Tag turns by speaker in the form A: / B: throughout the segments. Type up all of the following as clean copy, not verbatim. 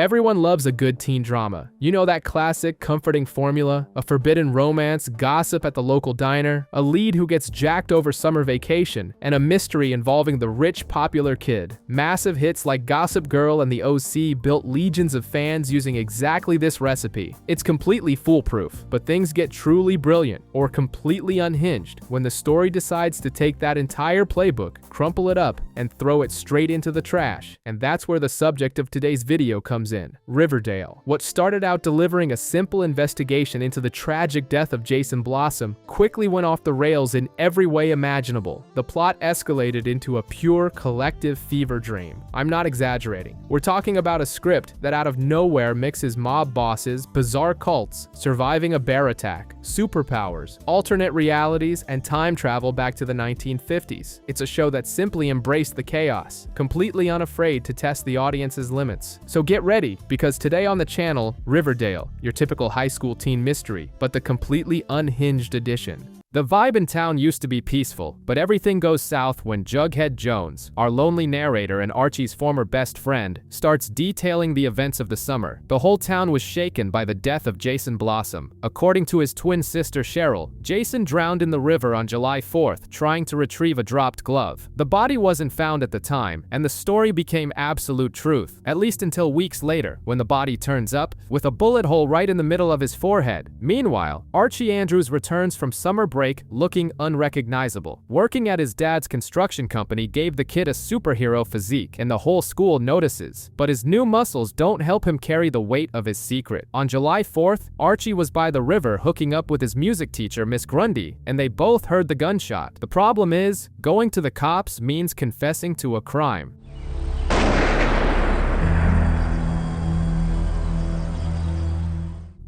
A: Everyone loves a good teen drama. You know that classic, comforting formula? A forbidden romance, gossip at the local diner, a lead who gets jacked over summer vacation, and a mystery involving the rich, popular kid. Massive hits like Gossip Girl and The OC built legions of fans using exactly this recipe. It's completely foolproof, but things get truly brilliant, or completely unhinged, when the story decides to take that entire playbook, crumple it up, and throw it straight into the trash. And that's where the subject of today's video comes in. Riverdale. What started out delivering a simple investigation into the tragic death of Jason Blossom quickly went off the rails in every way imaginable. The plot escalated into a pure collective fever dream. I'm not exaggerating. We're talking about a script that out of nowhere mixes mob bosses, bizarre cults, surviving a bear attack, superpowers, alternate realities, and time travel back to the 1950s. It's a show that simply embraced the chaos, completely unafraid to test the audience's limits. So get ready, because today on the channel, Riverdale, your typical high school teen mystery, but the completely unhinged edition. The vibe in town used to be peaceful, but everything goes south when Jughead Jones, our lonely narrator and Archie's former best friend, starts detailing the events of the summer. The whole town was shaken by the death of Jason Blossom. According to his twin sister Cheryl, Jason drowned in the river on July 4th trying to retrieve a dropped glove. The body wasn't found at the time, and the story became absolute truth, at least until weeks later, when the body turns up with a bullet hole right in the middle of his forehead. Meanwhile, Archie Andrews returns from summer break looking unrecognizable. Working at his dad's construction company gave the kid a superhero physique, and the whole school notices. But his new muscles don't help him carry the weight of his secret. On July 4th, Archie was by the river hooking up with his music teacher, Miss Grundy, and they both heard the gunshot. The problem is, going to the cops means confessing to a crime.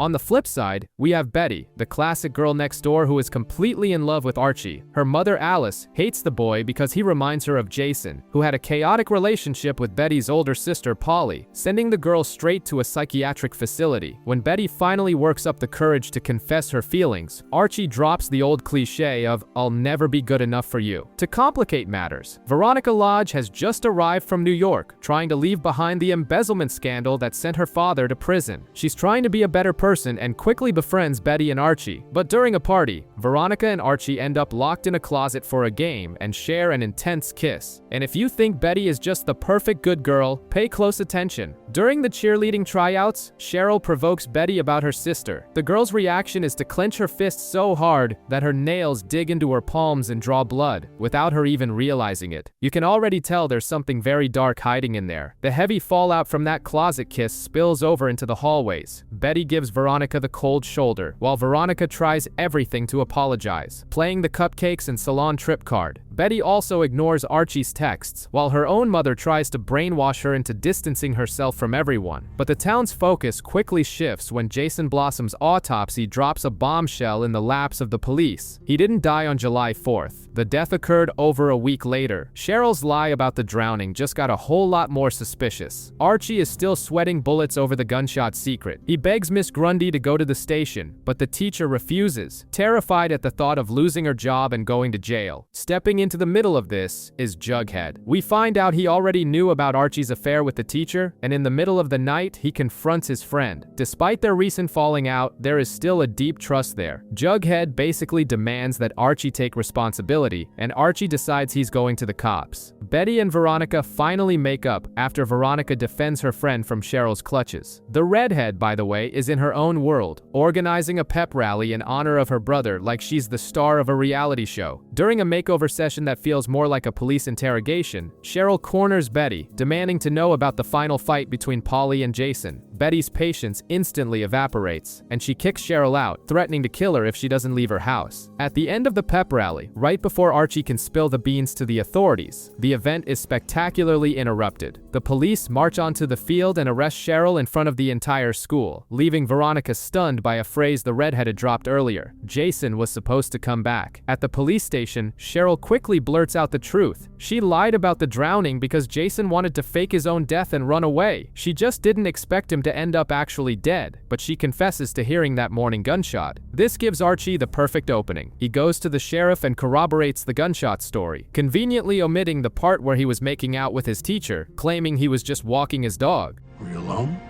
A: On the flip side, we have Betty, the classic girl next door who is completely in love with Archie. Her mother, Alice, hates the boy because he reminds her of Jason, who had a chaotic relationship with Betty's older sister, Polly, sending the girl straight to a psychiatric facility. When Betty finally works up the courage to confess her feelings, Archie drops the old cliche of, "I'll never be good enough for you." To complicate matters, Veronica Lodge has just arrived from New York, trying to leave behind the embezzlement scandal that sent her father to prison. She's trying to be a better person and quickly befriends Betty and Archie. But during a party, Veronica and Archie end up locked in a closet for a game and share an intense kiss. And if you think Betty is just the perfect good girl, pay close attention. During the cheerleading tryouts, Cheryl provokes Betty about her sister. The girl's reaction is to clench her fists so hard that her nails dig into her palms and draw blood, without her even realizing it. You can already tell there's something very dark hiding in there. The heavy fallout from that closet kiss spills over into the hallways. Betty gives Veronica the cold shoulder, while Veronica tries everything to apologize, playing the cupcakes and salon trip card. Betty also ignores Archie's texts, while her own mother tries to brainwash her into distancing herself from everyone. But the town's focus quickly shifts when Jason Blossom's autopsy drops a bombshell in the laps of the police. He didn't die on July 4th. The death occurred over a week later. Cheryl's lie about the drowning just got a whole lot more suspicious. Archie is still sweating bullets over the gunshot secret. He begs Miss Grundy to go to the station, but the teacher refuses, terrified at the thought of losing her job and going to jail. Stepping into the middle of this is Jughead. We find out he already knew about Archie's affair with the teacher, and in the middle of the night, he confronts his friend. Despite their recent falling out, there is still a deep trust there. Jughead basically demands that Archie take responsibility, and Archie decides he's going to the cops. Betty and Veronica finally make up after Veronica defends her friend from Cheryl's clutches. The redhead, by the way, is in her own world, organizing a pep rally in honor of her brother like she's the star of a reality show. During a makeover session that feels more like a police interrogation, Cheryl corners Betty, demanding to know about the final fight between Polly and Jason. Betty's patience instantly evaporates, and she kicks Cheryl out, threatening to kill her if she doesn't leave her house. At the end of the pep rally, right before Archie can spill the beans to the authorities, the event is spectacularly interrupted. The police march onto the field and arrest Cheryl in front of the entire school, leaving Veronica stunned by a phrase the redhead had dropped earlier. Jason was supposed to come back. At the police station, Cheryl quickly blurts out the truth. She lied about the drowning because Jason wanted to fake his own death and run away. She just didn't expect him to end up actually dead, but she confesses to hearing that morning gunshot. This gives Archie the perfect opening. He goes to the sheriff and corroborates the gunshot story, conveniently omitting the part where he was making out with his teacher, claiming he was just walking his dog.
B: Were you alone?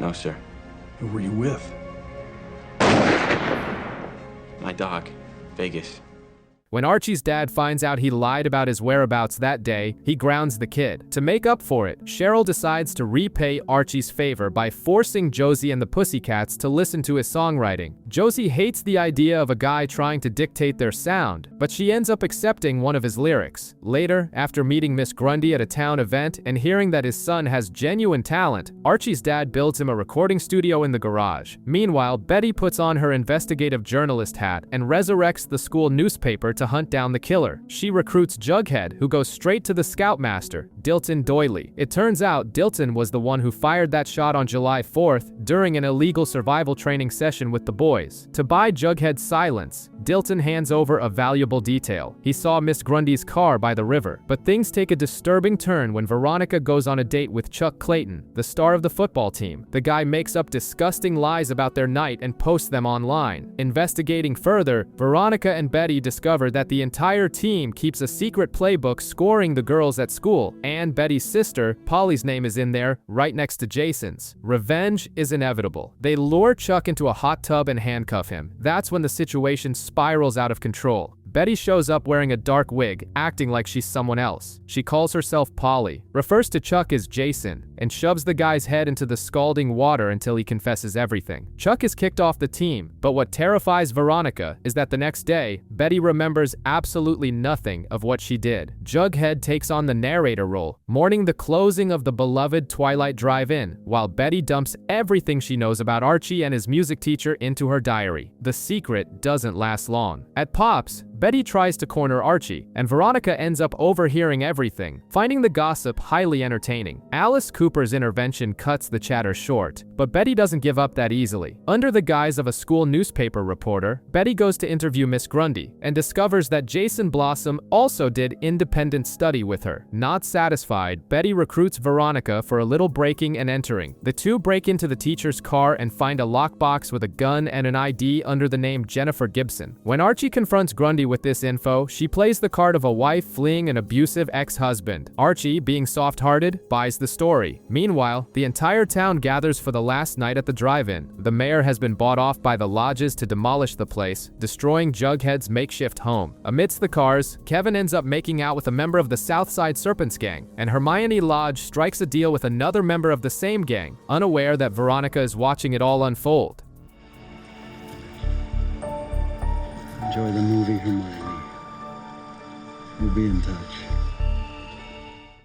B: No, sir.
C: Who were you with?
B: My dog. Vegas.
A: When Archie's dad finds out he lied about his whereabouts that day, he grounds the kid. To make up for it, Cheryl decides to repay Archie's favor by forcing Josie and the Pussycats to listen to his songwriting. Josie hates the idea of a guy trying to dictate their sound, but she ends up accepting one of his lyrics. Later, after meeting Miss Grundy at a town event and hearing that his son has genuine talent, Archie's dad builds him a recording studio in the garage. Meanwhile, Betty puts on her investigative journalist hat and resurrects the school newspaper to hunt down the killer. She recruits Jughead, who goes straight to the scoutmaster, Dilton Doyley. It turns out Dilton was the one who fired that shot on July 4th during an illegal survival training session with the boys. To buy Jughead's silence, Dilton hands over a valuable detail. He saw Miss Grundy's car by the river. But things take a disturbing turn when Veronica goes on a date with Chuck Clayton, the star of the football team. The guy makes up disgusting lies about their night and posts them online. Investigating further, Veronica and Betty discover that the entire team keeps a secret playbook scoring the girls at school, and Betty's sister, Polly's name is in there, right next to Jason's. Revenge is inevitable. They lure Chuck into a hot tub and handcuff him. That's when the situation spirals out of control. Betty shows up wearing a dark wig, acting like she's someone else. She calls herself Polly, refers to Chuck as Jason, and shoves the guy's head into the scalding water until he confesses everything. Chuck is kicked off the team, but what terrifies Veronica is that the next day, Betty remembers absolutely nothing of what she did. Jughead takes on the narrator role, mourning the closing of the beloved Twilight Drive-In, while Betty dumps everything she knows about Archie and his music teacher into her diary. The secret doesn't last long. At Pops, Betty tries to corner Archie, and Veronica ends up overhearing everything, finding the gossip highly entertaining. Alice Cooper's intervention cuts the chatter short, but Betty doesn't give up that easily. Under the guise of a school newspaper reporter, Betty goes to interview Miss Grundy, and discovers that Jason Blossom also did independent study with her. Not satisfied, Betty recruits Veronica for a little breaking and entering. The two break into the teacher's car and find a lockbox with a gun and an ID under the name Jennifer Gibson. When Archie confronts Grundy with this info, she plays the card of a wife fleeing an abusive ex-husband. Archie, being soft-hearted, buys the story. Meanwhile, the entire town gathers for the last night at the drive-in. The mayor has been bought off by the lodges to demolish the place, destroying Jughead's makeshift home. Amidst the cars, Kevin ends up making out with a member of the Southside Serpents gang, and Hermione Lodge strikes a deal with another member of the same gang, unaware that Veronica is watching it all unfold.
D: Enjoy the movie, Hermione. We'll be in touch.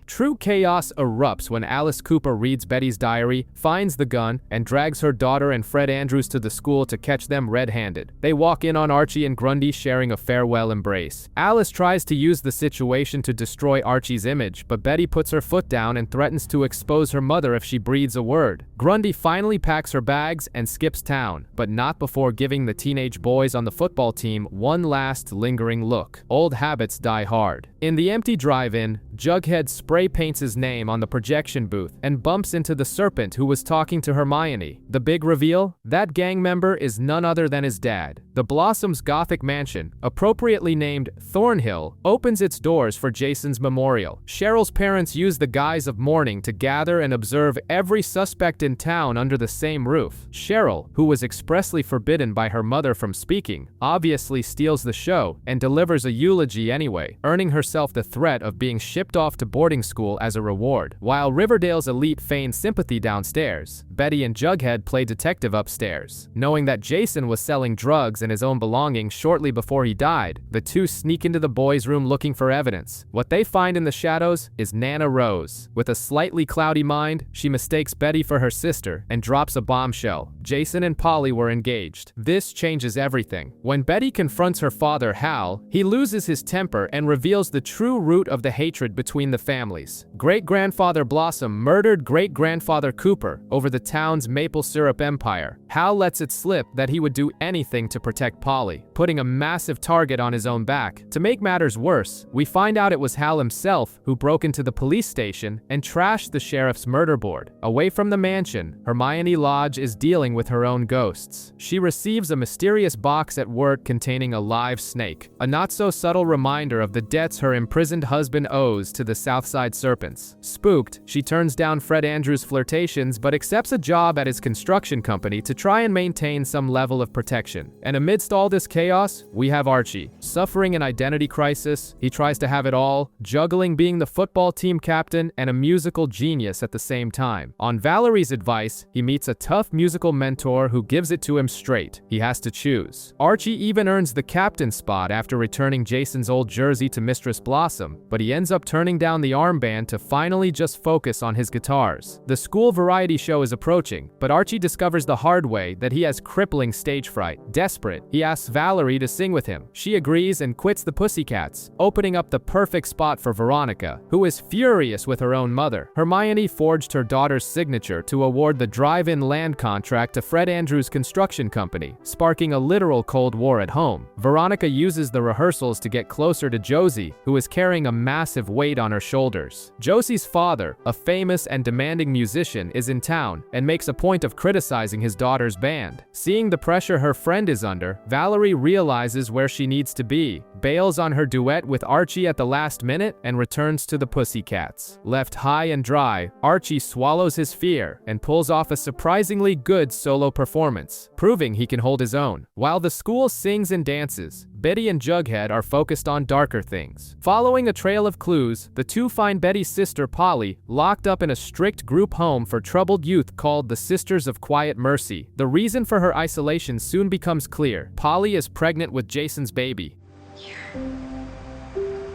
A: True chaos erupts when Alice Cooper reads Betty's diary, finds the gun, and drags her daughter and Fred Andrews to the school to catch them red-handed. They walk in on Archie and Grundy sharing a farewell embrace. Alice tries to use the situation to destroy Archie's image, but Betty puts her foot down and threatens to expose her mother if she breathes a word. Grundy finally packs her bags and skips town, but not before giving the teenage boys on the football team one last lingering look. Old habits die hard. In the empty drive-in, Jughead spray paints his name on the projection booth and bumps into the serpent who was talking to Hermione. The big reveal? That gang member is none other than his dad. The Blossoms' Gothic mansion, appropriately named Thornhill, opens its doors for Jason's memorial. Cheryl's parents use the guise of mourning to gather and observe every suspect in town under the same roof. Cheryl, who was expressly forbidden by her mother from speaking, obviously steals the show and delivers a eulogy anyway, earning herself the threat of being shipped off to boarding school as a reward. While Riverdale's elite feign sympathy downstairs, Betty and Jughead play detective upstairs. Knowing that Jason was selling drugs and his own belongings shortly before he died, the two sneak into the boys' room looking for evidence. What they find in the shadows is Nana Rose. With a slightly cloudy mind, she mistakes Betty for her sister and drops a bombshell. Jason and Polly were engaged. This changes everything. When Betty confronts her father, Hal, he loses his temper and reveals the true root of the hatred between the families. Great-grandfather Blossom murdered great-grandfather Cooper over the town's maple syrup empire. Hal lets it slip that he would do anything to protect Polly, putting a massive target on his own back. To make matters worse, we find out it was Hal himself who broke into the police station and trashed the sheriff's murder board. Away from the mansion, Hermione Lodge is dealing with her own ghosts. She receives a mysterious box at work containing a live snake, a not-so-subtle reminder of the debts her imprisoned husband owes to the Southside Serpents. Spooked, she turns down Fred Andrews' flirtations feelings but accepts a job at his construction company to try and maintain some level of protection. And amidst all this chaos, we have Archie, suffering an identity crisis. He tries to have it all, juggling being the football team captain and a musical genius at the same time. On Valerie's advice, he meets a tough musical mentor who gives it to him straight. He has to choose. Archie even earns the captain spot after returning Jason's old jersey to Mistress Blossom, but he ends up turning down the armband to finally just focus on his guitars. The school variety show is approaching, but Archie discovers the hard way that he has crippling stage fright. Desperate, he asks Valerie to sing with him. She agrees and quits the Pussycats, opening up the perfect spot for Veronica, who is furious with her own mother. Hermione forged her daughter's signature to award the drive-in land contract to Fred Andrews' construction company, sparking a literal Cold War at home. Veronica uses the rehearsals to get closer to Josie, who is carrying a massive weight on her shoulders. Josie's father, a famous and demanding musician, is in town and makes a point of criticizing his daughter's band. Seeing the pressure her friend is under, Valerie realizes where she needs to be, bails on her duet with Archie at the last minute, and returns to the Pussycats. Left high and dry, Archie swallows his fear and pulls off a surprisingly good solo performance, proving he can hold his own. While the school sings and dances, Betty and Jughead are focused on darker things. Following a trail of clues, the two find Betty's sister Polly locked up in a strict group home for troubled youth called the Sisters of Quiet Mercy. The reason for her isolation soon becomes clear. Polly is pregnant with Jason's baby.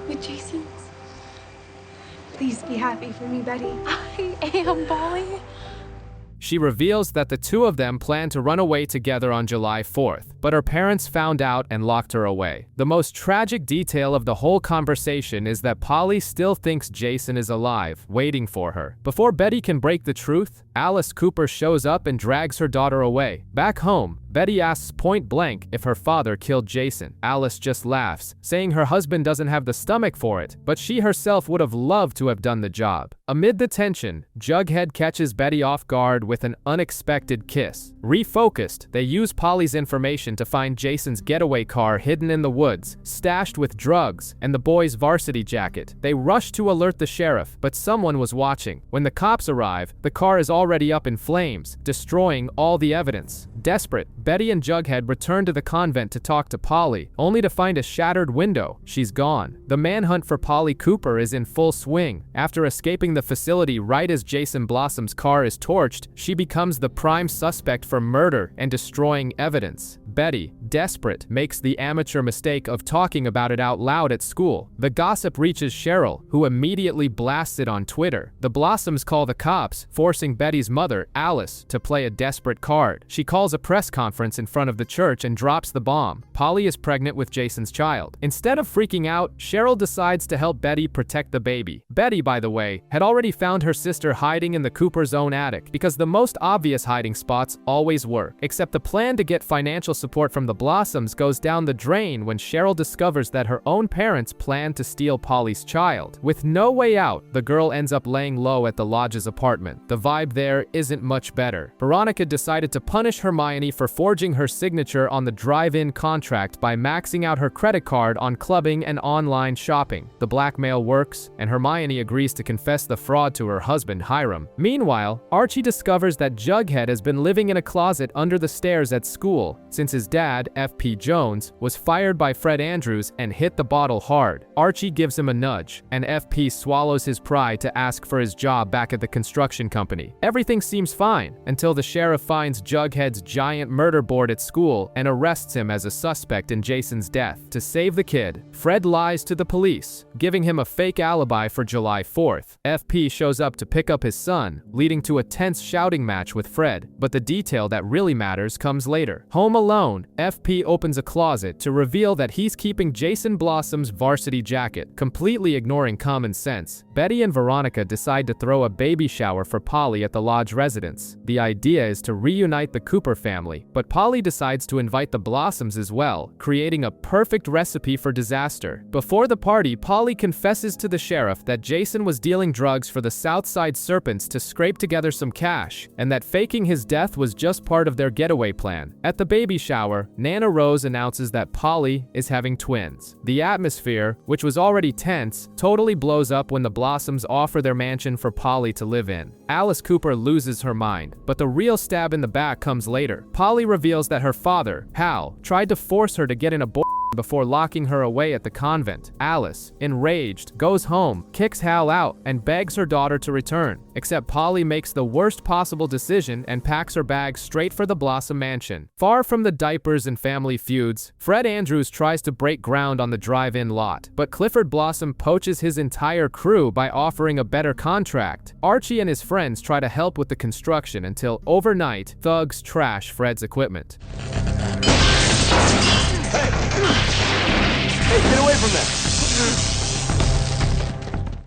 C: With Jason's? Please be happy for me, Betty. I am, Polly.
A: She reveals that the two of them plan to run away together on July 4th, but her parents found out and locked her away. The most tragic detail of the whole conversation is that Polly still thinks Jason is alive, waiting for her. Before Betty can break the truth, Alice Cooper shows up and drags her daughter away. Back home, Betty asks point blank if her father killed Jason. Alice just laughs, saying her husband doesn't have the stomach for it, but she herself would have loved to have done the job. Amid the tension, Jughead catches Betty off guard with an unexpected kiss. Refocused, they use Polly's information to find Jason's getaway car hidden in the woods, stashed with drugs, and the boy's varsity jacket. They rush to alert the sheriff, but someone was watching. When the cops arrive, the car is already up in flames, destroying all the evidence. Desperate, Betty and Jughead return to the convent to talk to Polly, only to find a shattered window. She's gone. The manhunt for Polly Cooper is in full swing. After escaping the facility right as Jason Blossom's car is torched, she becomes the prime suspect for murder and destroying evidence. Betty, desperate, makes the amateur mistake of talking about it out loud at school. The gossip reaches Cheryl, who immediately blasts it on Twitter. The Blossoms call the cops, forcing Betty's mother, Alice, to play a desperate card. She calls a press conference in front of the church and drops the bomb. Polly is pregnant with Jason's child. Instead of freaking out, Cheryl decides to help Betty protect the baby. Betty, by the way, had already found her sister hiding in the Cooper's own attic, because the most obvious hiding spots always work. Except the plan to get financial support from the Blossoms goes down the drain when Cheryl discovers that her own parents plan to steal Polly's child. With no way out, the girl ends up laying low at the lodge's apartment. The vibe there isn't much better. Veronica decided to punish Hermione for forging her signature on the drive-in contract by maxing out her credit card on clubbing and online shopping. The blackmail works, and Hermione agrees to confess the fraud to her husband Hiram. Meanwhile, Archie discovers that Jughead has been living in a closet under the stairs at school since his dad, F.P. Jones, was fired by Fred Andrews and hit the bottle hard. Archie gives him a nudge, and F.P. swallows his pride to ask for his job back at the construction company. Everything seems fine until the sheriff finds Jughead's giant murder board at school and arrests him as a suspect in Jason's death. To save the kid, Fred lies to the police, giving him a fake alibi for July 4th. F.P. shows up to pick up his son, leading to a tense shouting match with Fred, but the detail that really matters comes later. Home alone, F.P. opens a closet to reveal that he's keeping Jason Blossom's varsity jacket, completely ignoring common sense. Betty and Veronica decide to throw a baby shower for Polly at the lodge residence. The idea is to reunite the Cooper family, but but Polly decides to invite the Blossoms as well, creating a perfect recipe for disaster. Before the party, Polly confesses to the sheriff that Jason was dealing drugs for the Southside Serpents to scrape together some cash, and that faking his death was just part of their getaway plan. At the baby shower, Nana Rose announces that Polly is having twins. The atmosphere, which was already tense, totally blows up when the Blossoms offer their mansion for Polly to live in. Alice Cooper loses her mind, but the real stab in the back comes later. Polly reveals that her father, Hal, tried to force her to get an abortion before locking her away at the convent. Alice, enraged, goes home, kicks Hal out, and begs her daughter to return. Except Polly makes the worst possible decision and packs her bag straight for the Blossom Mansion. Far from the diapers and family feuds, Fred Andrews tries to break ground on the drive-in lot, but Clifford Blossom poaches his entire crew by offering a better contract. Archie and his friends try to help with the construction until, overnight, thugs trash Fred's equipment.
E: Hey, get away from that!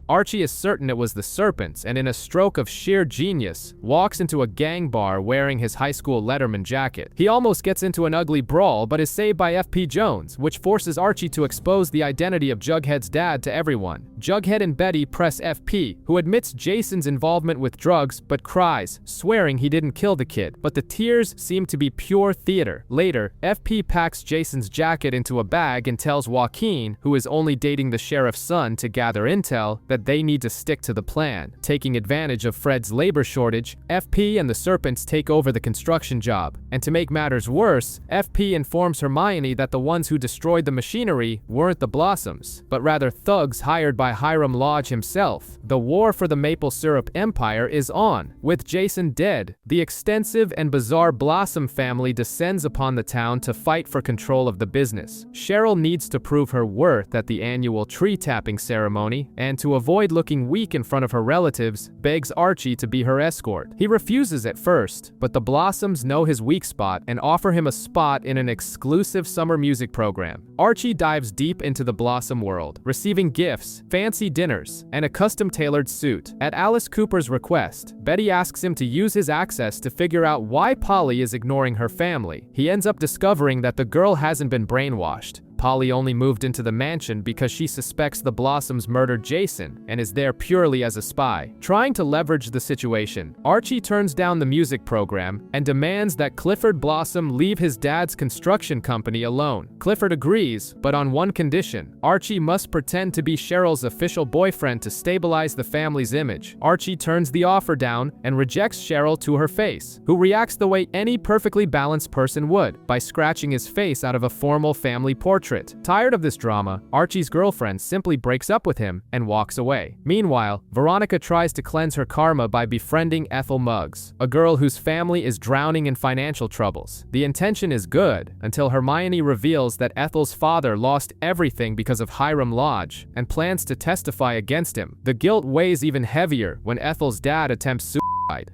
A: Archie is certain it was the Serpents, and in a stroke of sheer genius, walks into a gang bar wearing his high school Letterman jacket. He almost gets into an ugly brawl, but is saved by F.P. Jones, which forces Archie to expose the identity of Jughead's dad to everyone. Jughead and Betty press F.P., who admits Jason's involvement with drugs, but cries, swearing he didn't kill the kid, but the tears seem to be pure theater. Later, F.P. packs Jason's jacket into a bag and tells Joaquin, who is only dating the sheriff's son, to gather intel, that they need to stick to the plan. Taking advantage of Fred's labor shortage, FP and the Serpents take over the construction job. And to make matters worse, FP informs Hermione that the ones who destroyed the machinery weren't the Blossoms, but rather thugs hired by Hiram Lodge himself. The war for the maple syrup empire is on. With Jason dead, the extensive and bizarre Blossom family descends upon the town to fight for control of the business. Cheryl needs to prove her worth at the annual tree-tapping ceremony, and to avoid looking weak in front of her relatives, begs Archie to be her escort. He refuses at first, but the Blossoms know his weak spot and offer him a spot in an exclusive summer music program. Archie dives deep into the Blossom world, receiving gifts, fancy dinners, and a custom-tailored suit. At Alice Cooper's request, Betty asks him to use his access to figure out why Polly is ignoring her family. He ends up discovering that the girl hasn't been brainwashed. Polly only moved into the mansion because she suspects the Blossoms murdered Jason and is there purely as a spy. Trying to leverage the situation, Archie turns down the music program and demands that Clifford Blossom leave his dad's construction company alone. Clifford agrees, but on one condition: Archie must pretend to be Cheryl's official boyfriend to stabilize the family's image. Archie turns the offer down and rejects Cheryl to her face, who reacts the way any perfectly balanced person would, by scratching his face out of a formal family portrait. Tired of this drama, Archie's girlfriend simply breaks up with him and walks away. Meanwhile, Veronica tries to cleanse her karma by befriending Ethel Muggs, a girl whose family is drowning in financial troubles. The intention is good, until Hermione reveals that Ethel's father lost everything because of Hiram Lodge, and plans to testify against him. The guilt weighs even heavier when Ethel's dad attempts suicide.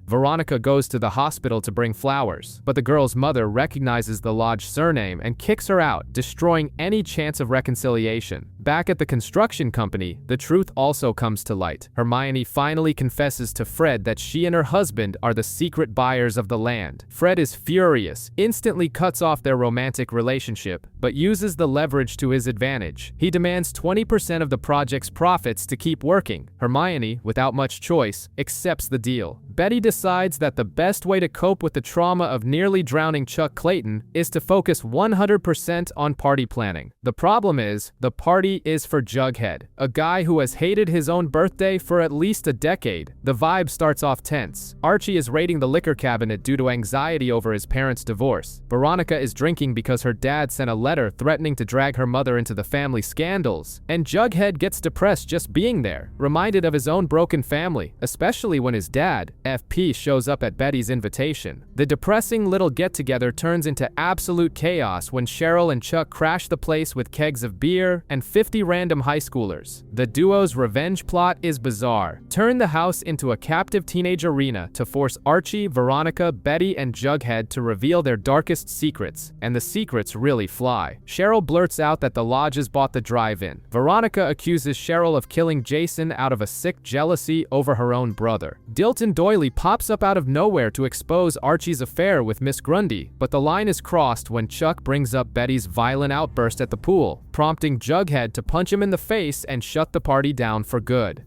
A: Veronica goes to the hospital to bring flowers, but the girl's mother recognizes the Lodge surname and kicks her out, destroying any chance of reconciliation. Back at the construction company, the truth also comes to light. Hermione finally confesses to Fred that she and her husband are the secret buyers of the land. Fred is furious, instantly cuts off their romantic relationship, but uses the leverage to his advantage. He demands 20% of the project's profits to keep working. Hermione, without much choice, accepts the deal. Betty decides that the best way to cope with the trauma of nearly drowning Chuck Clayton is to focus 100% on party planning. The problem is, the party is for Jughead, a guy who has hated his own birthday for at least a decade. The vibe starts off tense. Archie is raiding the liquor cabinet due to anxiety over his parents' divorce. Veronica is drinking because her dad sent a letter threatening to drag her mother into the family scandals. And Jughead gets depressed just being there, reminded of his own broken family, especially when his dad, FP, shows up at Betty's invitation. The depressing little get-together turns into absolute chaos when Cheryl and Chuck crash the place with kegs of beer and 50 random high schoolers. The duo's revenge plot is bizarre. Turn the house into a captive teenage arena to force Archie, Veronica, Betty, and Jughead to reveal their darkest secrets, and the secrets really fly. lie. Cheryl blurts out that the lodges bought the drive-in. Veronica accuses Cheryl of killing Jason out of a sick jealousy over her own brother. Dilton Doily pops up out of nowhere to expose Archie's affair with Miss Grundy, but the line is crossed when Chuck brings up Betty's violent outburst at the pool, prompting Jughead to punch him in the face and shut the party down for good.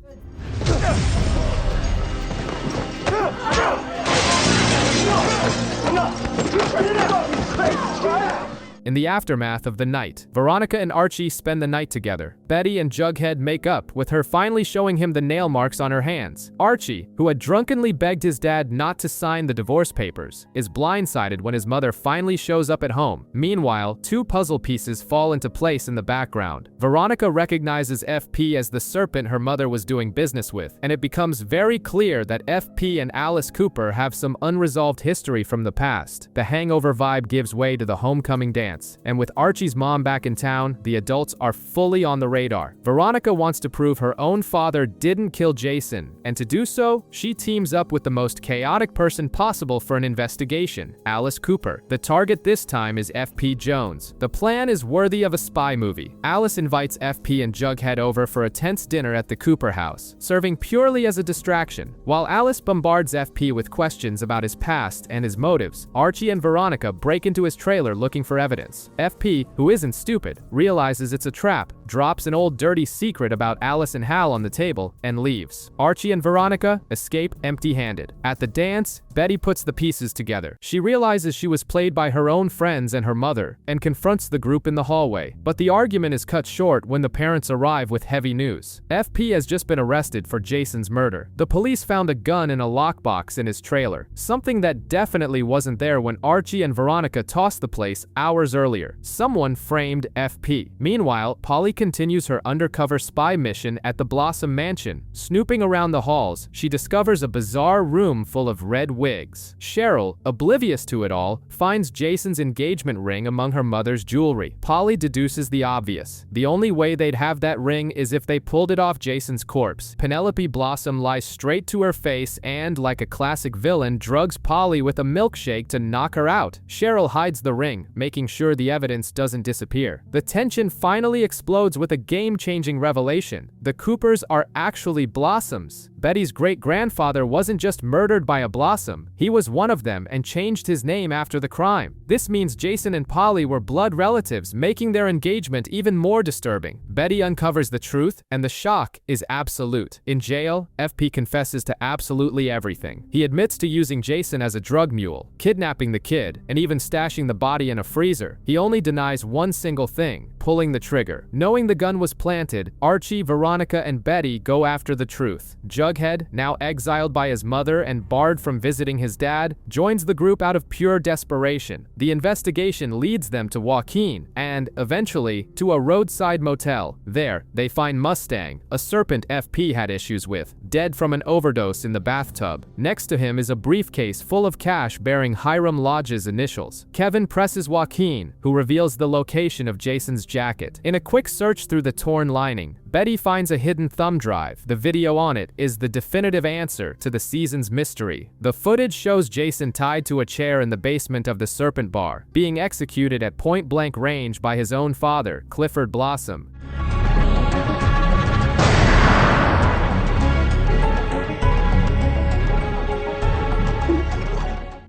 A: In the aftermath of the night, Veronica and Archie spend the night together. Betty and Jughead make up, with her finally showing him the nail marks on her hands. Archie, who had drunkenly begged his dad not to sign the divorce papers, is blindsided when his mother finally shows up at home. Meanwhile, two puzzle pieces fall into place in the background. Veronica recognizes FP as the serpent her mother was doing business with, and it becomes very clear that FP and Alice Cooper have some unresolved history from the past. The hangover vibe gives way to the homecoming dance. And with Archie's mom back in town, the adults are fully on the radar. Veronica wants to prove her own father didn't kill Jason, and to do so, she teams up with the most chaotic person possible for an investigation, Alice Cooper. The target this time is FP Jones. The plan is worthy of a spy movie. Alice invites FP and Jughead over for a tense dinner at the Cooper house, serving purely as a distraction. While Alice bombards FP with questions about his past and his motives, Archie and Veronica break into his trailer looking for evidence. FP, who isn't stupid, realizes it's a trap, drops an old dirty secret about Alice and Hal on the table, and leaves. Archie and Veronica escape empty-handed. At the dance, Betty puts the pieces together. She realizes she was played by her own friends and her mother, and confronts the group in the hallway. But the argument is cut short when the parents arrive with heavy news. FP has just been arrested for Jason's murder. The police found a gun in a lockbox in his trailer, something that definitely wasn't there when Archie and Veronica tossed the place hours earlier. Someone framed FP. Meanwhile, Polly continues her undercover spy mission at the Blossom Mansion. Snooping around the halls, she discovers a bizarre room full of red wigs. Cheryl, oblivious to it all, finds Jason's engagement ring among her mother's jewelry. Polly deduces the obvious. The only way they'd have that ring is if they pulled it off Jason's corpse. Penelope Blossom lies straight to her face and, like a classic villain, drugs Polly with a milkshake to knock her out. Cheryl hides the ring, making sure the evidence doesn't disappear. The tension finally explodes with a game-changing revelation. The Coopers are actually Blossoms. Betty's great-grandfather wasn't just murdered by a Blossom, he was one of them and changed his name after the crime. This means Jason and Polly were blood relatives, making their engagement even more disturbing. Betty uncovers the truth, and the shock is absolute. In jail, FP confesses to absolutely everything. He admits to using Jason as a drug mule, kidnapping the kid, and even stashing the body in a freezer. He only denies one single thing: pulling the trigger. Knowing the gun was planted, Archie, Veronica, and Betty go after the truth. Jughead, now exiled by his mother and barred from visiting his dad, joins the group out of pure desperation. The investigation leads them to Joaquin and, eventually, to a roadside motel. There, they find Mustang, a serpent FP had issues with, dead from an overdose in the bathtub. Next to him is a briefcase full of cash bearing Hiram Lodge's initials. Kevin presses Joaquin, who reveals the location of Jason's jacket. In a quick search through the torn lining, Betty finds a hidden thumb drive. The video on it is the definitive answer to the season's mystery. The footage shows Jason tied to a chair in the basement of the Serpent Bar, being executed at point-blank range by his own father, Clifford Blossom.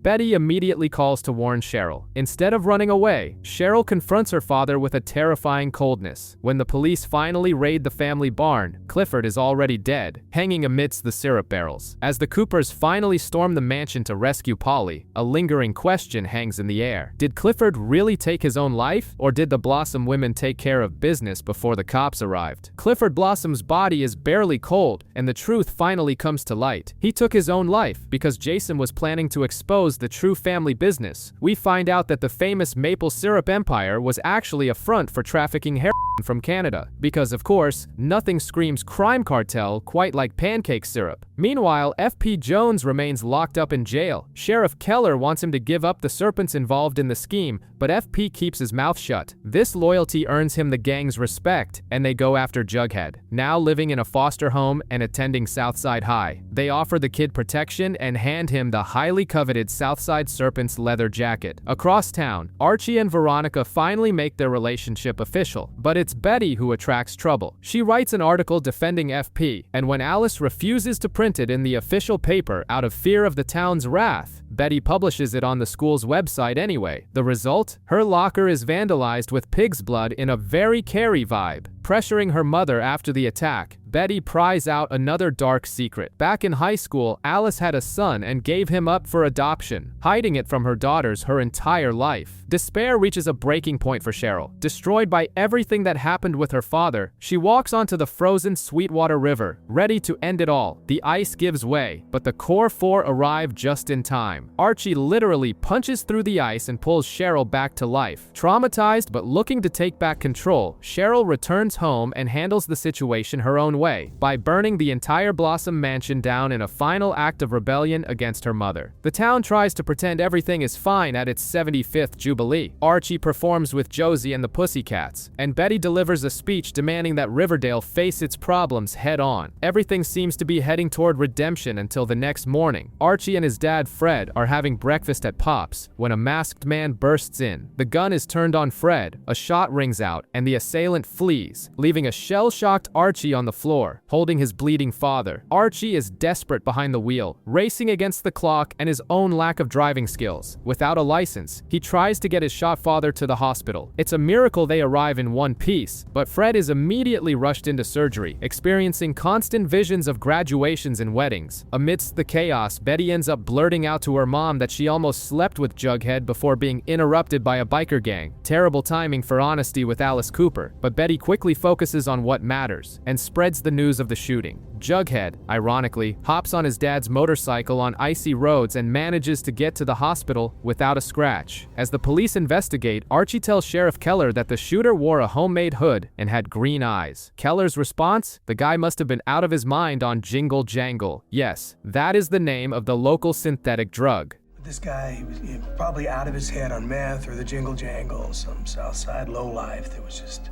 A: Betty immediately calls to warn Cheryl. Instead of running away, Cheryl confronts her father with a terrifying coldness. When the police finally raid the family barn, Clifford is already dead, hanging amidst the syrup barrels. As the Coopers finally storm the mansion to rescue Polly, a lingering question hangs in the air. Did Clifford really take his own life, or did the Blossom women take care of business before the cops arrived? Clifford Blossom's body is barely cold, and the truth finally comes to light. He took his own life because Jason was planning to expose the true family business. We find out that the famous maple syrup empire was actually a front for trafficking heroin. from Canada, because of course, nothing screams crime cartel quite like pancake syrup. Meanwhile, FP Jones remains locked up in jail. Sheriff Keller wants him to give up the serpents involved in the scheme, but FP keeps his mouth shut. This loyalty earns him the gang's respect, and they go after Jughead. Now living in a foster home and attending Southside High, they offer the kid protection and hand him the highly coveted Southside Serpents leather jacket. Across town, Archie and Veronica finally make their relationship official, but it's Betty who attracts trouble. She writes an article defending FP, and when Alice refuses to print it in the official paper out of fear of the town's wrath, Betty publishes it on the school's website anyway. The result? Her locker is vandalized with pig's blood in a very Carrie vibe. Pressuring her mother after the attack, Betty pries out another dark secret. Back in high school, Alice had a son and gave him up for adoption, hiding it from her daughters her entire life. Despair reaches a breaking point for Cheryl. Destroyed by everything that happened with her father, she walks onto the frozen Sweetwater River, ready to end it all. The ice gives way, but the Core 4 arrive just in time. Archie literally punches through the ice and pulls Cheryl back to life. Traumatized but looking to take back control, Cheryl returns home and handles the situation her own way, by burning the entire Blossom Mansion down in a final act of rebellion against her mother. The town tries to pretend everything is fine at its 75th Jubilee. Archie performs with Josie and the Pussycats, and Betty delivers a speech demanding that Riverdale face its problems head-on. Everything seems to be heading toward redemption until the next morning. Archie and his dad Fred are having breakfast at Pop's when a masked man bursts in. The gun is turned on Fred, a shot rings out, and the assailant flees, leaving a shell-shocked Archie on the floor, holding his bleeding father. Archie is desperate behind the wheel, racing against the clock and his own lack of driving skills. Without a license, he tries to get his shot father to the hospital. It's a miracle they arrive in one piece, but Fred is immediately rushed into surgery, experiencing constant visions of graduations and weddings. Amidst the chaos, Betty ends up blurting out to her mom that she almost slept with Jughead before being interrupted by a biker gang. Terrible timing for honesty with Alice Cooper, but Betty quickly focuses on what matters and spreads the news of the shooting. Jughead, ironically, hops on his dad's motorcycle on icy roads and manages to get to the hospital without a scratch. As the police investigate, Archie tells Sheriff Keller that the shooter wore a homemade hood and had green eyes. Keller's response? The guy must have been out of his mind on Jingle Jangle. Yes, that is the name of the local synthetic drug.
F: This guy, he was probably out of his head on meth or the Jingle Jangle, some Southside lowlife that was just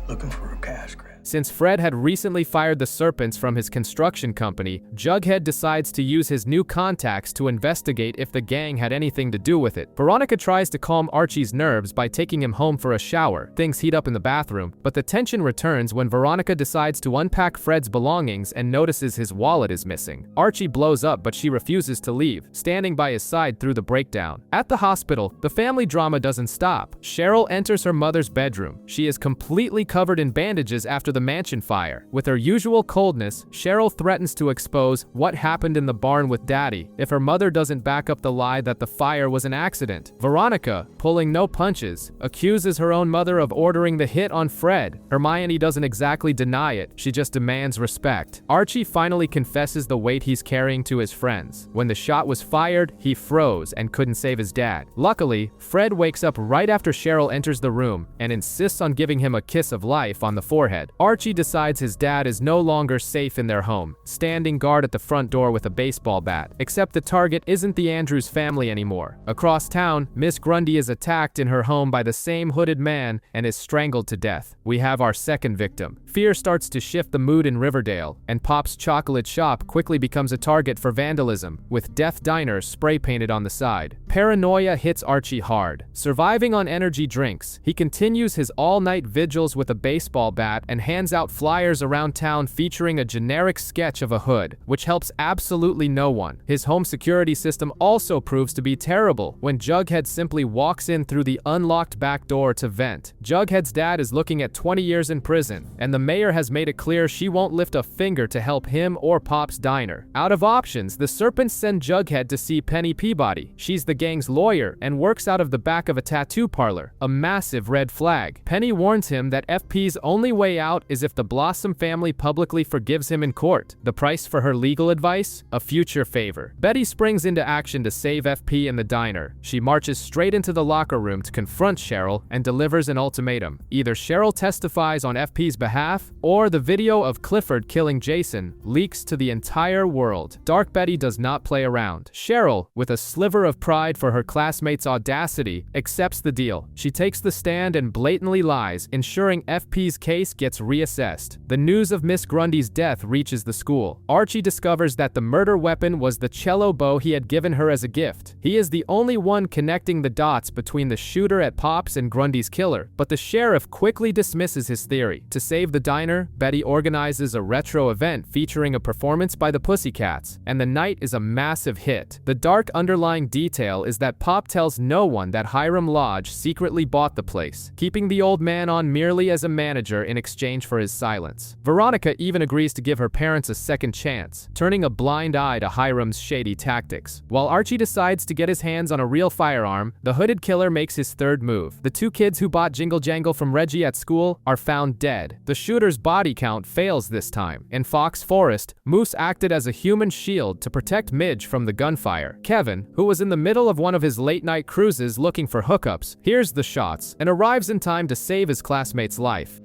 F: looking for a cash grab.
A: Since Fred had recently fired the Serpents from his construction company, Jughead decides to use his new contacts to investigate if the gang had anything to do with it. Veronica tries to calm Archie's nerves by taking him home for a shower. Things heat up in the bathroom, but the tension returns when Veronica decides to unpack Fred's belongings and notices his wallet is missing. Archie blows up, but she refuses to leave, standing by his side through the breakdown. At the hospital, the family drama doesn't stop. Cheryl enters her mother's bedroom. She is completely covered in bandages after the mansion fire. With her usual coldness, Cheryl threatens to expose what happened in the barn with Daddy if her mother doesn't back up the lie that the fire was an accident. Veronica, pulling no punches, accuses her own mother of ordering the hit on Fred. Hermione doesn't exactly deny it, she just demands respect. Archie finally confesses the weight he's carrying to his friends. When the shot was fired, he froze and couldn't save his dad. Luckily, Fred wakes up right after Cheryl enters the room and insists on giving him a kiss of life on the forehead. Archie decides his dad is no longer safe in their home, standing guard at the front door with a baseball bat. Except the target isn't the Andrews family anymore. Across town, Miss Grundy is attacked in her home by the same hooded man and is strangled to death. We have our second victim. Fear starts to shift the mood in Riverdale, and Pop's chocolate shop quickly becomes a target for vandalism, with Death Diner spray painted on the side. Paranoia hits Archie hard. Surviving on energy drinks, he continues his all-night vigils with a baseball bat and hands out flyers around town featuring a generic sketch of a hood, which helps absolutely no one. His home security system also proves to be terrible when Jughead simply walks in through the unlocked back door to vent. Jughead's dad is looking at 20 years in prison, and the mayor has made it clear she won't lift a finger to help him or Pop's diner. Out of options, the Serpents send Jughead to see Penny Peabody. She's the gang's lawyer and works out of the back of a tattoo parlor, a massive red flag. Penny warns him that FP's only way out is if the Blossom family publicly forgives him in court. The price for her legal advice? A future favor. Betty springs into action to save FP in the diner. She marches straight into the locker room to confront Cheryl and delivers an ultimatum. Either Cheryl testifies on FP's behalf, or the video of Clifford killing Jason leaks to the entire world. Dark Betty does not play around. Cheryl, with a sliver of pride for her classmate's audacity, accepts the deal. She takes the stand and blatantly lies, ensuring FP's case gets reassessed. The news of Miss Grundy's death reaches the school. Archie discovers that the murder weapon was the cello bow he had given her as a gift. He is the only one connecting the dots between the shooter at Pop's and Grundy's killer, but the sheriff quickly dismisses his theory. To save the diner, Betty organizes a retro event featuring a performance by the Pussycats, and the night is a massive hit. The dark underlying detail is that Pop tells no one that Hiram Lodge secretly bought the place, keeping the old man on merely as a manager in exchange for his silence. Veronica even agrees to give her parents a second chance, turning a blind eye to Hiram's shady tactics. While Archie decides to get his hands on a real firearm, the hooded killer makes his third move. The two kids who bought Jingle Jangle from Reggie at school are found dead. The shooter's body count fails this time. In Fox Forest, Moose acted as a human shield to protect Midge from the gunfire. Kevin, who was in the middle of one of his late-night cruises looking for hookups, hears the shots and arrives in time to save his classmate's life.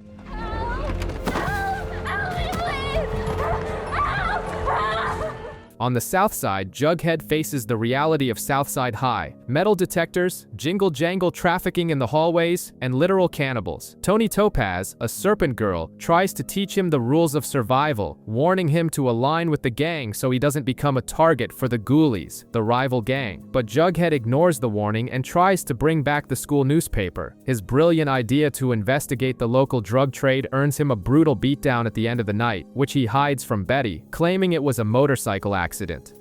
A: On the south side, Jughead faces the reality of Southside High, metal detectors, jingle jangle trafficking in the hallways, and literal cannibals. Tony Topaz, a serpent girl, tries to teach him the rules of survival, warning him to align with the gang so he doesn't become a target for the Ghoulies, the rival gang. But Jughead ignores the warning and tries to bring back the school newspaper. His brilliant idea to investigate the local drug trade earns him a brutal beatdown at the end of the night, which he hides from Betty, claiming it was a motorcycle accident.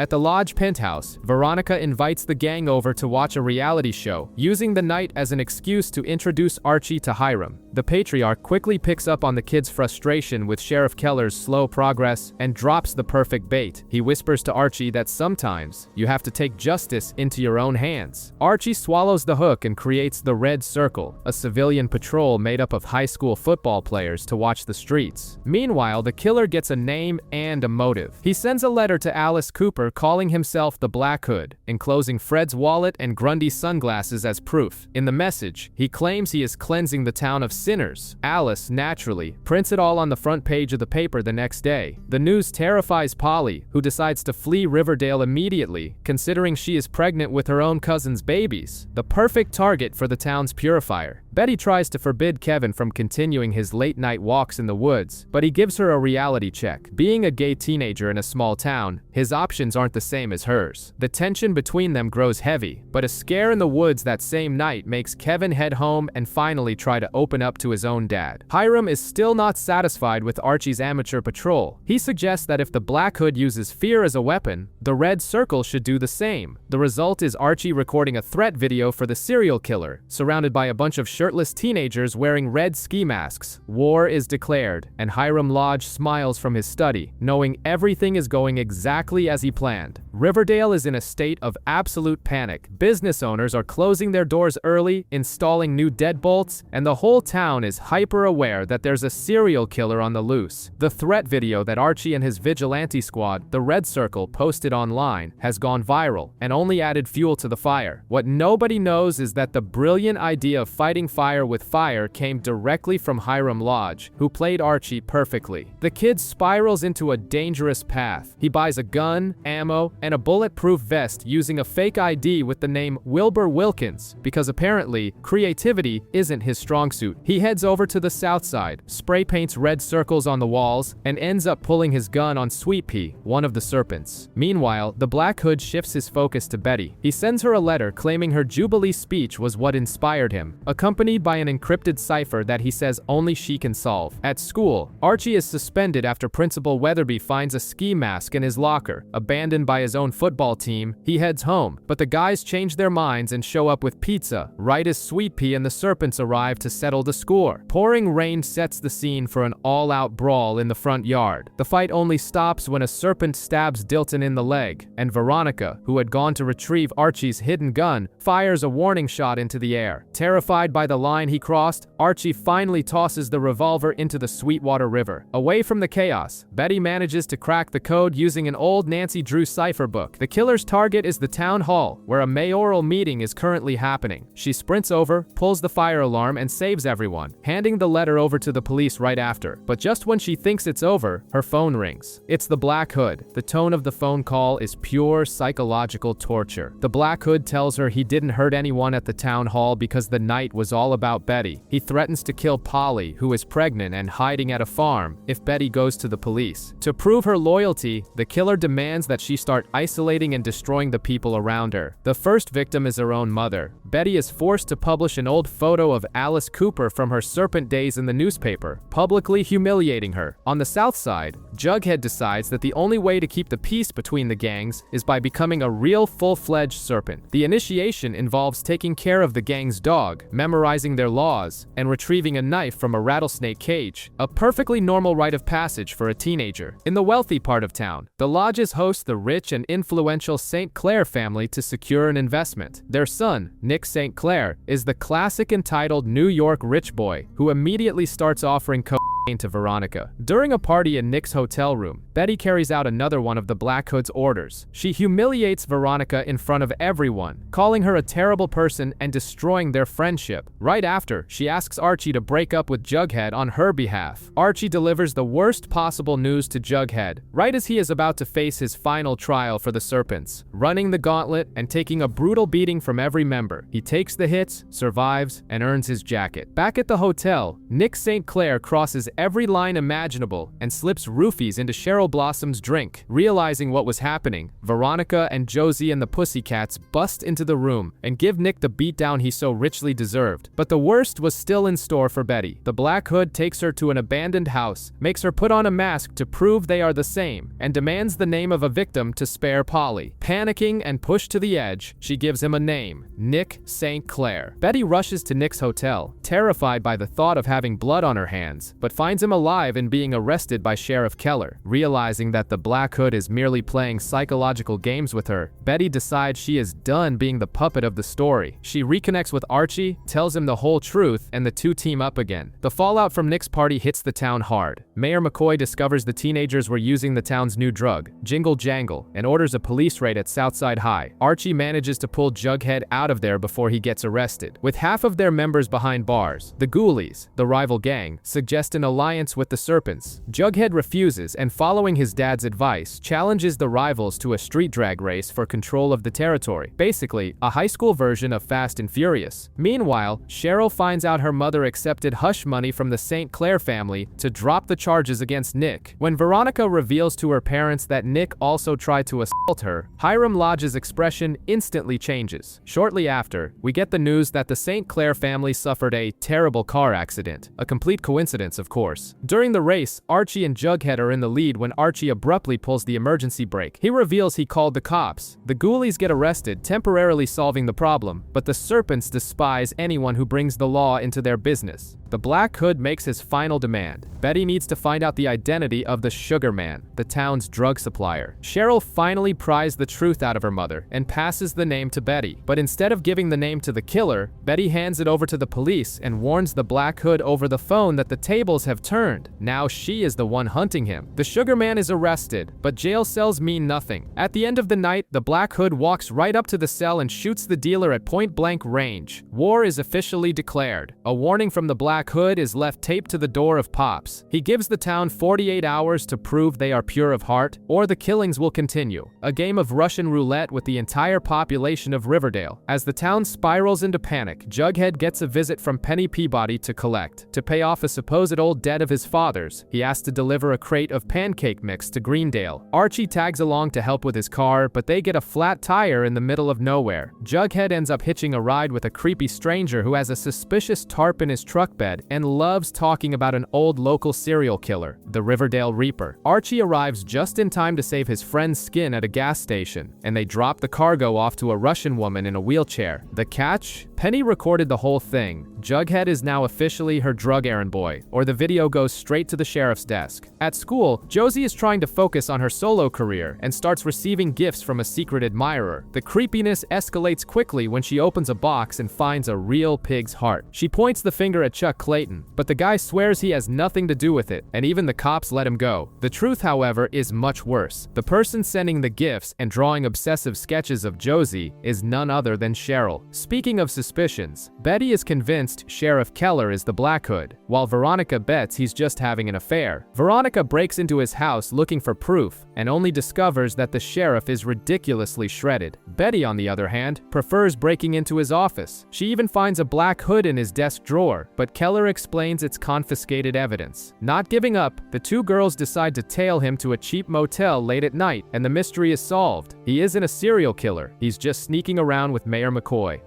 A: At the Lodge penthouse, Veronica invites the gang over to watch a reality show, using the night as an excuse to introduce Archie to Hiram. The patriarch quickly picks up on the kid's frustration with Sheriff Keller's slow progress and drops the perfect bait. He whispers to Archie that sometimes you have to take justice into your own hands. Archie swallows the hook and creates the Red Circle, a civilian patrol made up of high school football players to watch the streets. Meanwhile, the killer gets a name and a motive. He sends a letter to Alice Cooper calling himself the Black Hood, enclosing Fred's wallet and Grundy's sunglasses as proof. In the message, he claims he is cleansing the town of sinners. Alice, naturally, prints it all on the front page of the paper the next day. The news terrifies Polly, who decides to flee Riverdale immediately, considering she is pregnant with her own cousin's babies, the perfect target for the town's purifier. Betty tries to forbid Kevin from continuing his late-night walks in the woods, but he gives her a reality check. Being a gay teenager in a small town, his options aren't the same as hers. The tension between them grows heavy, but a scare in the woods that same night makes Kevin head home and finally try to open up to his own dad. Hiram is still not satisfied with Archie's amateur patrol. He suggests that if the Black Hood uses fear as a weapon, the Red Circle should do the same. The result is Archie recording a threat video for the serial killer, surrounded by a bunch of shirtless teenagers wearing red ski masks. War is declared, and Hiram Lodge smiles from his study, knowing everything is going exactly as he planned. Riverdale is in a state of absolute panic. Business owners are closing their doors early, installing new deadbolts, and the whole town is hyper-aware that there's a serial killer on the loose. The threat video that Archie and his vigilante squad, the Red Circle, posted online has gone viral and only added fuel to the fire. What nobody knows is that the brilliant idea of fighting fire with fire came directly from Hiram Lodge, who played Archie perfectly. The kid spirals into a dangerous path. He buys a gun, ammo, and a bulletproof vest using a fake ID with the name Wilbur Wilkins, because apparently creativity isn't his strong suit. He heads over to the south side, spray paints red circles on the walls, and ends up pulling his gun on Sweet Pea, one of the serpents. Meanwhile, the Black Hood shifts his focus to Betty. He sends her a letter claiming her Jubilee speech was what inspired him, accompanied accompanied by an encrypted cipher that he says only she can solve. At school, Archie is suspended after Principal Weatherby finds a ski mask in his locker. Abandoned by his own football team, he heads home, but the guys change their minds and show up with pizza, right as Sweet Pea and the Serpents arrive to settle the score. Pouring rain sets the scene for an all-out brawl in the front yard. The fight only stops when a serpent stabs Dilton in the leg, and Veronica, who had gone to retrieve Archie's hidden gun, fires a warning shot into the air. Terrified by the line he crossed, Archie finally tosses the revolver into the Sweetwater River. Away from the chaos, Betty manages to crack the code using an old Nancy Drew cipher book. The killer's target is the town hall, where a mayoral meeting is currently happening. She sprints over, pulls the fire alarm, and saves everyone, handing the letter over to the police right after. But just when she thinks it's over, her phone rings. It's the Black Hood. The tone of the phone call is pure psychological torture. The Black Hood tells her he didn't hurt anyone at the town hall because the night was all about Betty. He threatens to kill Polly, who is pregnant and hiding at a farm, if Betty goes to the police. To prove her loyalty, the killer demands that she start isolating and destroying the people around her. The first victim is her own mother. Betty is forced to publish an old photo of Alice Cooper from her serpent days in the newspaper, publicly humiliating her. On the south side, Jughead decides that the only way to keep the peace between the gangs is by becoming a real full-fledged serpent. The initiation involves taking care of the gang's dog, memorizing their laws, and retrieving a knife from a rattlesnake cage, a perfectly normal rite of passage for a teenager. In the wealthy part of town, the lodges host the rich and influential St. Clair family to secure an investment. Their son, Nick St. Clair, is the classic entitled New York rich boy who immediately starts offering cocaine to Veronica. During a party in Nick's hotel room, Betty carries out another one of the Black Hood's orders. She humiliates Veronica in front of everyone, calling her a terrible person and destroying their friendship. Right after, she asks Archie to break up with Jughead on her behalf. Archie delivers the worst possible news to Jughead, right as he is about to face his final trial for the Serpents, running the gauntlet and taking a brutal beating from every member. He takes the hits, survives, and earns his jacket. Back at the hotel, Nick St. Clair crosses every line imaginable and slips roofies into Cheryl Blossom's drink. Realizing what was happening, Veronica and Josie and the Pussycats bust into the room and give Nick the beatdown he so richly deserved. But the worst was still in store for Betty. The Black Hood takes her to an abandoned house, makes her put on a mask to prove they are the same, and demands the name of a victim to spare Polly. Panicking and pushed to the edge, she gives him a name: Nick St. Clair. Betty rushes to Nick's hotel, terrified by the thought of having blood on her hands, but finds him alive and being arrested by Sheriff Keller. Realizing that the Black Hood is merely playing psychological games with her, Betty decides she is done being the puppet of the story. She reconnects with Archie, tells him the whole truth, and the two team up again. The fallout from Nick's party hits the town hard. Mayor McCoy discovers the teenagers were using the town's new drug, Jingle Jangle, and orders a police raid at Southside High. Archie manages to pull Jughead out of there before he gets arrested. With half of their members behind bars, the Ghoulies, the rival gang, suggest an alliance with the Serpents. Jughead refuses and, following his dad's advice, challenges the rivals to a street drag race for control of the territory. Basically, a high school version of Fast and Furious. Meanwhile, Cheryl finds out her mother accepted hush money from the St. Clair family to drop the charges against Nick. When Veronica reveals to her parents that Nick also tried to assault her, Hiram Lodge's expression instantly changes. Shortly after, we get the news that the St. Clair family suffered a terrible car accident. A complete coincidence, of course. During the race, Archie and Jughead are in the lead when Archie abruptly pulls the emergency brake. He reveals he called the cops. The Ghoulies get arrested, temporarily solving the problem, but the Serpents despise anyone who brings the law into their business. The Black Hood makes his final demand. Betty needs to find out the identity of the Sugar Man, the town's drug supplier. Cheryl finally pries the truth out of her mother and passes the name to Betty. But instead of giving the name to the killer, Betty hands it over to the police and warns the Black Hood over the phone that the tables have turned. Now she is the one hunting him. The Sugar Man is arrested, but jail cells mean nothing. At the end of the night, the Black Hood walks right up to the cell and shoots the dealer at point-blank range. War is officially declared. A warning from the Black Hood is left taped to the door of Pops. He gives the town 48 hours to prove they are pure of heart, or the killings will continue. A game of Russian roulette with the entire population of Riverdale. As the town spirals into panic, Jughead gets a visit from Penny Peabody to collect. To pay off a supposed old debt of his father's, he has to deliver a crate of pancake mix to Greendale. Archie tags along to help with his car, but they get a flat tire in the middle of nowhere. Jughead ends up hitching a ride with a creepy stranger who has a suspicious tarp in his truck bed and loves talking about an old local serial killer, the Riverdale Reaper. Archie arrives just in time to save his friend's skin at a gas station, and they drop the cargo off to a Russian woman in a wheelchair. The catch? Penny recorded the whole thing. Jughead is now officially her drug errand boy, or the video goes straight to the sheriff's desk. At school, Josie is trying to focus on her solo career and starts receiving gifts from a secret admirer. The creepiness escalates quickly when she opens a box and finds a real pig's heart. She points the finger at Chuck Clayton, but the guy swears he has nothing to do with it, and even the cops let him go. The truth, however, is much worse. The person sending the gifts and drawing obsessive sketches of Josie is none other than Cheryl. Speaking of suspicions, Betty is convinced Sheriff Keller is the Black Hood, while Veronica bets he's just having an affair. Veronica breaks into his house looking for proof, and only discovers that the sheriff is ridiculously shredded. Betty, on the other hand, prefers breaking into his office. She even finds a black hood in his desk drawer, but Keller explains it's confiscated evidence. Not giving up, the two girls decide to tail him to a cheap motel late at night, and the mystery is solved. He isn't a serial killer, he's just sneaking around with Mayor McCoy.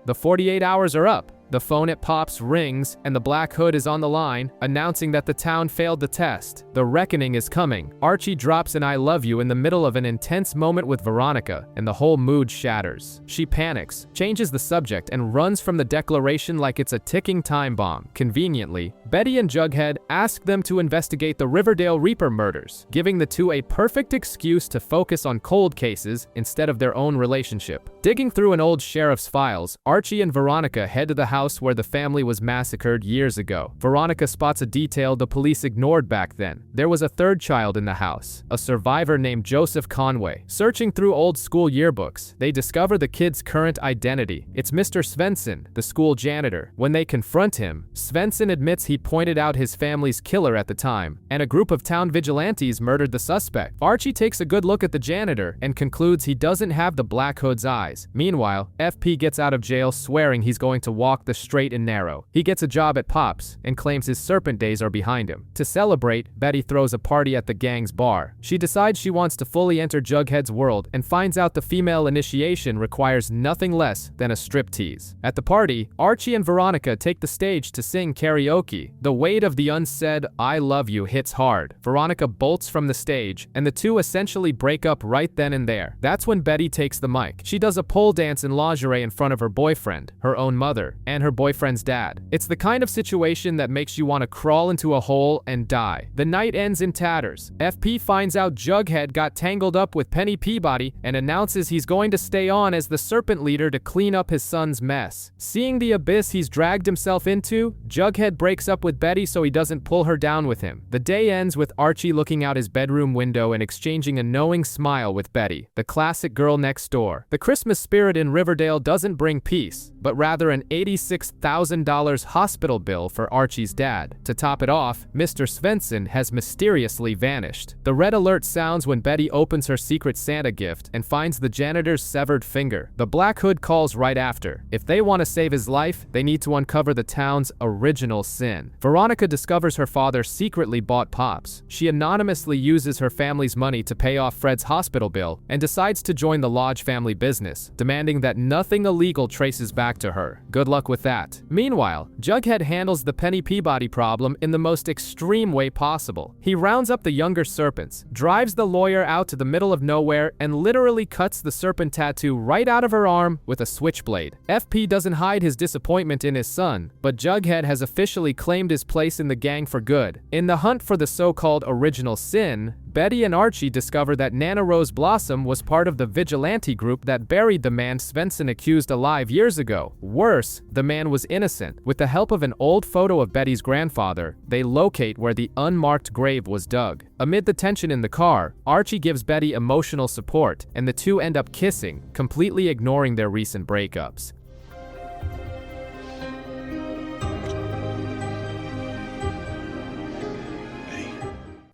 A: The 48 hours are up. The phone at Pop's rings, and the Black Hood is on the line, announcing that the town failed the test. The reckoning is coming. Archie drops an "I love you" in the middle of an intense moment with Veronica, and the whole mood shatters. She panics, changes the subject, and runs from the declaration like it's a ticking time bomb. Conveniently, Betty and Jughead ask them to investigate the Riverdale Reaper murders, giving the two a perfect excuse to focus on cold cases instead of their own relationship. Digging through an old sheriff's files, Archie and Veronica head to the house where the family was massacred years ago. Veronica spots a detail the police ignored back then. There was a third child in the house, a survivor named Joseph Conway. Searching through old school yearbooks, they discover the kid's current identity. It's Mr. Svensson, the school janitor. When they confront him, Svensson admits he pointed out his family's killer at the time, and a group of town vigilantes murdered the suspect. Archie takes a good look at the janitor and concludes he doesn't have the Black Hood's eyes. Meanwhile, FP gets out of jail swearing he's going to walk the straight and narrow. He gets a job at Pop's and claims his serpent days are behind him. To celebrate, Betty throws a party at the gang's bar. She decides she wants to fully enter Jughead's world and finds out the female initiation requires nothing less than a striptease. At the party, Archie and Veronica take the stage to sing karaoke. The weight of the unsaid "I love you" hits hard. Veronica bolts from the stage, and the two essentially break up right then and there. That's when Betty takes the mic. She does a pole dance in lingerie in front of her boyfriend, her own mother, and her boyfriend's dad. It's the kind of situation that makes you want to crawl into a hole and die. The night ends in tatters. FP finds out Jughead got tangled up with Penny Peabody and announces he's going to stay on as the serpent leader to clean up his son's mess. Seeing the abyss he's dragged himself into, Jughead breaks up with Betty so he doesn't pull her down with him. The day ends with Archie looking out his bedroom window and exchanging a knowing smile with Betty, the classic girl next door. The Christmas spirit in Riverdale doesn't bring peace, but rather an $86,000 hospital bill for Archie's dad. To top it off, Mr. Svensson has mysteriously vanished. The red alert sounds when Betty opens her secret Santa gift and finds the janitor's severed finger. The Black Hood calls right after. If they want to save his life, they need to uncover the town's original sin. Veronica discovers her father secretly bought Pops. She anonymously uses her family's money to pay off Fred's hospital bill and decides to join the Lodge family business, demanding that nothing illegal traces back to her. Good luck with that. Meanwhile, Jughead handles the Penny Peabody problem in the most extreme way possible. He rounds up the younger serpents, drives the lawyer out to the middle of nowhere, and literally cuts the serpent tattoo right out of her arm with a switchblade. FP doesn't hide his disappointment in his son, but Jughead has officially claimed his place in the gang for good. In the hunt for the so-called original sin, Betty and Archie discover that Nana Rose Blossom was part of the vigilante group that buried the man Svensson accused alive years ago. Worse, the man was innocent. With the help of an old photo of Betty's grandfather, they locate where the unmarked grave was dug. Amid the tension in the car, Archie gives Betty emotional support, and the two end up kissing, completely ignoring their recent breakups.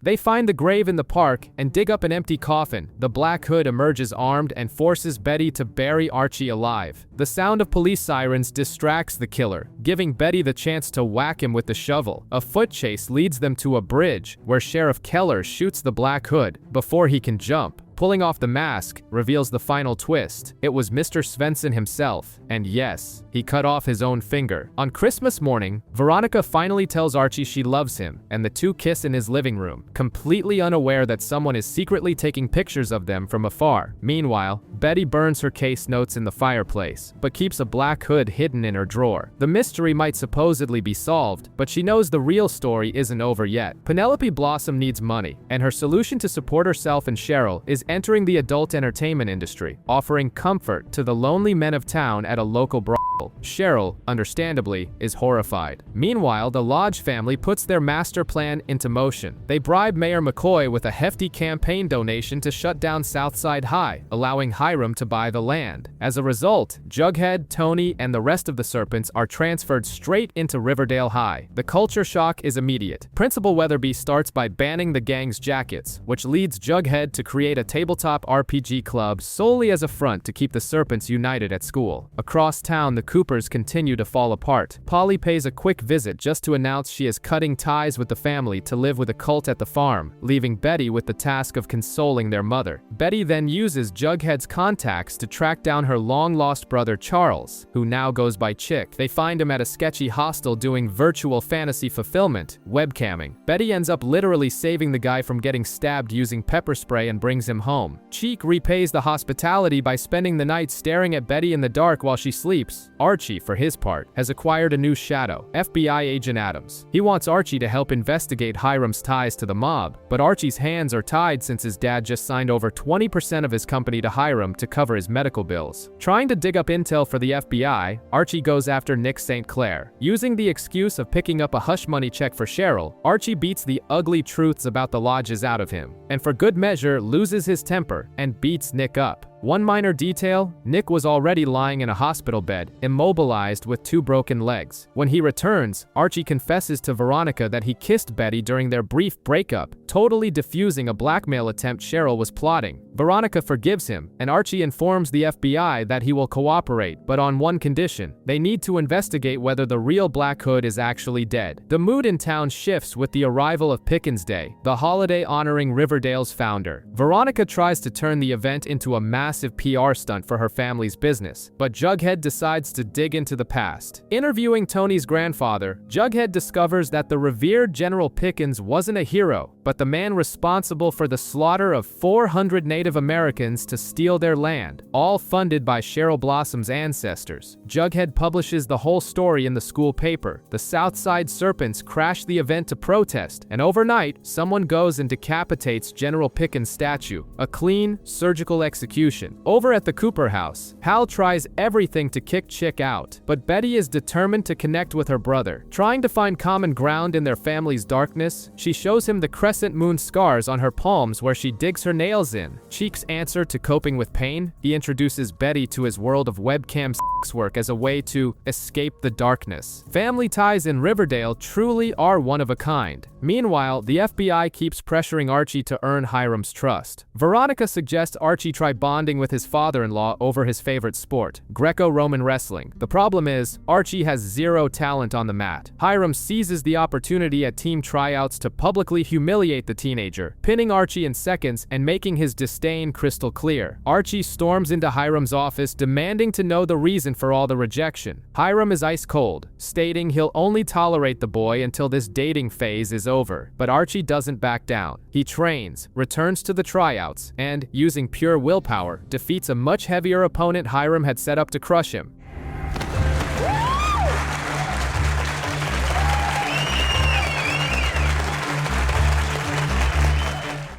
A: They find the grave in the park and dig up an empty coffin. The Black Hood emerges armed and forces Betty to bury Archie alive. The sound of police sirens distracts the killer, giving Betty the chance to whack him with the shovel. A foot chase leads them to a bridge, where Sheriff Keller shoots the Black Hood before he can jump. Pulling off the mask reveals the final twist. It was Mr. Svensson himself, and yes, he cut off his own finger. On Christmas morning, Veronica finally tells Archie she loves him, and the two kiss in his living room, completely unaware that someone is secretly taking pictures of them from afar. Meanwhile, Betty burns her case notes in the fireplace, but keeps a Black Hood hidden in her drawer. The mystery might supposedly be solved, but she knows the real story isn't over yet. Penelope Blossom needs money, and her solution to support herself and Cheryl is entering the adult entertainment industry, offering comfort to the lonely men of town at a local brothel. Cheryl, understandably, is horrified. Meanwhile, the Lodge family puts their master plan into motion. They bribe Mayor McCoy with a hefty campaign donation to shut down Southside High, allowing Hiram to buy the land. As a result, Jughead, Tony, and the rest of the Serpents are transferred straight into Riverdale High. The culture shock is immediate. Principal Weatherby starts by banning the gang's jackets, which leads Jughead to create a tabletop RPG club solely as a front to keep the Serpents united at school. Across town, the Coopers continue to fall apart. Polly pays a quick visit just to announce she is cutting ties with the family to live with a cult at the farm, leaving Betty with the task of consoling their mother. Betty then uses Jughead's contacts to track down her long-lost brother Charles, who now goes by Chick. They find him at a sketchy hostel doing virtual fantasy fulfillment, webcamming. Betty ends up literally saving the guy from getting stabbed using pepper spray and brings him home. Cheek repays the hospitality by spending the night staring at Betty in the dark while she sleeps. Archie, for his part, has acquired a new shadow, FBI agent Adams. He wants Archie to help investigate Hiram's ties to the mob, but Archie's hands are tied since his dad just signed over 20% of his company to Hiram to cover his medical bills. Trying to dig up intel for the FBI, Archie goes after Nick St. Clair. Using the excuse of picking up a hush money check for Cheryl, Archie beats the ugly truths about the lodges out of him, and for good measure loses his temper and beats Nick up. One minor detail, Nick was already lying in a hospital bed, immobilized with 2 broken legs. When he returns, Archie confesses to Veronica that he kissed Betty during their brief breakup, totally defusing a blackmail attempt Cheryl was plotting. Veronica forgives him, and Archie informs the FBI that he will cooperate, but on one condition: they need to investigate whether the real Black Hood is actually dead. The mood in town shifts with the arrival of Pickens Day, the holiday honoring Riverdale's founder. Veronica tries to turn the event into a massive PR stunt for her family's business, but Jughead decides to dig into the past. Interviewing Tony's grandfather, Jughead discovers that the revered General Pickens wasn't a hero, but the man responsible for the slaughter of 400 Native Americans to steal their land, all funded by Cheryl Blossom's ancestors. Jughead publishes the whole story in the school paper. The Southside Serpents crash the event to protest, and overnight, someone goes and decapitates General Pickens' statue, a clean, surgical execution. Over at the Cooper house, Hal tries everything to kick Chick out, but Betty is determined to connect with her brother. Trying to find common ground in their family's darkness, she shows him the crescent moon scars on her palms where she digs her nails in. Cheek's answer to coping with pain, he introduces Betty to his world of webcam sex work as a way to escape the darkness. Family ties in Riverdale truly are one of a kind. Meanwhile, the FBI keeps pressuring Archie to earn Hiram's trust. Veronica suggests Archie try bonding with his father-in-law over his favorite sport, Greco-Roman wrestling. The problem is, Archie has zero talent on the mat. Hiram seizes the opportunity at team tryouts to publicly humiliate the teenager, pinning Archie in seconds and making his disdain crystal clear. Archie storms into Hiram's office demanding to know the reason for all the rejection. Hiram is ice cold, stating he'll only tolerate the boy until this dating phase is over. But Archie doesn't back down. He trains, returns to the tryouts, and, using pure willpower, defeats a much heavier opponent Hiram had set up to crush him.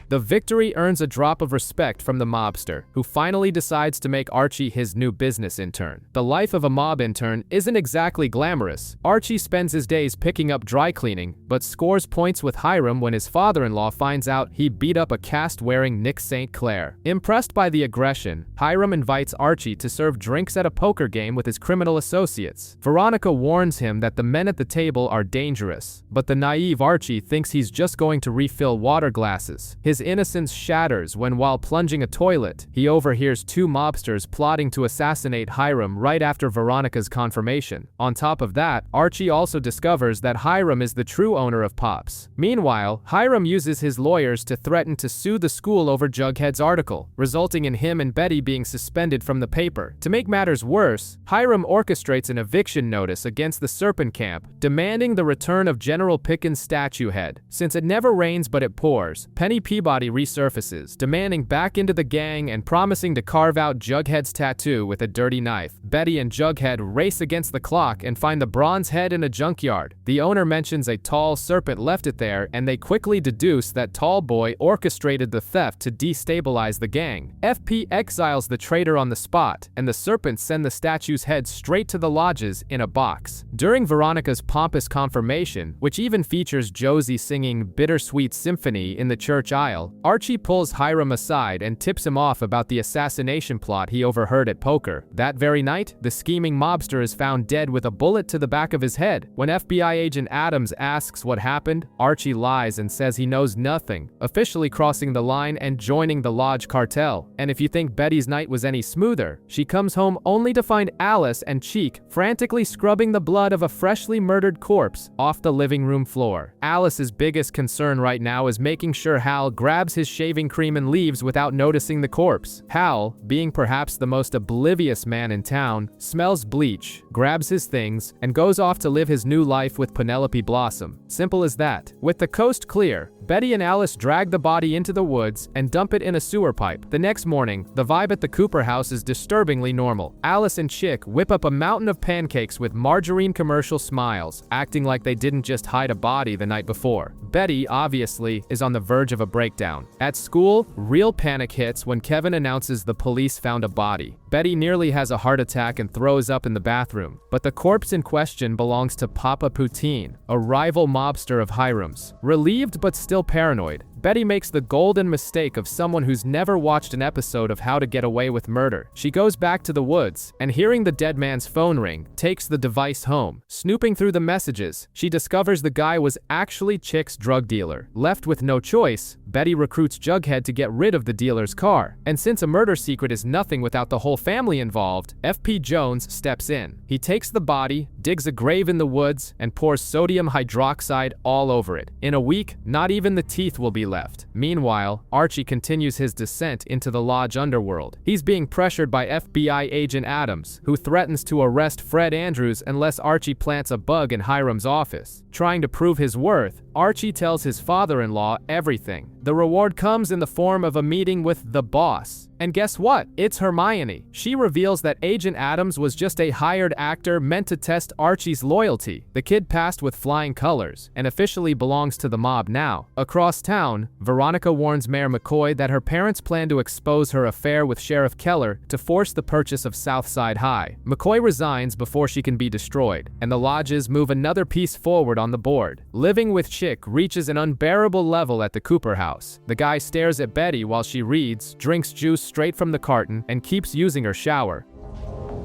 A: The victory earns a drop of respect from the mobster, who finally decides to make Archie his new business intern. The life of a mob intern isn't exactly glamorous. Archie spends his days picking up dry cleaning, but scores points with Hiram when his father-in-law finds out he beat up a cast-wearing Nick St. Clair. Impressed by the aggression, Hiram invites Archie to serve drinks at a poker game with his criminal associates. Veronica warns him that the men at the table are dangerous, but the naive Archie thinks he's just going to refill water glasses. His innocence shatters when, while plunging a toilet, he overhears two mobsters plotting to assassinate Hiram right after Veronica's confirmation. On top of that, Archie also discovers that Hiram is the true owner of Pops. Meanwhile, Hiram uses his lawyers to threaten to sue the school over Jughead's article, resulting in him and Betty being suspended from the paper. To make matters worse, Hiram orchestrates an eviction notice against the Serpent Camp, demanding the return of General Pickens' statue head. Since it never rains but it pours, Penny Peabody resurfaces, demanding back into the gang and promising to carve out Jughead's tattoo with a dirty knife. Betty and Jughead race against the clock and find the bronze head in a junkyard. The owner mentions a tall serpent left it there, and they quickly deduce that Tall Boy orchestrated the theft to destabilize the gang. FP exiles the traitor on the spot, and the serpents send the statue's head straight to the lodges in a box. During Veronica's pompous confirmation, which even features Josie singing Bittersweet Symphony in the church aisle, Archie pulls Hiram aside and tips him off about the assassination plot he overheard at poker. That very night, the scheming mobster is found dead with a bullet to the back of his head. When FBI agent Adams asks what happened, Archie lies and says he knows nothing, officially crossing the line and joining the Lodge cartel. And if you think Betty's night was any smoother, she comes home only to find Alice and Cheek frantically scrubbing the blood of a freshly murdered corpse off the living room floor. Alice's biggest concern right now is making sure Hal grabs his shaving cream and leaves without noticing the corpse. Hal, being perhaps the most oblivious man in town, smells bleach, grabs his things, and goes off to live his new life with Penelope Blossom. Simple as that. With the coast clear, Betty and Alice drag the body into the woods and dump it in a sewer pipe. The next morning, the vibe at the Cooper house is disturbingly normal. Alice and Chick whip up a mountain of pancakes with margarine commercial smiles, acting like they didn't just hide a body the night before. Betty, obviously, is on the verge of a breakdown. At school, real panic hits when Kevin announces the police found a body. Betty nearly has a heart attack and throws up in the bathroom, but the corpse in question belongs to Papa Poutine, a rival mobster of Hiram's. Relieved but still paranoid, Betty makes the golden mistake of someone who's never watched an episode of How to Get Away with Murder. She goes back to the woods, and hearing the dead man's phone ring, takes the device home. Snooping through the messages, she discovers the guy was actually Chick's drug dealer. Left with no choice, Betty recruits Jughead to get rid of the dealer's car. And since a murder secret is nothing without the whole family involved, FP Jones steps in. He takes the body, digs a grave in the woods, and pours sodium hydroxide all over it. In a week, not even the teeth will be left. Meanwhile, Archie continues his descent into the Lodge underworld. He's being pressured by FBI agent Adams, who threatens to arrest Fred Andrews unless Archie plants a bug in Hiram's office. Trying to prove his worth, Archie tells his father-in-law everything. The reward comes in the form of a meeting with the boss. And guess what? It's Hermione. She reveals that Agent Adams was just a hired actor meant to test Archie's loyalty. The kid passed with flying colors and officially belongs to the mob now. Across town, Veronica warns Mayor McCoy that her parents plan to expose her affair with Sheriff Keller to force the purchase of Southside High. McCoy resigns before she can be destroyed, and the lodges move another piece forward on the board. Living with Chick reaches an unbearable level at the Cooper house. The guy stares at Betty while she reads, drinks juice straight from the carton, and keeps using her shower.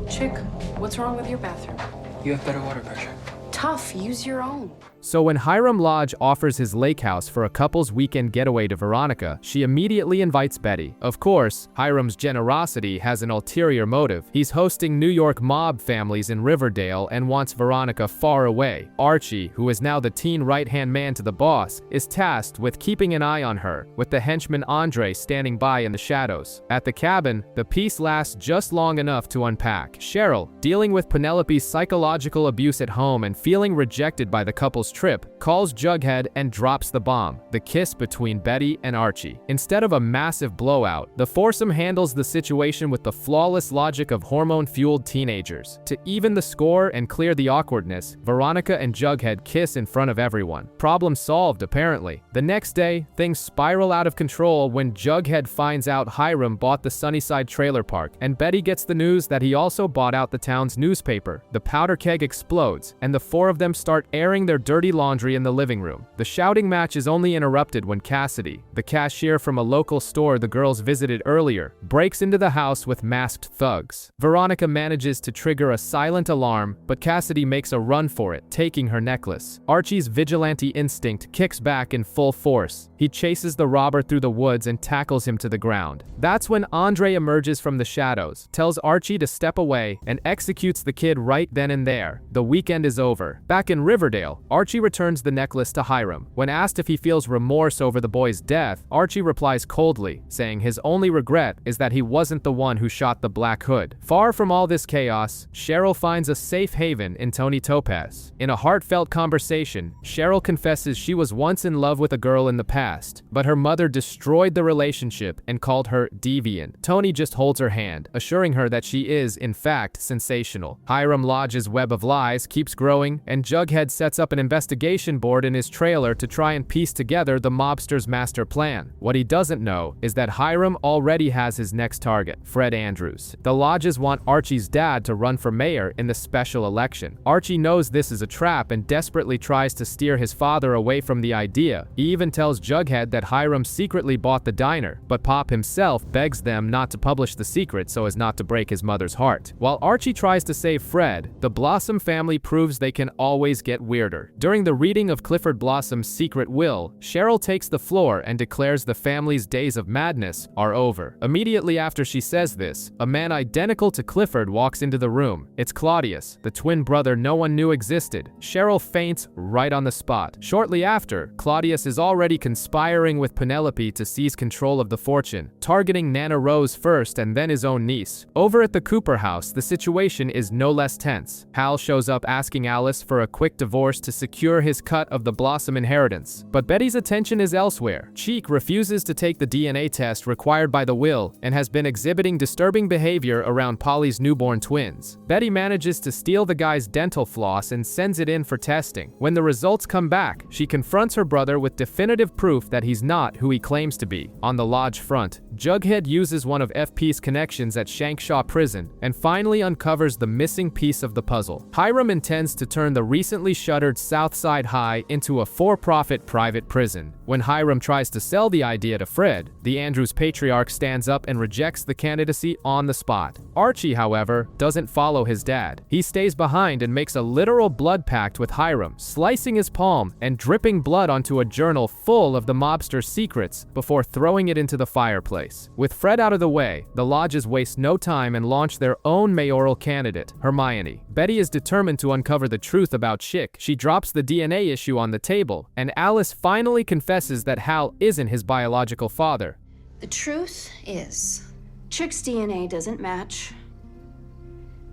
G: Chick, what's wrong with your bathroom?
B: You have better water pressure.
G: Tough, use your own.
A: So when Hiram Lodge offers his lake house for a couple's weekend getaway to Veronica, she immediately invites Betty. Of course, Hiram's generosity has an ulterior motive. He's hosting New York mob families in Riverdale and wants Veronica far away. Archie, who is now the teen right-hand man to the boss, is tasked with keeping an eye on her, with the henchman Andre standing by in the shadows. At the cabin, the peace lasts just long enough to unpack. Cheryl, dealing with Penelope's psychological abuse at home and feeling rejected by the couple's trip, calls Jughead and drops the bomb, the kiss between Betty and Archie. Instead of a massive blowout, the foursome handles the situation with the flawless logic of hormone-fueled teenagers. To even the score and clear the awkwardness, Veronica and Jughead kiss in front of everyone. Problem solved, apparently. The next day, things spiral out of control when Jughead finds out Hiram bought the Sunnyside trailer park, and Betty gets the news that he also bought out the town's newspaper. The powder keg explodes, and the four of them start airing their dirty laundry in the living room. The shouting match is only interrupted when Cassidy, the cashier from a local store the girls visited earlier, breaks into the house with masked thugs. Veronica manages to trigger a silent alarm, but Cassidy makes a run for it, taking her necklace. Archie's vigilante instinct kicks back in full force. He chases the robber through the woods and tackles him to the ground. That's when Andre emerges from the shadows, tells Archie to step away, and executes the kid right then and there. The weekend is over. Back in Riverdale, Archie returns the necklace to Hiram. When asked if he feels remorse over the boy's death, Archie replies coldly, saying his only regret is that he wasn't the one who shot the Black Hood. Far from all this chaos, Cheryl finds a safe haven in Tony Topaz. In a heartfelt conversation, Cheryl confesses she was once in love with a girl in the past, but her mother destroyed the relationship and called her deviant. Tony just holds her hand, assuring her that she is, in fact, sensational. Hiram Lodge's web of lies keeps growing, and Jughead sets up an investigation board in his trailer to try and piece together the mobster's master plan. What he doesn't know is that Hiram already has his next target, Fred Andrews. The Lodges want Archie's dad to run for mayor in the special election. Archie knows this is a trap and desperately tries to steer his father away from the idea. He even tells Jughead that Hiram secretly bought the diner, but Pop himself begs them not to publish the secret so as not to break his mother's heart. While Archie tries to save Fred, the Blossom family proves they can always get weirder. During the reading of Clifford Blossom's secret will, Cheryl takes the floor and declares the family's days of madness are over. Immediately after she says this, a man identical to Clifford walks into the room. It's Claudius, the twin brother no one knew existed. Cheryl faints right on the spot. Shortly after, Claudius is already conspiring with Penelope to seize control of the fortune, targeting Nana Rose first and then his own niece. Over at the Cooper house, the situation is no less tense. Hal shows up asking Alice for a quick divorce to secure his cut of the Blossom inheritance, but Betty's attention is elsewhere. Cheek refuses to take the DNA test required by the will and has been exhibiting disturbing behavior around Polly's newborn twins. Betty manages to steal the guy's dental floss and sends it in for testing. When the results come back, she confronts her brother with definitive proof that he's not who he claims to be. On the lodge front, Jughead uses one of FP's connections at Shankshaw Prison and finally uncovers the missing piece of the puzzle. Hiram intends to turn the recently shuttered Southside High into a for-profit private prison. When Hiram tries to sell the idea to Fred, the Andrews patriarch stands up and rejects the candidacy on the spot. Archie, however, doesn't follow his dad. He stays behind and makes a literal blood pact with Hiram, slicing his palm and dripping blood onto a journal full of the mobster's secrets before throwing it into the fireplace. With Fred out of the way, the Lodges waste no time and launch their own mayoral candidate, Hermione. Betty is determined to uncover the truth about Chick. She drops the DNA issue on the table, and Alice finally confesses that Hal isn't his biological father.
G: The truth is, Chick's DNA doesn't match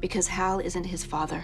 G: because Hal isn't his father.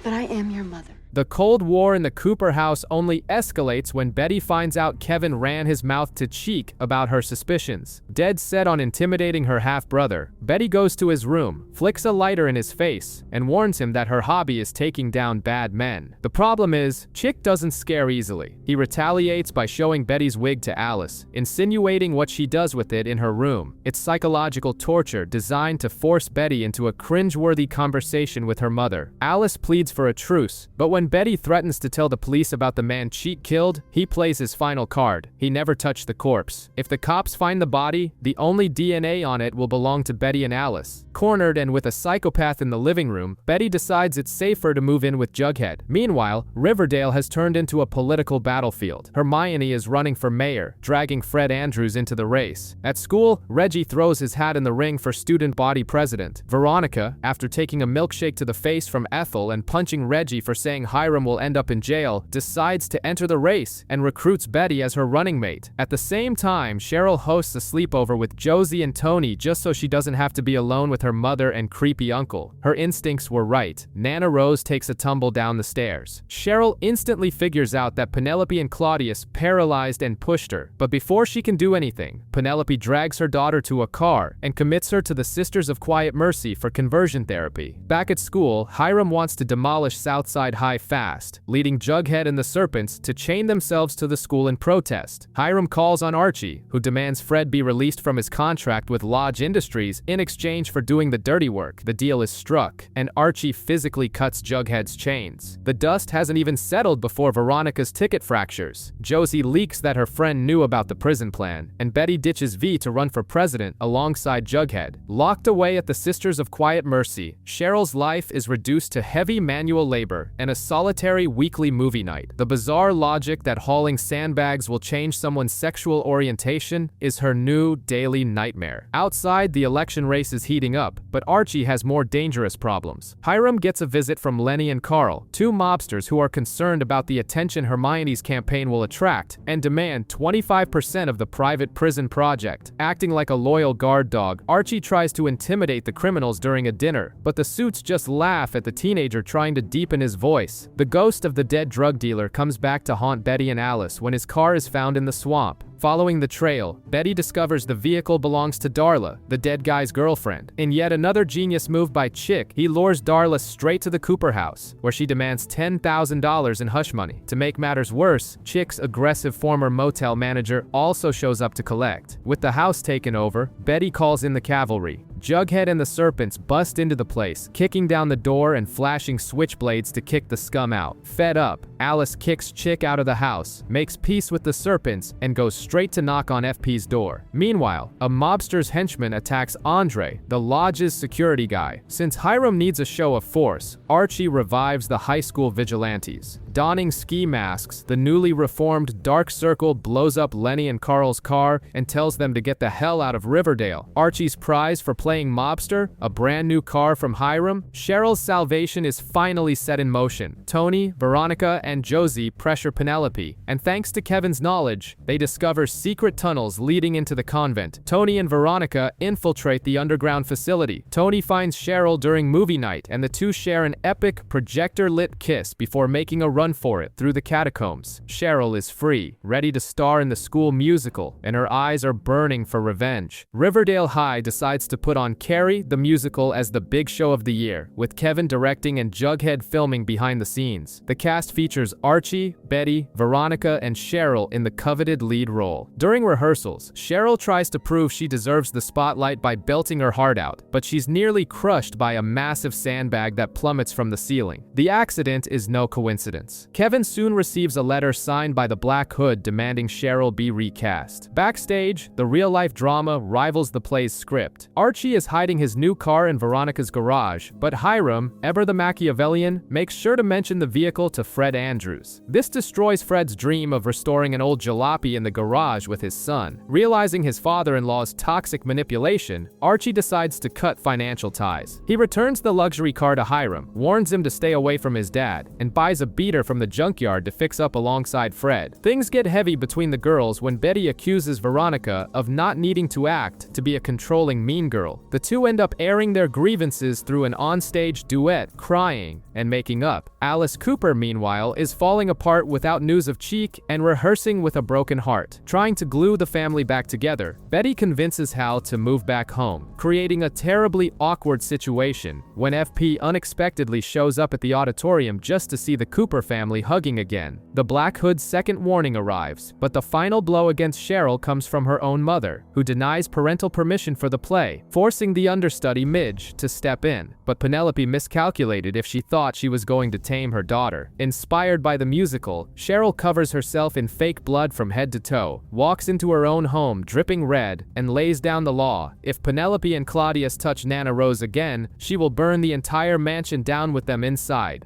G: But I am your mother.
A: The Cold War in the Cooper house only escalates when Betty finds out Kevin ran his mouth to Cheek about her suspicions. Dead set on intimidating her half-brother, Betty goes to his room, flicks a lighter in his face, and warns him that her hobby is taking down bad men. The problem is, Chick doesn't scare easily. He retaliates by showing Betty's wig to Alice, insinuating what she does with it in her room. It's psychological torture designed to force Betty into a cringeworthy conversation with her mother. Alice pleads for a truce, but when Betty threatens to tell the police about the man Cheek killed, he plays his final card. He never touched the corpse. If the cops find the body, the only DNA on it will belong to Betty and Alice. Cornered and with a psychopath in the living room, Betty decides it's safer to move in with Jughead. Meanwhile, Riverdale has turned into a political battlefield. Hermione is running for mayor, dragging Fred Andrews into the race. At school, Reggie throws his hat in the ring for student body president. Veronica, after taking a milkshake to the face from Ethel and punching Reggie for saying Hiram will end up in jail, decides to enter the race and recruits Betty as her running mate. At the same time, Cheryl hosts a sleepover with Josie and Tony just so she doesn't have to be alone with her mother and creepy uncle. Her instincts were right. Nana Rose takes a tumble down the stairs. Cheryl instantly figures out that Penelope and Claudius paralyzed and pushed her, but before she can do anything, Penelope drags her daughter to a car and commits her to the Sisters of Quiet Mercy for conversion therapy. Back at school, Hiram wants to demolish Southside High fast, leading Jughead and the Serpents to chain themselves to the school in protest. Hiram calls on Archie, who demands Fred be released from his contract with Lodge Industries in exchange for doing the dirty work. The deal is struck, and Archie physically cuts Jughead's chains. The dust hasn't even settled before Veronica's ticket fractures. Josie leaks that her friend knew about the prison plan, and Betty ditches V to run for president alongside Jughead. Locked away at the Sisters of Quiet Mercy, Cheryl's life is reduced to heavy manual labor and a solitary weekly movie night. The bizarre logic that hauling sandbags will change someone's sexual orientation is her new daily nightmare. Outside, the election race is heating up, but Archie has more dangerous problems. Hiram gets a visit from Lenny and Carl, two mobsters who are concerned about the attention Hermione's campaign will attract and demand 25% of the private prison project. Acting like a loyal guard dog, Archie tries to intimidate the criminals during a dinner, but the suits just laugh at the teenager trying to deepen his voice. The ghost of the dead drug dealer comes back to haunt Betty and Alice when his car is found in the swamp. Following the trail, Betty discovers the vehicle belongs to Darla, the dead guy's girlfriend. In yet another genius move by Chick, he lures Darla straight to the Cooper house, where she demands $10,000 in hush money. To make matters worse, Chick's aggressive former motel manager also shows up to collect. With the house taken over, Betty calls in the cavalry. Jughead and the Serpents bust into the place, kicking down the door and flashing switchblades to kick the scum out. Fed up, Alice kicks Chick out of the house, makes peace with the Serpents, and goes straight to knock on FP's door. Meanwhile, a mobster's henchman attacks Andre, the lodge's security guy. Since Hiram needs a show of force, Archie revives the high school vigilantes. Donning ski masks, the newly reformed Dark Circle blows up Lenny and Carl's car and tells them to get the hell out of Riverdale. Archie's prize for playing mobster, a brand new car from Hiram. Cheryl's salvation is finally set in motion. Tony, Veronica, and Josie pressure Penelope, and thanks to Kevin's knowledge, they discover secret tunnels leading into the convent. Tony and Veronica infiltrate the underground facility. Tony finds Cheryl during movie night, and the two share an epic projector-lit kiss before making a run for it through the catacombs. Cheryl is free, ready to star in the school musical, and her eyes are burning for revenge. Riverdale High decides to put on Carrie, the musical, as the big show of the year, with Kevin directing and Jughead filming behind the scenes. The cast features Archie, Betty, Veronica, and Cheryl in the coveted lead role. During rehearsals, Cheryl tries to prove she deserves the spotlight by belting her heart out, but she's nearly crushed by a massive sandbag that plummets from the ceiling. The accident is no coincidence. Kevin soon receives a letter signed by the Black Hood demanding Cheryl be recast. Backstage, the real-life drama rivals the play's script. Archie is hiding his new car in Veronica's garage, but Hiram, ever the Machiavellian, makes sure to mention the vehicle to Fred Andrews. This destroys Fred's dream of restoring an old jalopy in the garage with his son. Realizing his father-in-law's toxic manipulation, Archie decides to cut financial ties. He returns the luxury car to Hiram, warns him to stay away from his dad, and buys a beater from the junkyard to fix up alongside Fred. Things get heavy between the girls when Betty accuses Veronica of not needing to act to be a controlling mean girl. The two end up airing their grievances through an onstage duet, crying and making up. Alice Cooper, meanwhile, is falling apart without news of Cheek and rehearsing with a broken heart. Trying to glue the family back together, Betty convinces Hal to move back home, creating a terribly awkward situation when FP unexpectedly shows up at the auditorium just to see the Cooper family hugging again. The Black Hood's second warning arrives, but the final blow against Cheryl comes from her own mother, who denies parental permission for the play, forcing the understudy Midge to step in. But Penelope miscalculated if she thought she was going to tame her daughter. Inspired by the musical, Cheryl covers herself in fake blood from head to toe, walks into her own home dripping red, and lays down the law. If Penelope and Claudius touch Nana Rose again, she will burn the entire mansion down with them inside.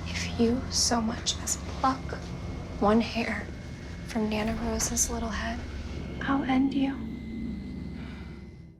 C: If you so much as pluck one hair from Nana Rose's little head, I'll end you.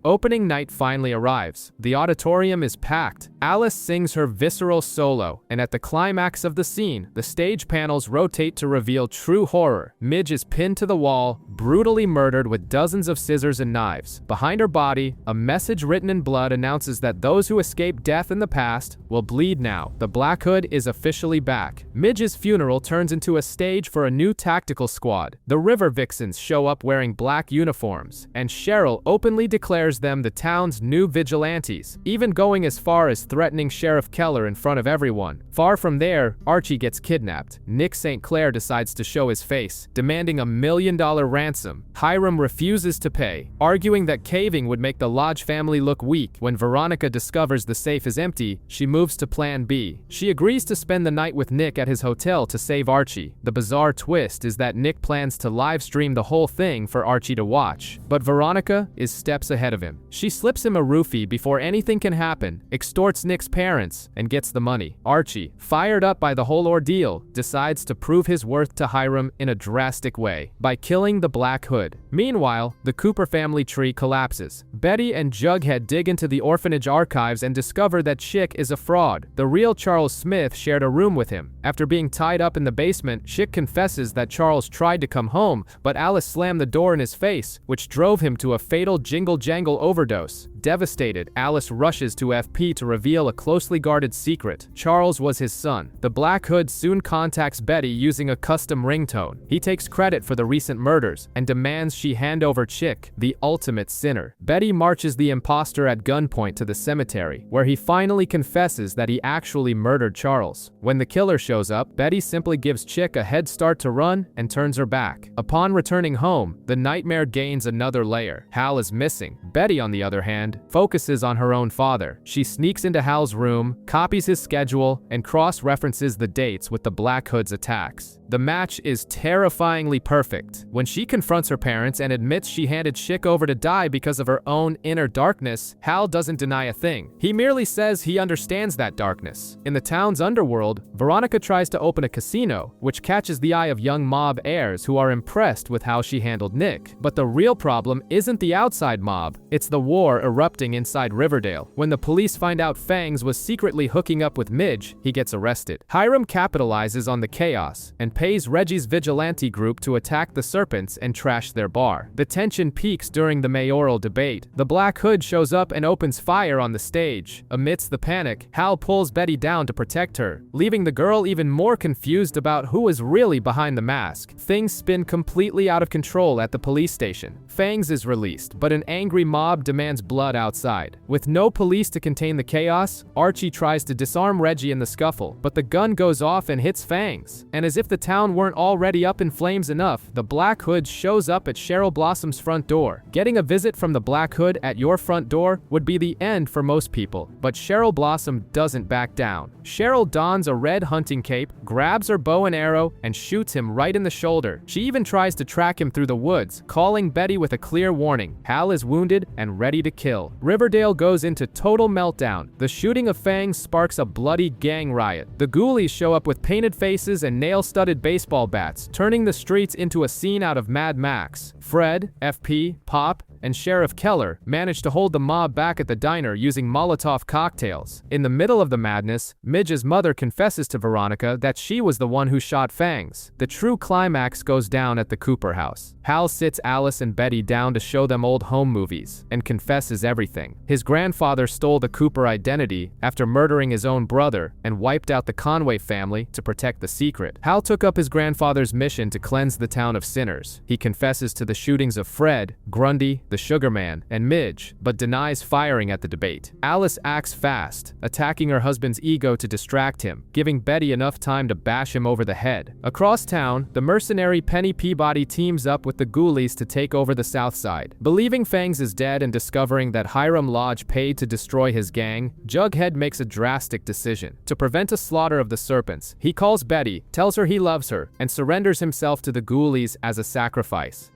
A: Opening night finally arrives. The auditorium is packed. Alice sings her visceral solo, and at the climax of the scene, the stage panels rotate to reveal true horror. Midge is pinned to the wall, brutally murdered with dozens of scissors and knives. Behind her body, a message written in blood announces that those who escaped death in the past will bleed now. The Black Hood is officially back. Midge's funeral turns into a stage for a new tactical squad. The River Vixens show up wearing black uniforms, and Cheryl openly declares them the town's new vigilantes, even going as far as threatening Sheriff Keller in front of everyone. Far from there, Archie gets kidnapped. Nick St. Clair decides to show his face, demanding $1 million ransom. Hiram refuses to pay, arguing that caving would make the Lodge family look weak. When Veronica discovers the safe is empty, she moves to Plan B. She agrees to spend the night with Nick at his hotel to save Archie. The bizarre twist is that Nick plans to live stream the whole thing for Archie to watch, but Veronica is steps ahead of him. She slips him a roofie before anything can happen, extorts Nick's parents, and gets the money. Archie, fired up by the whole ordeal, decides to prove his worth to Hiram in a drastic way, by killing the Black Hood. Meanwhile, the Cooper family tree collapses. Betty and Jughead dig into the orphanage archives and discover that Chick is a fraud. The real Charles Smith shared a room with him. After being tied up in the basement, Chick confesses that Charles tried to come home, but Alice slammed the door in his face, which drove him to a fatal jingle-jangle overdose. Devastated, Alice rushes to FP to reveal a closely guarded secret. Charles was his son. The Black Hood soon contacts Betty using a custom ringtone. He takes credit for the recent murders and demands she hand over Chick, the ultimate sinner. Betty marches the imposter at gunpoint to the cemetery, where he finally confesses that he actually murdered Charles. When the killer shows up, Betty simply gives Chick a head start to run and turns her back. Upon returning home, the nightmare gains another layer. Hal is missing. Betty, on the other hand, focuses on her own father. She sneaks into Hal's room, copies his schedule, and cross-references the dates with the Black Hood's attacks. The match is terrifyingly perfect. When she confronts her parents and admits she handed Chick over to die because of her own inner darkness, Hal doesn't deny a thing. He merely says he understands that darkness. In the town's underworld, Veronica tries to open a casino, which catches the eye of young mob heirs who are impressed with how she handled Nick. But the real problem isn't the outside mob, it's the war erupting inside Riverdale. When the police find out Fangs was secretly hooking up with Midge, he gets arrested. Hiram capitalizes on the chaos and pays Reggie's vigilante group to attack the Serpents and trash their bar. The tension peaks during the mayoral debate. The Black Hood shows up and opens fire on the stage. Amidst the panic, Hal pulls Betty down to protect her, leaving the girl even more confused about who is really behind the mask. Things spin completely out of control at the police station. Fangs is released, but an angry mob demands blood outside. With no police to contain the chaos, Archie tries to disarm Reggie in the scuffle, but the gun goes off and hits Fangs. And as if the town weren't already up in flames enough, the Black Hood shows up at Cheryl Blossom's front door. Getting a visit from the Black Hood at your front door would be the end for most people, but Cheryl Blossom doesn't back down. Cheryl dons a red hunting cape, grabs her bow and arrow, and shoots him right in the shoulder. She even tries to track him through the woods, calling Betty with a clear warning. Hal is wounded and ready to kill. Riverdale goes into total meltdown. The shooting of Fangs sparks a bloody gang riot. The ghoulies show up with painted faces and nail-studded baseball bats, turning the streets into a scene out of Mad Max. Fred, FP, Pop, and Sheriff Keller manage to hold the mob back at the diner using Molotov cocktails. In the middle of the madness, Midge's mother confesses to Veronica that she was the one who shot Fangs. The true climax goes down at the Cooper house. Hal sits Alice and Betty down to show them old home movies and confesses everything. His grandfather stole the Cooper identity after murdering his own brother and wiped out the Conway family to protect the secret. Hal took up his grandfather's mission to cleanse the town of sinners. He confesses to the shootings of Fred, Grundy, the Sugar Man, and Midge, but denies firing at the debate. Alice acts fast, attacking her husband's ego to distract him, giving Betty enough time to bash him over the head. Across town, the mercenary Penny Peabody teams up with the ghoulies to take over the south side. Believing Fangs is dead and discovering that Hiram Lodge paid to destroy his gang, Jughead makes a drastic decision. To prevent a slaughter of the Serpents, he calls Betty, tells her he loves her, and surrenders himself to the ghoulies as a sacrifice.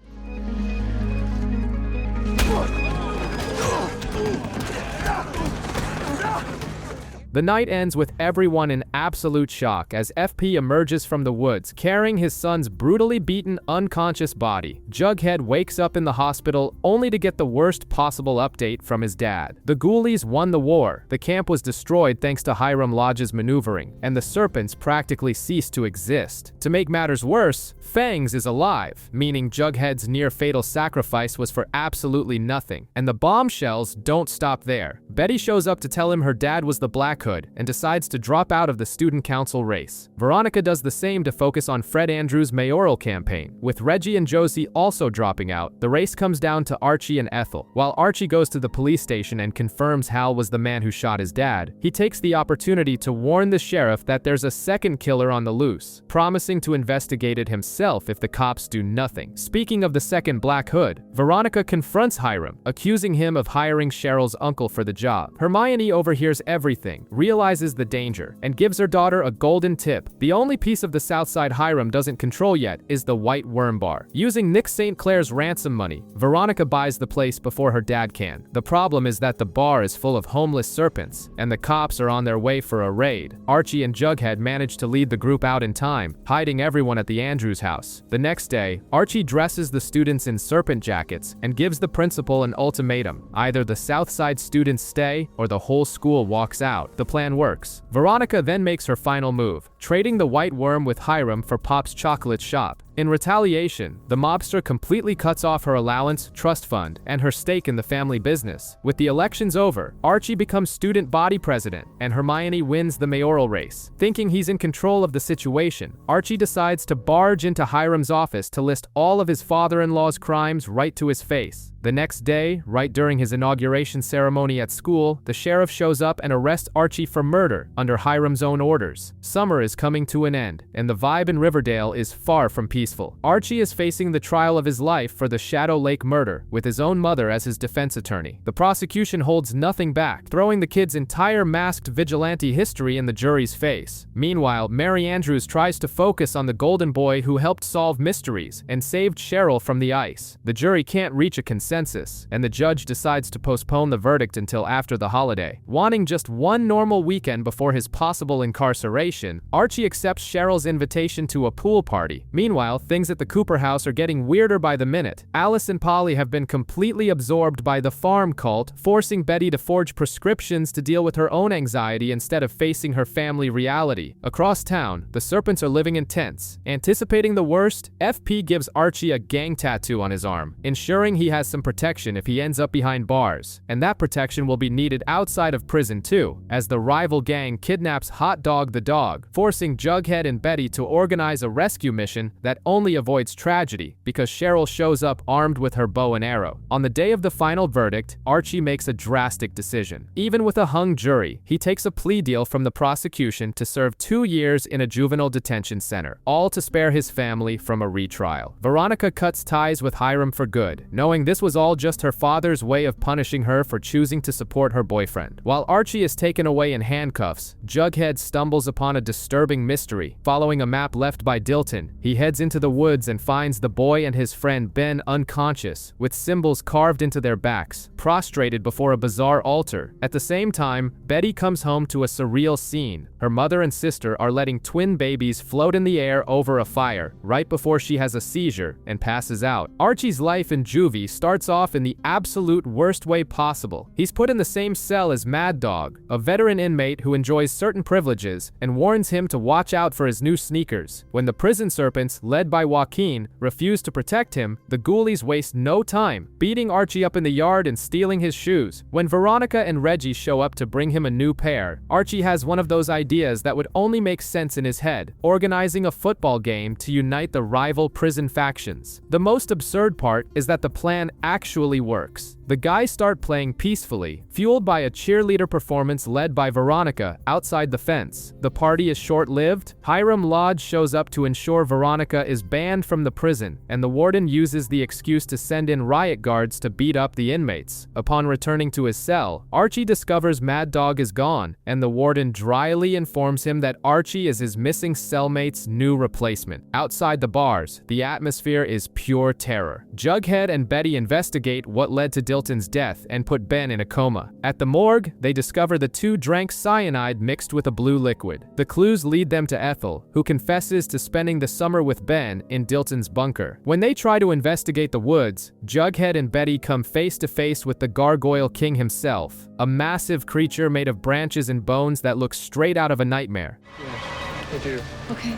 A: The night ends with everyone in absolute shock as FP emerges from the woods carrying his son's brutally beaten, unconscious body. Jughead wakes up in the hospital only to get the worst possible update from his dad. The ghoulies won the war, the camp was destroyed thanks to Hiram Lodge's maneuvering, and the serpents practically ceased to exist. To make matters worse, Fangs is alive, meaning Jughead's near-fatal sacrifice was for absolutely nothing. And the bombshells don't stop there. Betty shows up to tell him her dad was the Black Hood and decides to drop out of the student council race. Veronica does the same to focus on Fred Andrews' mayoral campaign. With Reggie and Josie also dropping out, the race comes down to Archie and Ethel. While Archie goes to the police station and confirms Hal was the man who shot his dad, he takes the opportunity to warn the sheriff that there's a second killer on the loose, promising to investigate it himself if the cops do nothing. Speaking of the second Black Hood, Veronica confronts Hiram, accusing him of hiring Cheryl's uncle for the job. Hermione overhears everything, realizes the danger, and gives her daughter a golden tip. The only piece of the South Side Hiram doesn't control yet is the White Worm Bar. Using Nick St. Clair's ransom money, Veronica buys the place before her dad can. The problem is that the bar is full of homeless serpents, and the cops are on their way for a raid. Archie and Jughead manage to lead the group out in time, hiding everyone at the Andrews house. The next day, Archie dresses the students in serpent jackets and gives the principal an ultimatum. Either the Southside students stay or the whole school walks out. The plan works. Veronica then makes her final move, trading the White Worm with Hiram for Pop's chocolate shop. In retaliation, the mobster completely cuts off her allowance, trust fund, and her stake in the family business. With the elections over, Archie becomes student body president, and Hermione wins the mayoral race. Thinking he's in control of the situation, Archie decides to barge into Hiram's office to list all of his father-in-law's crimes right to his face. The next day, right during his inauguration ceremony at school, the sheriff shows up and arrests Archie for murder under Hiram's own orders. Summer is coming to an end, and the vibe in Riverdale is far from peaceful. Archie is facing the trial of his life for the Shadow Lake murder, with his own mother as his defense attorney. The prosecution holds nothing back, throwing the kid's entire masked vigilante history in the jury's face. Meanwhile, Mary Andrews tries to focus on the golden boy who helped solve mysteries and saved Cheryl from the ice. The jury can't reach a consensus, and the judge decides to postpone the verdict until after the holiday. Wanting just one normal weekend before his possible incarceration, Archie accepts Cheryl's invitation to a pool party. Meanwhile, things at the Cooper house are getting weirder by the minute. Alice and Polly have been completely absorbed by the farm cult, forcing Betty to forge prescriptions to deal with her own anxiety instead of facing her family reality. Across town, the serpents are living in tents. Anticipating the worst, FP gives Archie a gang tattoo on his arm, ensuring he has some protection if he ends up behind bars, and that protection will be needed outside of prison too, as the rival gang kidnaps Hot Dog the dog, forcing Jughead and Betty to organize a rescue mission that only avoids tragedy because Cheryl shows up armed with her bow and arrow. On the day of the final verdict, Archie makes a drastic decision. Even with a hung jury, he takes a plea deal from the prosecution to serve 2 years in a juvenile detention center, all to spare his family from a retrial. Veronica cuts ties with Hiram for good, knowing this was all just her father's way of punishing her for choosing to support her boyfriend. While Archie is taken away in handcuffs, Jughead stumbles upon a disturbing mystery. Following a map left by Dilton, he heads into the woods and finds the boy and his friend Ben unconscious, with symbols carved into their backs, prostrated before a bizarre altar. At the same time, Betty comes home to a surreal scene. Her mother and sister are letting twin babies float in the air over a fire, right before she has a seizure and passes out. Archie's life in juvie starts off in the absolute worst way possible. He's put in the same cell as Mad Dog, a veteran inmate who enjoys certain privileges, and warns him to watch out for his new sneakers. When the prison serpents, led by Joaquin, refuse to protect him, the ghoulies waste no time, beating Archie up in the yard and stealing his shoes. When Veronica and Reggie show up to bring him a new pair, Archie has one of those ideas that would only make sense in his head, organizing a football game to unite the rival prison factions. The most absurd part is that the plan actually works. The guys start playing peacefully, fueled by a cheerleader performance led by Veronica outside the fence. The party is short-lived. Hiram Lodge shows up to ensure Veronica is banned from the prison, and the warden uses the excuse to send in riot guards to beat up the inmates. Upon returning to his cell, Archie discovers Mad Dog is gone, and the warden dryly informs him that Archie is his missing cellmate's new replacement. Outside the bars, the atmosphere is pure terror. Jughead and Betty investigate what led to Dilton's death and put Ben in a coma. At the morgue, they discover the two drank cyanide mixed with a blue liquid. The clues lead them to Ethel, who confesses to spending the summer with Ben in Dilton's bunker. When they try to investigate the woods, Jughead and Betty come face to face with the Gargoyle King himself, a massive creature made of branches and bones that looks straight out of a nightmare.
E: Yeah, I do.
C: Okay.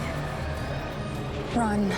C: Run.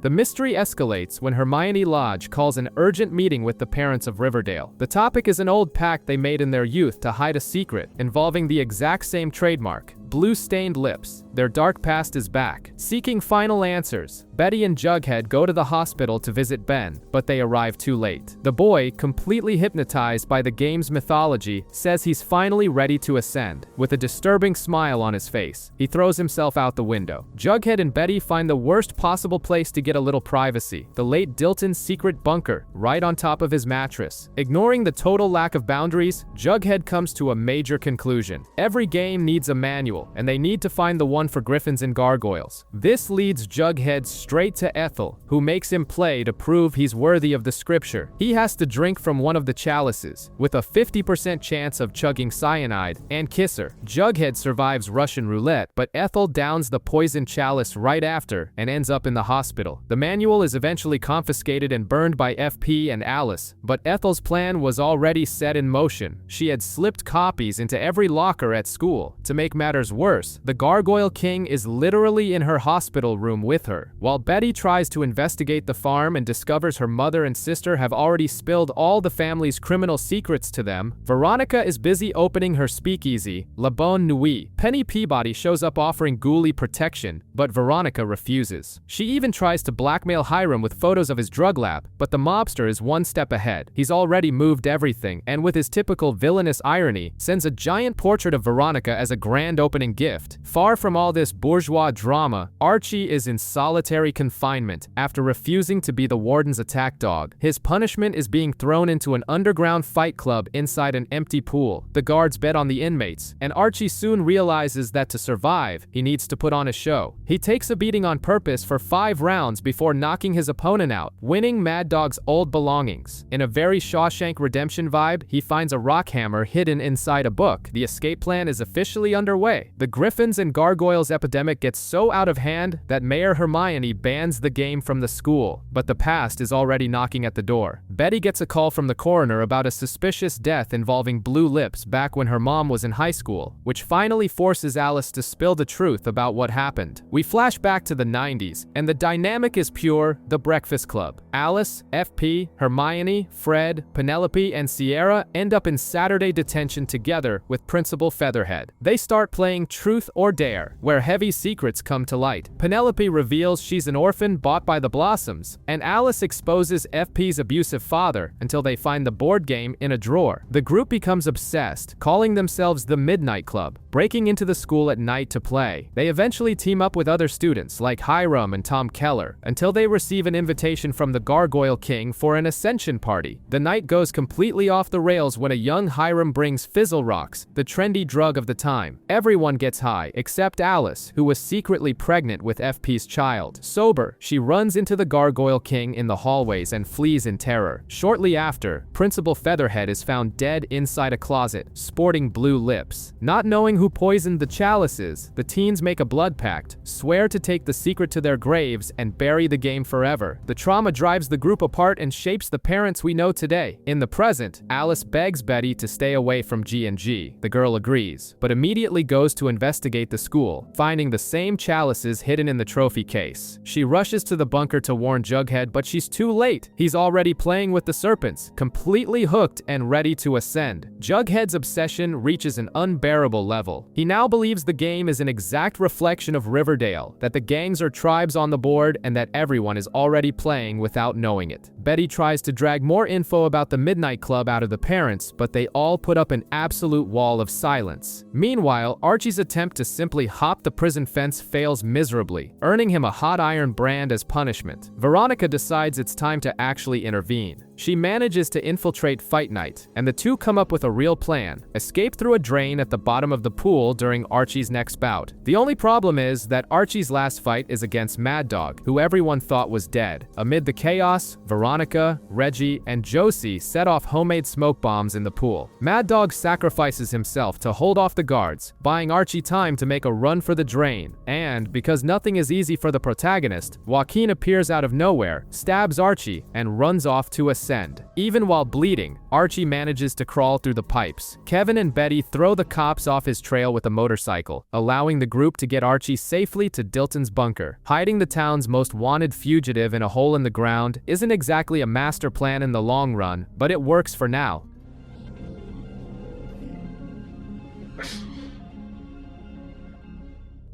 A: The mystery escalates when Hermione Lodge calls an urgent meeting with the parents of Riverdale. The topic is an old pact they made in their youth to hide a secret involving the exact same trademark, blue-stained lips. Their dark past is back. Seeking final answers, Betty and Jughead go to the hospital to visit Ben, but they arrive too late. The boy, completely hypnotized by the game's mythology, says he's finally ready to ascend. With a disturbing smile on his face, he throws himself out the window. Jughead and Betty find the worst possible place to get a little privacy, the late Dilton's secret bunker, right on top of his mattress. Ignoring the total lack of boundaries, Jughead comes to a major conclusion. Every game needs a manual, and they need to find the one for Griffins and Gargoyles. This leads Jughead straight to Ethel, who makes him play to prove he's worthy of the scripture. He has to drink from one of the chalices, with a 50% chance of chugging cyanide, and kiss her. Jughead survives Russian roulette, but Ethel downs the poison chalice right after and ends up in the hospital. The manual is eventually confiscated and burned by FP and Alice, but Ethel's plan was already set in motion. She had slipped copies into every locker at school. To make matters worse, the Gargoyle King is literally in her hospital room with her. While Betty tries to investigate the farm and discovers her mother and sister have already spilled all the family's criminal secrets to them, Veronica is busy opening her speakeasy, La Bonne Nuit. Penny Peabody shows up offering Ghoulie protection, but Veronica refuses. She even tries to blackmail Hiram with photos of his drug lab, but the mobster is one step ahead. He's already moved everything, and with his typical villainous irony, sends a giant portrait of Veronica as a grand opening gift. Far from all this bourgeois drama, Archie is in solitary confinement after refusing to be the warden's attack dog. His punishment is being thrown into an underground fight club inside an empty pool. The guards bet on the inmates, and Archie soon realizes that to survive, he needs to put on a show. He takes a beating on purpose for 5 rounds before knocking his opponent out, winning Mad Dog's old belongings. In a very Shawshank Redemption vibe, he finds a rock hammer hidden inside a book. The escape plan is officially underway. The Griffins and Gargoyles epidemic gets so out of hand that Mayor Hermione bans the game from the school, but the past is already knocking at the door. Betty gets a call from the coroner about a suspicious death involving blue lips back when her mom was in high school, which finally forces Alice to spill the truth about what happened. We flash back to the 90s, and the dynamic is pure, the Breakfast Club. Alice, FP, Hermione, Fred, Penelope, and Sierra end up in Saturday detention together with Principal Featherhead. They start playing Truth or Dare, where heavy secrets come to light. Penelope reveals she's an orphan bought by the Blossoms, and Alice exposes FP's abusive father until they find the board game in a drawer. The group becomes obsessed, calling themselves the Midnight Club, breaking into the school at night to play. They eventually team up with other students like Hiram and Tom Keller, until they receive an invitation from the Gargoyle King for an ascension party. The night goes completely off the rails when a young Hiram brings Fizzle Rocks, the trendy drug of the time. Everyone gets high, except Alice, who was secretly pregnant with FP's child. Sober, she runs into the Gargoyle King in the hallways and flees in terror. Shortly after, Principal Featherhead is found dead inside a closet, sporting blue lips. Not knowing who poisoned the chalices, the teens make a blood pact, swear to take the secret to their graves, and bury the game forever. The trauma drives the group apart and shapes the parents we know today. In the present, Alice begs Betty to stay away from G&G. The girl agrees, but immediately goes to investigate the school, finding the same chalices hidden in the trophy case. She rushes to the bunker to warn Jughead, but she's too late. He's already playing with the serpents, completely hooked and ready to ascend. Jughead's obsession reaches an unbearable level. He now believes the game is an exact reflection of Riverdale, that the gangs are tribes on the board and that everyone is already playing without knowing it. Betty tries to drag more info about the Midnight Club out of the parents, but they all put up an absolute wall of silence. Meanwhile, Archie's attempt to simply hop the prison fence fails miserably, earning him a hot iron brand as punishment. Veronica decides it's time to actually intervene. She manages to infiltrate Fight Night, and the two come up with a real plan: escape through a drain at the bottom of the pool during Archie's next bout. The only problem is that Archie's last fight is against Mad Dog, who everyone thought was dead. Amid the chaos, Veronica, Reggie, and Josie set off homemade smoke bombs in the pool. Mad Dog sacrifices himself to hold off the guards, buying Archie time to make a run for the drain. And, because nothing is easy for the protagonist, Joaquin appears out of nowhere, stabs Archie, and runs off to ascend. Even while bleeding, Archie manages to crawl through the pipes. Kevin and Betty throw the cops off his trail with a motorcycle, allowing the group to get Archie safely to Dilton's bunker. Hiding the town's most wanted fugitive in a hole in the ground isn't exactly a master plan in the long run, but it works for now.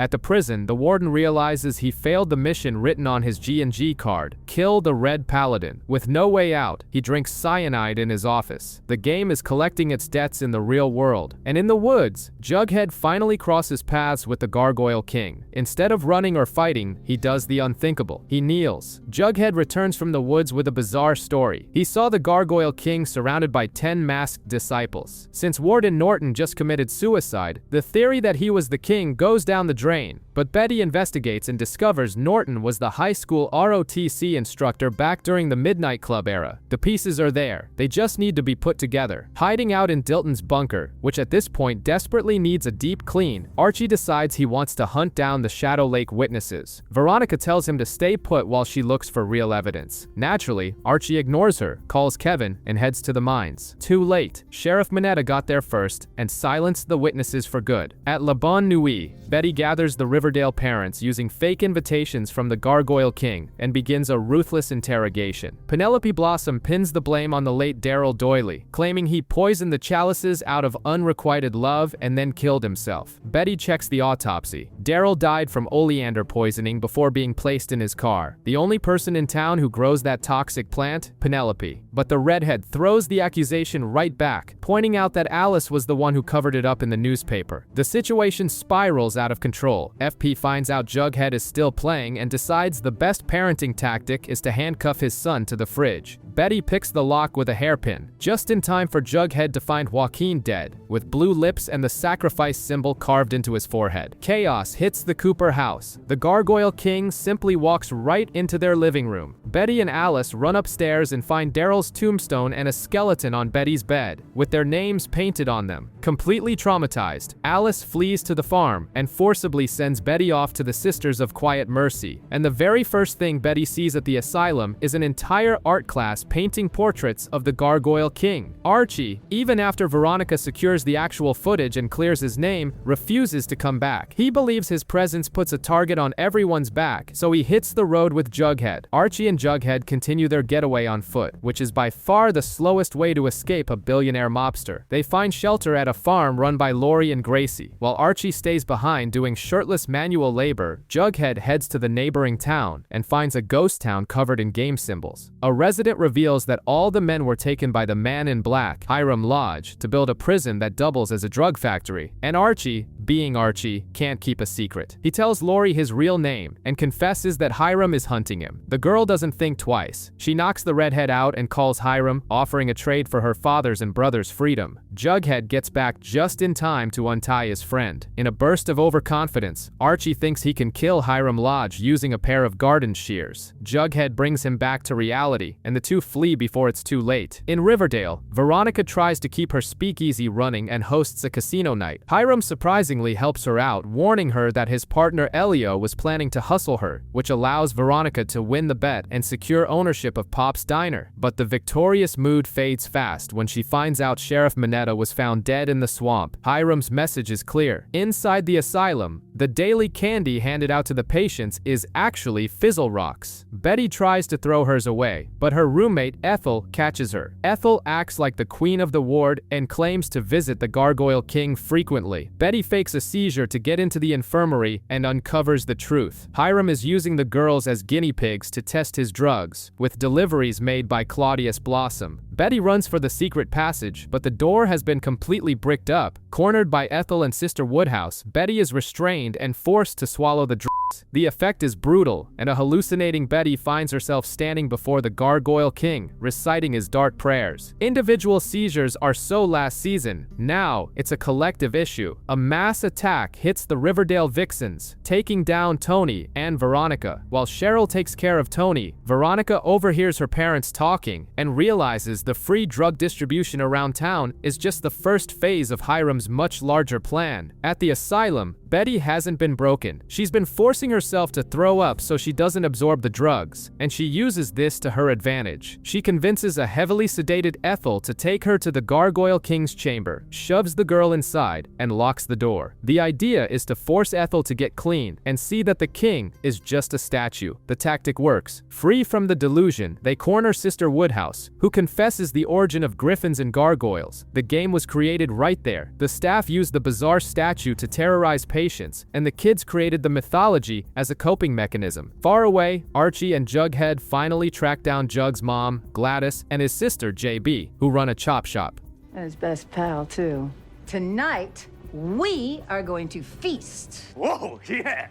A: At the prison, the warden realizes he failed the mission written on his G&G card: kill the Red Paladin. With no way out, he drinks cyanide in his office. The game is collecting its debts in the real world. And in the woods, Jughead finally crosses paths with the Gargoyle King. Instead of running or fighting, he does the unthinkable. He kneels. Jughead returns from the woods with a bizarre story. He saw the Gargoyle King surrounded by 10 masked disciples. Since Warden Norton just committed suicide, the theory that he was the king goes down the drain. But Betty investigates and discovers Norton was the high school ROTC instructor back during the Midnight Club era. The pieces are there. They just need to be put together. Hiding out in Dilton's bunker, which at this point desperately needs a deep clean, Archie decides he wants to hunt down the Shadow Lake witnesses. Veronica tells him to stay put while she looks for real evidence. Naturally, Archie ignores her, calls Kevin, and heads to the mines. Too late. Sheriff Mineta got there first and silenced the witnesses for good. At La Bonne Nuit, Betty gathers the Riverdale parents using fake invitations from the Gargoyle King and begins a ruthless interrogation. Penelope Blossom pins the blame on the late Daryl Doyley, claiming he poisoned the chalices out of unrequited love and then killed himself. Betty checks the autopsy. Daryl died from oleander poisoning before being placed in his car. The only person in town who grows that toxic plant? Penelope. But the redhead throws the accusation right back, pointing out that Alice was the one who covered it up in the newspaper. The situation spirals out of control. FP finds out Jughead is still playing and decides the best parenting tactic is to handcuff his son to the fridge. Betty picks the lock with a hairpin, just in time for Jughead to find Joaquin dead, with blue lips and the sacrifice symbol carved into his forehead. Chaos hits the Cooper house. The Gargoyle King simply walks right into their living room. Betty and Alice run upstairs and find Daryl's tombstone and a skeleton on Betty's bed, with their names painted on them. Completely traumatized, Alice flees to the farm and forcibly sends Betty off to the Sisters of Quiet Mercy. And the very first thing Betty sees at the asylum is an entire art class painting portraits of the Gargoyle King. Archie, even after Veronica secures the actual footage and clears his name, refuses to come back. He believes his presence puts a target on everyone's back, so he hits the road with Jughead. Archie and Jughead continue their getaway on foot, which is by far the slowest way to escape a billionaire mobster. They find shelter at a farm run by Lori and Gracie. While Archie stays behind doing shirtless manual labor, Jughead heads to the neighboring town and finds a ghost town covered in game symbols. A resident reveals that all the men were taken by the Man in Black, Hiram Lodge, to build a prison that doubles as a drug factory. And Archie, being Archie, can't keep a secret. He tells Lori his real name and confesses that Hiram is hunting him. The girl doesn't think twice. She knocks the redhead out and calls Hiram, offering a trade for her father's and brother's freedom. Jughead gets back just in time to untie his friend. In a burst of overconfidence, Archie thinks he can kill Hiram Lodge using a pair of garden shears. Jughead brings him back to reality, and the two flee before it's too late. In Riverdale, Veronica tries to keep her speakeasy running and hosts a casino night. Hiram surprisingly helps her out, warning her that his partner Elio was planning to hustle her, which allows Veronica to win the bet and secure ownership of Pop's Diner. But the victorious mood fades fast when she finds out Sheriff Mineta was found dead in the swamp. Hiram's message is clear. Inside the asylum, the daily candy handed out to the patients is actually Fizzle Rocks. Betty tries to throw hers away, but her roommate Ethel catches her. Ethel acts like the queen of the ward and claims to visit the Gargoyle King frequently. Betty fakes a seizure to get into the infirmary and uncovers the truth. Hiram is using the girls as guinea pigs to test his drugs, with deliveries made by Claudius Blossom. Betty runs for the secret passage, but the door has been completely bricked up. Cornered by Ethel and Sister Woodhouse, Betty is restrained trained and forced to swallow the drugs. The effect is brutal, and a hallucinating Betty finds herself standing before the Gargoyle King, reciting his dark prayers. Individual seizures are so last season. Now, it's a collective issue. A mass attack hits the Riverdale Vixens, taking down Tony and Veronica. While Cheryl takes care of Tony, Veronica overhears her parents talking and realizes the free drug distribution around town is just the first phase of Hiram's much larger plan. At the asylum, Betty hasn't been broken. She's been forcing herself to throw up so she doesn't absorb the drugs, and she uses this to her advantage. She convinces a heavily sedated Ethel to take her to the Gargoyle King's chamber, shoves the girl inside, and locks the door. The idea is to force Ethel to get clean and see that the king is just a statue. The tactic works. Free from the delusion, they corner Sister Woodhouse, who confesses the origin of griffins and gargoyles. The game was created right there. The staff used the bizarre statue to terrorize patients, and the kids created the mythology as a coping mechanism. Far away, Archie and Jughead finally track down Jug's mom, Gladys, and his sister, JB, who run a chop shop.
H: And his best pal, too. Tonight, we are going to feast.
E: Whoa, yeah!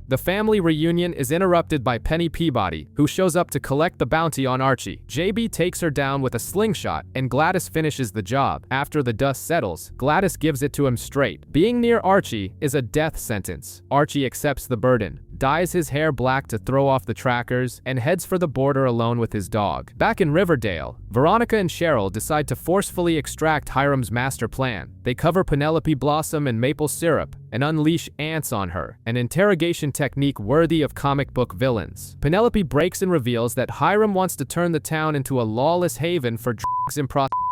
A: The family reunion is interrupted by Penny Peabody, who shows up to collect the bounty on Archie. JB takes her down with a slingshot, and Gladys finishes the job. After the dust settles, Gladys gives it to him straight. Being near Archie is a death sentence. Archie accepts the burden, dyes his hair black to throw off the trackers, and heads for the border alone with his dog. Back in Riverdale, Veronica and Cheryl decide to forcefully extract Hiram's master plan. They cover Penelope Blossom in maple syrup and unleash ants on her, an interrogation technique worthy of comic book villains. Penelope breaks and reveals that Hiram wants to turn the town into a lawless haven for drugs and prostitution.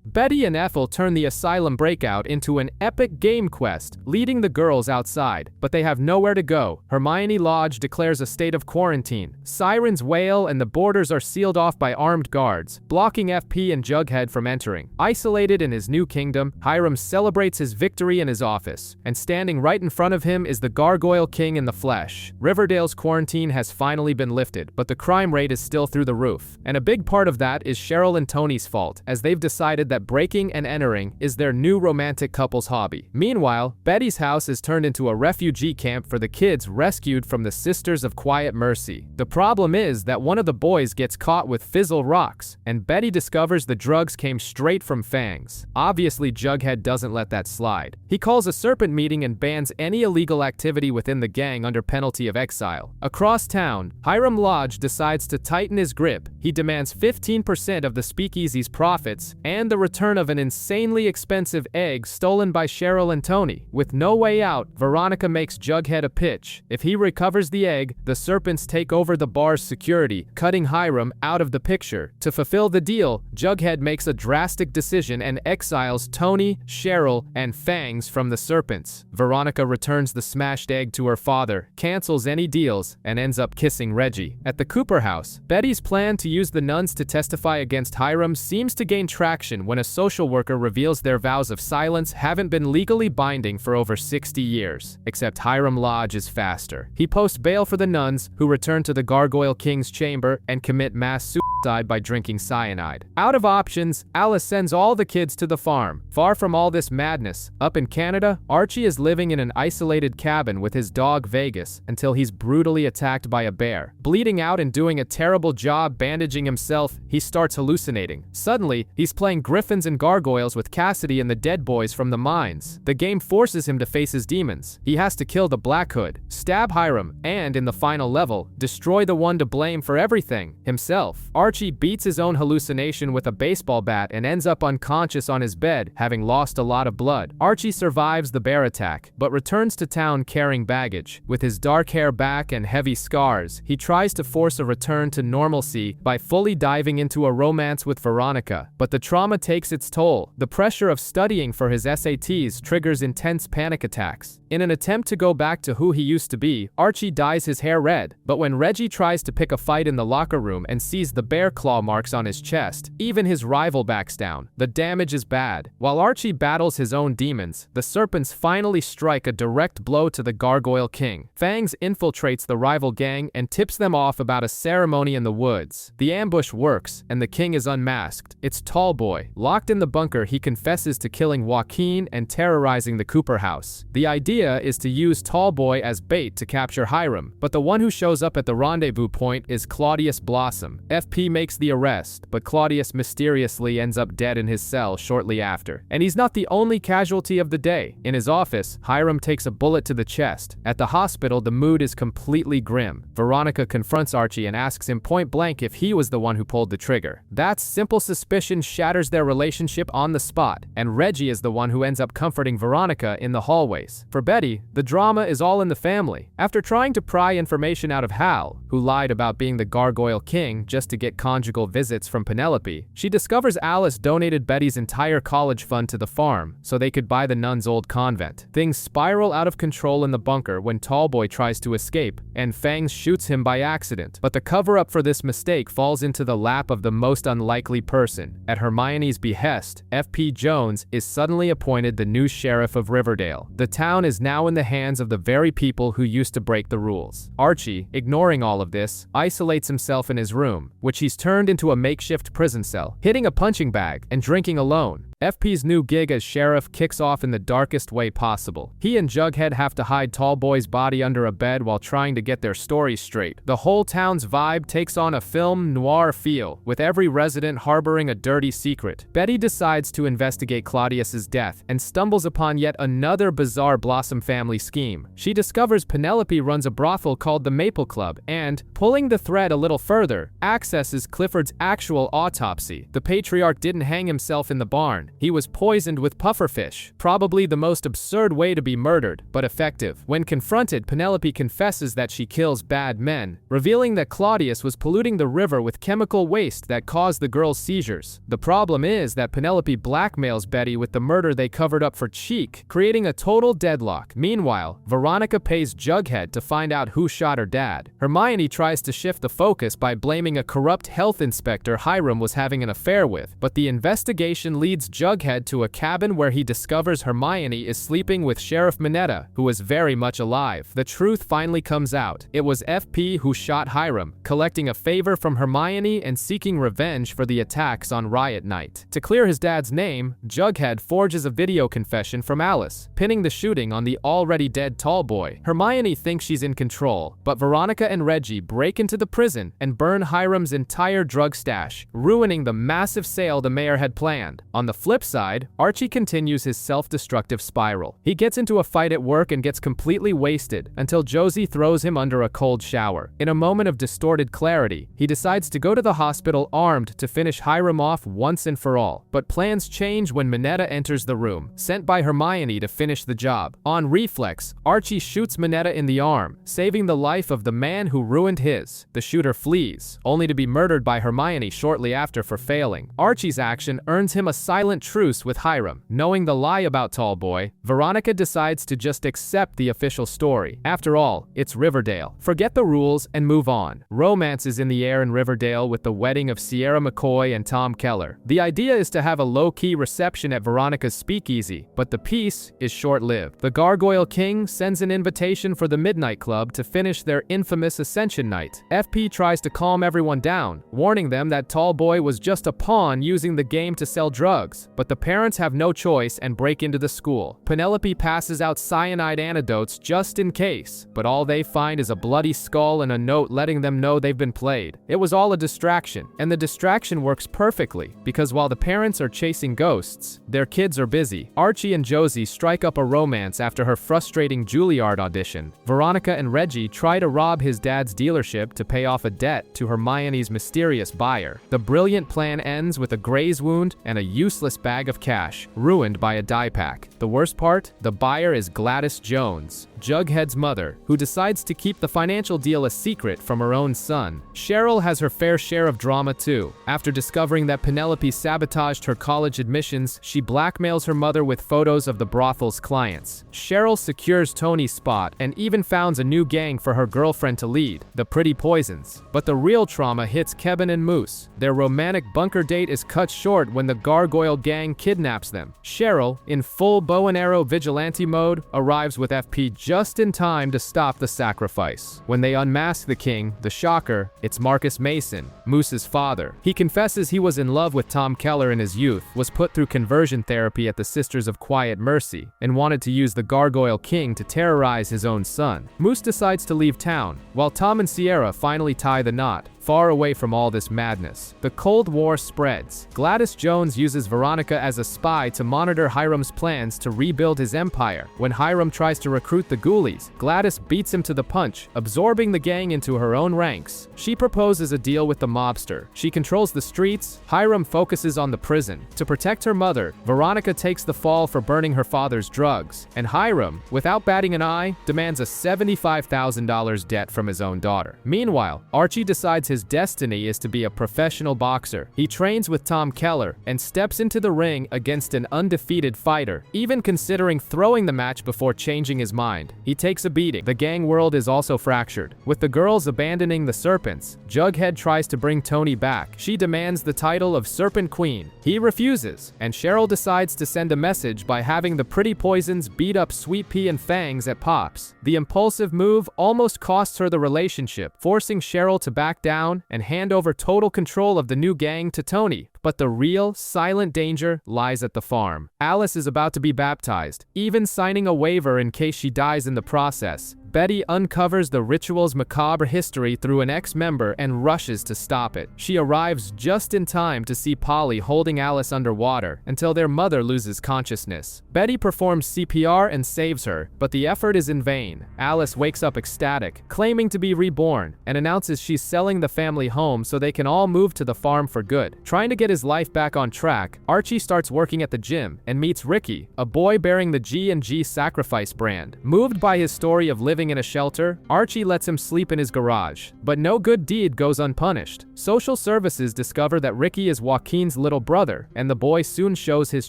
A: Betty and Ethel turn the asylum breakout into an epic game quest, leading the girls outside, but they have nowhere to go. Hermione Lodge declares a state of quarantine. Sirens wail and the borders are sealed off by armed guards, blocking FP and Jughead from entering. Isolated in his new kingdom, Hiram celebrates his victory in his office, and standing right in front of him is the Gargoyle King in the flesh. Riverdale's quarantine has finally been lifted, but the crime rate is still through the roof. And a big part of that is Cheryl and Tony's fault, as they've decided that breaking and entering is their new romantic couple's hobby. Meanwhile, Betty's house is turned into a refugee camp for the kids rescued from the Sisters of Quiet Mercy. The problem is that one of the boys gets caught with fizzle rocks, and Betty discovers the drugs came straight from Fangs. Obviously, Jughead doesn't let that slide. He calls a serpent meeting and bans any illegal activity within the gang under penalty of exile. Across town, Hiram Lodge decides to tighten his grip. He demands 15% of the speakeasy's profits and the return of an insanely expensive egg stolen by Cheryl and Tony. With no way out, Veronica makes Jughead a pitch. If he recovers the egg, the serpents take over the bar's security, cutting Hiram out of the picture. To fulfill the deal, Jughead makes a drastic decision and exiles Tony, Cheryl, and Fangs from the serpents. Veronica returns the smashed egg to her father, cancels any deals, and ends up kissing Reggie. At the Cooper house, Betty's plan to use the nuns to testify against Hiram seems to gain traction when a social worker reveals their vows of silence haven't been legally binding for over 60 years. Except Hiram Lodge is faster. He posts bail for the nuns, who return to the Gargoyle King's chamber and commit mass suicide by drinking cyanide. Out of options, Alice sends all the kids to the farm. Far from all this madness, up in Canada, Archie is living in an isolated cabin with his dog Vegas until he's brutally attacked by a bear. Bleeding out and doing a terrible job bandaging himself, he starts hallucinating. Suddenly, he's playing griffins and gargoyles with Cassidy and the dead boys from the mines. The game forces him to face his demons. He has to kill the Black Hood, stab Hiram, and, in the final level, destroy the one to blame for everything, himself. Archie beats his own hallucination with a baseball bat and ends up unconscious on his bed, having lost a lot of blood. Archie survives the bear attack, but returns to town carrying baggage. With his dark hair back and heavy scars, he tries to force a return to normalcy by fully diving into a romance with Veronica, but the trauma takes its toll. The pressure of studying for his SATs triggers intense panic attacks. In an attempt to go back to who he used to be, Archie dyes his hair red, but when Reggie tries to pick a fight in the locker room and sees the bear claw marks on his chest, even his rival backs down. The damage is bad. While Archie battles his own demons, the serpents finally strike a direct blow to the Gargoyle King. Fangs infiltrates the rival gang and tips them off about a ceremony in the woods. The ambush works, and the king is unmasked. It's Tallboy, Tallboy. Locked in the bunker, he confesses to killing Joaquin and terrorizing the Cooper house. The idea is to use Tallboy as bait to capture Hiram, but the one who shows up at the rendezvous point is Claudius Blossom. FP makes the arrest, but Claudius mysteriously ends up dead in his cell shortly after. And he's not the only casualty of the day. In his office, Hiram takes a bullet to the chest. At the hospital, the mood is completely grim. Veronica confronts Archie and asks him point blank if he was the one who pulled the trigger. That simple suspicion shatters their relationship on the spot, and Reggie is the one who ends up comforting Veronica in the hallways. For Betty, the drama is all in the family. After trying to pry information out of Hal, who lied about being the Gargoyle King just to get conjugal visits from Penelope, she discovers Alice donated Betty's entire college fund to the farm so they could buy the nuns' old convent. Things spiral out of control in the bunker when Tallboy tries to escape, and Fangs shoots him by accident. But the cover-up for this mistake falls into the lap of the most unlikely person. At Hermione's behest, F.P. Jones is suddenly appointed the new sheriff of Riverdale. The town is now in the hands of the very people who used to break the rules. Archie, ignoring all of this, isolates himself in his room, which he's turned into a makeshift prison cell, hitting a punching bag and drinking alone. FP's new gig as sheriff kicks off in the darkest way possible. He and Jughead have to hide Tallboy's body under a bed while trying to get their stories straight. The whole town's vibe takes on a film noir feel, with every resident harboring a dirty secret. Betty decides to investigate Claudius's death and stumbles upon yet another bizarre Blossom family scheme. She discovers Penelope runs a brothel called the Maple Club and, pulling the thread a little further, accesses Clifford's actual autopsy. The patriarch didn't hang himself in the barn. He was poisoned with pufferfish, probably the most absurd way to be murdered, but effective. When confronted, Penelope confesses that she kills bad men, revealing that Claudius was polluting the river with chemical waste that caused the girl's seizures. The problem is that Penelope blackmails Betty with the murder they covered up for Cheek, creating a total deadlock. Meanwhile, Veronica pays Jughead to find out who shot her dad. Hermione tries to shift the focus by blaming a corrupt health inspector Hiram was having an affair with, but the investigation leads Jughead to a cabin where he discovers Hermione is sleeping with Sheriff Minetta, who is very much alive. The truth finally comes out. It was FP who shot Hiram, collecting a favor from Hermione and seeking revenge for the attacks on Riot Night. To clear his dad's name, Jughead forges a video confession from Alice, pinning the shooting on the already dead Tallboy. Hermione thinks she's in control, but Veronica and Reggie break into the prison and burn Hiram's entire drug stash, ruining the massive sale the mayor had planned. On the flip side, Archie continues his self-destructive spiral. He gets into a fight at work and gets completely wasted until Josie throws him under a cold shower. In a moment of distorted clarity, he decides to go to the hospital armed to finish Hiram off once and for all. But plans change when Minetta enters the room, sent by Hermione to finish the job. On reflex, Archie shoots Minetta in the arm, saving the life of the man who ruined his. The shooter flees, only to be murdered by Hermione shortly after for failing. Archie's action earns him a silent truce with Hiram. Knowing the lie about Tallboy, Veronica decides to just accept the official story. After all, it's Riverdale. Forget the rules and move on. Romance is in the air in Riverdale with the wedding of Sierra McCoy and Tom Keller. The idea is to have a low-key reception at Veronica's speakeasy, but the peace is short-lived. The Gargoyle King sends an invitation for the Midnight Club to finish their infamous Ascension Night. FP tries to calm everyone down, warning them that Tallboy was just a pawn using the game to sell drugs, but the parents have no choice and break into the school. Penelope passes out cyanide antidotes just in case, but all they find is a bloody skull and a note letting them know they've been played. It was all a distraction, and the distraction works perfectly, because while the parents are chasing ghosts, their kids are busy. Archie and Josie strike up a romance after her frustrating Juilliard audition. Veronica and Reggie try to rob his dad's dealership to pay off a debt to Hermione's mysterious buyer. The brilliant plan ends with a graze wound and a useless bag of cash, ruined by a dye pack. The worst part? The buyer is Gladys Jones, Jughead's mother, who decides to keep the financial deal a secret from her own son. Cheryl has her fair share of drama too. After discovering that Penelope sabotaged her college admissions, she blackmails her mother with photos of the brothel's clients. Cheryl secures Tony's spot and even founds a new gang for her girlfriend to lead, the Pretty Poisons. But the real trauma hits Kevin and Moose. Their romantic bunker date is cut short when the Gargoyle gang kidnaps them. Cheryl, in full bow and arrow vigilante mode, arrives with FP just in time to stop the sacrifice. When they unmask the king, the shocker, it's Marcus Mason, Moose's father. He confesses he was in love with Tom Keller in his youth, was put through conversion therapy at the Sisters of Quiet Mercy, and wanted to use the Gargoyle King to terrorize his own son. Moose decides to leave town, while Tom and Sierra finally tie the knot, far away from all this madness. The Cold War spreads. Gladys Jones uses Veronica as a spy to monitor Hiram's plans to rebuild his empire. When Hiram tries to recruit the Ghoulies, Gladys beats him to the punch, absorbing the gang into her own ranks. She proposes a deal with the mobster. She controls the streets. Hiram focuses on the prison. To protect her mother, Veronica takes the fall for burning her father's drugs, and Hiram, without batting an eye, demands a $75,000 debt from his own daughter. Meanwhile, Archie decides his destiny is to be a professional boxer. He trains with Tom Keller and steps into the ring against an undefeated fighter, even considering throwing the match before changing his mind. He takes a beating. The gang world is also fractured. With the girls abandoning the Serpents, Jughead tries to bring Tony back. She demands the title of Serpent Queen. He refuses, and Cheryl decides to send a message by having the Pretty Poisons beat up Sweet Pea and Fangs at Pops. The impulsive move almost costs her the relationship, forcing Cheryl to back down and hand over total control of the new gang to Tony. But the real, silent danger lies at the farm. Alice is about to be baptized, even signing a waiver in case she dies in the process. Betty uncovers the ritual's macabre history through an ex-member and rushes to stop it. She arrives just in time to see Polly holding Alice underwater until their mother loses consciousness. Betty performs CPR and saves her, but the effort is in vain. Alice wakes up ecstatic, claiming to be reborn, and announces she's selling the family home so they can all move to the farm for good. Trying to get his life back on track, Archie starts working at the gym and meets Ricky, a boy bearing the G&G Sacrifice brand. Moved by his story of living in a shelter, Archie lets him sleep in his garage. But no good deed goes unpunished. Social services discover that Ricky is Joaquin's little brother, and the boy soon shows his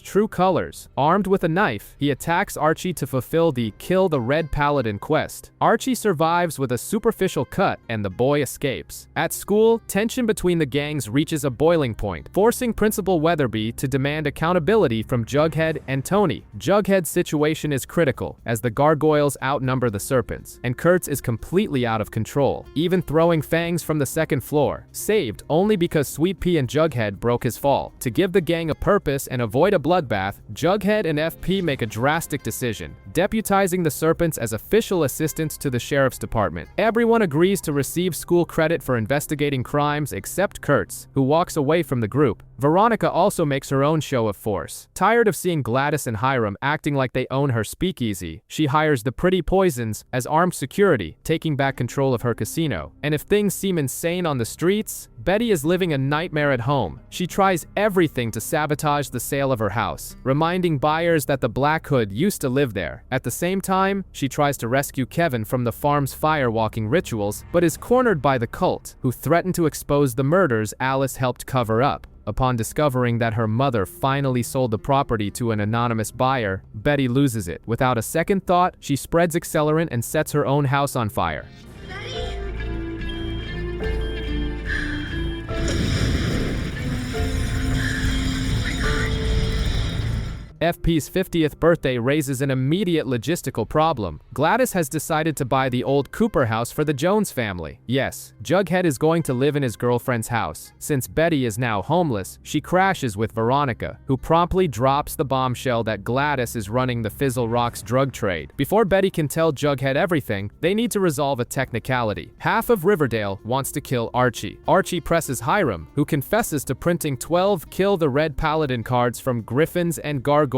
A: true colors. Armed with a knife, he attacks Archie to fulfill the Kill the Red Paladin quest. Archie survives with a superficial cut, and the boy escapes. At school, tension between the gangs reaches a boiling point, forcing Principal Weatherby to demand accountability from Jughead and Tony. Jughead's situation is critical, as the gargoyles outnumber the serpents, and Kurtz is completely out of control, even throwing Fangs from the second floor, saved only because Sweet Pea and Jughead broke his fall. To give the gang a purpose and avoid a bloodbath, Jughead and FP make a drastic decision, deputizing the Serpents as official assistants to the sheriff's department. Everyone agrees to receive school credit for investigating crimes except Kurtz, who walks away from the group. Veronica also makes her own show of force. Tired of seeing Gladys and Hiram acting like they own her speakeasy, she hires the Pretty Poisons as armed security, taking back control of her casino. And if things seem insane on the streets, Betty is living a nightmare at home. She tries everything to sabotage the sale of her house, reminding buyers that the Black Hood used to live there. At the same time, she tries to rescue Kevin from the farm's firewalking rituals, but is cornered by the cult, who threaten to expose the murders Alice helped cover up. Upon discovering that her mother finally sold the property to an anonymous buyer, Betty loses it. Without a second thought, she spreads accelerant and sets her own house on fire. FP's 50th birthday raises an immediate logistical problem. Gladys has decided to buy the old Cooper house for the Jones family. Yes, Jughead is going to live in his girlfriend's house. Since Betty is now homeless, she crashes with Veronica, who promptly drops the bombshell that Gladys is running the Fizzle Rocks drug trade. Before Betty can tell Jughead everything, they need to resolve a technicality. Half of Riverdale wants to kill Archie. Archie presses Hiram, who confesses to printing 12 Kill the Red Paladin cards from Griffins and Gargoyles,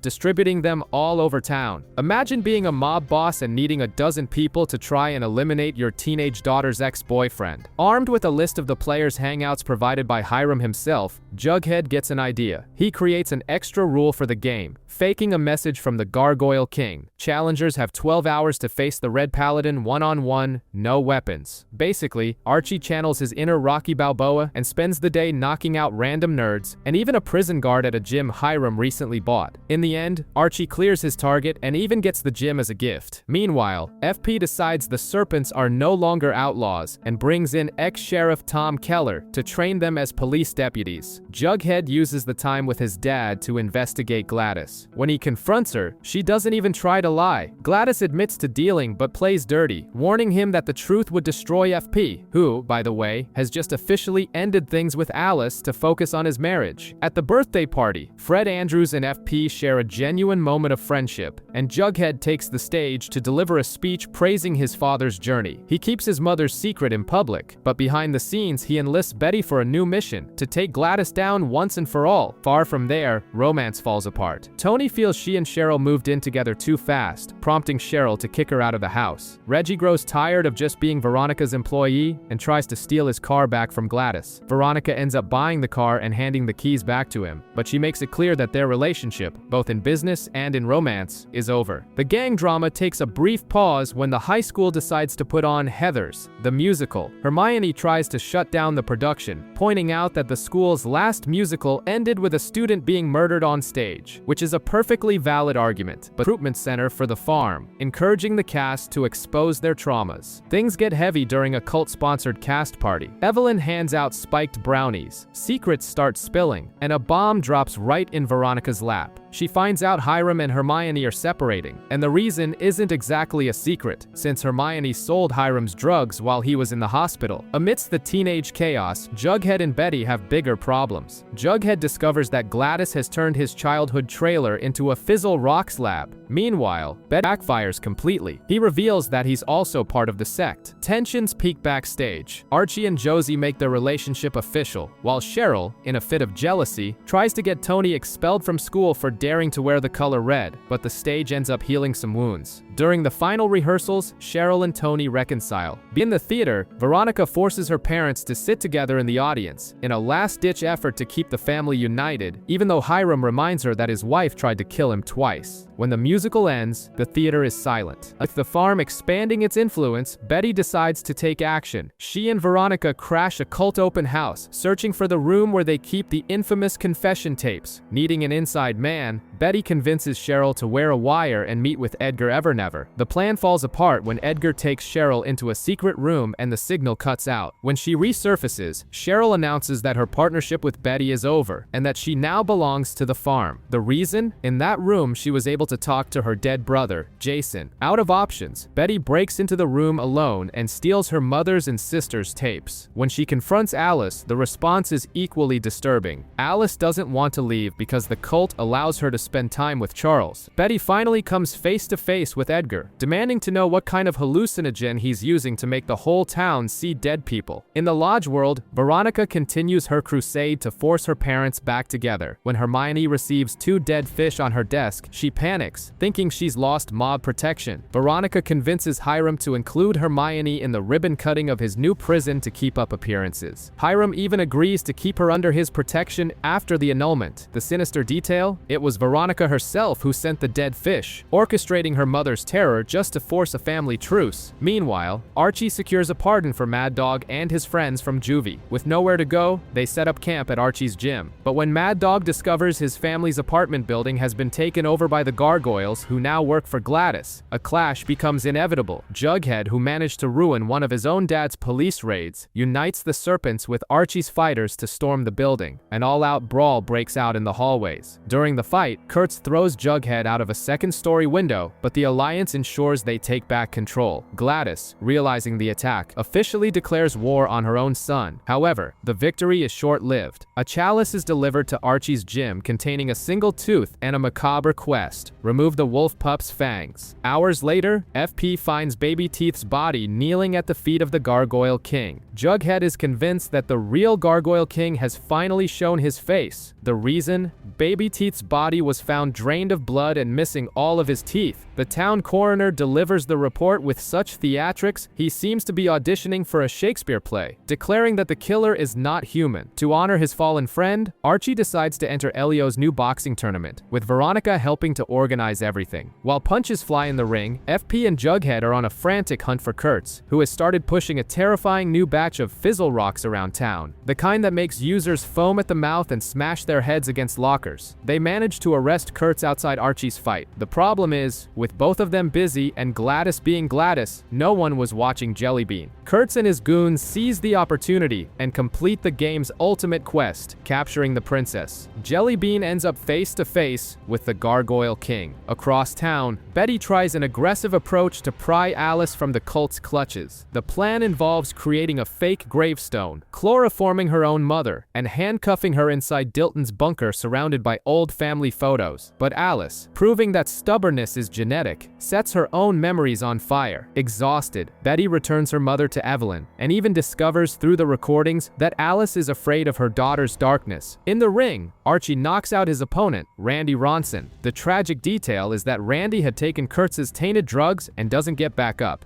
A: distributing them all over town. Imagine being a mob boss and needing a dozen people to try and eliminate your teenage daughter's ex-boyfriend. Armed with a list of the players' hangouts provided by Hiram himself, Jughead gets an idea. He creates an extra rule for the game, faking a message from the Gargoyle King. Challengers have 12 hours to face the Red Paladin one-on-one, no weapons. Basically, Archie channels his inner Rocky Balboa and spends the day knocking out random nerds, and even a prison guard at a gym Hiram recently bought. In the end, Archie clears his target and even gets the gym as a gift. Meanwhile, FP decides the Serpents are no longer outlaws and brings in ex-sheriff Tom Keller to train them as police deputies. Jughead uses the time with his dad to investigate Gladys. When he confronts her, she doesn't even try to lie. Gladys admits to dealing but plays dirty, warning him that the truth would destroy FP, who, by the way, has just officially ended things with Alice to focus on his marriage. At the birthday party, Fred Andrews and FP share a genuine moment of friendship, and Jughead takes the stage to deliver a speech praising his father's journey. He keeps his mother's secret in public, but behind the scenes he enlists Betty for a new mission, to take Gladys down once and for all. Far from there, romance falls apart. Tony feels she and Cheryl moved in together too fast, prompting Cheryl to kick her out of the house. Reggie grows tired of just being Veronica's employee and tries to steal his car back from Gladys. Veronica ends up buying the car and handing the keys back to him, but she makes it clear that their relationship, both in business and in romance, is over. The gang drama takes a brief pause when the high school decides to put on Heathers, the musical. Hermione tries to shut down the production, pointing out that the school's last musical ended with a student being murdered on stage, which is a perfectly valid argument, but recruitment center for the farm, encouraging the cast to expose their traumas. Things get heavy during a cult-sponsored cast party. Evelyn hands out spiked brownies, secrets start spilling, and a bomb drops right in Veronica's lap. She finds out Hiram and Hermione are separating, and the reason isn't exactly a secret, since Hermione sold Hiram's drugs while he was in the hospital. Amidst the teenage chaos, Jughead and Betty have bigger problems. Jughead discovers that Gladys has turned his childhood trailer into a Fizzle Rocks lab. Meanwhile, Betty backfires completely. He reveals that he's also part of the sect. Tensions peak backstage. Archie and Josie make their relationship official, while Cheryl, in a fit of jealousy, tries to get Tony expelled from school for daring to wear the color red, but the stage ends up healing some wounds. During the final rehearsals, Cheryl and Tony reconcile. In the theater, Veronica forces her parents to sit together in the audience, in a last-ditch effort to keep the family united, even though Hiram reminds her that his wife tried to kill him twice. When the musical ends, the theater is silent. With the farm expanding its influence, Betty decides to take action. She and Veronica crash a cult open house, searching for the room where they keep the infamous confession tapes. Needing an inside man, Betty convinces Cheryl to wear a wire and meet with Edgar Evernever. The plan falls apart when Edgar takes Cheryl into a secret room and the signal cuts out. When she resurfaces, Cheryl announces that her partnership with Betty is over and that she now belongs to the farm. The reason? In that room, she was able to talk to her dead brother, Jason. Out of options, Betty breaks into the room alone and steals her mother's and sister's tapes. When she confronts Alice, the response is equally disturbing. Alice doesn't want to leave because the cult allows her to spend time with Charles. Betty finally comes face to face with Edgar, demanding to know what kind of hallucinogen he's using to make the whole town see dead people. In the lodge world, Veronica continues her crusade to force her parents back together. When Hermione receives 2 dead fish on her desk, she panics, thinking she's lost mob protection. Veronica convinces Hiram to include Hermione in the ribbon cutting of his new prison to keep up appearances. Hiram even agrees to keep her under his protection after the annulment. The sinister detail? It was Veronica herself who sent the dead fish, orchestrating her mother's terror just to force a family truce. Meanwhile, Archie secures a pardon for Mad Dog and his friends from juvie. With nowhere to go, they set up camp at Archie's gym. But when Mad Dog discovers his family's apartment building has been taken over by the gargoyles who now work for Gladys, a clash becomes inevitable. Jughead, who managed to ruin one of his own dad's police raids, unites the Serpents with Archie's fighters to storm the building. An all-out brawl breaks out in the hallways. During the fight, Kurtz throws Jughead out of a second-story window, but the Alliance ensures they take back control. Gladys, realizing the attack, officially declares war on her own son. However, the victory is short-lived. A chalice is delivered to Archie's gym containing a single tooth and a macabre quest: remove the wolf pup's fangs. Hours later, FP finds Baby Teeth's body kneeling at the feet of the Gargoyle King. Jughead is convinced that the real Gargoyle King has finally shown his face. The reason? Baby Teeth's body was found drained of blood and missing all of his teeth. The town coroner delivers the report with such theatrics, he seems to be auditioning for a Shakespeare play, declaring that the killer is not human. To honor his fallen friend, Archie decides to enter Elio's new boxing tournament, with Veronica helping to organize everything. While punches fly in the ring, FP and Jughead are on a frantic hunt for Kurtz, who has started pushing a terrifying new batch of Fizzle Rocks around town, the kind that makes users foam at the mouth and smash their heads against lockers. They manage rush to arrest Kurtz outside Archie's fight. The problem is, with both of them busy and Gladys being Gladys, no one was watching Jellybean. Kurtz and his goons seize the opportunity and complete the game's ultimate quest, capturing the princess. Jellybean ends up face to face with the Gargoyle King. Across town, Betty tries an aggressive approach to pry Alice from the cult's clutches. The plan involves creating a fake gravestone, chloroforming her own mother, and handcuffing her inside Dilton's bunker surrounded by old family photos. But Alice, proving that stubbornness is genetic, sets her own memories on fire. Exhausted, Betty returns her mother to Evelyn, and even discovers through the recordings that Alice is afraid of her daughter's darkness. In the ring, Archie knocks out his opponent, Randy Ronson. The tragic detail is that Randy had taken Kurtz's tainted drugs and doesn't get back up.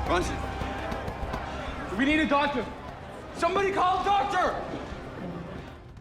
E: Ronson, we need a doctor. Somebody call a doctor!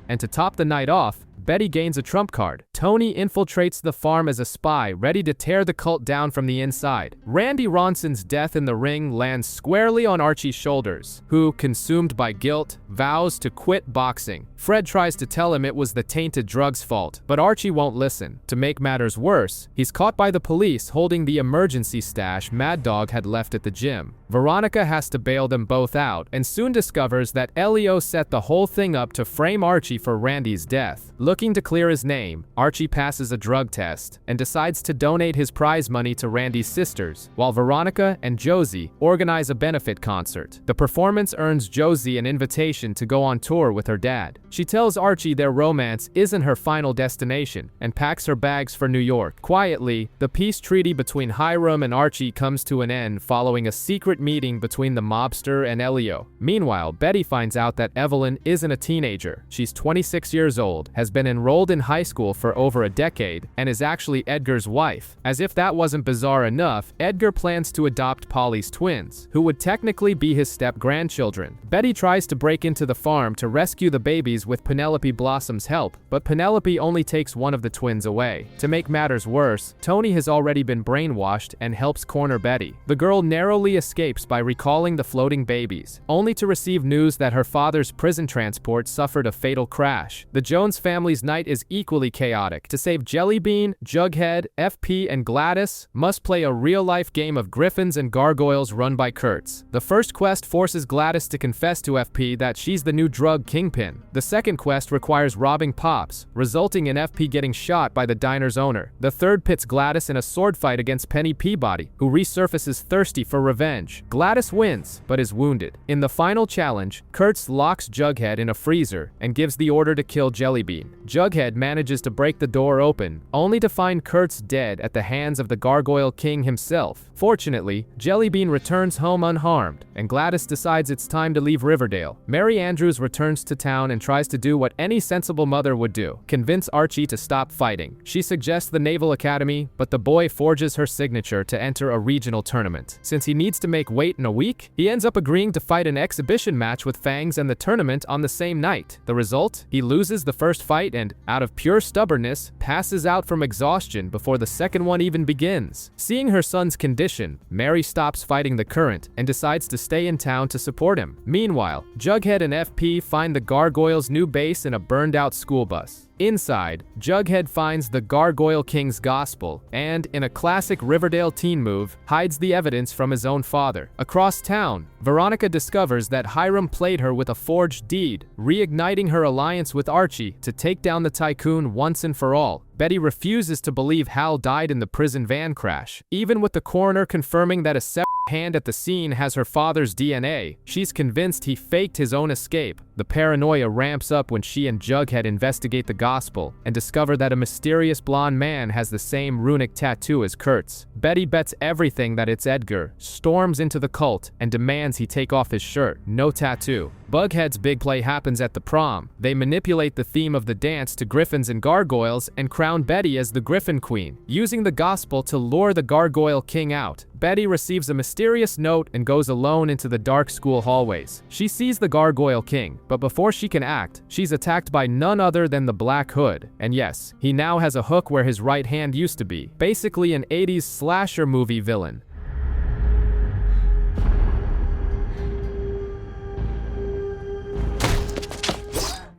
A: And to top the night off, Betty gains a trump card. Tony infiltrates the farm as a spy, ready to tear the cult down from the inside. Randy Ronson's death in the ring lands squarely on Archie's shoulders, who, consumed by guilt, vows to quit boxing. Fred tries to tell him it was the tainted drugs' fault, but Archie won't listen. To make matters worse, he's caught by the police holding the emergency stash Mad Dog had left at the gym. Veronica has to bail them both out, and soon discovers that Elio set the whole thing up to frame Archie for Randy's death. Looking to clear his name, Archie passes a drug test and decides to donate his prize money to Randy's sisters, while Veronica and Josie organize a benefit concert. The performance earns Josie an invitation to go on tour with her dad. She tells Archie their romance isn't her final destination and packs her bags for New York. Quietly, the peace treaty between Hiram and Archie comes to an end following a secret meeting between the mobster and Elio. Meanwhile, Betty finds out that Evelyn isn't a teenager. She's 26 years old, has been enrolled in high school for over a decade, and is actually Edgar's wife. As if that wasn't bizarre enough, Edgar plans to adopt Polly's twins, who would technically be his step-grandchildren. Betty tries to break into the farm to rescue the babies with Penelope Blossom's help, but Penelope only takes one of the twins away. To make matters worse, Tony has already been brainwashed and helps corner Betty. The girl narrowly escapes by recalling the floating babies, only to receive news that her father's prison transport suffered a fatal crash. The Jones family's night is equally chaotic. To save Jellybean, Jughead, FP, and Gladys must play a real-life game of Griffins and Gargoyles run by Kurtz. The first quest forces Gladys to confess to FP that she's the new drug kingpin. The second quest requires robbing Pops, resulting in FP getting shot by the diner's owner. The third pits Gladys in a sword fight against Penny Peabody, who resurfaces thirsty for revenge. Gladys wins, but is wounded. In the final challenge, Kurtz locks Jughead in a freezer and gives the order to kill Jellybean. Jughead manages to break the door open, only to find Kurtz dead at the hands of the Gargoyle King himself. Fortunately, Jellybean returns home unharmed, and Gladys decides it's time to leave Riverdale. Mary Andrews returns to town and tries to do what any sensible mother would do: convince Archie to stop fighting. She suggests the Naval Academy, but the boy forges her signature to enter a regional tournament. Since he needs to make weight in a week, he ends up agreeing to fight an exhibition match with Fangs and the tournament on the same night. The result? He loses the first fight and, out of pure stubbornness, passes out from exhaustion before the second one even begins. Seeing her son's condition, Mary stops fighting the current and decides to stay in town to support him. Meanwhile, Jughead and FP find the Gargoyles' new base in a burned-out school bus. Inside, Jughead finds the Gargoyle King's gospel and, in a classic Riverdale teen move, hides the evidence from his own father. Across town, Veronica discovers that Hiram played her with a forged deed, reigniting her alliance with Archie to take down the tycoon once and for all. Betty refuses to believe Hal died in the prison van crash. Even with the coroner confirming that a separate hand at the scene has her father's DNA, she's convinced he faked his own escape. The paranoia ramps up when she and Jughead investigate the gospel and discover that a mysterious blonde man has the same runic tattoo as Kurtz. Betty bets everything that it's Edgar, storms into the cult, and demands he take off his shirt. No tattoo. Bughead's big play happens at the prom. They manipulate the theme of the dance to Griffins and Gargoyles and crown Betty as the Griffin Queen, using the gospel to lure the Gargoyle King out. Betty receives a mysterious note and goes alone into the dark school hallways. She sees the Gargoyle King, but before she can act, she's attacked by none other than the Black Hood. And yes, he now has a hook where his right hand used to be. Basically an 80s slasher movie villain.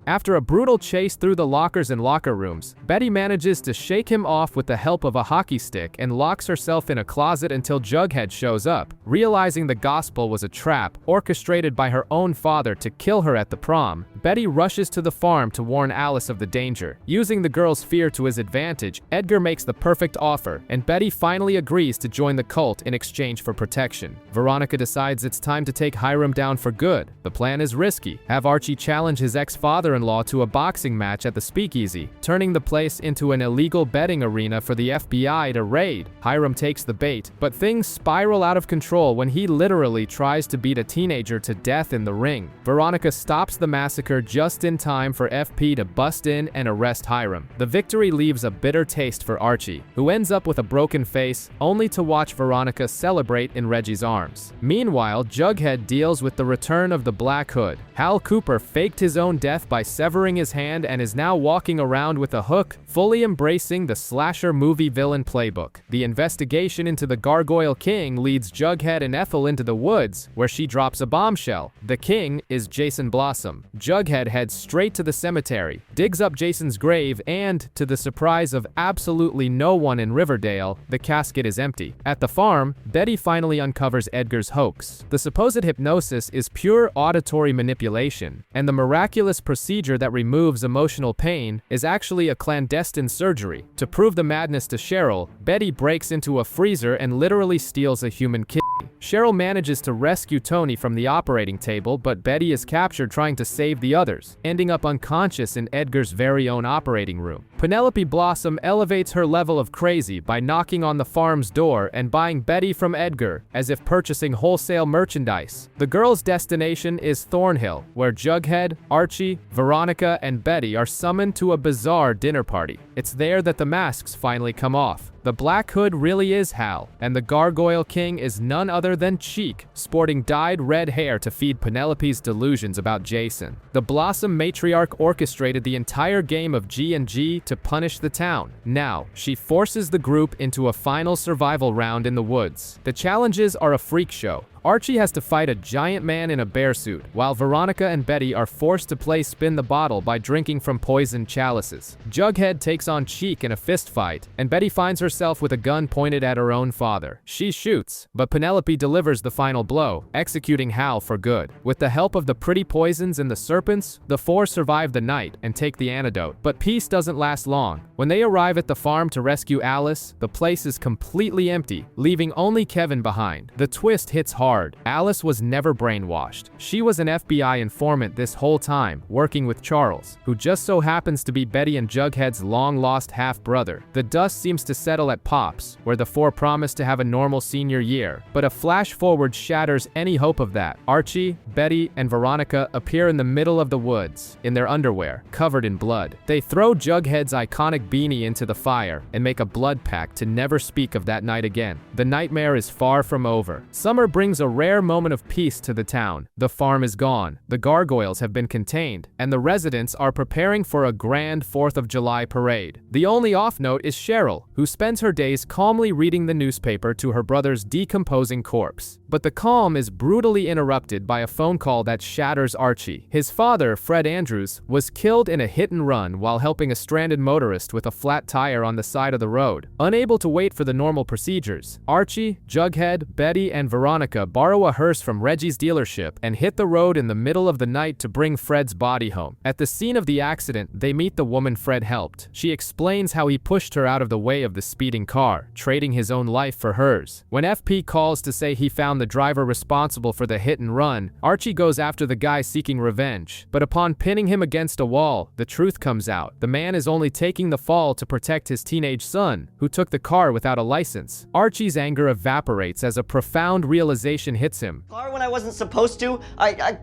A: After a brutal chase through the lockers and locker rooms, Betty manages to shake him off with the help of a hockey stick and locks herself in a closet until Jughead shows up. Realizing the gospel was a trap orchestrated by her own father to kill her at the prom, Betty rushes to the farm to warn Alice of the danger. Using the girl's fear to his advantage, Edgar makes the perfect offer, and Betty finally agrees to join the cult in exchange for protection. Veronica decides it's time to take Hiram down for good. The plan is risky. Have Archie challenge his ex-father-in-law to a boxing match at the speakeasy, turning the place into an illegal betting arena for the FBI to raid. Hiram takes the bait, but things spiral out of control when he literally tries to beat a teenager to death in the ring. Veronica stops the massacre just in time for FP to bust in and arrest Hiram. The victory leaves a bitter taste for Archie, who ends up with a broken face, only to watch Veronica celebrate in Reggie's arms. Meanwhile, Jughead deals with the return of the Black Hood. Hal Cooper faked his own death by severing his hand and is now walking around with a hook, fully embracing the slasher movie villain playbook. The investigation into the Gargoyle King leads Jughead and Ethel into the woods, where she drops a bombshell. The king is Jason Blossom. Jughead heads straight to the cemetery, digs up Jason's grave, and, to the surprise of absolutely no one in Riverdale, the casket is empty. At the farm, Betty finally uncovers Edgar's hoax. The supposed hypnosis is pure auditory manipulation, and the miraculous procedure that removes emotional pain is actually a clandestine surgery. To prove the madness to Cheryl, Betty breaks into a freezer and literally steals a human kidney. Cheryl manages to rescue Tony from the operating table, but Betty is captured trying to save the others, ending up unconscious in Edgar's very own operating room. Penelope Blossom elevates her level of crazy by knocking on the farm's door and buying Betty from Edgar, as if purchasing wholesale merchandise. The girl's destination is Thornhill, where Jughead, Archie, Veronica, and Betty are summoned to a bizarre dinner party. It's there that the masks finally come off. The Black Hood really is Hal, and the Gargoyle King is none other than Cheek, sporting dyed red hair to feed Penelope's delusions about Jason. The Blossom matriarch orchestrated the entire game of G&G to punish the town. Now, she forces the group into a final survival round in the woods. The challenges are a freak show. Archie has to fight a giant man in a bear suit, while Veronica and Betty are forced to play spin the bottle by drinking from poisoned chalices. Jughead takes on Cheek in a fist fight, and Betty finds herself with a gun pointed at her own father. She shoots, but Penelope delivers the final blow, executing Hal for good. With the help of the pretty poisons and the serpents, the four survive the night and take the antidote. But peace doesn't last long. When they arrive at the farm to rescue Alice, the place is completely empty, leaving only Kevin behind. The twist hits hard. Alice was never brainwashed. She was an FBI informant this whole time, working with Charles, who just so happens to be Betty and Jughead's long-lost half-brother. The dust seems to settle at Pops, where the four promise to have a normal senior year, but a flash-forward shatters any hope of that. Archie, Betty, and Veronica appear in the middle of the woods, in their underwear, covered in blood. They throw Jughead's iconic beanie into the fire and make a blood pact to never speak of that night again. The nightmare is far from over. Summer brings a rare moment of peace to the town. The farm is gone, the gargoyles have been contained, and the residents are preparing for a grand 4th of July parade. The only off note is Cheryl, who spends her days calmly reading the newspaper to her brother's decomposing corpse. But the calm is brutally interrupted by a phone call that shatters Archie. His father, Fred Andrews, was killed in a hit-and-run while helping a stranded motorist with a flat tire on the side of the road. Unable to wait for the normal procedures, Archie, Jughead, Betty, and Veronica borrow a hearse from Reggie's dealership and hit the road in the middle of the night to bring Fred's body home. At the scene of the accident, they meet the woman Fred helped. She explains how he pushed her out of the way of the speeding car, trading his own life for hers. When FP calls to say he found the driver responsible for the hit and run, Archie goes after the guy seeking revenge. But upon pinning him against a wall, the truth comes out. The man is only taking the fall to protect his teenage son, who took the car without a license. Archie's anger evaporates as a profound realization hits him.
I: Car when I wasn't supposed to? I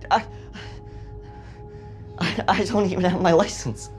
I: don't even have my license.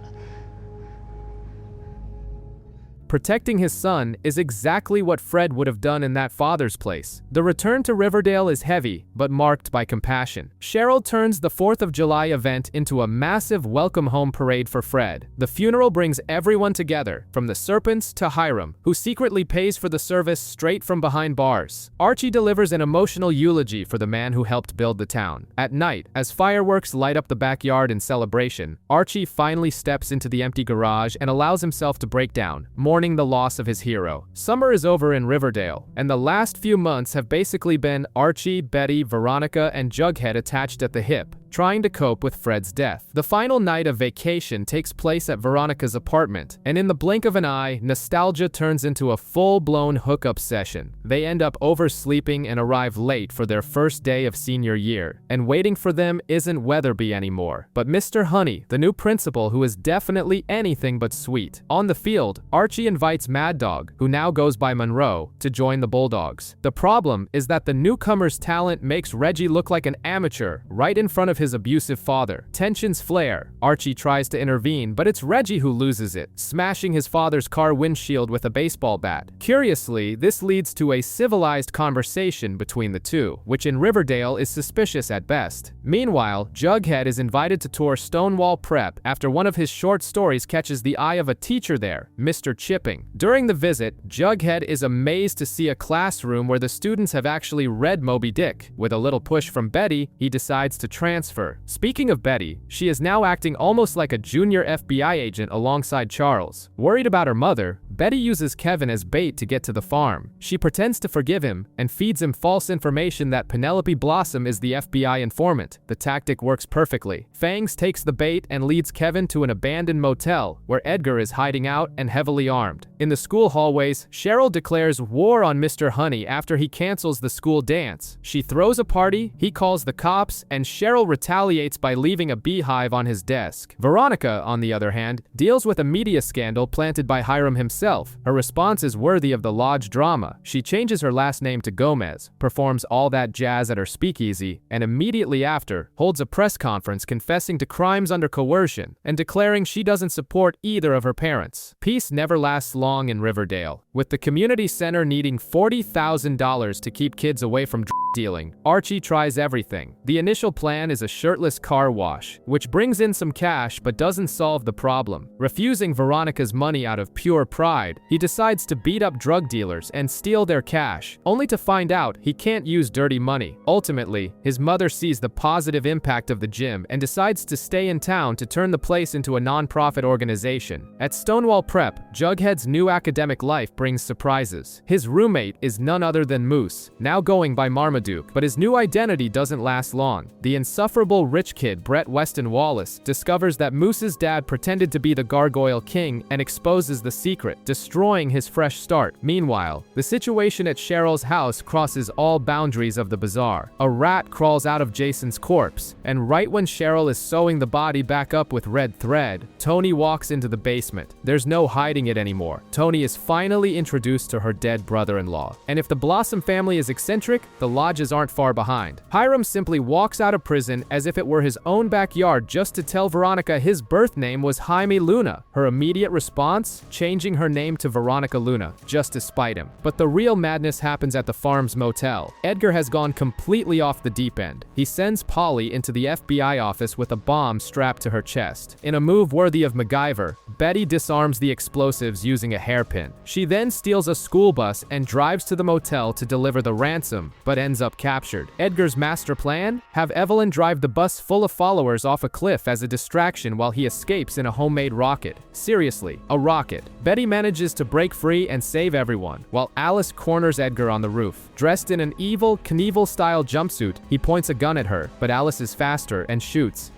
A: protecting his son is exactly what Fred would have done in that father's place. The return to Riverdale is heavy, but marked by compassion. Cheryl turns the 4th of July event into a massive welcome home parade for Fred. The funeral brings everyone together, from the Serpents to Hiram, who secretly pays for the service straight from behind bars. Archie delivers an emotional eulogy for the man who helped build the town. At night, as fireworks light up the backyard in celebration, Archie finally steps into the empty garage and allows himself to break down, mourning the loss of his hero. Summer is over in Riverdale, and the last few months have basically been Archie, Betty, Veronica, and Jughead attached at the hip, trying to cope with Fred's death. The final night of vacation takes place at Veronica's apartment, and in the blink of an eye, nostalgia turns into a full-blown hookup session. They end up oversleeping and arrive late for their first day of senior year, and waiting for them isn't Weatherby anymore, but Mr. Honey, the new principal who is definitely anything but sweet. On the field, Archie invites Mad Dog, who now goes by Monroe, to join the Bulldogs. The problem is that the newcomer's talent makes Reggie look like an amateur right in front of his abusive father. Tensions flare. Archie tries to intervene, but it's Reggie who loses it, smashing his father's car windshield with a baseball bat. Curiously, this leads to a civilized conversation between the two, which in Riverdale is suspicious at best. Meanwhile, Jughead is invited to tour Stonewall Prep after one of his short stories catches the eye of a teacher there, Mr. Chipping. During the visit, Jughead is amazed to see a classroom where the students have actually read Moby Dick. With a little push from Betty, he decides to transfer. Speaking of Betty, she is now acting almost like a junior FBI agent alongside Charles. Worried about her mother, Betty uses Kevin as bait to get to the farm. She pretends to forgive him and feeds him false information that Penelope Blossom is the FBI informant. The tactic works perfectly. Fangs takes the bait and leads Kevin to an abandoned motel where Edgar is hiding out and heavily armed. In the school hallways, Cheryl declares war on Mr. Honey after he cancels the school dance. She throws a party, he calls the cops, and Cheryl retaliates by leaving a beehive on his desk. Veronica, on the other hand, deals with a media scandal planted by Hiram himself. Her response is worthy of the Lodge drama. She changes her last name to Gomez, performs all that jazz at her speakeasy, and immediately after, holds a press conference confessing to crimes under coercion and declaring she doesn't support either of her parents. Peace never lasts long in Riverdale, with the community center needing $40,000 to keep kids away from drug dealing. Archie tries everything. The initial plan is a shirtless car wash, which brings in some cash but doesn't solve the problem. Refusing Veronica's money out of pure pride, he decides to beat up drug dealers and steal their cash, only to find out he can't use dirty money. Ultimately, his mother sees the positive impact of the gym and decides to stay in town to turn the place into a non-profit organization. At Stonewall Prep, Jughead's new academic life brings surprises. His roommate is none other than Moose, now going by Marmaduke, but his new identity doesn't last long. The insufferable rich kid Brett Weston Wallace discovers that Moose's dad pretended to be the Gargoyle King and exposes the secret, destroying his fresh start. Meanwhile, the situation at Cheryl's house crosses all boundaries of the bizarre. A rat crawls out of Jason's corpse, and right when Cheryl is sewing the body back up with red thread, Tony walks into the basement. There's no hiding it anymore. Tony is finally introduced to her dead brother-in-law. And if the Blossom family is eccentric, the Lodges aren't far behind. Hiram simply walks out of prison as if it were his own backyard just to tell Veronica his birth name was Jaime Luna. Her immediate response? Changing her name to Veronica Luna, just to spite him. But the real madness happens at the farm's motel. Edgar has gone completely off the deep end. He sends Polly into the FBI office with a bomb strapped to her chest. In a move worthy of MacGyver, Betty disarms the explosives using a hairpin. She then steals a school bus and drives to the motel to deliver the ransom, but ends up captured. Edgar's master plan? Have Evelyn drive the bus full of followers off a cliff as a distraction while he escapes in a homemade rocket. Seriously, a rocket. Betty manages to break free and save everyone, while Alice corners Edgar on the roof. Dressed in an evil, Knievel-style jumpsuit, he points a gun at her, but Alice is faster and shoots.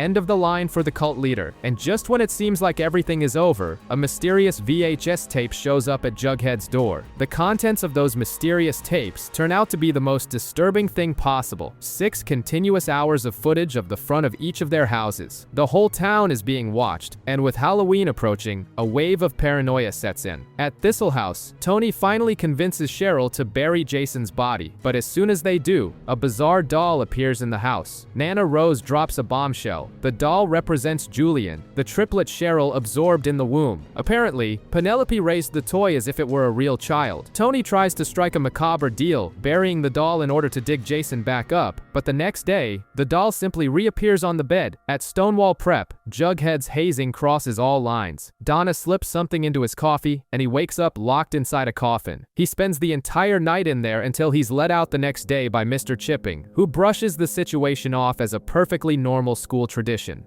A: End of the line for the cult leader. And just when it seems like everything is over, a mysterious VHS tape shows up at Jughead's door. The contents of those mysterious tapes turn out to be the most disturbing thing possible. 6 continuous hours of footage of the front of each of their houses. The whole town is being watched, and with Halloween approaching, a wave of paranoia sets in. At Thistle House, Tony finally convinces Cheryl to bury Jason's body, but as soon as they do, a bizarre doll appears in the house. Nana Rose drops a bombshell. The doll represents Julian, the triplet Cheryl absorbed in the womb. Apparently, Penelope raised the toy as if it were a real child. Tony tries to strike a macabre deal, burying the doll in order to dig Jason back up, but the next day, the doll simply reappears on the bed. At Stonewall Prep, Jughead's hazing crosses all lines. Donna slips something into his coffee, and he wakes up locked inside a coffin. He spends the entire night in there until he's let out the next day by Mr. Chipping, who brushes the situation off as a perfectly normal school tradition.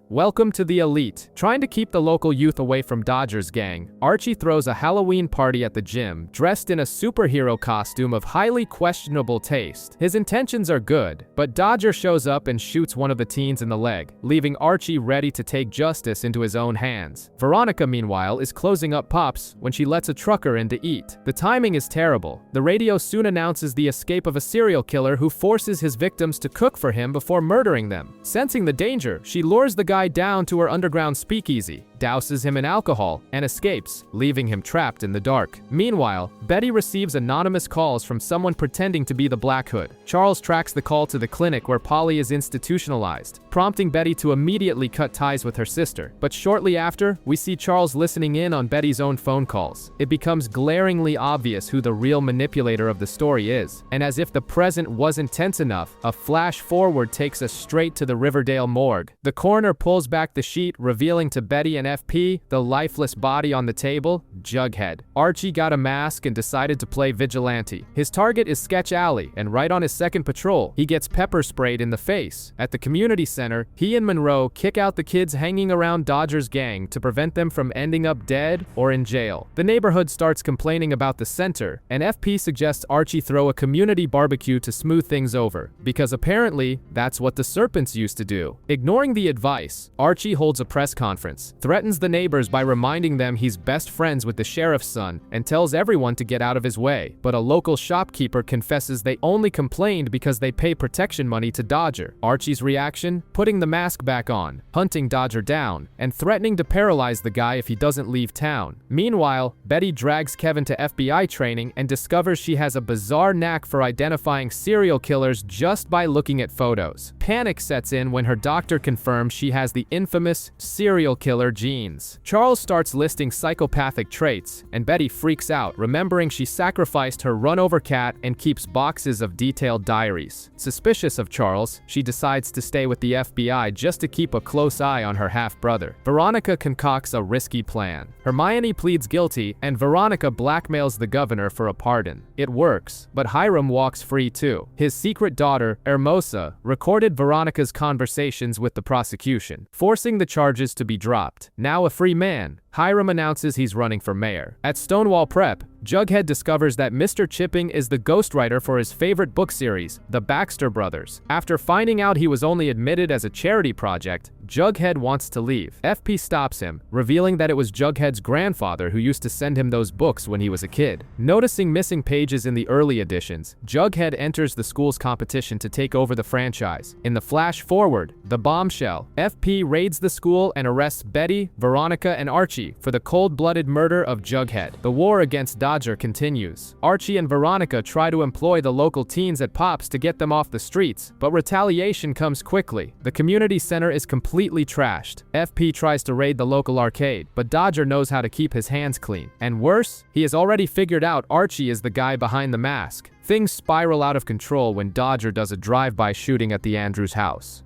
A: Welcome to the elite. Trying to keep the local youth away from Dodger's gang, Archie throws a Halloween party at the gym, dressed in a superhero costume of highly questionable taste. His intentions are good, but Dodger shows up and shoots one of the teens in the leg, leaving Archie ready to take justice into his own hands. Veronica, meanwhile, is closing up Pops when she lets a trucker in to eat. The timing is terrible. The radio soon announces the escape of a serial killer who forces his victims to cook for him before murdering them. Sensing the danger, she lures the guy down to her underground speakeasy, douses him in alcohol, and escapes, leaving him trapped in the dark. Meanwhile, Betty receives anonymous calls from someone pretending to be the Black Hood. Charles tracks the call to the clinic where Polly is institutionalized, prompting Betty to immediately cut ties with her sister. But shortly after, we see Charles listening in on Betty's own phone calls. It becomes glaringly obvious who the real manipulator of the story is, and as if the present wasn't tense enough, a flash forward takes us straight to the Riverdale morgue. The coroner pulls back the sheet, revealing to Betty and FP the lifeless body on the table, Jughead. Archie got a mask and decided to play vigilante. His target is Sketch Alley, and right on his second patrol, he gets pepper sprayed in the face. At the community center, he and Monroe kick out the kids hanging around Dodger's gang to prevent them from ending up dead or in jail. The neighborhood starts complaining about the center, and FP suggests Archie throw a community barbecue to smooth things over, because apparently, that's what the Serpents used to do. Ignoring the advice, Archie holds a press conference, threatens the neighbors by reminding them he's best friends with the sheriff's son, and tells everyone to get out of his way. But a local shopkeeper confesses they only complained because they pay protection money to Dodger. Archie's reaction? Putting the mask back on, hunting Dodger down, and threatening to paralyze the guy if he doesn't leave town. Meanwhile, Betty drags Kevin to FBI training and discovers she has a bizarre knack for identifying serial killers just by looking at photos. Panic sets in when her doctor confirms she has the infamous serial killer genes. Charles starts listing psychopathic traits, and Betty freaks out, remembering she sacrificed her run-over cat and keeps boxes of detailed diaries. Suspicious of Charles, she decides to stay with the FBI just to keep a close eye on her half-brother. Veronica concocts a risky plan. Hermione pleads guilty, and Veronica blackmails the governor for a pardon. It works, but Hiram walks free too. His secret daughter, Hermosa, recorded Veronica's conversations with the prosecution, forcing the charges to be dropped. Now a free man, Hiram announces he's running for mayor. At Stonewall Prep, Jughead discovers that Mr. Chipping is the ghostwriter for his favorite book series, The Baxter Brothers. After finding out he was only admitted as a charity project, Jughead wants to leave. FP stops him, revealing that it was Jughead's grandfather who used to send him those books when he was a kid. Noticing missing pages in the early editions, Jughead enters the school's competition to take over the franchise. In the flash forward, the bombshell, FP raids the school and arrests Betty, Veronica, and Archie for the cold-blooded murder of Jughead. The war against Dodger continues. Archie and Veronica try to employ the local teens at Pops to get them off the streets, but retaliation comes quickly. The community center is completely trashed. FP tries to raid the local arcade, but Dodger knows how to keep his hands clean. And worse, he has already figured out Archie is the guy behind the mask. Things spiral out of control when Dodger does a drive-by shooting at the Andrews house.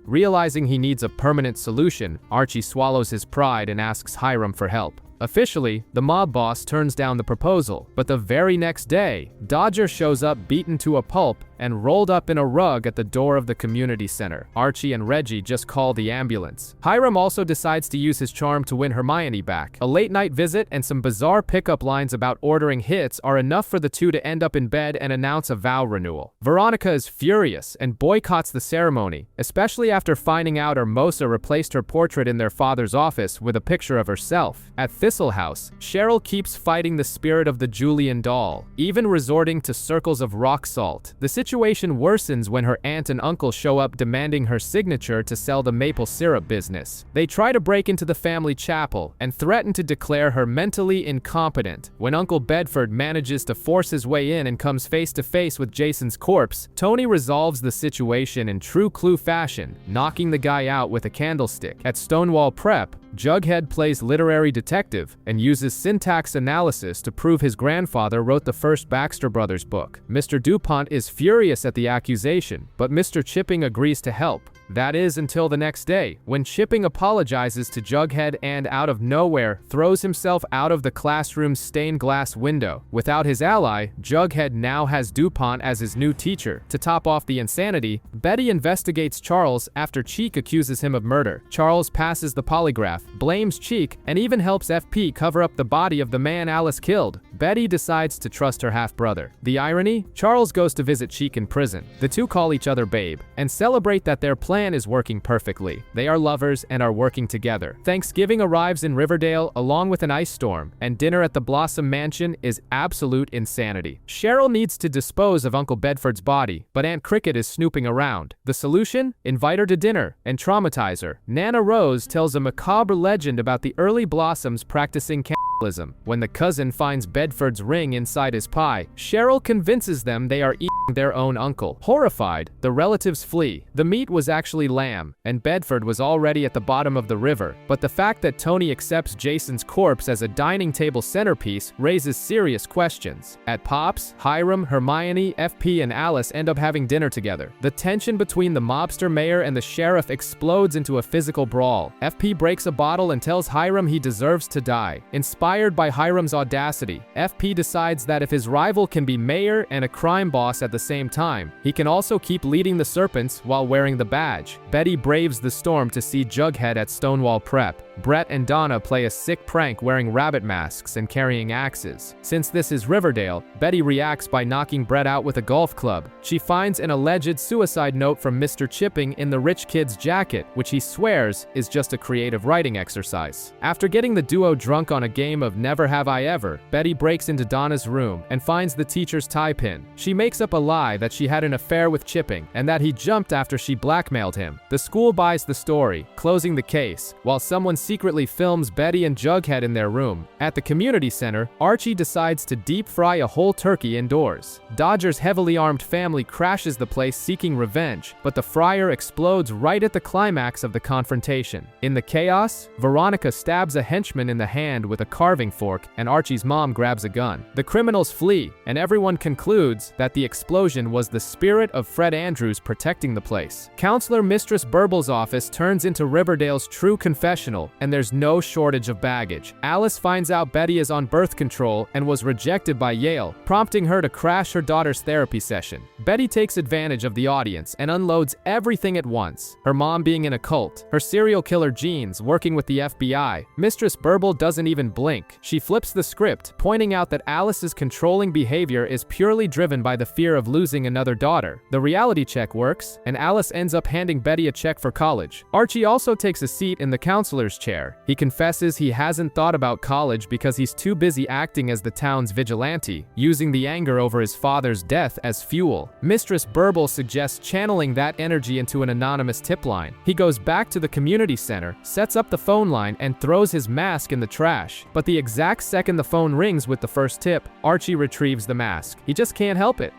A: Realizing he needs a permanent solution, Archie swallows his pride and asks Hiram for help. Officially, the mob boss turns down the proposal, but the very next day, Dodger shows up beaten to a pulp and rolled up in a rug at the door of the community center. Archie and Reggie just call the ambulance. Hiram also decides to use his charm to win Hermione back. A late-night visit and some bizarre pickup lines about ordering hits are enough for the two to end up in bed and announce a vow renewal. Veronica is furious and boycotts the ceremony, especially after finding out Hermosa replaced her portrait in their father's office with a picture of herself. At Thistle House, Cheryl keeps fighting the spirit of the Julian doll, even resorting to circles of rock salt. The situation worsens when her aunt and uncle show up demanding her signature to sell the maple syrup business. They try to break into the family chapel and threaten to declare her mentally incompetent. When Uncle Bedford manages to force his way in and comes face to face with Jason's corpse, Tony resolves the situation in true Clue fashion, knocking the guy out with a candlestick. At Stonewall Prep, Jughead plays literary detective and uses syntax analysis to prove his grandfather wrote the first Baxter Brothers book. Mr. DuPont is furious at the accusation, but Mr. Chipping agrees to help. That is until the next day, when Chipping apologizes to Jughead and, out of nowhere, throws himself out of the classroom's stained glass window. Without his ally, Jughead now has DuPont as his new teacher. To top off the insanity, Betty investigates Charles after Cheek accuses him of murder. Charles passes the polygraph, blames Cheek, and even helps FP cover up the body of the man Alice killed. Betty decides to trust her half-brother. The irony? Charles goes to visit Cheek in prison. The two call each other babe, and celebrate that their plan is working perfectly. They are lovers and are working together. Thanksgiving arrives in Riverdale along with an ice storm, and dinner at the Blossom Mansion is absolute insanity. Cheryl needs to dispose of Uncle Bedford's body, but Aunt Cricket is snooping around. The solution? Invite her to dinner and traumatize her. Nana Rose tells a macabre legend about the early Blossoms practicing cannibalism. When the cousin finds Bedford's ring inside his pie, Cheryl convinces them they are eating their own uncle. Horrified, the relatives flee. The meat was actually lamb, and Bedford was already at the bottom of the river. But the fact that Tony accepts Jason's corpse as a dining table centerpiece raises serious questions. At Pops, Hiram, Hermione, FP, and Alice end up having dinner together. The tension between the mobster mayor and the sheriff explodes into a physical brawl. FP breaks a bottle and tells Hiram he deserves to die. Inspired by Hiram's audacity, FP decides that if his rival can be mayor and a crime boss at the same time, he can also keep leading the Serpents while wearing the badge. Betty braves the storm to see Jughead at Stonewall Prep. Brett and Donna play a sick prank wearing rabbit masks and carrying axes. Since this is Riverdale, Betty reacts by knocking Brett out with a golf club. She finds an alleged suicide note from Mr. Chipping in the rich kid's jacket, which he swears is just a creative writing exercise. After getting the duo drunk on a game of Never Have I Ever, Betty breaks into Donna's room and finds the teacher's tie pin. She makes up a lie that she had an affair with Chipping and that he jumped after she blackmailed him. The school buys the story, closing the case, while someone secretly films Betty and Jughead in their room. At the community center, Archie decides to deep fry a whole turkey indoors. Dodger's heavily armed family crashes the place seeking revenge, but the fryer explodes right at the climax of the confrontation. In the chaos, Veronica stabs a henchman in the hand with a carving fork, and Archie's mom grabs a gun. The criminals flee, and everyone concludes that the explosion was the spirit of Fred Andrews protecting the place. Counselor Mistress Burble's office turns into Riverdale's true confessional, and there's no shortage of baggage. Alice finds out Betty is on birth control and was rejected by Yale, prompting her to crash her daughter's therapy session. Betty takes advantage of the audience and unloads everything at once. Her mom being in a cult, her serial killer genes working with the FBI. Mistress Burble doesn't even blink. She flips the script, pointing out that Alice's controlling behavior is purely driven by the fear of losing another daughter. The reality check works, and Alice ends up handing Betty a check for college. Archie also takes a seat in the counselor's chair. He confesses he hasn't thought about college because he's too busy acting as the town's vigilante, using the anger over his father's death as fuel. Mistress Burble suggests channeling that energy into an anonymous tip line. He goes back to the community center, sets up the phone line, and throws his mask in the trash. But the exact second the phone rings with the first tip, Archie retrieves the mask. He just can't help it.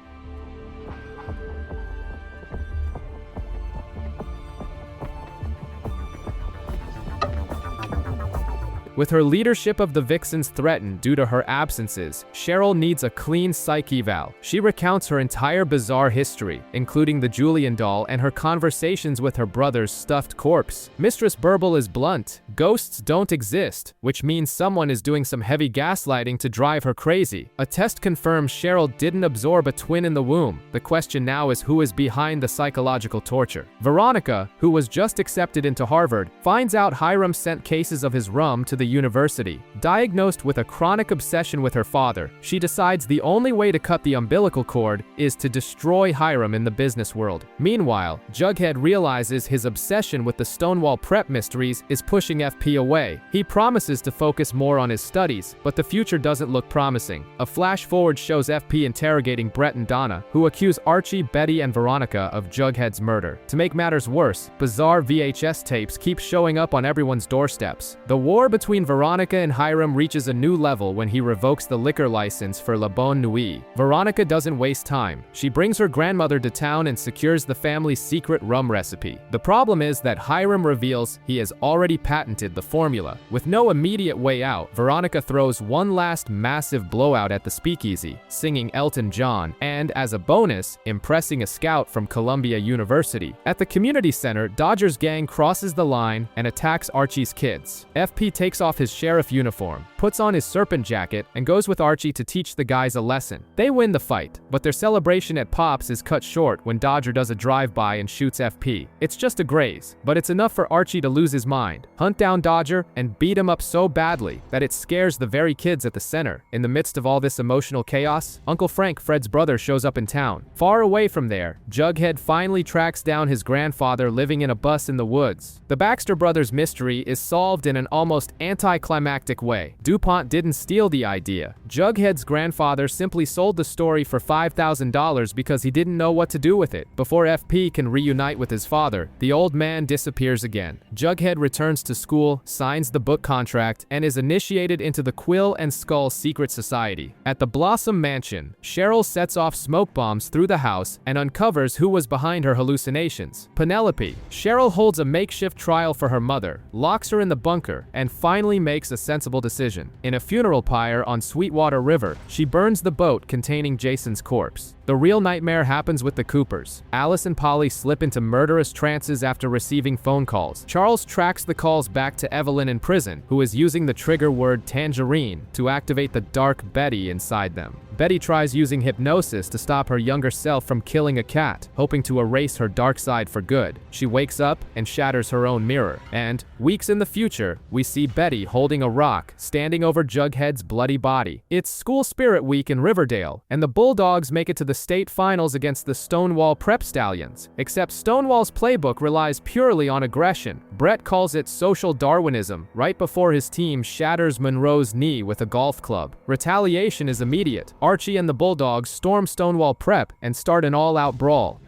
A: With her leadership of the Vixens threatened due to her absences, Cheryl needs a clean psych eval. She recounts her entire bizarre history, including the Julian doll and her conversations with her brother's stuffed corpse. Mistress Burble is blunt. Ghosts don't exist, which means someone is doing some heavy gaslighting to drive her crazy. A test confirms Cheryl didn't absorb a twin in the womb. The question now is who is behind the psychological torture. Veronica, who was just accepted into Harvard, finds out Hiram sent cases of his rum to the university. Diagnosed with a chronic obsession with her father, she decides the only way to cut the umbilical cord is to destroy Hiram in the business world. Meanwhile, Jughead realizes his obsession with the Stonewall Prep mysteries is pushing FP away. He promises to focus more on his studies, but the future doesn't look promising. A flash forward shows FP interrogating Brett and Donna, who accuse Archie, Betty, and Veronica of Jughead's murder. To make matters worse, bizarre VHS tapes keep showing up on everyone's doorsteps. The war between Veronica and Hiram reaches a new level when he revokes the liquor license for La Bonne Nuit. Veronica doesn't waste time. She brings her grandmother to town and secures the family's secret rum recipe. The problem is that Hiram reveals he has already patented the formula. With no immediate way out, Veronica throws one last massive blowout at the speakeasy, singing Elton John, and as a bonus, impressing a scout from Columbia University. At the community center, Dodger's gang crosses the line and attacks Archie's kids. FP takes off his sheriff uniform, puts on his serpent jacket, and goes with Archie to teach the guys a lesson. They win the fight, but their celebration at Pop's is cut short when Dodger does a drive-by and shoots FP. It's just a graze, but it's enough for Archie to lose his mind, hunt down Dodger, and beat him up so badly that it scares the very kids at the center. In the midst of all this emotional chaos, Uncle Frank, Fred's brother, shows up in town. Far away from there, Jughead finally tracks down his grandfather living in a bus in the woods. The Baxter brothers' mystery is solved in an almost anticlimactic way. DuPont didn't steal the idea. Jughead's grandfather simply sold the story for $5,000 because he didn't know what to do with it. Before FP can reunite with his father, the old man disappears again. Jughead returns to school, signs the book contract, and is initiated into the Quill and Skull secret society. At the Blossom Mansion, Cheryl sets off smoke bombs through the house and uncovers who was behind her hallucinations. Penelope. Cheryl holds a makeshift trial for her mother, locks her in the bunker, and finally makes a sensible decision. In a funeral pyre on Sweetwater River, she burns the boat containing Jason's corpse. The real nightmare happens with the Coopers. Alice and Polly slip into murderous trances after receiving phone calls. Charles tracks the calls back to Evelyn in prison, who is using the trigger word tangerine to activate the dark Betty inside them. Betty tries using hypnosis to stop her younger self from killing a cat, hoping to erase her dark side for good. She wakes up and shatters her own mirror. And, weeks in the future, we see Betty holding a rock, standing over Jughead's bloody body. It's School Spirit Week in Riverdale, and the Bulldogs make it to the state finals against the Stonewall Prep Stallions. Except Stonewall's playbook relies purely on aggression. Brett calls it social Darwinism, right before his team shatters Monroe's knee with a golf club. Retaliation is immediate. Archie and the Bulldogs storm Stonewall Prep and start an all-out brawl.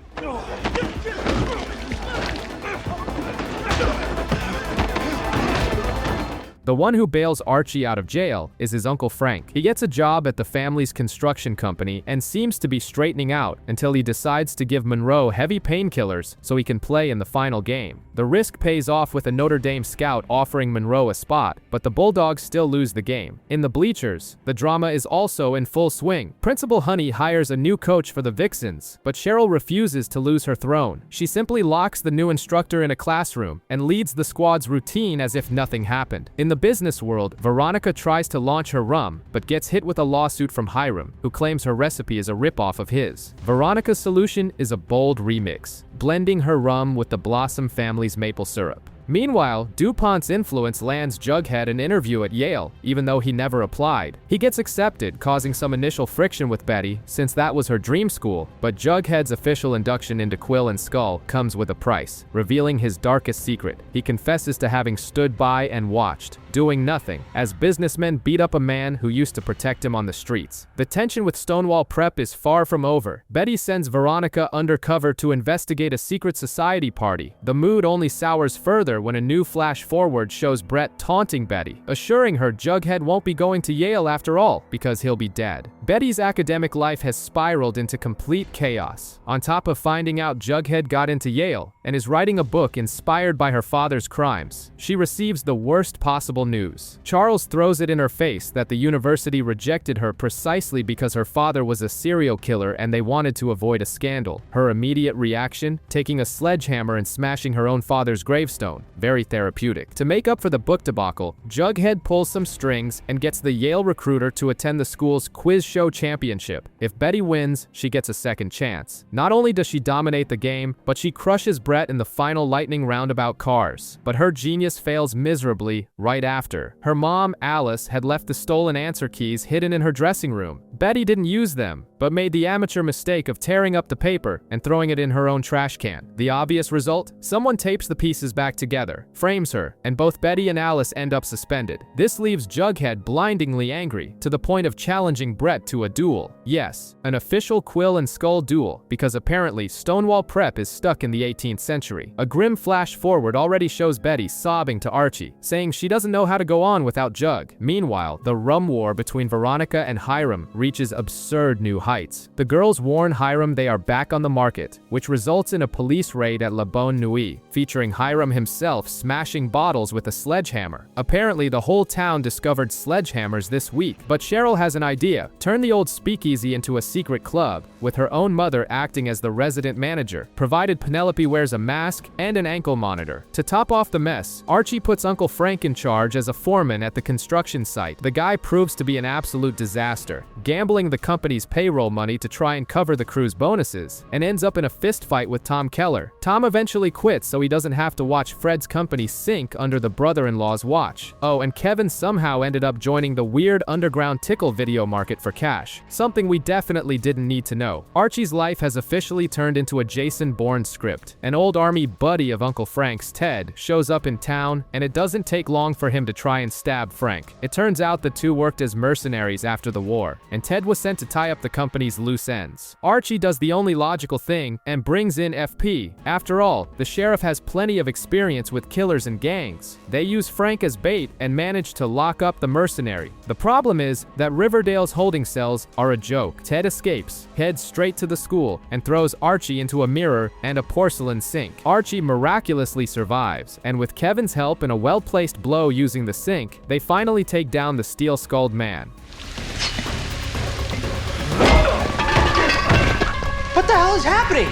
A: The one who bails Archie out of jail is his Uncle Frank. He gets a job at the family's construction company and seems to be straightening out until he decides to give Monroe heavy painkillers so he can play in the final game. The risk pays off with a Notre Dame scout offering Monroe a spot, but the Bulldogs still lose the game. In the bleachers, the drama is also in full swing. Principal Honey hires a new coach for the Vixens, but Cheryl refuses to lose her throne. She simply locks the new instructor in a classroom and leads the squad's routine as if nothing happened. In the business world, Veronica tries to launch her rum, but gets hit with a lawsuit from Hiram, who claims her recipe is a ripoff of his. Veronica's solution is a bold remix, blending her rum with the Blossom family's maple syrup. Meanwhile, DuPont's influence lands Jughead an interview at Yale, even though he never applied. He gets accepted, causing some initial friction with Betty, since that was her dream school, but Jughead's official induction into Quill and Skull comes with a price, revealing his darkest secret. He confesses to having stood by and watched, doing nothing, as businessmen beat up a man who used to protect him on the streets. The tension with Stonewall Prep is far from over. Betty sends Veronica undercover to investigate a secret society party. The mood only sours further when a new flash forward shows Brett taunting Betty, assuring her Jughead won't be going to Yale after all, because he'll be dead. Betty's academic life has spiraled into complete chaos. On top of finding out Jughead got into Yale and is writing a book inspired by her father's crimes, she receives the worst possible terrible news. Charles throws it in her face that the university rejected her precisely because her father was a serial killer and they wanted to avoid a scandal. Her immediate reaction? Taking a sledgehammer and smashing her own father's gravestone. Very therapeutic. To make up for the book debacle, Jughead pulls some strings and gets the Yale recruiter to attend the school's quiz show championship. If Betty wins, she gets a second chance. Not only does she dominate the game, but she crushes Brett in the final lightning round about cars. But her genius fails miserably right after. Her mom, Alice, had left the stolen answer keys hidden in her dressing room. Betty didn't use them, but made the amateur mistake of tearing up the paper and throwing it in her own trash can. The obvious result? Someone tapes the pieces back together, frames her, and both Betty and Alice end up suspended. This leaves Jughead blindingly angry, to the point of challenging Brett to a duel. Yes, an official quill and skull duel, because apparently Stonewall Prep is stuck in the 18th century. A grim flash forward already shows Betty sobbing to Archie, saying she doesn't know how to go on without Jug. Meanwhile, the rum war between Veronica and Hiram reaches absurd new heights. The girls warn Hiram they are back on the market, which results in a police raid at La Bonne Nuit, featuring Hiram himself smashing bottles with a sledgehammer. Apparently, the whole town discovered sledgehammers this week, but Cheryl has an idea: turn the old speakeasy into a secret club, with her own mother acting as the resident manager, provided Penelope wears a mask and an ankle monitor. To top off the mess, Archie puts Uncle Frank in charge as a foreman at the construction site. The guy proves to be an absolute disaster, gambling the company's payroll money to try and cover the crew's bonuses, and ends up in a fist fight with Tom Keller. Tom eventually quits so he doesn't have to watch Fred's company sink under the brother-in-law's watch. Oh, and Kevin somehow ended up joining the weird underground tickle video market for cash, something we definitely didn't need to know. Archie's life has officially turned into a Jason Bourne script. An old army buddy of Uncle Frank's, Ted, shows up in town, and it doesn't take long for him to try and stab Frank. It turns out the two worked as mercenaries after the war, and Ted was sent to tie up the company's loose ends. Archie does the only logical thing and brings in FP. After all, the sheriff has plenty of experience with killers and gangs. They use Frank as bait and manage to lock up the mercenary. The problem is that Riverdale's holding cells are a joke. Ted escapes, heads straight to the school, and throws Archie into a mirror and a porcelain sink. Archie miraculously survives, and with Kevin's help and a well-placed blow using the sink, they finally take down the steel-skulled man.
E: What the hell is happening?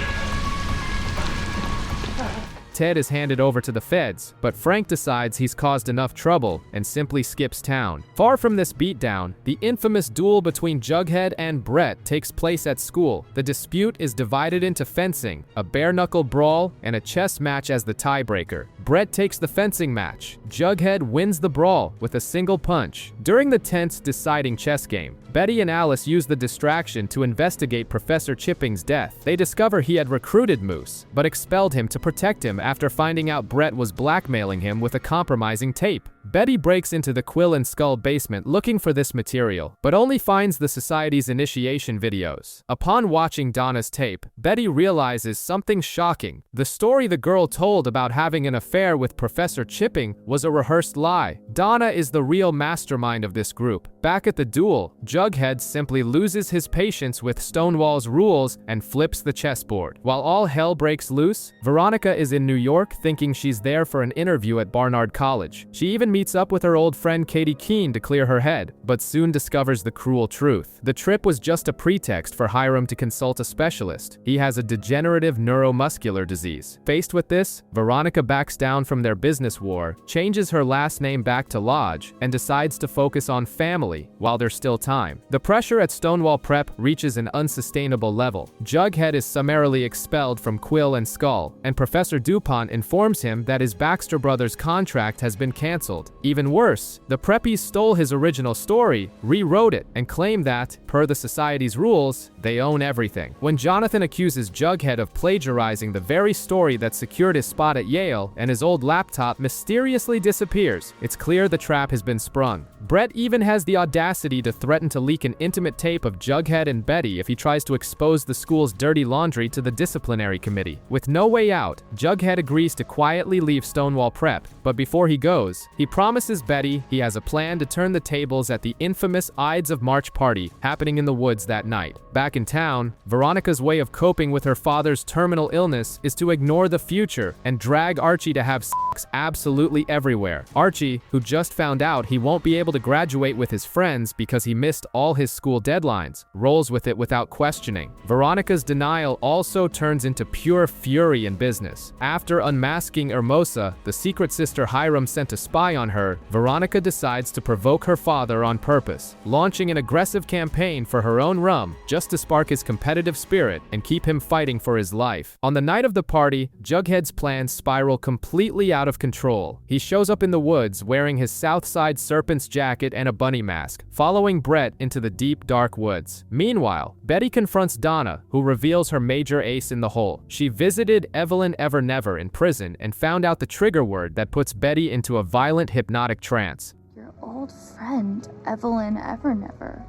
A: Ted is handed over to the feds, but Frank decides he's caused enough trouble and simply skips town. Far from this beatdown, the infamous duel between Jughead and Brett takes place at school. The dispute is divided into fencing, a bare-knuckle brawl, and a chess match as the tiebreaker. Brett takes the fencing match. Jughead wins the brawl with a single punch. During the tense deciding chess game, Betty and Alice use the distraction to investigate Professor Chipping's death. They discover he had recruited Moose, but expelled him to protect him after finding out Brett was blackmailing him with a compromising tape. Betty breaks into the Quill and Skull basement looking for this material, but only finds the society's initiation videos. Upon watching Donna's tape, Betty realizes something shocking. The story the girl told about having an affair with Professor Chipping was a rehearsed lie. Donna is the real mastermind of this group. Back at the duel, Jughead simply loses his patience with Stonewall's rules and flips the chessboard. While all hell breaks loose, Veronica is in New York thinking she's there for an interview at Barnard College. She even meets up with her old friend Katie Keene to clear her head, but soon discovers the cruel truth. The trip was just a pretext for Hiram to consult a specialist. He has a degenerative neuromuscular disease. Faced with this, Veronica backs down from their business war, changes her last name back to Lodge, and decides to focus on family while there's still time. The pressure at Stonewall Prep reaches an unsustainable level. Jughead is summarily expelled from Quill and Skull, and Professor DuPont informs him that his Baxter Brothers contract has been canceled. Even worse, the preppies stole his original story, rewrote it, and claim that, per the society's rules, they own everything. When Jonathan accuses Jughead of plagiarizing the very story that secured his spot at Yale, and his old laptop mysteriously disappears, it's clear the trap has been sprung. Brett even has the audacity to threaten to leak an intimate tape of Jughead and Betty if he tries to expose the school's dirty laundry to the disciplinary committee. With no way out, Jughead agrees to quietly leave Stonewall Prep, but before he goes, he promises Betty he has a plan to turn the tables at the infamous Ides of March party happening in the woods that night. Back in town, Veronica's way of coping with her father's terminal illness is to ignore the future and drag Archie to have sex absolutely everywhere. Archie, who just found out he won't be able to graduate with his friends because he missed all his school deadlines, rolls with it without questioning. Veronica's denial also turns into pure fury in business. After unmasking Hermosa, the secret sister Hiram sent a spy on her, Veronica decides to provoke her father on purpose, launching an aggressive campaign for her own rum just to spark his competitive spirit and keep him fighting for his life. On the night of the party, Jughead's plans spiral completely out of control. He shows up in the woods wearing his Southside Serpents jacket and a bunny mask, following Brett into the deep, dark woods. Meanwhile, Betty confronts Donna, who reveals her major ace in the hole. She visited Evelyn Evernever in prison and found out the trigger word that puts Betty into a violent hypnotic trance.
J: Your old friend, Evelyn Evernever.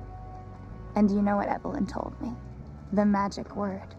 J: And you know what Evelyn told me? The magic word.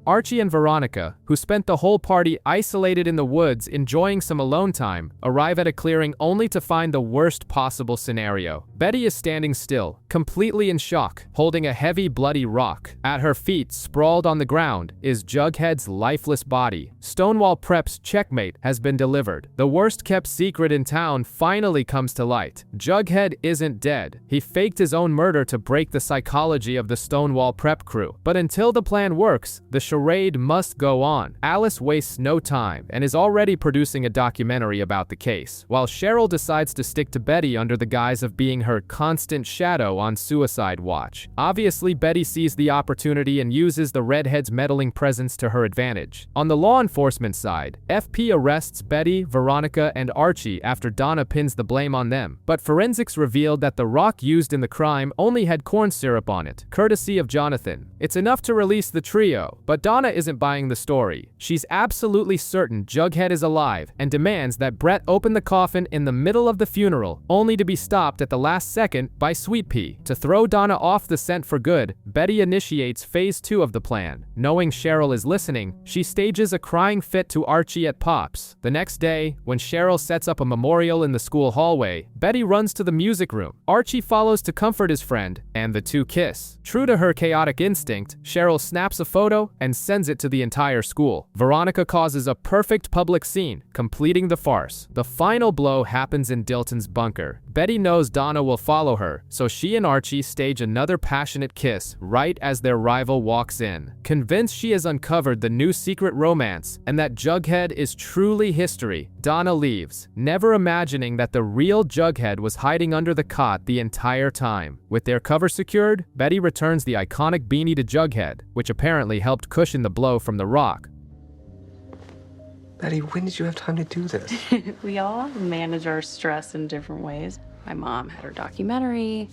A: Archie and Veronica, who spent the whole party isolated in the woods enjoying some alone time, arrive at a clearing only to find the worst possible scenario. Betty is standing still, completely in shock, holding a heavy, bloody rock. At her feet, sprawled on the ground, is Jughead's lifeless body. Stonewall Prep's checkmate has been delivered. The worst-kept secret in town finally comes to light. Jughead isn't dead. He faked his own murder to break the psychology of the Stonewall Prep crew. But until the plan works, the charade must go on. Alice wastes no time and is already producing a documentary about the case, while Cheryl decides to stick to Betty under the guise of being her constant shadow on suicide watch. Obviously, Betty sees the opportunity and uses the redhead's meddling presence to her advantage. On the law enforcement side, FP arrests Betty, Veronica, and Archie after Donna pins the blame on them, but forensics revealed that the rock used in the crime only had corn syrup on it, courtesy of Jonathan. It's enough to release the trio, but Donna isn't buying the story. She's absolutely certain Jughead is alive and demands that Brett open the coffin in the middle of the funeral, only to be stopped at the last second by Sweet Pea. To throw Donna off the scent for good, Betty initiates phase 2 of the plan. Knowing Cheryl is listening, she stages a crying fit to Archie at Pops. The next day, when Cheryl sets up a memorial in the school hallway, Betty runs to the music room. Archie follows to comfort his friend, and the two kiss. True to her chaotic instinct, Cheryl snaps a photo and sends it to the entire school. Veronica causes a perfect public scene, completing the farce. The final blow happens in Dilton's bunker. Betty knows Donna will follow her, so she and Archie stage another passionate kiss right as their rival walks in. Convinced she has uncovered the new secret romance and that Jughead is truly history, Donna leaves, never imagining that the real Jughead was hiding under the cot the entire time. With their cover secured, Betty returns the iconic beanie to Jughead, which apparently helped cushion the blow from the rock.
B: Betty, when did you have time to do this?
K: We all manage our stress in different ways. My mom had her documentary.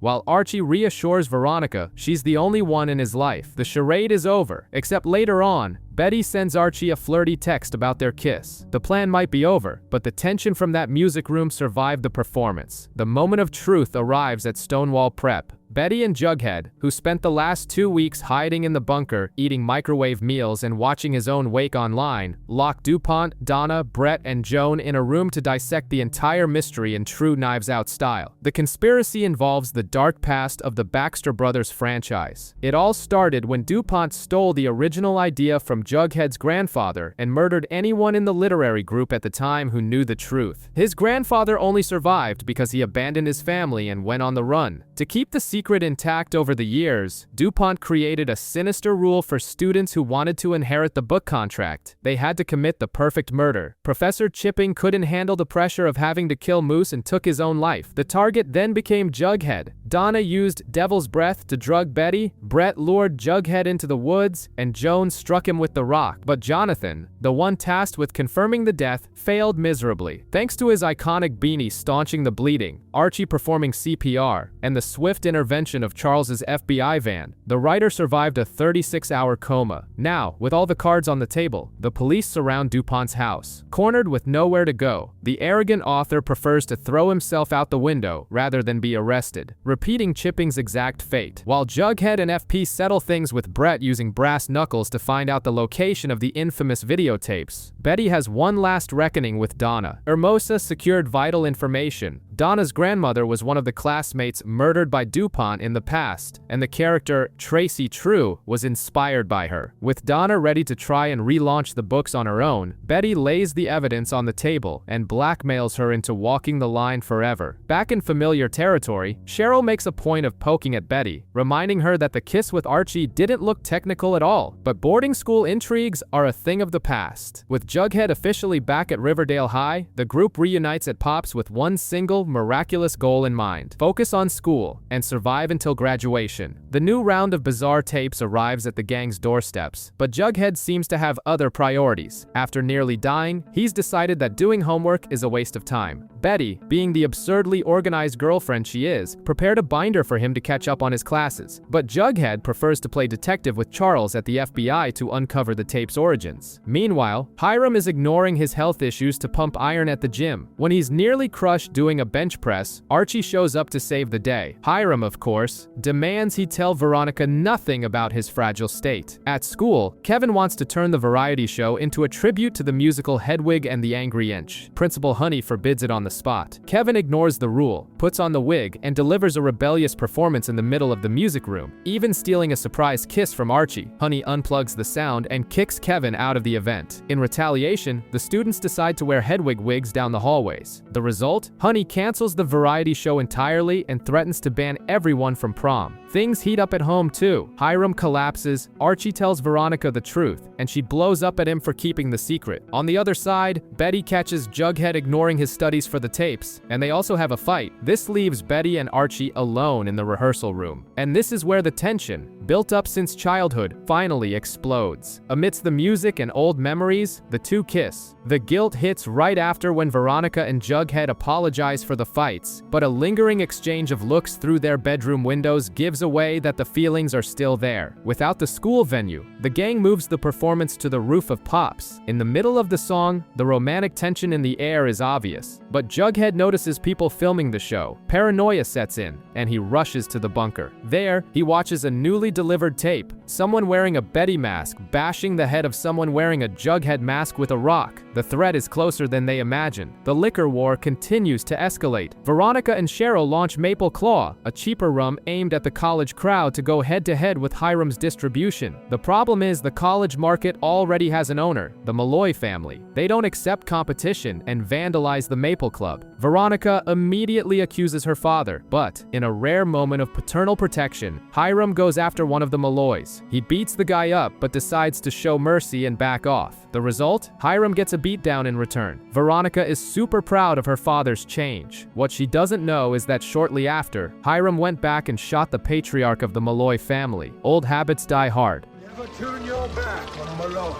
A: While Archie reassures Veronica she's the only one in his life, the charade is over, except later on, Betty sends Archie a flirty text about their kiss. The plan might be over, but the tension from that music room survived the performance. The moment of truth arrives at Stonewall Prep. Betty and Jughead, who spent the last 2 weeks hiding in the bunker, eating microwave meals and watching his own wake online, lock DuPont, Donna, Brett, and Joan in a room to dissect the entire mystery in true Knives Out style. The conspiracy involves the dark past of the Baxter Brothers franchise. It all started when DuPont stole the original idea from Jughead's grandfather and murdered anyone in the literary group at the time who knew the truth. His grandfather only survived because he abandoned his family and went on the run. To keep the secret intact over the years, DuPont created a sinister rule for students who wanted to inherit the book contract. They had to commit the perfect murder. Professor Chipping couldn't handle the pressure of having to kill Moose and took his own life. The target then became Jughead. Donna used Devil's Breath to drug Betty, Brett lured Jughead into the woods, and Joan struck him with the rock. But Jonathan, the one tasked with confirming the death, failed miserably. Thanks to his iconic beanie staunching the bleeding, Archie performing CPR, and the swift intervention intervention of Charles's FBI van, the writer survived a 36-hour coma. Now, with all the cards on the table, the police surround DuPont's house. Cornered with nowhere to go, the arrogant author prefers to throw himself out the window rather than be arrested, repeating Chipping's exact fate. While Jughead and FP settle things with Brett using brass knuckles to find out the location of the infamous videotapes, Betty has one last reckoning with Donna. Hermosa secured vital information. Donna's grandmother was one of the classmates murdered by DuPont in the past, and the character Tracy True was inspired by her. With Donna ready to try and relaunch the books on her own, Betty lays the evidence on the table and blackmails her into walking the line forever. Back in familiar territory, Cheryl makes a point of poking at Betty, reminding her that the kiss with Archie didn't look technical at all, but boarding school intrigues are a thing of the past. With Jughead officially back at Riverdale High, the group reunites at Pops with one single, miraculous goal in mind: focus on school and survive until graduation. The new round of bizarre tapes arrives at the gang's doorsteps, but Jughead seems to have other priorities. After nearly dying, he's decided that doing homework is a waste of time. Betty, being the absurdly organized girlfriend she is, prepared a binder for him to catch up on his classes, but Jughead prefers to play detective with Charles at the FBI to uncover the tape's origins. Meanwhile, Hiram is ignoring his health issues to pump iron at the gym. When he's nearly crushed doing a bench press, Archie shows up to save the day. Hiram, of course, demands he tell Veronica nothing about his fragile state. At school, Kevin wants to turn the variety show into a tribute to the musical Hedwig and the Angry Inch. Principal Honey forbids it on the spot. Kevin ignores the rule, puts on the wig, and delivers a rebellious performance in the middle of the music room, even stealing a surprise kiss from Archie. Honey unplugs the sound and kicks Kevin out of the event. In retaliation, the students decide to wear Hedwig wigs down the hallways. The result? Honey cancels the variety show entirely and threatens to ban everyone from prom. Things heat up at home too. Hiram collapses, Archie tells Veronica the truth, and she blows up at him for keeping the secret. On the other side, Betty catches Jughead ignoring his studies for the tapes, and they also have a fight. This leaves Betty and Archie alone in the rehearsal room. And this is where the tension, built up since childhood, finally explodes. Amidst the music and old memories, the two kiss. The guilt hits right after when Veronica and Jughead apologize for the fights, but a lingering exchange of looks through their bedroom windows gives away that the feelings are still there. Without the school venue, the gang moves the performance to the roof of Pops. In the middle of the song, the romantic tension in the air is obvious, but Jughead notices people filming the show. Paranoia sets in, and he rushes to the bunker. There, he watches a newly delivered tape, someone wearing a Betty mask bashing the head of someone wearing a Jughead mask with a rock. The threat is closer than they imagine. The liquor war continues to escalate. Veronica and Cheryl launch Maple Claw, a cheaper rum aimed at the college crowd, to go head-to-head with Hiram's distribution. The problem is the college market already has an owner, the Malloy family. They don't accept competition and vandalize the Maple Club. Veronica immediately accuses her father, but in a rare moment of paternal protection, Hiram goes after one of the Malloys. He beats the guy up but decides to show mercy and back off. The result? Hiram gets a beatdown in return. Veronica is super proud of her father's change. What she doesn't know is that shortly after, Hiram went back and shot the patriarch of the Malloy family. Old habits die hard.
E: Never turn your back on a Malloy.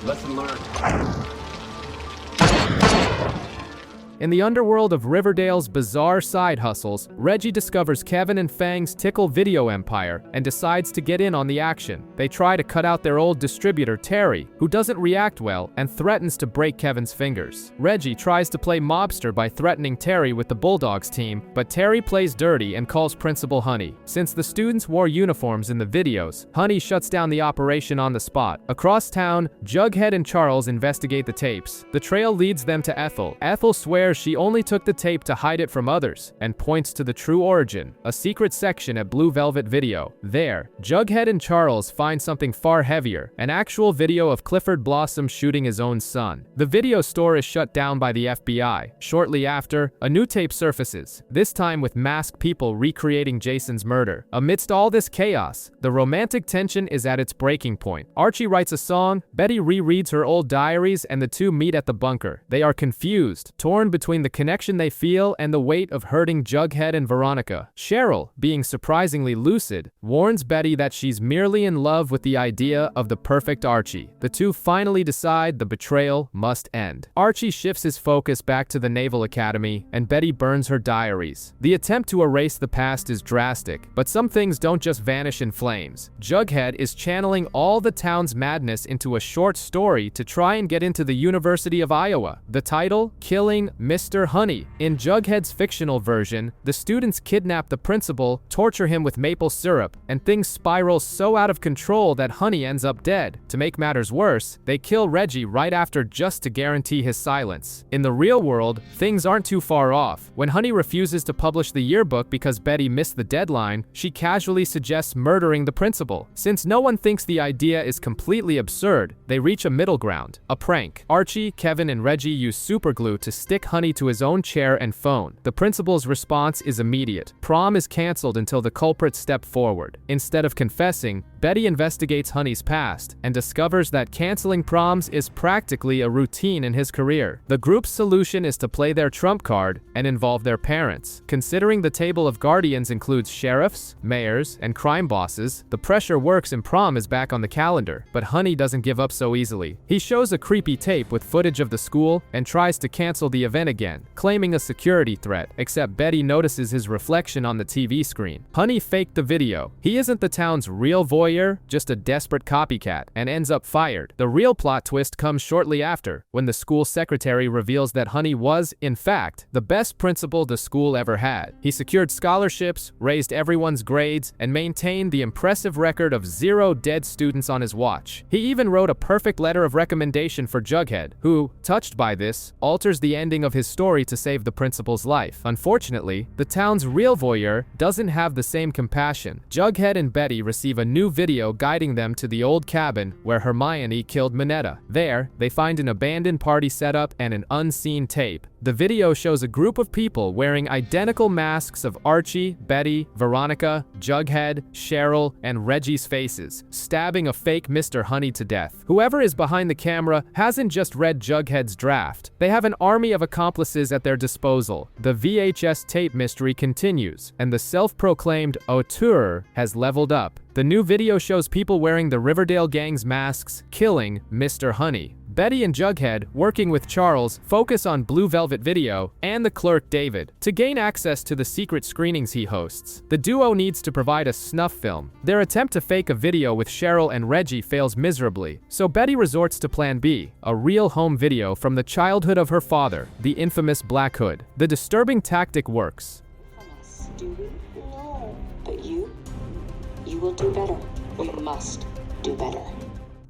E: Lesson learned.
A: In the underworld of Riverdale's bizarre side hustles, Reggie discovers Kevin and Fang's Tickle video empire and decides to get in on the action. They try to cut out their old distributor, Terry, who doesn't react well and threatens to break Kevin's fingers. Reggie tries to play mobster by threatening Terry with the Bulldogs team, but Terry plays dirty and calls Principal Honey. Since the students wore uniforms in the videos, Honey shuts down the operation on the spot. Across town, Jughead and Charles investigate the tapes. The trail leads them to Ethel. Ethel swears she only took the tape to hide it from others and points to the true origin, a secret section at Blue Velvet Video. There, Jughead and Charles find something far heavier, an actual video of Clifford Blossom shooting his own son. The video store is shut down by the FBI. Shortly after, a new tape surfaces, this time with masked people recreating Jason's murder. Amidst all this chaos, the romantic tension is at its breaking point. Archie writes a song, Betty rereads her old diaries, and the two meet at the bunker. They are confused, torn between the connection they feel and the weight of hurting Jughead and Veronica. Cheryl, being surprisingly lucid, warns Betty that she's merely in love with the idea of the perfect Archie. The two finally decide the betrayal must end. Archie shifts his focus back to the Naval Academy, and Betty burns her diaries. The attempt to erase the past is drastic, but some things don't just vanish in flames. Jughead is channeling all the town's madness into a short story to try and get into the University of Iowa. The title, Killing Mr. Honey. In Jughead's fictional version, the students kidnap the principal, torture him with maple syrup, and things spiral so out of control that Honey ends up dead. To make matters worse, they kill Reggie right after just to guarantee his silence. In the real world, things aren't too far off. When Honey refuses to publish the yearbook because Betty missed the deadline, she casually suggests murdering the principal. Since no one thinks the idea is completely absurd, they reach a middle ground, a prank. Archie, Kevin, and Reggie use superglue to stick Honey to his own chair and phone. The principal's response is immediate. Prom is canceled until the culprits step forward. Instead of confessing, Betty investigates Honey's past and discovers that canceling proms is practically a routine in his career. The group's solution is to play their trump card and involve their parents. Considering the table of guardians includes sheriffs, mayors, and crime bosses, the pressure works and prom is back on the calendar. But Honey doesn't give up so easily. He shows a creepy tape with footage of the school and tries to cancel the event again, claiming a security threat, except Betty notices his reflection on the TV screen. Honey faked the video. He isn't the town's real voyeur, just a desperate copycat, and ends up fired. The real plot twist comes shortly after, when the school secretary reveals that Honey was, in fact, the best principal the school ever had. He secured scholarships, raised everyone's grades, and maintained the impressive record of 0 dead students on his watch. He even wrote a perfect letter of recommendation for Jughead, who, touched by this, alters the ending of his story to save the principal's life. Unfortunately, the town's real voyeur doesn't have the same compassion. Jughead and Betty receive a new video guiding them to the old cabin where Hermione killed Minetta. There, they find an abandoned party setup and an unseen tape. The video shows a group of people wearing identical masks of Archie, Betty, Veronica, Jughead, Cheryl, and Reggie's faces, stabbing a fake Mr. Honey to death. Whoever is behind the camera hasn't just read Jughead's draft. They have an army of accomplices at their disposal. The VHS tape mystery continues, and the self-proclaimed auteur has leveled up. The new video shows people wearing the Riverdale gang's masks, killing Mr. Honey. Betty and Jughead, working with Charles, focus on Blue Velvet Video and the clerk David to gain access to the secret screenings he hosts. The duo needs to provide a snuff film. Their attempt to fake a video with Cheryl and Reggie fails miserably, so Betty resorts to Plan B, a real home video from the childhood of her father, the infamous Black Hood. The disturbing tactic works.
L: Do we? No. But you will do better. We must do better.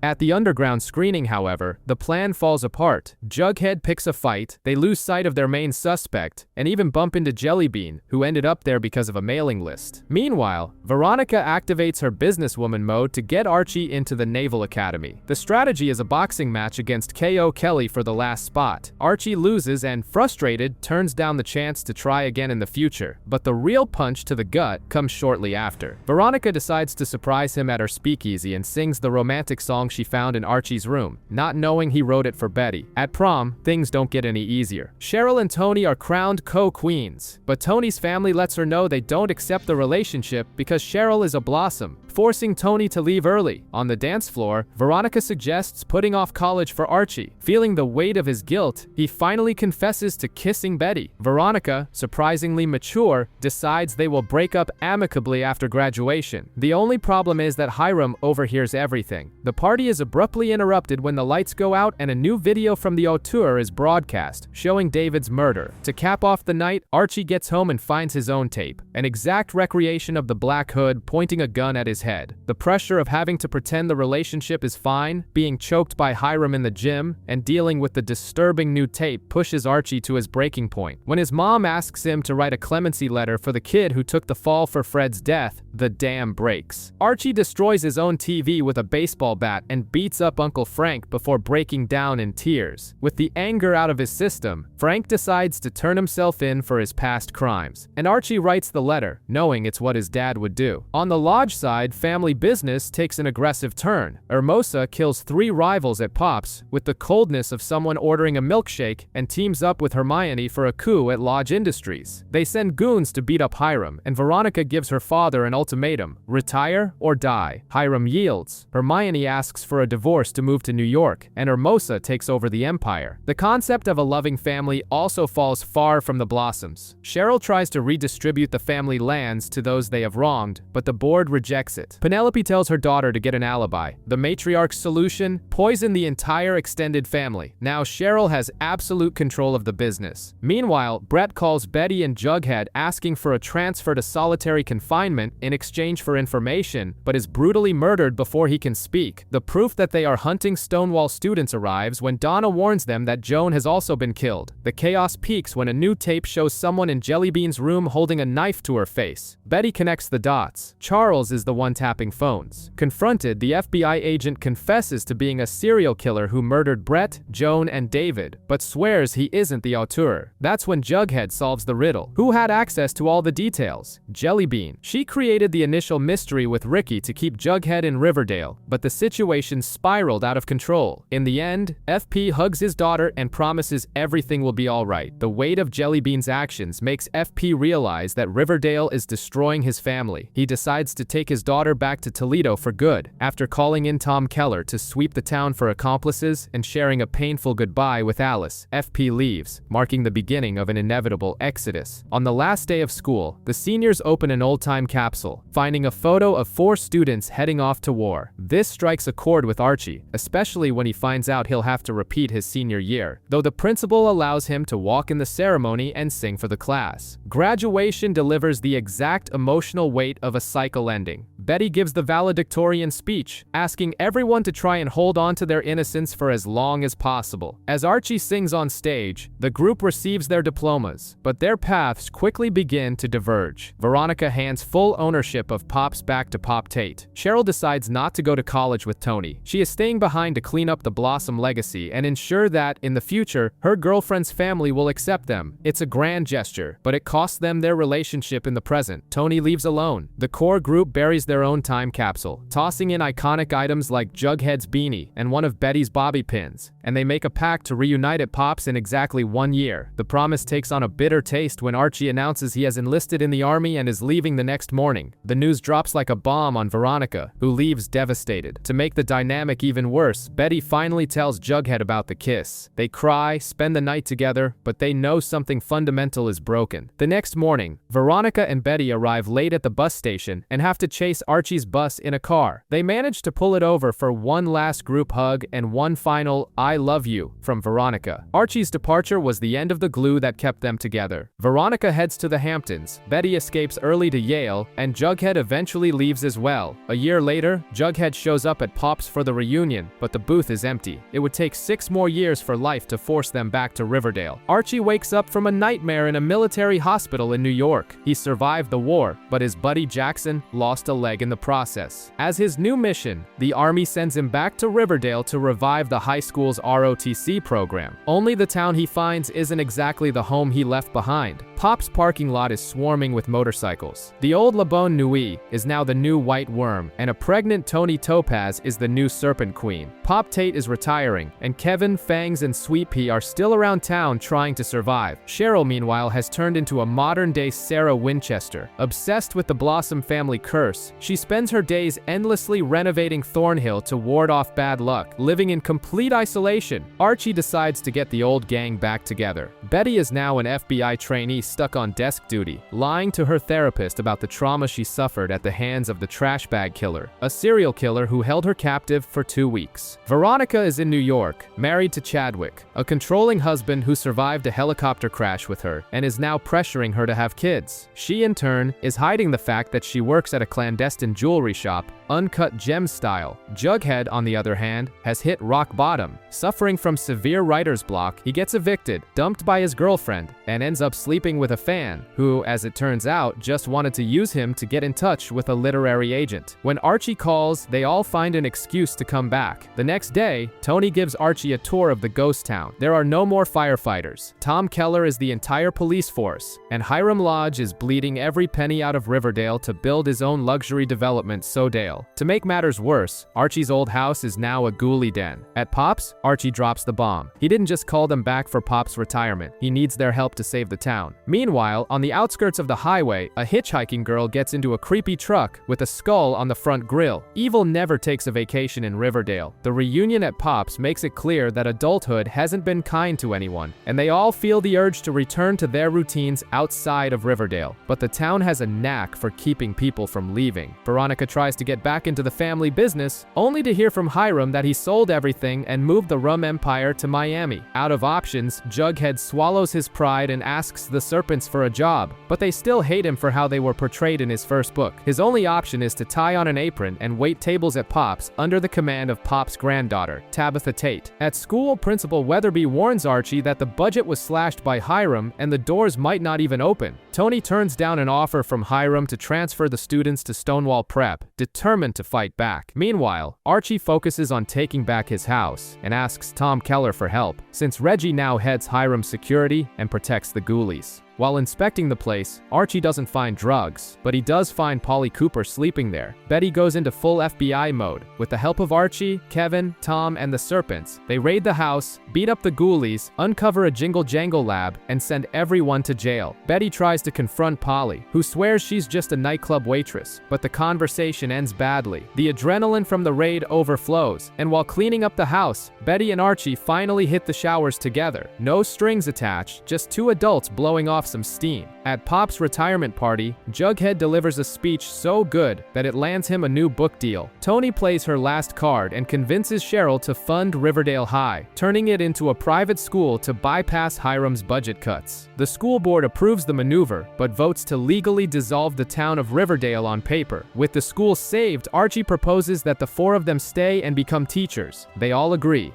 A: At the underground screening, however, the plan falls apart. Jughead picks a fight, they lose sight of their main suspect, and even bump into Jellybean, who ended up there because of a mailing list. Meanwhile, Veronica activates her businesswoman mode to get Archie into the Naval Academy. The strategy is a boxing match against K.O. Kelly for the last spot. Archie loses and, frustrated, turns down the chance to try again in the future. But the real punch to the gut comes shortly after. Veronica decides to surprise him at her speakeasy and sings the romantic song she found in Archie's room, not knowing he wrote it for Betty. At prom, things don't get any easier. Cheryl and Tony are crowned co-queens, but Tony's family lets her know they don't accept the relationship because Cheryl is a blossom, forcing Tony to leave early. On the dance floor, Veronica suggests putting off college for Archie. Feeling the weight of his guilt, he finally confesses to kissing Betty. Veronica, surprisingly mature, decides they will break up amicably after graduation. The only problem is that Hiram overhears everything. The party is abruptly interrupted when the lights go out and a new video from the auteur is broadcast, showing David's murder. To cap off the night, Archie gets home and finds his own tape, an exact recreation of the Black Hood pointing a gun at his head. The pressure of having to pretend the relationship is fine, being choked by Hiram in the gym, and dealing with the disturbing new tape pushes Archie to his breaking point. When his mom asks him to write a clemency letter for the kid who took the fall for Fred's death, the dam breaks. Archie destroys his own TV with a baseball bat and beats up Uncle Frank before breaking down in tears. With the anger out of his system, Frank decides to turn himself in for his past crimes, and Archie writes the letter, knowing it's what his dad would do. On the lodge side, family business takes an aggressive turn. Hermosa kills 3 rivals at Pops with the coldness of someone ordering a milkshake and teams up with Hermione for a coup at Lodge Industries. They send goons to beat up Hiram, and Veronica gives her father an ultimatum: retire or die. Hiram yields. Hermione asks for a divorce to move to New York, and Hermosa takes over the empire. The concept of a loving family also falls far from the Blossoms. Cheryl tries to redistribute the family lands to those they have wronged, but the board rejects it. Penelope tells her daughter to get an alibi. The matriarch's solution? Poison the entire extended family. Now Cheryl has absolute control of the business. Meanwhile, Brett calls Betty and Jughead asking for a transfer to solitary confinement in exchange for information, but is brutally murdered before he can speak. The proof that they are hunting Stonewall students arrives when Donna warns them that Joan has also been killed. The chaos peaks when a new tape shows someone in Jellybean's room holding a knife to her face. Betty connects the dots. Charles is the one tapping phones. Confronted, the FBI agent confesses to being a serial killer who murdered Brett, Joan, and David, but swears he isn't the auteur. That's when Jughead solves the riddle. Who had access to all the details? Jellybean. She created the initial mystery with Ricky to keep Jughead in Riverdale, but the situation spiraled out of control. In the end, FP hugs his daughter and promises everything will be alright. The weight of Jellybean's actions makes FP realize that Riverdale is destroying his family. He decides to take his daughter back to Toledo for good. After calling in Tom Keller to sweep the town for accomplices and sharing a painful goodbye with Alice, FP leaves, marking the beginning of an inevitable exodus. On the last day of school, the seniors open an old-time capsule, finding a photo of 4 students heading off to war. This strikes a chord with Archie, especially when he finds out he'll have to repeat his senior year, though the principal allows him to walk in the ceremony and sing for the class. Graduation delivers the exact emotional weight of a cycle ending. Betty gives the valedictorian speech, asking everyone to try and hold on to their innocence for as long as possible. As Archie sings on stage, the group receives their diplomas, but their paths quickly begin to diverge. Veronica hands full ownership of Pops back to Pop Tate. Cheryl decides not to go to college with Tony. She is staying behind to clean up the Blossom legacy and ensure that, in the future, her girlfriend's family will accept them. It's a grand gesture, but it costs them their relationship in the present. Tony leaves alone. The core group buries their own time capsule, tossing in iconic items like Jughead's beanie and one of Betty's bobby pins, and they make a pact to reunite at Pops in exactly 1 year. The promise takes on a bitter taste when Archie announces he has enlisted in the army and is leaving the next morning. The news drops like a bomb on Veronica, who leaves devastated. To make the dynamic even worse, Betty finally tells Jughead about the kiss. They cry, spend the night together, but they know something fundamental is broken. The next morning, Veronica and Betty arrive late at the bus station and have to chase Archie's bus in a car. They manage to pull it over for one last group hug and one final "I love you" from Veronica. Archie's departure was the end of the glue that kept them together. Veronica heads to the Hamptons, Betty escapes early to Yale, and Jughead eventually leaves as well. A year later, Jughead shows up at Pops for the reunion, but the booth is empty. It would take 6 more years for life to force them back to Riverdale. Archie wakes up from a nightmare in a military hospital in New York. He survived the war, but his buddy Jackson lost a leg in the process. As his new mission, the army sends him back to Riverdale to revive the high school's ROTC program. Only the town he finds isn't exactly the home he left behind. Pop's parking lot is swarming with motorcycles. The old La Bonne Nuit is now the new White Worm, and a pregnant Tony Topaz is the new Serpent Queen. Pop Tate is retiring, and Kevin, Fangs, and Sweet Pea are still around town trying to survive. Cheryl, meanwhile, has turned into a modern-day Sarah Winchester. Obsessed with the Blossom family curse, she spends her days endlessly renovating Thornhill to ward off bad luck. Living in complete isolation, Archie decides to get the old gang back together. Betty is now an FBI trainee stuck on desk duty, lying to her therapist about the trauma she suffered at the hands of the trash bag killer, a serial killer who held her captive for 2 weeks. Veronica is in New York, married to Chadwick, a controlling husband who survived a helicopter crash with her and is now pressuring her to have kids. She, in turn, is hiding the fact that she works at a clandestine jewelry shop, Uncut Gem style. Jughead, on the other hand, has hit rock bottom. Suffering from severe writer's block, he gets evicted, dumped by his girlfriend, and ends up sleeping flirting with a fan, who, as it turns out, just wanted to use him to get in touch with a literary agent. When Archie calls, they all find an excuse to come back. The next day, Tony gives Archie a tour of the ghost town. There are no more firefighters. Tom Keller is the entire police force, and Hiram Lodge is bleeding every penny out of Riverdale to build his own luxury development, Sodale. To make matters worse, Archie's old house is now a ghoulie den. At Pop's, Archie drops the bomb. He didn't just call them back for Pop's retirement. He needs their help to save the town. Meanwhile, on the outskirts of the highway, a hitchhiking girl gets into a creepy truck with a skull on the front grille. Evil never takes a vacation in Riverdale. The reunion at Pop's makes it clear that adulthood hasn't been kind to anyone, and they all feel the urge to return to their routines outside of Riverdale. But the town has a knack for keeping people from leaving. Veronica tries to get back into the family business, only to hear from Hiram that he sold everything and moved the rum empire to Miami. Out of options, Jughead swallows his pride and asks the Serpents for a job, but they still hate him for how they were portrayed in his first book. His only option is to tie on an apron and wait tables at Pop's under the command of Pop's granddaughter, Tabitha Tate. At school, Principal Weatherby warns Archie that the budget was slashed by Hiram and the doors might not even open. Tony turns down an offer from Hiram to transfer the students to Stonewall Prep, determined to fight back. Meanwhile, Archie focuses on taking back his house and asks Tom Keller for help, since Reggie now heads Hiram's security and protects the ghoulies. While inspecting the place, Archie doesn't find drugs, but he does find Polly Cooper sleeping there. Betty goes into full FBI mode. With the help of Archie, Kevin, Tom, and the Serpents, they raid the house, beat up the ghoulies, uncover a jingle-jangle lab, and send everyone to jail. Betty tries to confront Polly, who swears she's just a nightclub waitress, but the conversation ends badly. The adrenaline from the raid overflows, and while cleaning up the house, Betty and Archie finally hit the showers together. No strings attached, just two adults blowing off some steam. At Pop's retirement party, Jughead delivers a speech so good that it lands him a new book deal. Tony plays her last card and convinces Cheryl to fund Riverdale High, turning it into a private school to bypass Hiram's budget cuts. The school board approves the maneuver, but votes to legally dissolve the town of Riverdale on paper. With the school saved, Archie proposes that the four of them stay and become teachers. They all agree.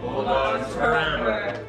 E: Hold on forever.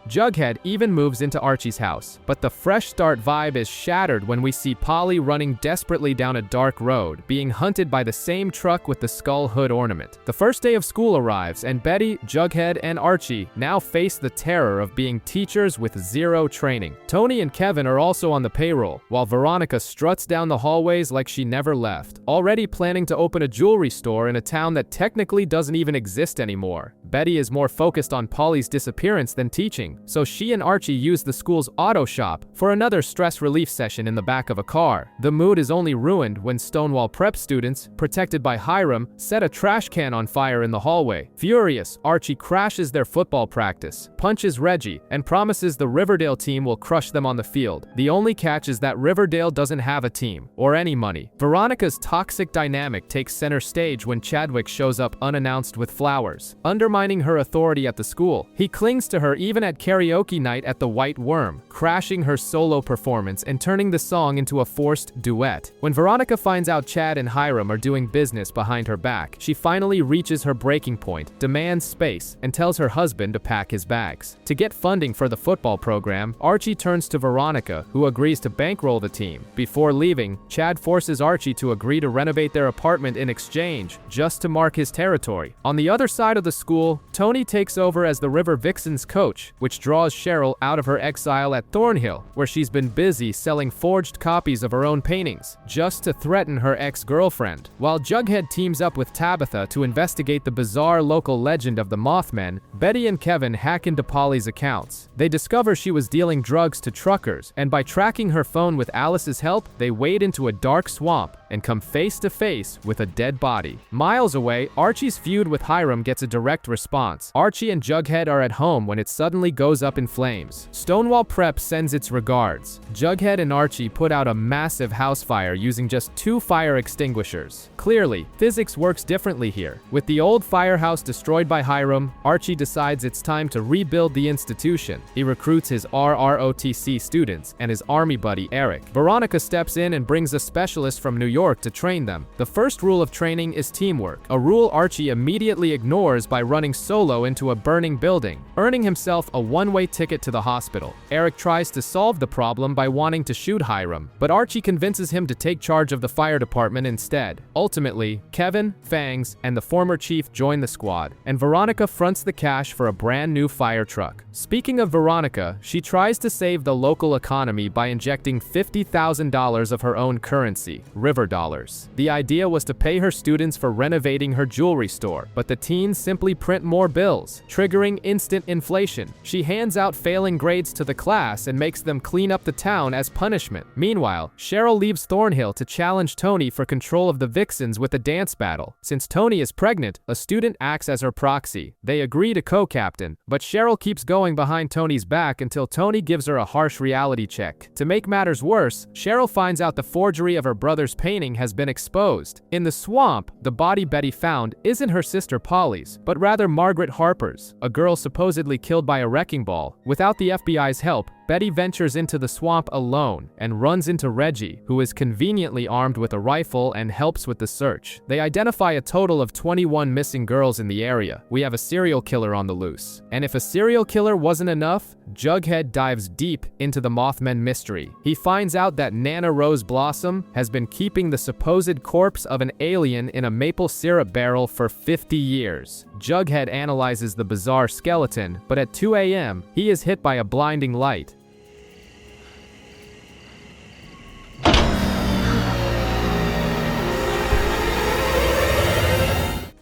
A: Jughead even moves into Archie's house, but the fresh start vibe is shattered when we see Polly running desperately down a dark road, being hunted by the same truck with the skull hood ornament. The first day of school arrives, and Betty, Jughead, and Archie now face the terror of being teachers with zero training. Tony and Kevin are also on the payroll, while Veronica struts down the hallways like she never left, already planning to open a jewelry store in a town that technically doesn't even exist anymore. Betty is more focused on Polly's disappearance than teaching, so she and Archie use the school's auto shop for another stress relief session in the back of a car. The mood is only ruined when Stonewall Prep students, protected by Hiram, set a trash can on fire in the hallway. Furious, Archie crashes their football practice, punches Reggie, and promises the Riverdale team will crush them on the field. The only catch is that Riverdale doesn't have a team, or any money. Veronica's toxic dynamic takes center stage when Chadwick shows up unannounced with flowers, undermining her authority at the school. He clings to her even at karaoke night at the White Worm, crashing her solo performance and turning the song into a forced duet. When Veronica finds out Chad and Hiram are doing business behind her back, she finally reaches her breaking point, demands space, and tells her husband to pack his bags. To get funding for the football program, Archie turns to Veronica, who agrees to bankroll the team. Before leaving, Chad forces Archie to agree to renovate their apartment in exchange, just to mark his territory. On the other side of the school, Tony takes over as the River Vixens coach, which draws Cheryl out of her exile at Thornhill, where she's been busy selling forged copies of her own paintings, just to threaten her ex-girlfriend. While Jughead teams up with Tabitha to investigate the bizarre local legend of the Mothmen, Betty and Kevin hack into Polly's accounts. They discover she was dealing drugs to truckers, and by tracking her phone with Alice's help, they wade into a dark swamp and come face to face with a dead body. Miles away, Archie's feud with Hiram gets a direct response. Archie and Jughead are at home when it suddenly goes goes up in flames. Stonewall Prep sends its regards. Jughead and Archie put out a massive house fire using just 2 fire extinguishers. Clearly, physics works differently here. With the old firehouse destroyed by Hiram, Archie decides it's time to rebuild the institution. He recruits his RROTC students and his army buddy Eric. Veronica steps in and brings a specialist from New York to train them. The first rule of training is teamwork, a rule Archie immediately ignores by running solo into a burning building, earning himself a one-way ticket to the hospital. Eric tries to solve the problem by wanting to shoot Hiram, but Archie convinces him to take charge of the fire department instead. Ultimately, Kevin, Fangs, and the former chief join the squad, and Veronica fronts the cash for a brand new fire truck. Speaking of Veronica, she tries to save the local economy by injecting $50,000 of her own currency, River dollars. The idea was to pay her students for renovating her jewelry store, but the teens simply print more bills, triggering instant inflation. She hands out failing grades to the class and makes them clean up the town as punishment. Meanwhile, Cheryl leaves Thornhill to challenge Tony for control of the Vixens with a dance battle. Since Tony is pregnant, a student acts as her proxy. They agree to co-captain, but Cheryl keeps going behind Tony's back until Tony gives her a harsh reality check. To make matters worse, Cheryl finds out the forgery of her brother's painting has been exposed. In the swamp, the body Betty found isn't her sister Polly's, but rather Margaret Harper's, a girl supposedly killed by a wrecking ball. Without the FBI's help, Betty ventures into the swamp alone and runs into Reggie, who is conveniently armed with a rifle and helps with the search. They identify a total of 21 missing girls in the area. We have a serial killer on the loose. And if a serial killer wasn't enough, Jughead dives deep into the Mothman mystery. He finds out that Nana Rose Blossom has been keeping the supposed corpse of an alien in a maple syrup barrel for 50 years. Jughead analyzes the bizarre skeleton, but at 2 a.m., he is hit by a blinding light.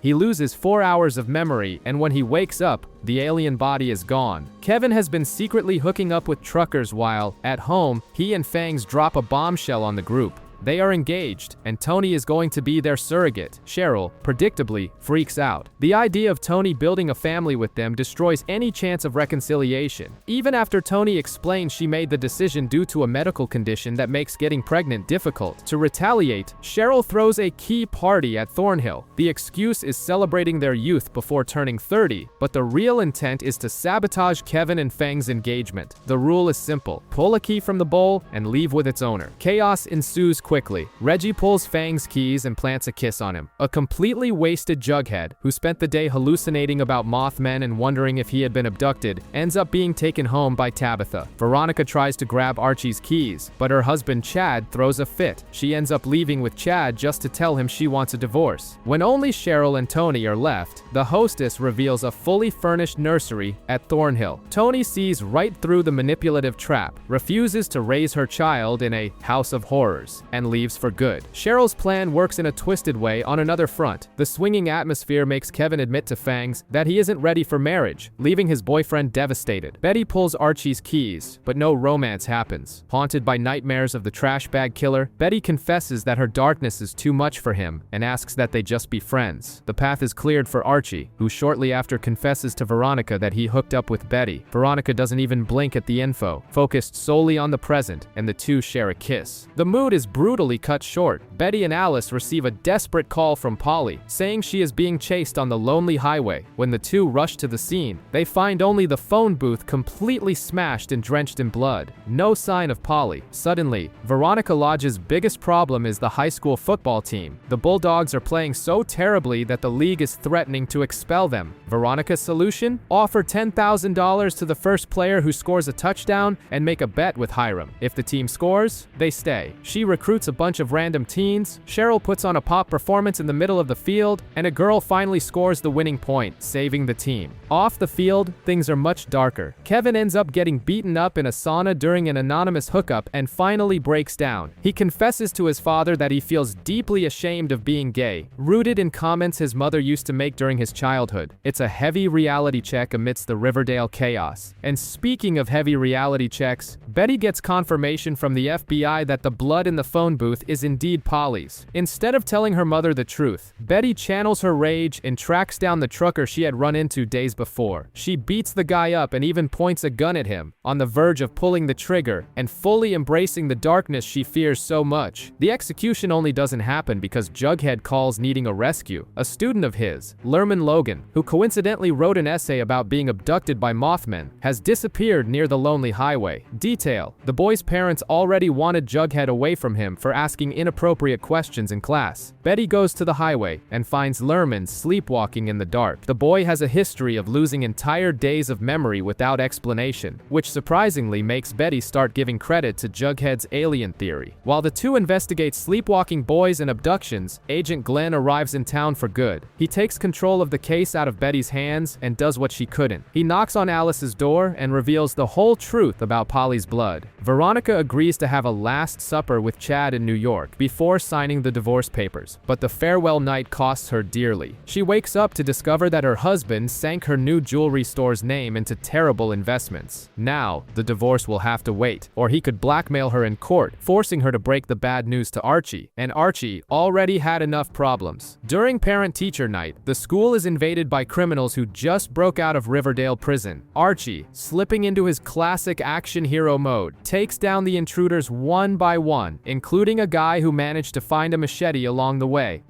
A: He loses 4 hours of memory, and when he wakes up, the alien body is gone. Kevin has been secretly hooking up with truckers while, at home, he and Fangs drop a bombshell on the group. They are engaged, and Tony is going to be their surrogate. Cheryl, predictably, freaks out. The idea of Tony building a family with them destroys any chance of reconciliation. Even after Tony explains she made the decision due to a medical condition that makes getting pregnant difficult. To retaliate, Cheryl throws a key party at Thornhill. The excuse is celebrating their youth before turning 30, but the real intent is to sabotage Kevin and Fang's engagement. The rule is simple: pull a key from the bowl and leave with its owner. Chaos ensues quickly. Reggie pulls Fang's keys and plants a kiss on him. A completely wasted Jughead, who spent the day hallucinating about Mothmen and wondering if he had been abducted, ends up being taken home by Tabitha. Veronica tries to grab Archie's keys, but her husband Chad throws a fit. She ends up leaving with Chad just to tell him she wants a divorce. When only Cheryl and Tony are left, the hostess reveals a fully furnished nursery at Thornhill. Tony sees right through the manipulative trap, refuses to raise her child in a house of horrors, and leaves for good. Cheryl's plan works in a twisted way on another front. The swinging atmosphere makes Kevin admit to Fangs that he isn't ready for marriage, leaving his boyfriend devastated. Betty pulls Archie's keys, but no romance happens. Haunted by nightmares of the trash bag killer, Betty confesses that her darkness is too much for him and asks that they just be friends. The path is cleared for Archie, who shortly after confesses to Veronica that he hooked up with Betty. Veronica doesn't even blink at the info, focused solely on the present, and the two share a kiss. The mood is brutally cut short. Betty and Alice receive a desperate call from Polly, saying she is being chased on the lonely highway. When the two rush to the scene, they find only the phone booth completely smashed and drenched in blood. No sign of Polly. Suddenly, Veronica Lodge's biggest problem is the high school football team. The Bulldogs are playing so terribly that the league is threatening to expel them. Veronica's solution? Offer $10,000 to the first player who scores a touchdown and make a bet with Hiram. If the team scores, they stay. She recruits a bunch of random teens, Cheryl puts on a pop performance in the middle of the field, and a girl finally scores the winning point, saving the team. Off the field, things are much darker. Kevin ends up getting beaten up in a sauna during an anonymous hookup and finally breaks down. He confesses to his father that he feels deeply ashamed of being gay, rooted in comments his mother used to make during his childhood. It's a heavy reality check amidst the Riverdale chaos. And speaking of heavy reality checks, Betty gets confirmation from the FBI that the blood in the phone phone booth is indeed Polly's. Instead of telling her mother the truth, Betty channels her rage and tracks down the trucker she had run into days before. She beats the guy up and even points a gun at him, on the verge of pulling the trigger and fully embracing the darkness she fears so much. The execution only doesn't happen because Jughead calls needing a rescue. A student of his, Lerman Logan, who coincidentally wrote an essay about being abducted by Mothmen, has disappeared near the lonely highway. Detail: the boy's parents already wanted Jughead away from him for asking inappropriate questions in class. Betty goes to the highway and finds Lerman sleepwalking in the dark. The boy has a history of losing entire days of memory without explanation, which surprisingly makes Betty start giving credit to Jughead's alien theory. While the two investigate sleepwalking boys and abductions, Agent Glenn arrives in town for good. He takes control of the case out of Betty's hands and does what she couldn't. He knocks on Alice's door and reveals the whole truth about Polly's blood. Veronica agrees to have a last supper with Chad in New York before signing the divorce papers, but the farewell night costs her dearly. She wakes up to discover that her husband sank her new jewelry store's name into terrible investments. Now, the divorce will have to wait, or he could blackmail her in court, forcing her to break the bad news to Archie, and Archie already had enough problems. During parent-teacher night, the school is invaded by criminals who just broke out of Riverdale prison. Archie, slipping into his classic action hero mode, takes down the intruders one by one, including a guy who managed to find a machete along the way.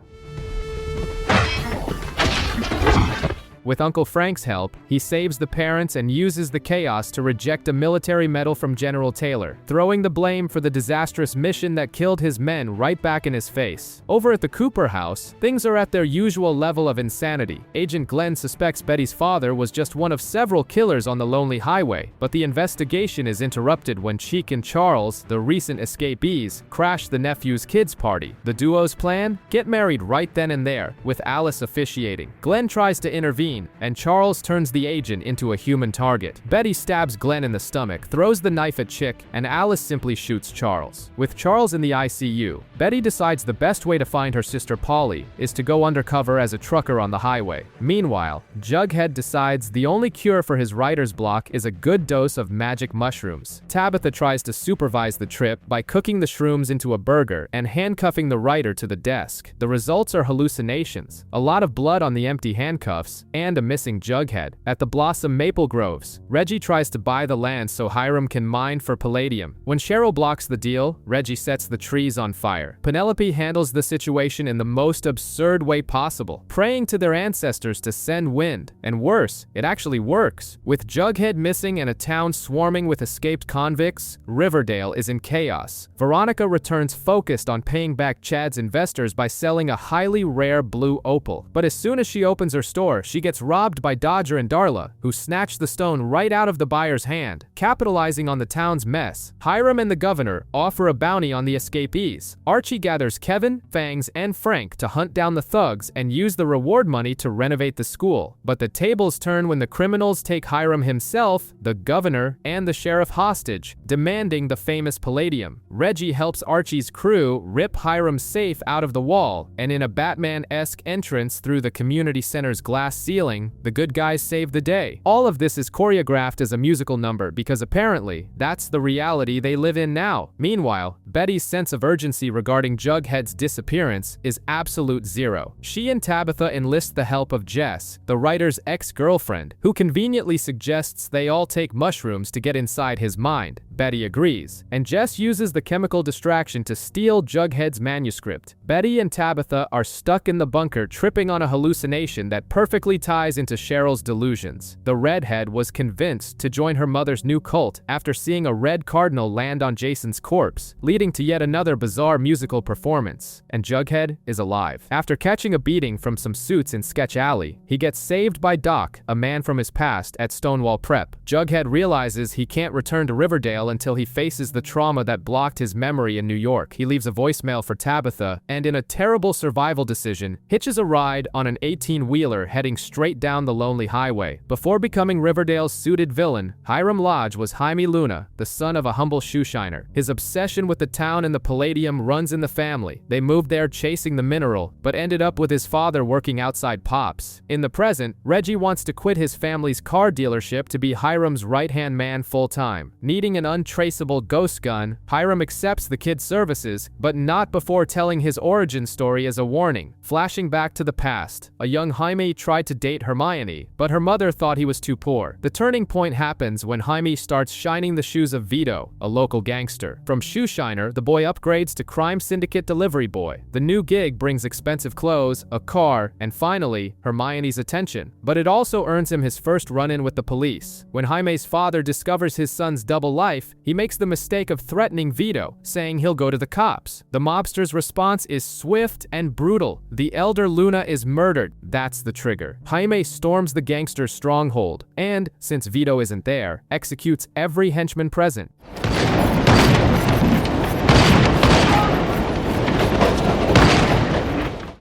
A: With Uncle Frank's help, he saves the parents and uses the chaos to reject a military medal from General Taylor, throwing the blame for the disastrous mission that killed his men right back in his face. Over at the Cooper house, things are at their usual level of insanity. Agent Glenn suspects Betty's father was just one of several killers on the lonely highway, but the investigation is interrupted when Cheek and Charles, the recent escapees, crash the nephew's kids' party. The duo's plan? Get married right then and there, with Alice officiating. Glenn tries to intervene, and Charles turns the agent into a human target. Betty stabs Glenn in the stomach, throws the knife at Chick, and Alice simply shoots Charles. With Charles in the ICU, Betty decides the best way to find her sister Polly is to go undercover as a trucker on the highway. Meanwhile, Jughead decides the only cure for his writer's block is a good dose of magic mushrooms. Tabitha tries to supervise the trip by cooking the shrooms into a burger and handcuffing the writer to the desk. The results are hallucinations, a lot of blood on the empty handcuffs, and a missing Jughead. At the Blossom Maple Groves, Reggie tries to buy the land so Hiram can mine for palladium. When Cheryl blocks the deal, Reggie sets the trees on fire. Penelope handles the situation in the most absurd way possible, praying to their ancestors to send wind. And worse, it actually works. With Jughead missing and a town swarming with escaped convicts, Riverdale is in chaos. Veronica returns focused on paying back Chad's investors by selling a highly rare blue opal. But as soon as she opens her store, she gets robbed by Dodger and Darla, who snatch the stone right out of the buyer's hand. Capitalizing on the town's mess, Hiram and the governor offer a bounty on the escapees. Archie gathers Kevin, Fangs, and Frank to hunt down the thugs and use the reward money to renovate the school. But the tables turn when the criminals take Hiram himself, the governor, and the sheriff hostage, demanding the famous palladium. Reggie helps Archie's crew rip Hiram's safe out of the wall, and in a Batman-esque entrance through the community center's glass ceiling, the good guys save the day. All of this is choreographed as a musical number because apparently that's the reality they live in now. Meanwhile, Betty's sense of urgency regarding Jughead's disappearance is absolute zero. She and Tabitha enlist the help of Jess, the writer's ex-girlfriend, who conveniently suggests they all take mushrooms to get inside his mind. Betty agrees, and Jess uses the chemical distraction to steal Jughead's manuscript. Betty and Tabitha are stuck in the bunker tripping on a hallucination that perfectly ties into Cheryl's delusions. The redhead was convinced to join her mother's new cult after seeing a red cardinal land on Jason's corpse, leading to yet another bizarre musical performance. And Jughead is alive. After catching a beating from some suits in Sketch Alley, he gets saved by Doc, a man from his past at Stonewall Prep. Jughead realizes he can't return to Riverdale until he faces the trauma that blocked his memory in New York. He leaves a voicemail for Tabitha, and in a terrible survival decision, hitches a ride on an 18-wheeler heading straight down the lonely highway. Before becoming Riverdale's suited villain, Hiram Lodge was Jaime Luna, the son of a humble shoeshiner. His obsession with the town and the palladium runs in the family. They moved there chasing the mineral, but ended up with his father working outside Pops. In the present, Reggie wants to quit his family's car dealership to be Hiram's right-hand man full-time. Needing an untraceable ghost gun, Hiram accepts the kid's services, but not before telling his origin story as a warning. Flashing back to the past, a young Jaime tried to date Hermione, but her mother thought he was too poor. The turning point happens when Jaime starts shining the shoes of Vito, a local gangster. From shoe shiner, the boy upgrades to crime syndicate delivery boy. The new gig brings expensive clothes, a car, and finally, Hermione's attention. But it also earns him his first run-in with the police. When Jaime's father discovers his son's double life, he makes the mistake of threatening Vito, saying he'll go to the cops. The mobster's response is swift and brutal. The elder Luna is murdered. That's the trigger. Jaime storms the gangster's stronghold, and, since Vito isn't there, executes every henchman present.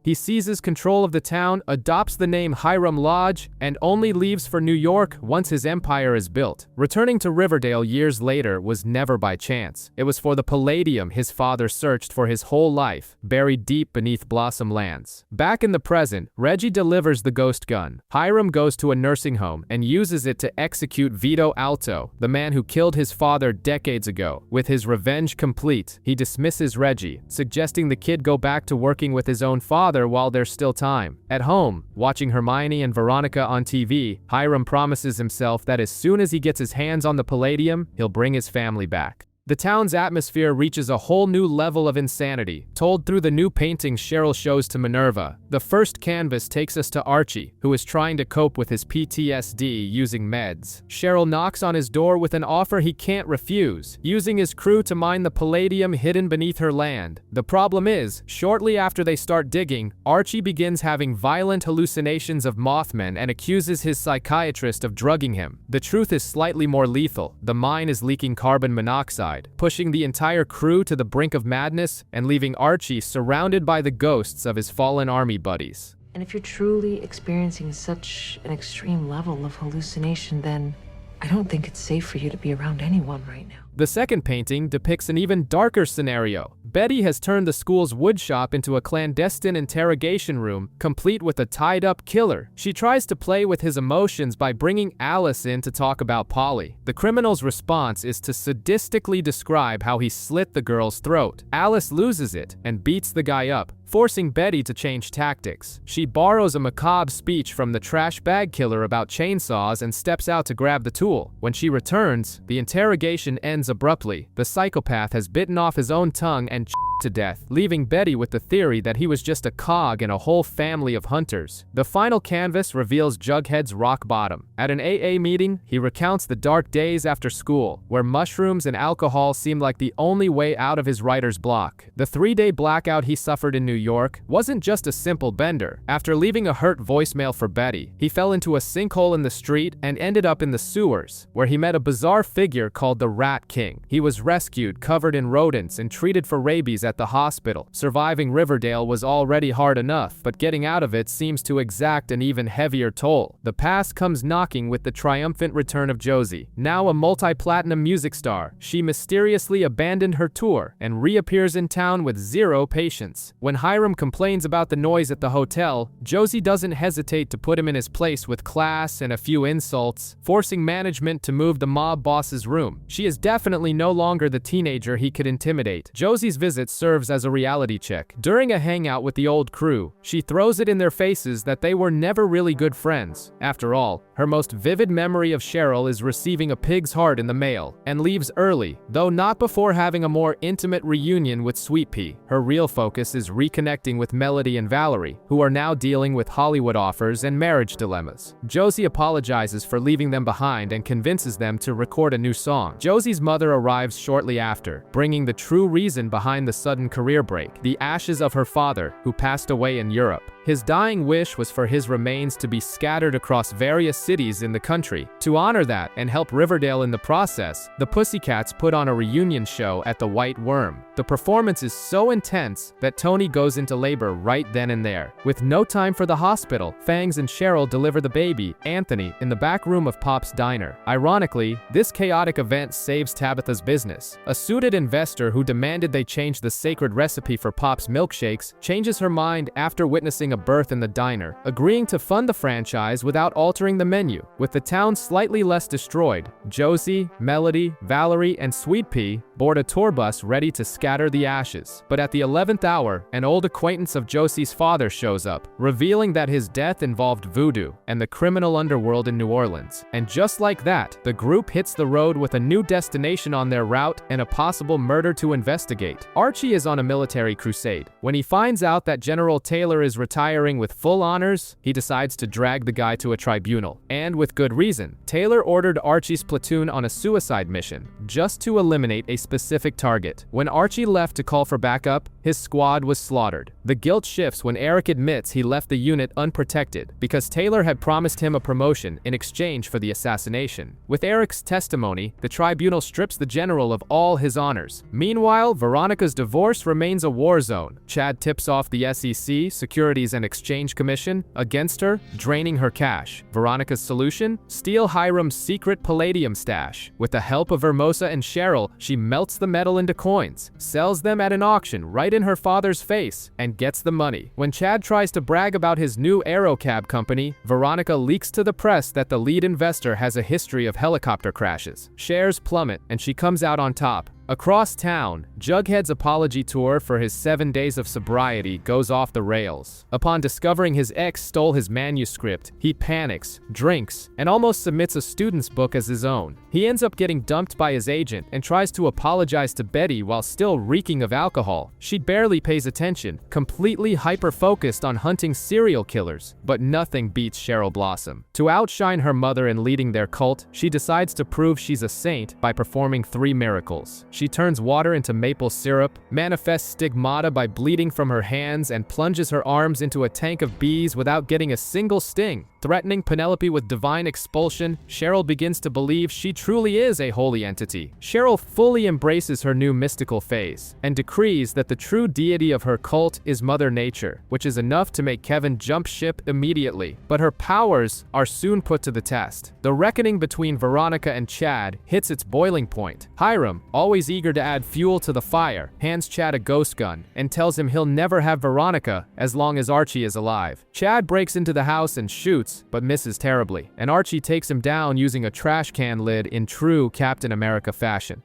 A: He seizes control of the town, adopts the name Hiram Lodge, and only leaves for New York once his empire is built. Returning to Riverdale years later was never by chance. It was for the Palladium his father searched for his whole life, buried deep beneath Blossom Lands. Back in the present, Reggie delivers the ghost gun. Hiram goes to a nursing home and uses it to execute Vito Alto, the man who killed his father decades ago. With his revenge complete, he dismisses Reggie, suggesting the kid go back to working with his own father while there's still time. At home, watching Hermione and Veronica on TV, Hiram promises himself that as soon as he gets his hands on the Palladium, he'll bring his family back. The town's atmosphere reaches a whole new level of insanity, told through the new paintings Cheryl shows to Minerva. The first canvas takes us to Archie, who is trying to cope with his PTSD using meds. Cheryl knocks on his door with an offer he can't refuse, using his crew to mine the Palladium hidden beneath her land. The problem is, shortly after they start digging, Archie begins having violent hallucinations of Mothmen and accuses his psychiatrist of drugging him. The truth is slightly more lethal. The mine is leaking carbon monoxide, pushing the entire crew to the brink of madness and leaving Archie surrounded by the ghosts of his fallen army buddies.
M: And if you're truly experiencing such an extreme level of hallucination, then I don't think it's safe for you to be around anyone right now.
A: The second painting depicts an even darker scenario. Betty has turned the school's woodshop into a clandestine interrogation room, complete with a tied-up killer. She tries to play with his emotions by bringing Alice in to talk about Polly. The criminal's response is to sadistically describe how he slit the girl's throat. Alice loses it and beats the guy up, forcing Betty to change tactics. She borrows a macabre speech from the trash bag killer about chainsaws and steps out to grab the tool. When she returns, the interrogation ends abruptly. The psychopath has bitten off his own tongue and to death, leaving Betty with the theory that he was just a cog in a whole family of hunters. The final canvas reveals Jughead's rock bottom. At an AA meeting, he recounts the dark days after school, where mushrooms and alcohol seemed like the only way out of his writer's block. The 3-day blackout he suffered in New York wasn't just a simple bender. After leaving a hurt voicemail for Betty, he fell into a sinkhole in the street and ended up in the sewers, where he met a bizarre figure called the Rat King. He was rescued, covered in rodents, and treated for rabies at the hospital. Surviving Riverdale was already hard enough, but getting out of it seems to exact an even heavier toll. The past comes knocking with the triumphant return of Josie. Now a multi-platinum music star, she mysteriously abandoned her tour and reappears in town with zero patience. When Hiram complains about the noise at the hotel, Josie doesn't hesitate to put him in his place with class and a few insults, forcing management to move the mob boss's room. She is definitely no longer the teenager he could intimidate. Josie's visit serves as a reality check. During a hangout with the old crew, she throws it in their faces that they were never really good friends. After all, her most vivid memory of Cheryl is receiving a pig's heart in the mail, and leaves early, though not before having a more intimate reunion with Sweet Pea. Her real focus is reconnecting with Melody and Valerie, who are now dealing with Hollywood offers and marriage dilemmas. Josie apologizes for leaving them behind and convinces them to record a new song. Josie's mother arrives shortly after, bringing the true reason behind the sudden career break: the ashes of her father, who passed away in Europe. His dying wish was for his remains to be scattered across various cities in the country. To honor that and help Riverdale in the process, the Pussycats put on a reunion show at the White Worm. The performance is so intense that Tony goes into labor right then and there. With no time for the hospital, Fangs and Cheryl deliver the baby, Anthony, in the back room of Pop's diner. Ironically, this chaotic event saves Tabitha's business. A suited investor who demanded they change the sacred recipe for Pop's milkshakes changes her mind after witnessing a a berth in the diner, agreeing to fund the franchise without altering the menu. With the town slightly less destroyed, Josie, Melody, Valerie, and Sweet Pea board a tour bus ready to scatter the ashes. But at the 11th hour, an old acquaintance of Josie's father shows up, revealing that his death involved voodoo and the criminal underworld in New Orleans. And just like that, the group hits the road with a new destination on their route and a possible murder to investigate. Archie is on a military crusade. When he finds out that General Taylor is retiring with full honors, he decides to drag the guy to a tribunal. And with good reason. Taylor ordered Archie's platoon on a suicide mission, just to eliminate a specific target. When Archie left to call for backup, his squad was slaughtered. The guilt shifts when Eric admits he left the unit unprotected because Taylor had promised him a promotion in exchange for the assassination. With Eric's testimony, the tribunal strips the general of all his honors. Meanwhile, Veronica's divorce remains a war zone. Chad tips off the SEC, Securities and Exchange Commission, against her, draining her cash. Veronica's solution? Steal Hiram's secret palladium stash. With the help of Hermosa and Cheryl, she melts the metal into coins, sells them at an auction right in her father's face, and gets the money. When Chad tries to brag about his new aerocab company, Veronica leaks to the press that the lead investor has a history of helicopter crashes. Shares plummet, and she comes out on top. Across town, Jughead's apology tour for his 7 days of sobriety goes off the rails. Upon discovering his ex stole his manuscript, he panics, drinks, and almost submits a student's book as his own. He ends up getting dumped by his agent and tries to apologize to Betty while still reeking of alcohol. She barely pays attention, completely hyper-focused on hunting serial killers, but nothing beats Cheryl Blossom. To outshine her mother in leading their cult, she decides to prove she's a saint by performing 3 miracles. She turns water into maple syrup, manifests stigmata by bleeding from her hands, and plunges her arms into a tank of bees without getting a single sting. Threatening Penelope with divine expulsion, Cheryl begins to believe she truly is a holy entity. Cheryl fully embraces her new mystical phase, and decrees that the true deity of her cult is Mother Nature, which is enough to make Kevin jump ship immediately. But her powers are soon put to the test. The reckoning between Veronica and Chad hits its boiling point. Hiram, always eager to add fuel to the fire, hands Chad a ghost gun and tells him he'll never have Veronica as long as Archie is alive. Chad breaks into the house and shoots, but misses terribly, and Archie takes him down using a trash can lid in true Captain America fashion.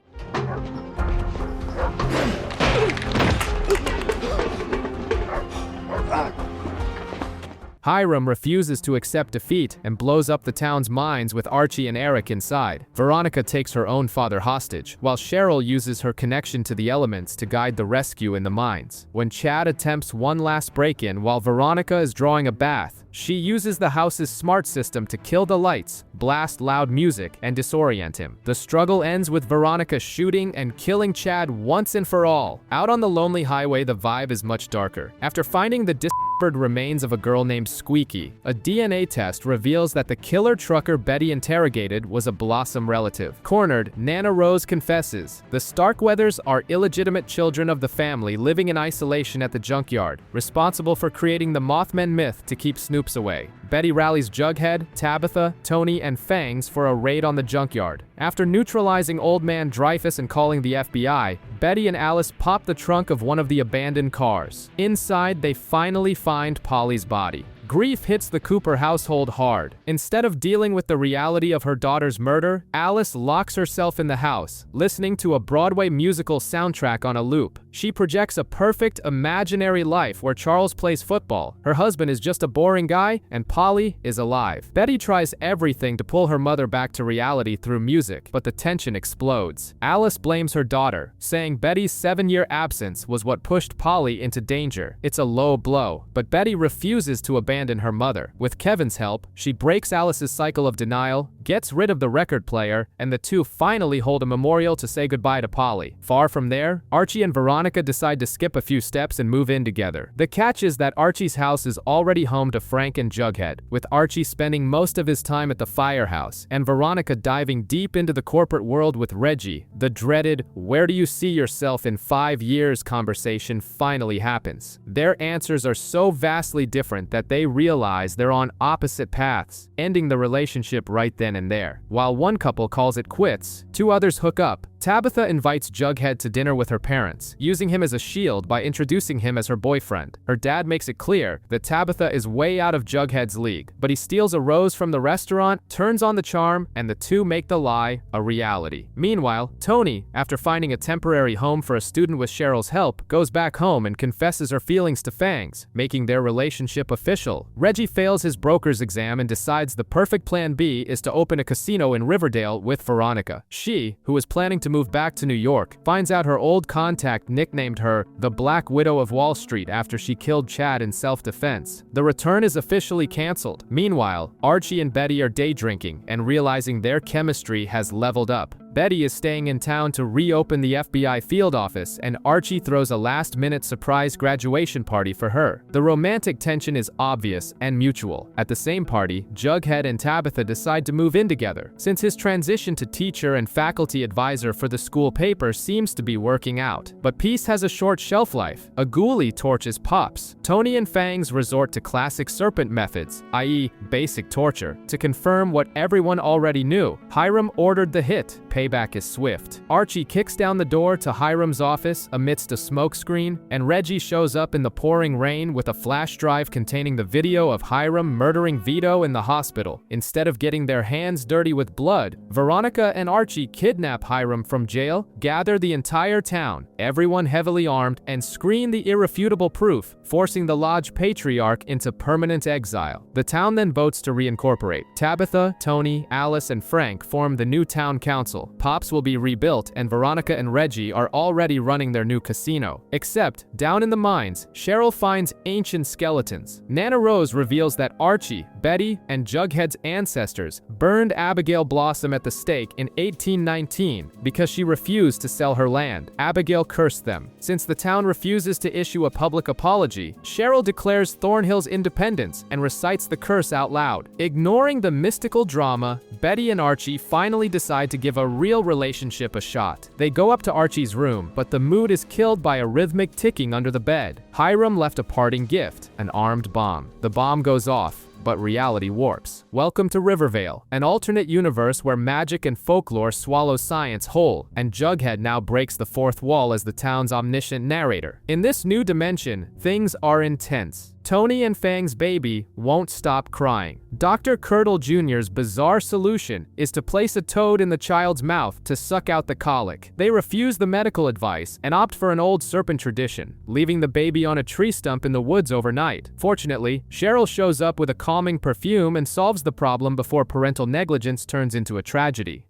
A: Hiram refuses to accept defeat and blows up the town's mines with Archie and Eric inside. Veronica takes her own father hostage, while Cheryl uses her connection to the elements to guide the rescue in the mines. When Chad attempts one last break-in while Veronica is drawing a bath, she uses the house's smart system to kill the lights, blast loud music, and disorient him. The struggle ends with Veronica shooting and killing Chad once and for all. Out on the lonely highway, the vibe is much darker. After finding the dismembered remains of a girl named Squeaky, a DNA test reveals that the killer trucker Betty interrogated was a Blossom relative. Cornered, Nana Rose confesses the Starkweathers are illegitimate children of the family living in isolation at the junkyard, responsible for creating the Mothman myth to keep Snoops away. Betty rallies Jughead, Tabitha, Tony, and Fangs for a raid on the junkyard. After neutralizing Old Man Dreyfus and calling the FBI, Betty and Alice pop the trunk of one of the abandoned cars. Inside, they finally find Polly's body. Grief hits the Cooper household hard. Instead of dealing with the reality of her daughter's murder, Alice locks herself in the house, listening to a Broadway musical soundtrack on a loop. She projects a perfect, imaginary life where Charles plays football, her husband is just a boring guy, and Polly is alive. Betty tries everything to pull her mother back to reality through music, but the tension explodes. Alice blames her daughter, saying Betty's 7-year absence was what pushed Polly into danger. It's a low blow, but Betty refuses to abandon her mother. With Kevin's help, she breaks Alice's cycle of denial, gets rid of the record player, and the two finally hold a memorial to say goodbye to Polly. Far from there, Archie and Veronica decide to skip a few steps and move in together. The catch is that Archie's house is already home to Frank and Jughead, with Archie spending most of his time at the firehouse, and Veronica diving deep into the corporate world with Reggie. The dreaded, "Where do you see yourself in 5 years?" conversation finally happens. Their answers are so vastly different that they realize they're on opposite paths, ending the relationship right then and there. While one couple calls it quits, two others hook up. Tabitha invites Jughead to dinner with her parents, using him as a shield by introducing him as her boyfriend. Her dad makes it clear that Tabitha is way out of Jughead's league, but he steals a rose from the restaurant, turns on the charm, and the two make the lie a reality. Meanwhile, Tony, after finding a temporary home for a student with Cheryl's help, goes back home and confesses her feelings to Fangs, making their relationship official. Reggie fails his broker's exam and decides the perfect plan B is to open a casino in Riverdale with Veronica. She, who is planning to move back to New York, finds out her old contact nicknamed her the Black Widow of Wall Street after she killed Chad in self-defense. The return is officially canceled. Meanwhile, Archie and Betty are day drinking and realizing their chemistry has leveled up. Betty is staying in town to reopen the FBI field office, and Archie throws a last-minute surprise graduation party for her. The romantic tension is obvious and mutual. At the same party, Jughead and Tabitha decide to move in together, since his transition to teacher and faculty advisor for the school paper seems to be working out. But peace has a short shelf life. A ghoulie torches Pops. Tony and Fangs resort to classic serpent methods, i.e. basic torture, to confirm what everyone already knew. Hiram ordered the hit. Payback is swift. Archie kicks down the door to Hiram's office amidst a smokescreen, and Reggie shows up in the pouring rain with a flash drive containing the video of Hiram murdering Vito in the hospital. Instead of getting their hands dirty with blood, Veronica and Archie kidnap Hiram from jail, gather the entire town, everyone heavily armed, and screen the irrefutable proof, forcing the Lodge patriarch into permanent exile. The town then votes to reincorporate. Tabitha, Tony, Alice, and Frank form the new town council. Pops will be rebuilt, and Veronica and Reggie are already running their new casino. Except, down in the mines, Cheryl finds ancient skeletons. Nana Rose reveals that Archie, Betty, and Jughead's ancestors burned Abigail Blossom at the stake in 1819 because she refused to sell her land. Abigail cursed them. Since the town refuses to issue a public apology, Cheryl declares Thornhill's independence and recites the curse out loud. Ignoring the mystical drama, Betty and Archie finally decide to give a real relationship a shot. They go up to Archie's room, but the mood is killed by a rhythmic ticking under the bed. Hiram left a parting gift, an armed bomb. The bomb goes off, but reality warps. Welcome to Riverdale, an alternate universe where magic and folklore swallow science whole, and Jughead now breaks the fourth wall as the town's omniscient narrator. In this new dimension, things are intense. Tony and Fang's baby won't stop crying. Dr. Curdle Jr.'s bizarre solution is to place a toad in the child's mouth to suck out the colic. They refuse the medical advice and opt for an old serpent tradition, leaving the baby on a tree stump in the woods overnight. Fortunately, Cheryl shows up with a calming perfume and solves the problem before parental negligence turns into a tragedy.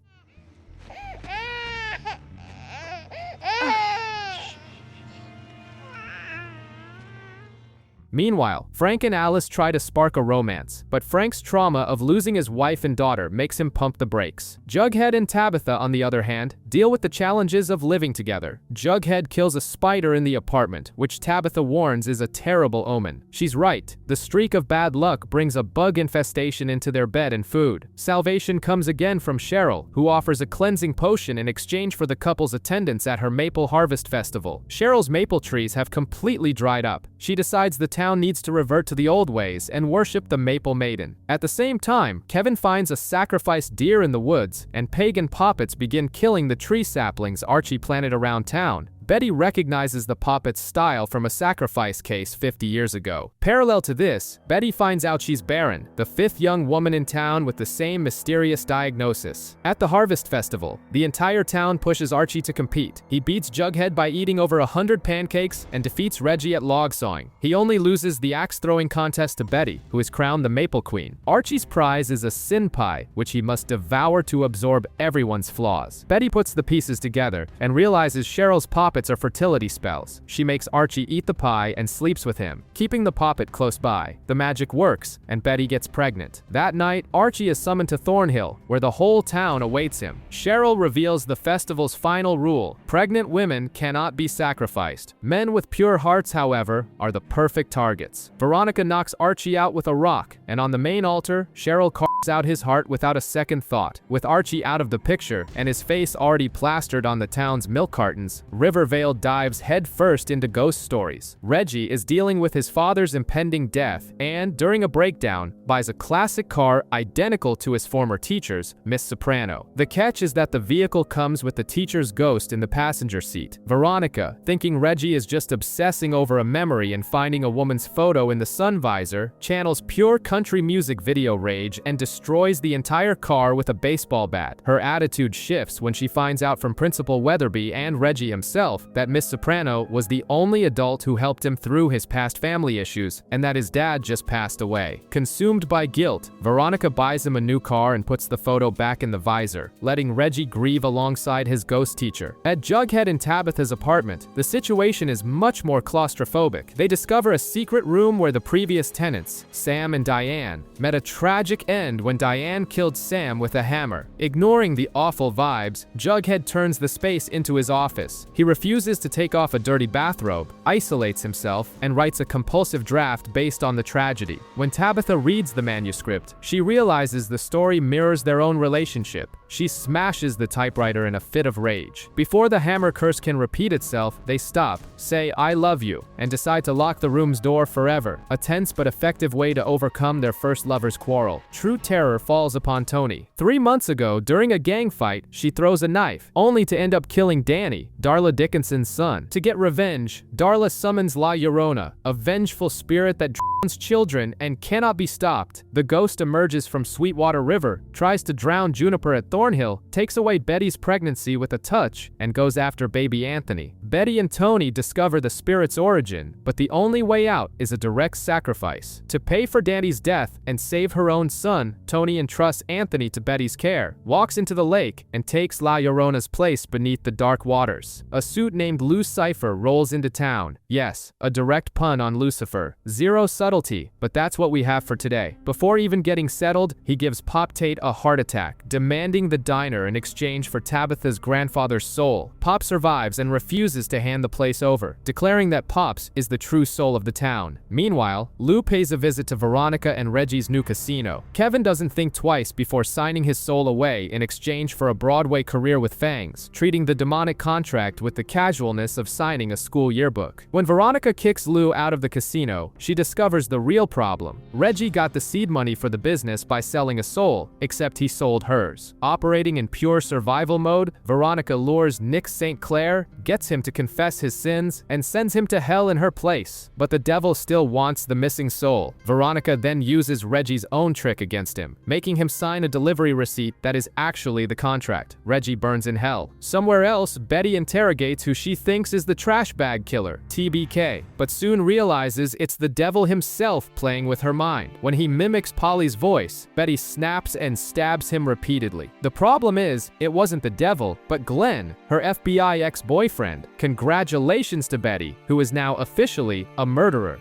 A: Meanwhile, Frank and Alice try to spark a romance, but Frank's trauma of losing his wife and daughter makes him pump the brakes. Jughead and Tabitha, on the other hand, deal with the challenges of living together. Jughead kills a spider in the apartment, which Tabitha warns is a terrible omen. She's right. The streak of bad luck brings a bug infestation into their bed and food. Salvation comes again from Cheryl, who offers a cleansing potion in exchange for the couple's attendance at her Maple Harvest Festival. Cheryl's maple trees have completely dried up. She decides the town needs to revert to the old ways and worship the Maple Maiden. At the same time, Kevin finds a sacrificed deer in the woods, and pagan poppets begin killing the tree saplings Archie planted around town. Betty recognizes the poppet's style from a sacrifice case 50 years ago. Parallel to this, Betty finds out she's barren, the fifth young woman in town with the same mysterious diagnosis. At the Harvest Festival, the entire town pushes Archie to compete. He beats Jughead by eating over 100 pancakes and defeats Reggie at log sawing. He only loses the axe-throwing contest to Betty, who is crowned the Maple Queen. Archie's prize is a sin pie, which he must devour to absorb everyone's flaws. Betty puts the pieces together and realizes Cheryl's poppets are fertility spells. She makes Archie eat the pie and sleeps with him, keeping the poppet close by. The magic works, and Betty gets pregnant. That night, Archie is summoned to Thornhill, where the whole town awaits him. Cheryl reveals the festival's final rule: pregnant women cannot be sacrificed. Men with pure hearts, however, are the perfect targets. Veronica knocks Archie out with a rock, and on the main altar, Cheryl carves out his heart without a second thought. With Archie out of the picture and his face already plastered on the town's milk cartons, Riverdale dives headfirst into ghost stories. Reggie is dealing with his father's impending death and, during a breakdown, buys a classic car identical to his former teacher's, Miss Soprano. The catch is that the vehicle comes with the teacher's ghost in the passenger seat. Veronica, thinking Reggie is just obsessing over a memory and finding a woman's photo in the sun visor, channels pure country music video rage and destroys the entire car with a baseball bat. Her attitude shifts when she finds out from Principal Weatherby and Reggie himself that Miss Soprano was the only adult who helped him through his past family issues and that his dad just passed away. Consumed by guilt, Veronica buys him a new car and puts the photo back in the visor, letting Reggie grieve alongside his ghost teacher. At Jughead and Tabitha's apartment, the situation is much more claustrophobic. They discover a secret room where the previous tenants, Sam and Diane, met a tragic end when Diane killed Sam with a hammer. Ignoring the awful vibes, Jughead turns the space into his office. He refuses to take off a dirty bathrobe, isolates himself, and writes a compulsive draft based on the tragedy. When Tabitha reads the manuscript, she realizes the story mirrors their own relationship. She smashes the typewriter in a fit of rage. Before the hammer curse can repeat itself, they stop, say "I love you," and decide to lock the room's door forever. A tense but effective way to overcome their first lover's quarrel. True terror falls upon Tony. 3 months ago, during a gang fight, she throws a knife, only to end up killing Danny, Darla Dickinson's son. To get revenge, Darla summons La Llorona, a vengeful spirit that drowns children and cannot be stopped. The ghost emerges from Sweetwater River, tries to drown Juniper at Thornhill, takes away Betty's pregnancy with a touch, and goes after baby Anthony. Betty and Tony discover the spirit's origin, but the only way out is a direct sacrifice. To pay for Danny's death and save her own son, Tony entrusts Anthony to Betty's care, walks into the lake, and takes La Llorona's place beneath the dark waters. A suit named Lou Cypher rolls into town. Yes, a direct pun on Lucifer. Zero subtlety, but that's what we have for today. Before even getting settled, he gives Pop Tate a heart attack, demanding the diner in exchange for Tabitha's grandfather's soul. Pop survives and refuses to hand the place over, declaring that Pops is the true soul of the town. Meanwhile, Lou pays a visit to Veronica and Reggie's new casino. Kevin doesn't think twice before signing his soul away in exchange for a Broadway career with fangs, treating the demonic contract with the casualness of signing a school yearbook. When Veronica kicks Lou out of the casino, she discovers the real problem. Reggie got the seed money for the business by selling a soul, except he sold hers. Operating in pure survival mode, Veronica lures Nick St. Clair, gets him to confess his sins, and sends him to hell in her place. But the devil still wants the missing soul. Veronica then uses Reggie's own trick against him, making him sign a delivery receipt that is actually the contract. Reggie burns in hell. Somewhere else, Betty interrogates who she thinks is the trash bag killer, TBK, but soon realizes it's the devil himself playing with her mind. When he mimics Polly's voice, Betty snaps and stabs him repeatedly. The problem is, it wasn't the devil, but Glenn, her FBI ex-boyfriend. Congratulations to Betty, who is now officially a murderer.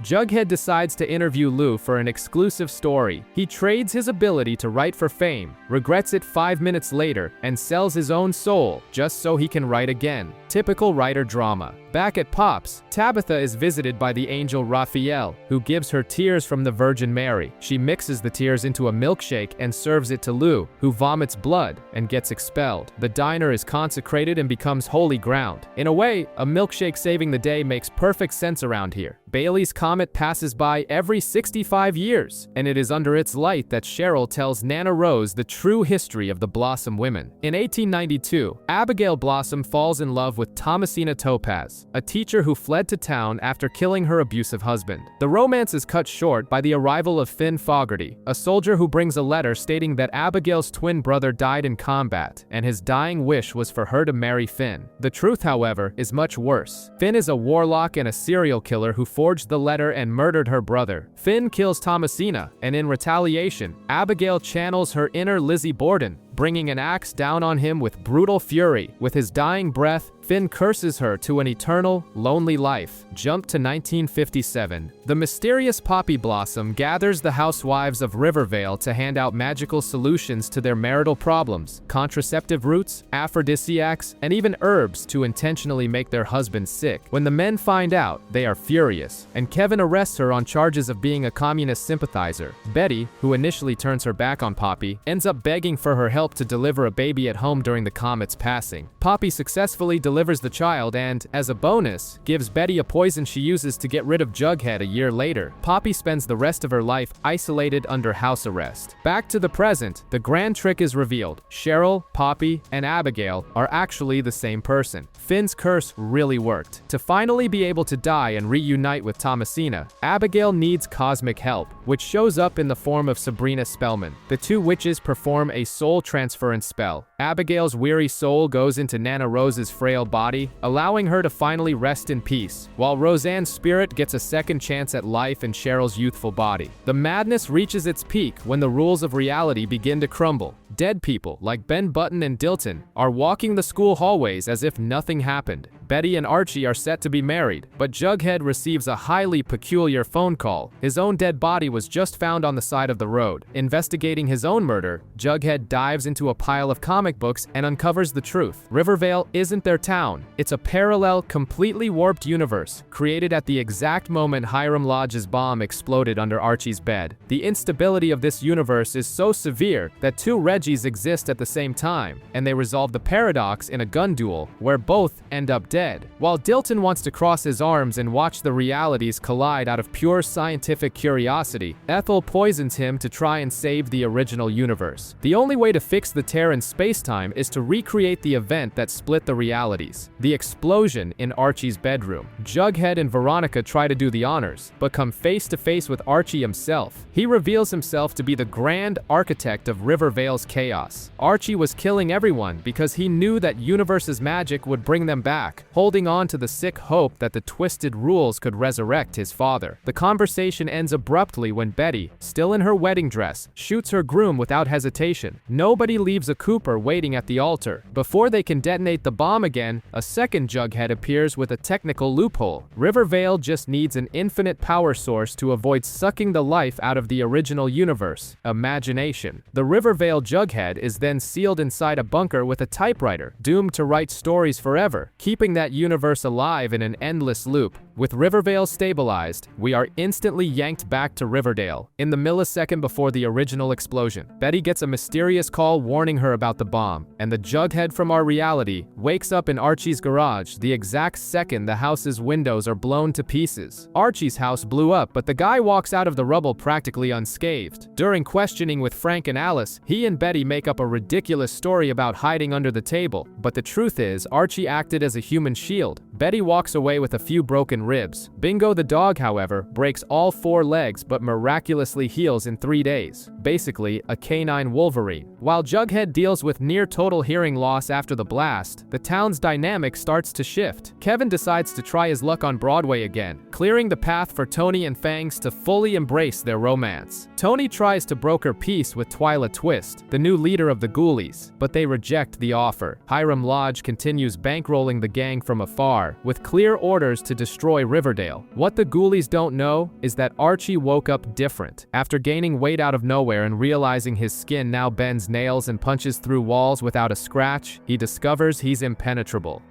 A: Jughead decides to interview Lou for an exclusive story. He trades his ability to write for fame, regrets it 5 minutes later, and sells his own soul just so he can write again. Typical writer drama. Back at Pop's, Tabitha is visited by the angel Raphael, who gives her tears from the Virgin Mary. She mixes the tears into a milkshake and serves it to Lou, who vomits blood and gets expelled. The diner is consecrated and becomes holy ground. In a way, a milkshake saving the day makes perfect sense around here. Bailey's comet passes by every 65 years, and it is under its light that Cheryl tells Nana Rose the true history of the Blossom women. In 1892, Abigail Blossom falls in love with Thomasina Topaz, a teacher who fled to town after killing her abusive husband. The romance is cut short by the arrival of Finn Fogarty, a soldier who brings a letter stating that Abigail's twin brother died in combat, and his dying wish was for her to marry Finn. The truth, however, is much worse. Finn is a warlock and a serial killer who forged the letter and murdered her brother. Finn kills Thomasina, and in retaliation, Abigail channels her inner Lizzie Borden, bringing an axe down on him with brutal fury. With his dying breath, Finn curses her to an eternal, lonely life. Jump to 1957. The mysterious Poppy Blossom gathers the housewives of Riverdale to hand out magical solutions to their marital problems, contraceptive roots, aphrodisiacs, and even herbs to intentionally make their husbands sick. When the men find out, they are furious, and Kevin arrests her on charges of being a communist sympathizer. Betty, who initially turns her back on Poppy, ends up begging for her help to deliver a baby at home during the comet's passing. Poppy successfully delivers the child and, as a bonus, gives Betty a poison she uses to get rid of Jughead a year later. Poppy spends the rest of her life isolated under house arrest. Back to the present, the grand trick is revealed. Cheryl, Poppy, and Abigail are actually the same person. Finn's curse really worked. To finally be able to die and reunite with Thomasina, Abigail needs cosmic help, which shows up in the form of Sabrina Spellman. The two witches perform a soul transference spell. Abigail's weary soul goes into Nana Rose's frail body, allowing her to finally rest in peace, while Roseanne's spirit gets a second chance at life in Cheryl's youthful body. The madness reaches its peak when the rules of reality begin to crumble. Dead people, like Ben Button and Dilton, are walking the school hallways as if nothing happened. Betty and Archie are set to be married, but Jughead receives a highly peculiar phone call. His own dead body was just found on the side of the road. Investigating his own murder, Jughead dives into a pile of comic books and uncovers the truth. Riverdale isn't their town. It's a parallel, completely warped universe, created at the exact moment Hiram Lodge's bomb exploded under Archie's bed. The instability of this universe is so severe that two Reggies exist at the same time, and they resolve the paradox in a gun duel, where both end up dead. While Dilton wants to cross his arms and watch the realities collide out of pure scientific curiosity, Ethel poisons him to try and save the original universe. The only way to fix the tear in spacetime is to recreate the event that split the realities, the explosion in Archie's bedroom. Jughead and Veronica try to do the honors, but come face to face with Archie himself. He reveals himself to be the grand architect of Riverdale's chaos. Archie was killing everyone because he knew that universe's magic would bring them back, holding on to the sick hope that the twisted rules could resurrect his father. The conversation ends abruptly when Betty, still in her wedding dress, shoots her groom without hesitation. Nobody leaves a Cooper waiting at the altar. Before they can detonate the bomb again, a second Jughead appears with a technical loophole. Riverdale just needs an infinite power source to avoid sucking the life out of the original universe, imagination. The Riverdale Jughead is then sealed inside a bunker with a typewriter, doomed to write stories forever, keeping that universe alive in an endless loop. With Riverdale stabilized, we are instantly yanked back to Riverdale. In the millisecond before the original explosion, Betty gets a mysterious call warning her about the bomb, and the Jughead from our reality wakes up in Archie's garage the exact second the house's windows are blown to pieces. Archie's house blew up, but the guy walks out of the rubble practically unscathed. During questioning with Frank and Alice, he and Betty make up a ridiculous story about hiding under the table, but the truth is, Archie acted as a human shield. Betty walks away with a few broken ribs. Bingo the dog, however, breaks all 4 legs but miraculously heals in 3 days. Basically, a canine Wolverine. While Jughead deals with near total hearing loss after the blast, the town's dynamic starts to shift. Kevin decides to try his luck on Broadway again, clearing the path for Tony and Fangs to fully embrace their romance. Tony tries to broker peace with Twyla Twist, the new leader of the Ghoulies, but they reject the offer. Hiram Lodge continues bankrolling the gang from afar, with clear orders to destroy Riverdale. What the Ghoulies don't know is that Archie woke up different. After gaining weight out of nowhere and realizing his skin now bends nails and punches through walls without a scratch, he discovers he's impenetrable.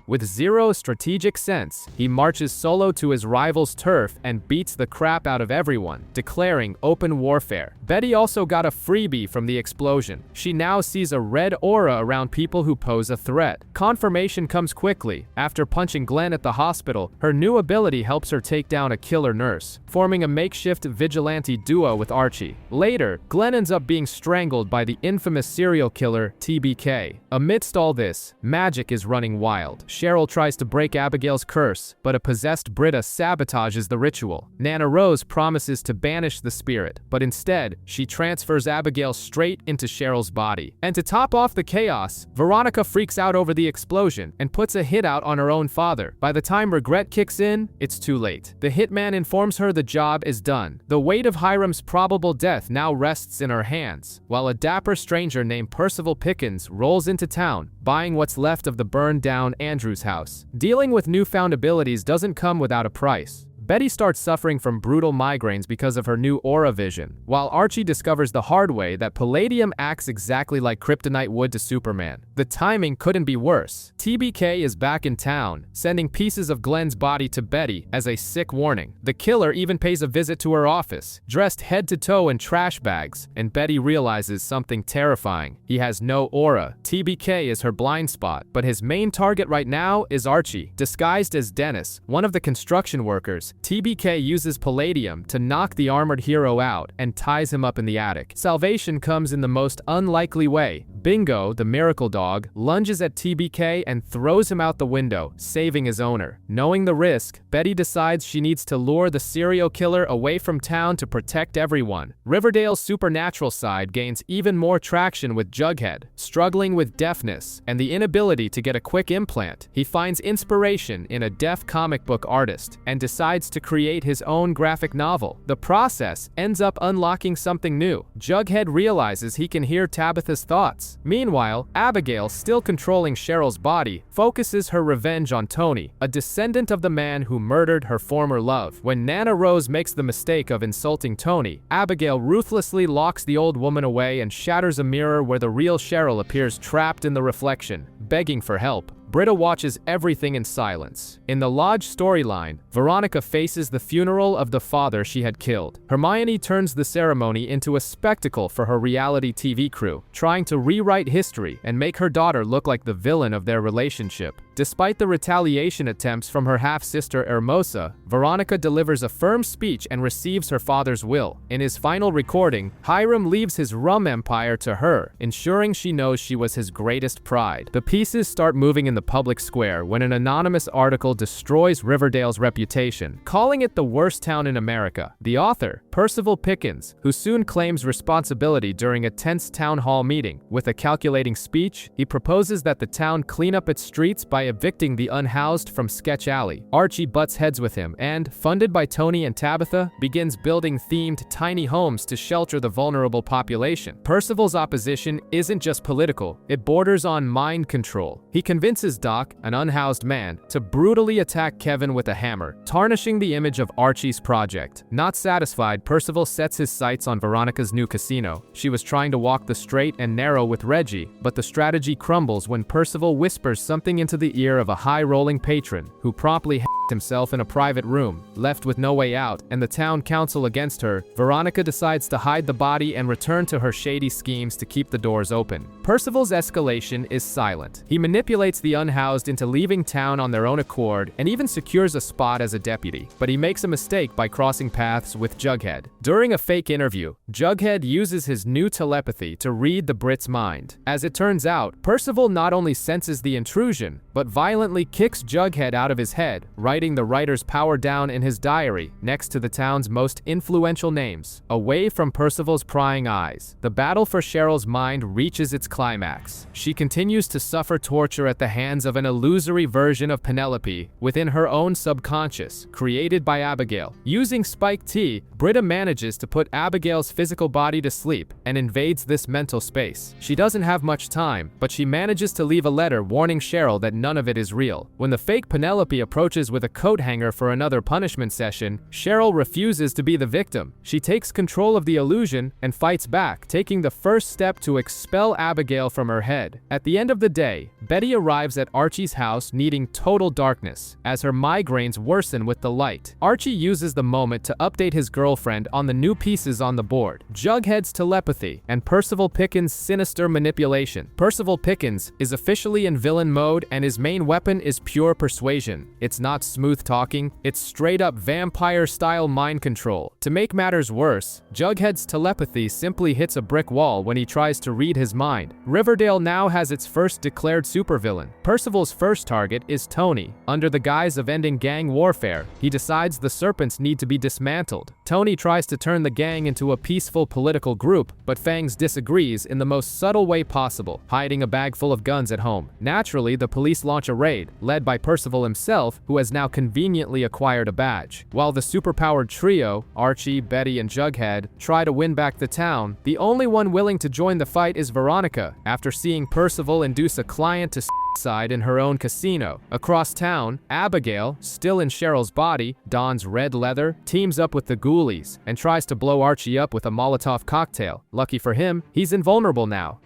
A: With zero strategic sense, he marches solo to his rival's turf and beats the crap out of everyone, declaring open warfare. Betty also got a freebie from the explosion. She now sees a red aura around people who pose a threat. Confirmation comes quickly. After punching Glenn at the hospital, her new ability helps her take down a killer nurse, forming a makeshift vigilante duo with Archie. Later, Glenn ends up being strangled by the infamous serial killer TBK. Amidst all this, magic is running wild. Cheryl tries to break Abigail's curse, but a possessed Britta sabotages the ritual. Nana Rose promises to banish the spirit, but instead, she transfers Abigail straight into Cheryl's body. And to top off the chaos, Veronica freaks out over the explosion and puts a hit out on her own father. By the time regret kicks in, it's too late. The hitman informs her the job is done. The weight of Hiram's probable death now rests in her hands, while a dapper stranger named Percival Pickens rolls into town, buying what's left of the burned-down Andrews house. Dealing with newfound abilities doesn't come without a price. Betty starts suffering from brutal migraines because of her new aura vision, while Archie discovers the hard way that palladium acts exactly like kryptonite would to Superman. The timing couldn't be worse. TBK is back in town, sending pieces of Glenn's body to Betty as a sick warning. The killer even pays a visit to her office, dressed head to toe in trash bags, and Betty realizes something terrifying. He has no aura. TBK is her blind spot, but his main target right now is Archie. Disguised as Dennis, one of the construction workers, TBK uses palladium to knock the armored hero out and ties him up in the attic. Salvation comes in the most unlikely way. Bingo, the miracle dog, lunges at TBK and throws him out the window, saving his owner. Knowing the risk, Betty decides she needs to lure the serial killer away from town to protect everyone. Riverdale's supernatural side gains even more traction with Jughead. Struggling with deafness and the inability to get a quick implant, he finds inspiration in a deaf comic book artist and decides to create his own graphic novel. The process ends up unlocking something new. Jughead realizes he can hear Tabitha's thoughts. Meanwhile, Abigail, still controlling Cheryl's body, focuses her revenge on Tony, a descendant of the man who murdered her former love. When Nana Rose makes the mistake of insulting Tony, Abigail ruthlessly locks the old woman away and shatters a mirror where the real Cheryl appears trapped in the reflection, begging for help. Britta watches everything in silence. In the Lodge storyline, Veronica faces the funeral of the father she had killed. Hermione turns the ceremony into a spectacle for her reality TV crew, trying to rewrite history and make her daughter look like the villain of their relationship. Despite the retaliation attempts from her half-sister Hermosa, Veronica delivers a firm speech and receives her father's will. In his final recording, Hiram leaves his rum empire to her, ensuring she knows she was his greatest pride. The pieces start moving in the public square when an anonymous article destroys Riverdale's reputation, calling it the worst town in America. The author, Percival Pickens, who soon claims responsibility during a tense town hall meeting. With a calculating speech, he proposes that the town clean up its streets by evicting the unhoused from Sketch Alley. Archie butts heads with him and, funded by Tony and Tabitha, begins building themed tiny homes to shelter the vulnerable population. Percival's opposition isn't just political, it borders on mind control. He convinces Doc, an unhoused man, to brutally attack Kevin with a hammer, tarnishing the image of Archie's project. Not satisfied, Percival sets his sights on Veronica's new casino. She was trying to walk the straight and narrow with Reggie, but the strategy crumbles when Percival whispers something into the ear of a high-rolling patron, who promptly himself in a private room. Left with no way out, and the town council against her, Veronica decides to hide the body and return to her shady schemes to keep the doors open. Percival's escalation is silent. He manipulates the unhoused into leaving town on their own accord and even secures a spot as a deputy, but he makes a mistake by crossing paths with Jughead. During a fake interview, Jughead uses his new telepathy to read the Brit's mind. As it turns out, Percival not only senses the intrusion, but violently kicks Jughead out of his head, writing the writer's power down in his diary next to the town's most influential names, away from Percival's prying eyes. The battle for Cheryl's mind reaches its climax. She continues to suffer torture at the hands of an illusory version of Penelope within her own subconscious, created by Abigail. Using Spike T, Britta manages to put Abigail's physical body to sleep and invades this mental space. She doesn't have much time, but she manages to leave a letter warning Cheryl that none of it is real. When the fake Penelope approaches with a coat hanger for another punishment session, Cheryl refuses to be the victim. She takes control of the illusion and fights back, taking the first step to expel Abigail from her head. At the end of the day, Betty arrives at Archie's house needing total darkness, as her migraines worsen with the light. Archie uses the moment to update his girlfriend on the new pieces on the board: Jughead's telepathy and Percival Pickens' sinister manipulation. Percival Pickens is officially in villain mode and his main weapon is pure persuasion. It's not smooth smooth talking, it's straight-up vampire-style mind control. To make matters worse, Jughead's telepathy simply hits a brick wall when he tries to read his mind. Riverdale now has its first declared supervillain. Percival's first target is Tony. Under the guise of ending gang warfare, he decides the Serpents need to be dismantled. Tony tries to turn the gang into a peaceful political group, but Fangs disagrees in the most subtle way possible, hiding a bag full of guns at home. Naturally, the police launch a raid, led by Percival himself, who has now conveniently acquired a badge. While the superpowered trio, Archie, Betty, and Jughead, try to win back the town, the only one willing to join the fight is Veronica, after seeing Percival induce a client to side in her own casino. Across town, Abigail, still in Cheryl's body, dons red leather, teams up with the Ghoulies, and tries to blow Archie up with a Molotov cocktail. Lucky for him, he's invulnerable now.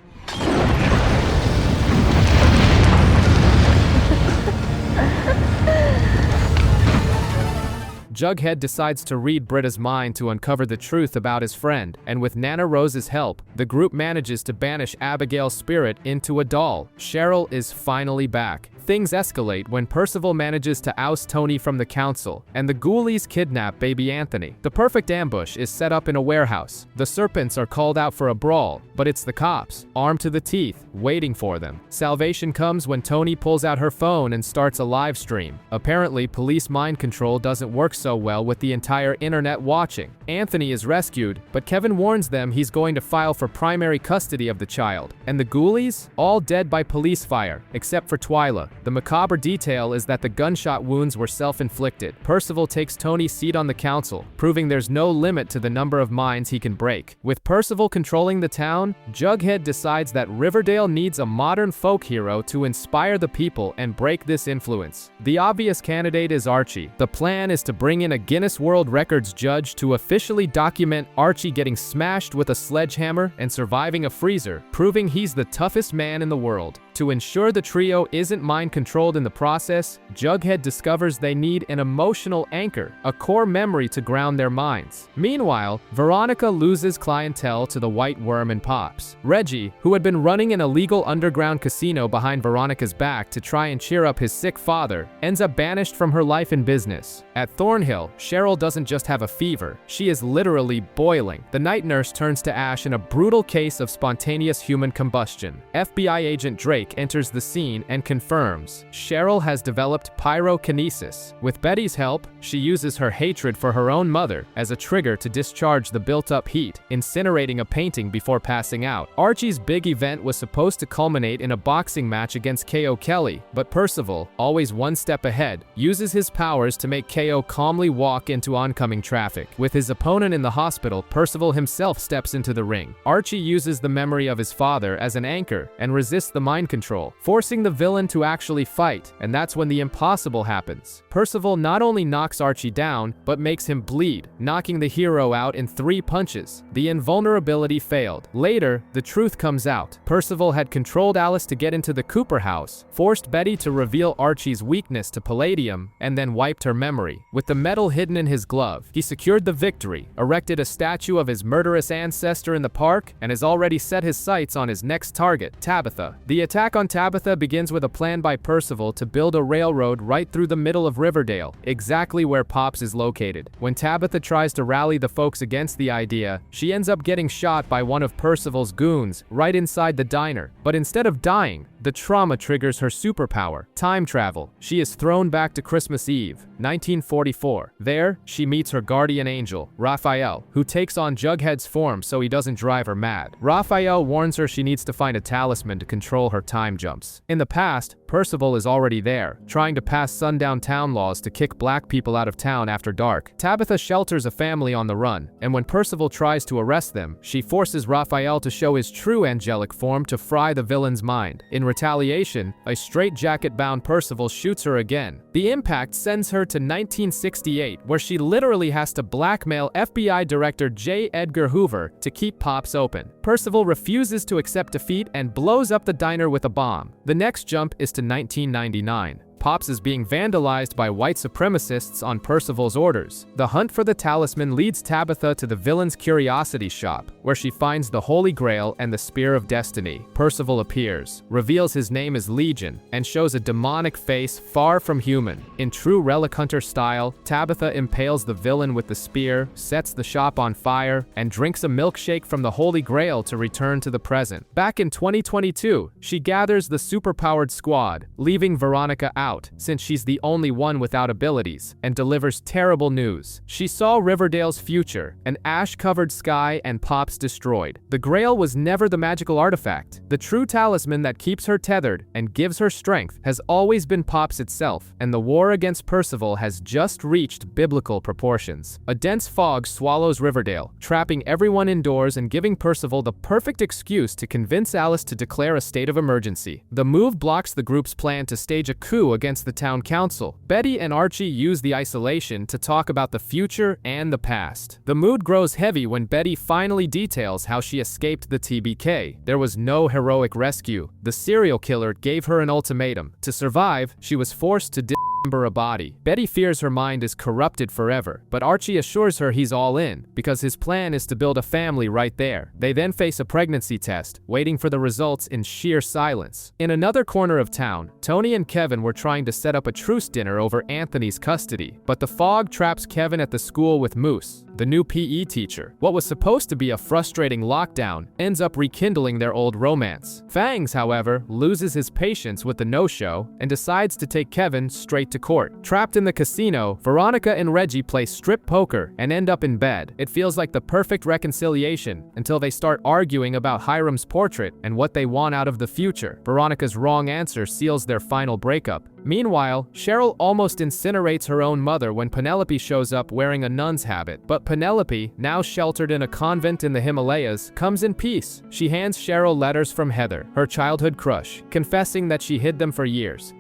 A: Jughead decides to read Britta's mind to uncover the truth about his friend, and with Nana Rose's help, the group manages to banish Abigail's spirit into a doll. Cheryl is finally back. Things escalate when Percival manages to oust Tony from the council, and the Ghoulies kidnap baby Anthony. The perfect ambush is set up in a warehouse. The Serpents are called out for a brawl, but it's the cops, armed to the teeth, waiting for them. Salvation comes when Tony pulls out her phone and starts a live stream. Apparently, police mind control doesn't work so well with the entire internet watching. Anthony is rescued, but Kevin warns them he's going to file for primary custody of the child. And the Ghoulies? All dead by police fire, except for Twyla. The macabre detail is that the gunshot wounds were self-inflicted. Percival takes Tony's seat on the council, proving there's no limit to the number of minds he can break. With Percival controlling the town, Jughead decides that Riverdale needs a modern folk hero to inspire the people and break this influence. The obvious candidate is Archie. The plan is to bring in a Guinness World Records judge to officially document Archie getting smashed with a sledgehammer and surviving a freezer, proving he's the toughest man in the world. To ensure the trio isn't mind-controlled in the process, Jughead discovers they need an emotional anchor, a core memory to ground their minds. Meanwhile, Veronica loses clientele to the White Worm and Pops. Reggie, who had been running an illegal underground casino behind Veronica's back to try and cheer up his sick father, ends up banished from her life and business. At Thornhill, Cheryl doesn't just have a fever, she is literally boiling. The night nurse turns to ash in a brutal case of spontaneous human combustion. FBI agent Drake enters the scene and confirms Cheryl has developed pyrokinesis. With Betty's help, she uses her hatred for her own mother as a trigger to discharge the built-up heat, incinerating a painting before passing out. Archie's big event was supposed to culminate in a boxing match against K.O. Kelly, but Percival, always one step ahead, uses his powers to make K.O. calmly walk into oncoming traffic. With his opponent in the hospital, Percival himself steps into the ring. Archie uses the memory of his father as an anchor and resists the mind control, forcing the villain to actually fight, and that's when the impossible happens. Percival not only knocks Archie down, but makes him bleed, knocking the hero out in 3 punches. The invulnerability failed. Later, the truth comes out. Percival had controlled Alice to get into the Cooper house, forced Betty to reveal Archie's weakness to palladium, and then wiped her memory. With the medal hidden in his glove, he secured the victory, erected a statue of his murderous ancestor in the park, and has already set his sights on his next target, Tabitha. The attack on Tabitha begins with a plan by Percival to build a railroad right through the middle of Riverdale, exactly where Pops is located. When Tabitha tries to rally the folks against the idea, she ends up getting shot by one of Percival's goons right inside the diner. But instead of dying, the trauma triggers her superpower, time travel. She is thrown back to Christmas Eve, 1944. There, she meets her guardian angel, Raphael, who takes on Jughead's form so he doesn't drive her mad. Raphael warns her she needs to find a talisman to control her time jumps. In the past, Percival is already there, trying to pass sundown town laws to kick black people out of town after dark. Tabitha shelters a family on the run, and when Percival tries to arrest them, she forces Raphael to show his true angelic form to fry the villain's mind. In retaliation, a straitjacket-bound Percival shoots her again. The impact sends her to 1968, where she literally has to blackmail FBI Director J. Edgar Hoover to keep Pops open. Percival refuses to accept defeat and blows up the diner with a bomb. The next jump is to 1999. Pops is being vandalized by white supremacists on Percival's orders. The hunt for the talisman leads Tabitha to the villain's curiosity shop, where she finds the Holy Grail and the Spear of Destiny. Percival appears, reveals his name is Legion, and shows a demonic face far from human. In true relic hunter style, Tabitha impales the villain with the spear, sets the shop on fire, and drinks a milkshake from the Holy Grail to return to the present. Back in 2022, she gathers the superpowered squad, leaving Veronica out, since she's the only one without abilities, and delivers terrible news. She saw Riverdale's future, an ash-covered sky and Pops destroyed. The Grail was never the magical artifact. The true talisman that keeps her tethered and gives her strength has always been Pops itself, and the war against Percival has just reached biblical proportions. A dense fog swallows Riverdale, trapping everyone indoors and giving Percival the perfect excuse to convince Alice to declare a state of emergency. The move blocks the group's plan to stage a coup against the town council. Betty and Archie use the isolation to talk about the future and the past. The mood grows heavy when Betty finally details how she escaped the TBK. There was no heroic rescue. The serial killer gave her an ultimatum. To survive, she was forced to dismember a body. Betty fears her mind is corrupted forever, but Archie assures her he's all in, because his plan is to build a family right there. They then face a pregnancy test, waiting for the results in sheer silence. In another corner of town, Tony and Kevin were trying to set up a truce dinner over Anthony's custody, but the fog traps Kevin at the school with Moose, the new PE teacher. What was supposed to be a frustrating lockdown ends up rekindling their old romance. Fangs, however, loses his patience with the no-show and decides to take Kevin straight to court. Trapped in the casino, Veronica and Reggie play strip poker and end up in bed. It feels like the perfect reconciliation until they start arguing about Hiram's portrait and what they want out of the future. Veronica's wrong answer seals their final breakup. Meanwhile, Cheryl almost incinerates her own mother when Penelope shows up wearing a nun's habit. But Penelope, now sheltered in a convent in the Himalayas, comes in peace. She hands Cheryl letters from Heather, her childhood crush, confessing that she hid them for years.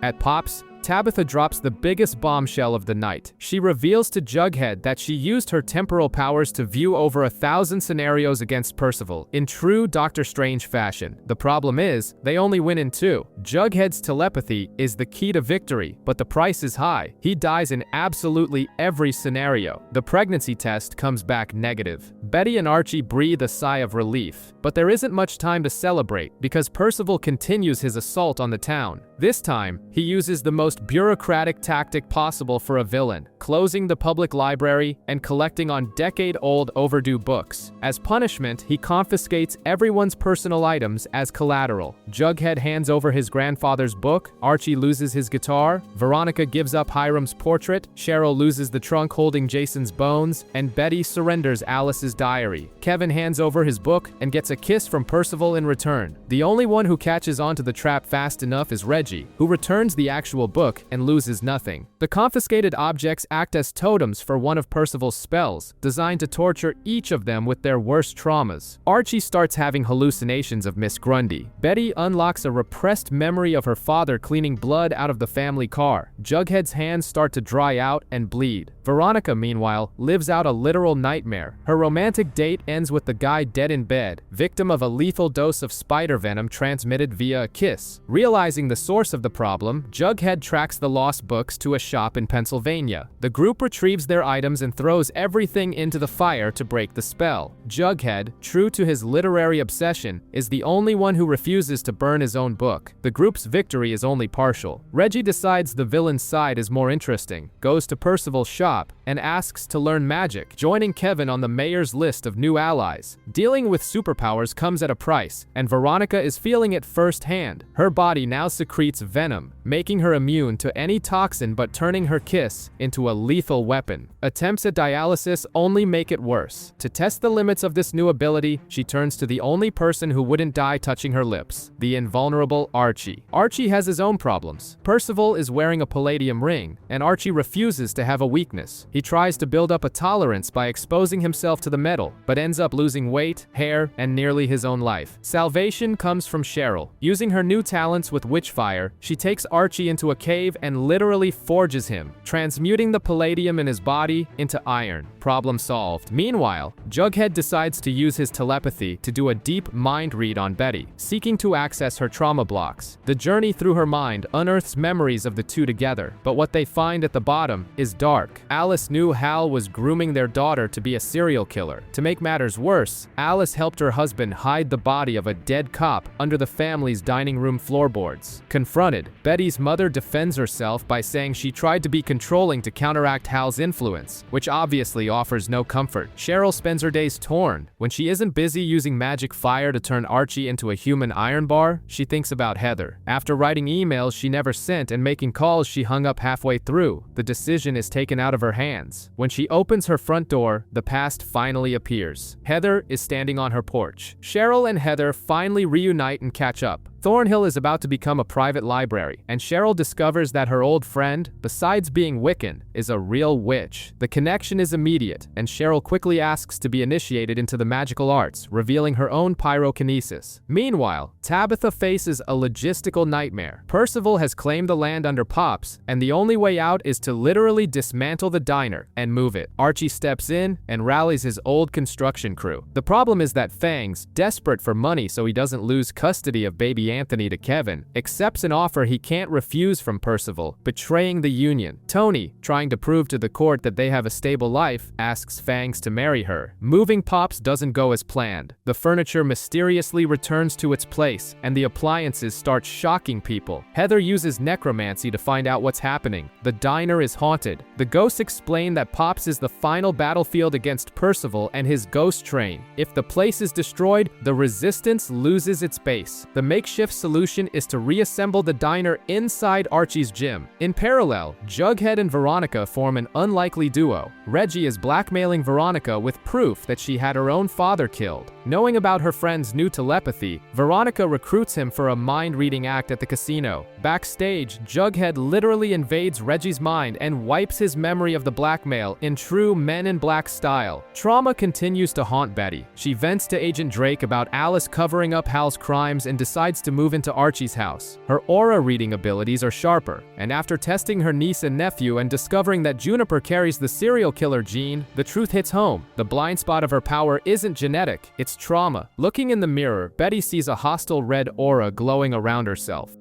A: At Pops, Tabitha drops the biggest bombshell of the night. She reveals to Jughead that she used her temporal powers to view over 1,000 scenarios against Percival, in true Doctor Strange fashion. The problem is, they only win in 2. Jughead's telepathy is the key to victory, but the price is high. He dies in absolutely every scenario. The pregnancy test comes back negative. Betty and Archie breathe a sigh of relief, but there isn't much time to celebrate because Percival continues his assault on the town. This time, he uses the most bureaucratic tactic possible for a villain, closing the public library and collecting on decade-old overdue books. As punishment, he confiscates everyone's personal items as collateral. Jughead hands over his grandfather's book, Archie loses his guitar, Veronica gives up Hiram's portrait, Cheryl loses the trunk holding Jason's bones, and Betty surrenders Alice's diary. Kevin hands over his book and gets a kiss from Percival in return. The only one who catches on to the trap fast enough is Reggie, who returns the actual book and loses nothing. The confiscated objects act as totems for one of Percival's spells, designed to torture each of them with their worst traumas. Archie starts having hallucinations of Miss Grundy. Betty unlocks a repressed memory of her father cleaning blood out of the family car. Jughead's hands start to dry out and bleed. Veronica, meanwhile, lives out a literal nightmare. Her romantic date ends with the guy dead in bed, victim of a lethal dose of spider venom transmitted via a kiss. Realizing the source of the problem, Jughead tracks the lost books to a shop in Pennsylvania. The group retrieves their items and throws everything into the fire to break the spell. Jughead, true to his literary obsession, is the only one who refuses to burn his own book. The group's victory is only partial. Reggie decides the villain's side is more interesting, goes to Percival's shop, and asks to learn magic, joining Kevin on the mayor's list of new allies. Dealing with superpowers comes at a price, and Veronica is feeling it firsthand. Her body now secretes venom, making her immune to any toxin but turning her kiss into a lethal weapon. Attempts at dialysis only make it worse. To test the limits of this new ability, she turns to the only person who wouldn't die touching her lips, the invulnerable Archie. Archie has his own problems. Percival is wearing a palladium ring, and Archie refuses to have a weakness. He tries to build up a tolerance by exposing himself to the metal, but ends up losing weight, hair, and nearly his own life. Salvation comes from Cheryl. Using her new talents with Witchfire, she takes Archie into a cave and literally forges him, transmuting the palladium in his body into iron. Problem solved. Meanwhile, Jughead decides to use his telepathy to do a deep mind read on Betty, seeking to access her trauma blocks. The journey through her mind unearths memories of the two together, but what they find at the bottom is dark. Alice knew Hal was grooming their daughter to be a serial killer. To make matters worse, Alice helped her husband hide the body of a dead cop under the family's dining room floorboards. Confronted, Betty's mother defends herself by saying she tried to be controlling to counteract Hal's influence, which obviously offers no comfort. Cheryl spends her days torn. When she isn't busy using magic fire to turn Archie into a human iron bar, she thinks about Heather. After writing emails she never sent and making calls she hung up halfway through, the decision is taken out of her hands. When she opens her front door, the past finally appears. Heather is standing on her porch. Cheryl and Heather finally reunite and catch up. Thornhill is about to become a private library, and Cheryl discovers that her old friend, besides being Wiccan, is a real witch. The connection is immediate, and Cheryl quickly asks to be initiated into the magical arts, revealing her own pyrokinesis. Meanwhile, Tabitha faces a logistical nightmare. Percival has claimed the land under Pops, and the only way out is to literally dismantle the diner and move it. Archie steps in and rallies his old construction crew. The problem is that Fangs, desperate for money so he doesn't lose custody of baby Anthony to Kevin, accepts an offer he can't refuse from Percival, betraying the union. Tony, trying to prove to the court that they have a stable life, asks Fangs to marry her. Moving Pops doesn't go as planned. The furniture mysteriously returns to its place, and the appliances start shocking people. Heather uses necromancy to find out what's happening. The diner is haunted. The ghosts explain that Pops is the final battlefield against Percival and his ghost train. If the place is destroyed, the resistance loses its base. The makeshift solution is to reassemble the diner inside Archie's gym. In parallel, Jughead and Veronica form an unlikely duo. Reggie is blackmailing Veronica with proof that she had her own father killed. Knowing about her friend's new telepathy, Veronica recruits him for a mind-reading act at the casino. Backstage, Jughead literally invades Reggie's mind and wipes his memory of the blackmail in true Men in Black style. Trauma continues to haunt Betty. She vents to Agent Drake about Alice covering up Hal's crimes and decides to move into Archie's house. Her aura reading abilities are sharper, and after testing her niece and nephew and discovering that Juniper carries the serial killer gene, the truth hits home. The blind spot of her power isn't genetic, it's trauma. Looking in the mirror, Betty sees a hostile red aura glowing around herself.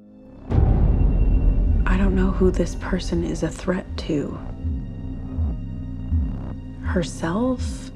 K: I don't know who this person is a threat to. Herself?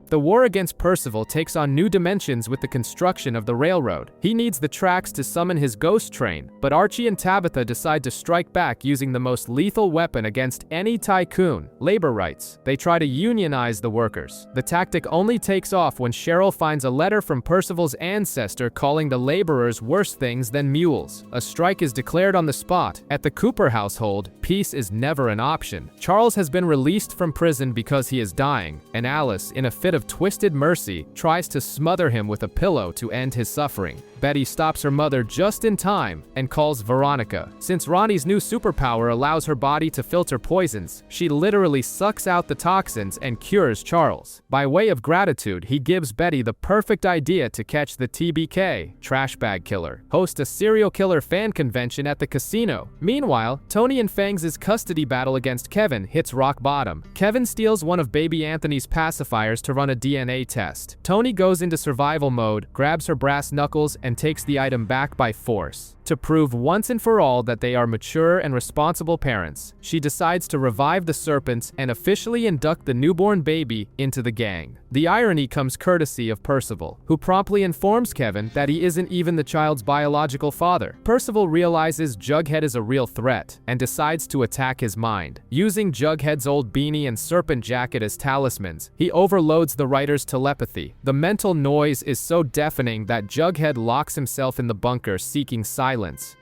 A: The war against Percival takes on new dimensions with the construction of the railroad. He needs the tracks to summon his ghost train, but Archie and Tabitha decide to strike back using the most lethal weapon against any tycoon: labor rights. They try to unionize the workers. The tactic only takes off when Cheryl finds a letter from Percival's ancestor calling the laborers worse things than mules. A strike is declared on the spot. At the Cooper household, peace is never an option. Charles has been released from prison because he is dying, and Alice, in a fit of twisted mercy, tries to smother him with a pillow to end his suffering. Betty stops her mother just in time and calls Veronica. Since Ronnie's new superpower allows her body to filter poisons, she literally sucks out the toxins and cures Charles. By way of gratitude, he gives Betty the perfect idea to catch the TBK, trash bag killer, host a serial killer fan convention at the casino. Meanwhile, Tony and Fangs' custody battle against Kevin hits rock bottom. Kevin steals one of baby Anthony's pacifiers to run a DNA test. Tony goes into survival mode, grabs her brass knuckles, and takes the item back by force. To prove once and for all that they are mature and responsible parents, she decides to revive the serpents and officially induct the newborn baby into the gang. The irony comes courtesy of Percival, who promptly informs Kevin that he isn't even the child's biological father. Percival realizes Jughead is a real threat and decides to attack his mind. Using Jughead's old beanie and serpent jacket as talismans, he overloads the writer's telepathy. The mental noise is so deafening that Jughead locks himself in the bunker seeking silence.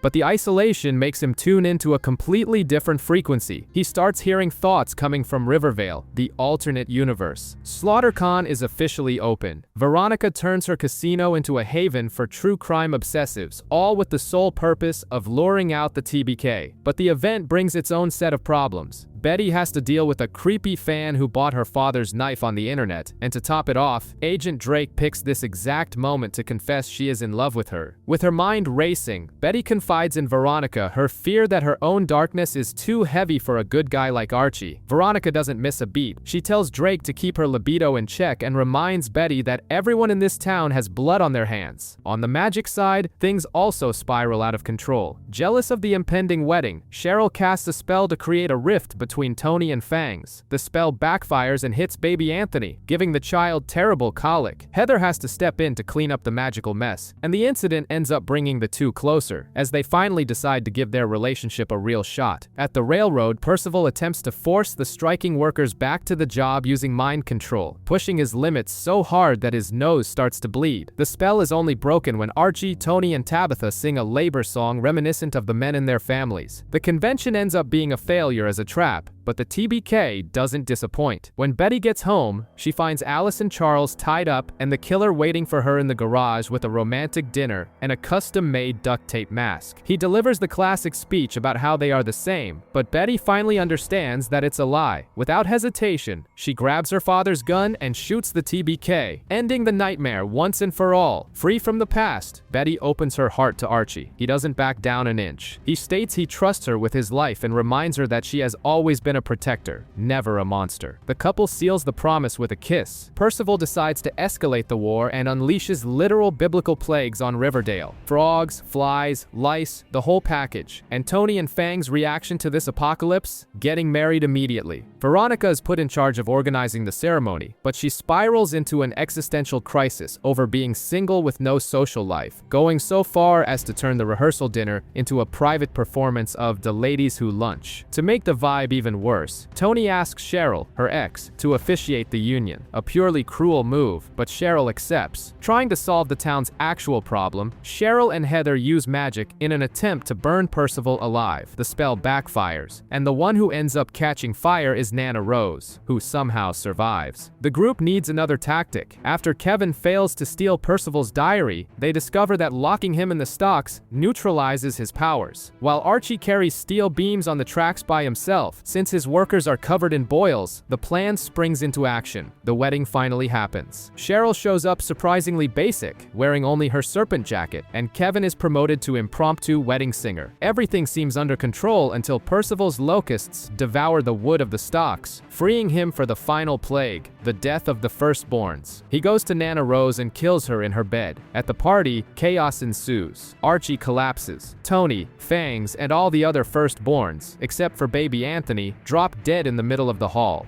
A: But the isolation makes him tune into a completely different frequency. He starts hearing thoughts coming from Riverdale, the alternate universe. SlaughterCon is officially open. Veronica turns her casino into a haven for true crime obsessives, all with the sole purpose of luring out the TBK. But the event brings its own set of problems. Betty has to deal with a creepy fan who bought her father's knife on the internet, and to top it off, Agent Drake picks this exact moment to confess she is in love with her. With her mind racing, Betty confides in Veronica her fear that her own darkness is too heavy for a good guy like Archie. Veronica doesn't miss a beat. She tells Drake to keep her libido in check and reminds Betty that everyone in this town has blood on their hands. On the magic side, things also spiral out of control. Jealous of the impending wedding, Cheryl casts a spell to create a rift between Tony and Fangs. The spell backfires and hits baby Anthony, giving the child terrible colic. Heather has to step in to clean up the magical mess, and the incident ends up bringing the two closer, as they finally decide to give their relationship a real shot. At the railroad, Percival attempts to force the striking workers back to the job using mind control, pushing his limits so hard that his nose starts to bleed. The spell is only broken when Archie, Tony, and Tabitha sing a labor song reminiscent of the men in their families. The convention ends up being a failure as a trap, but the TBK doesn't disappoint. When Betty gets home, she finds Alice and Charles tied up and the killer waiting for her in the garage with a romantic dinner and a custom-made duct tape mask. He delivers the classic speech about how they are the same, but Betty finally understands that it's a lie. Without hesitation, she grabs her father's gun and shoots the TBK, ending the nightmare once and for all. Free from the past, Betty opens her heart to Archie. He doesn't back down an inch. He states he trusts her with his life and reminds her that she has always been a protector, never a monster. The couple seals the promise with a kiss. Percival decides to escalate the war and unleashes literal biblical plagues on Riverdale. Frogs, flies, lice, the whole package. And Tony and Fang's reaction to this apocalypse? Getting married immediately. Veronica is put in charge of organizing the ceremony, but she spirals into an existential crisis over being single with no social life, going so far as to turn the rehearsal dinner into a private performance of The Ladies Who Lunch. To make the vibe even worse, Tony asks Cheryl, her ex, to officiate the union. A purely cruel move, but Cheryl accepts. Trying to solve the town's actual problem, Cheryl and Heather use magic in an attempt to burn Percival alive. The spell backfires, and the one who ends up catching fire is Nana Rose, who somehow survives. The group needs another tactic. After Kevin fails to steal Percival's diary, they discover that locking him in the stocks neutralizes his powers. While Archie carries steel beams on the tracks by himself, since his workers are covered in boils, the plan springs into action. The wedding finally happens. Cheryl shows up surprisingly basic, wearing only her serpent jacket, and Kevin is promoted to impromptu wedding singer. Everything seems under control until Percival's locusts devour the wood of the stocks, freeing him for the final plague, the death of the firstborns. He goes to Nana Rose and kills her in her bed. At the party, chaos ensues. Archie collapses. Tony, Fangs, and all the other firstborns, except for baby Anthony, drop dead in the middle of the hall.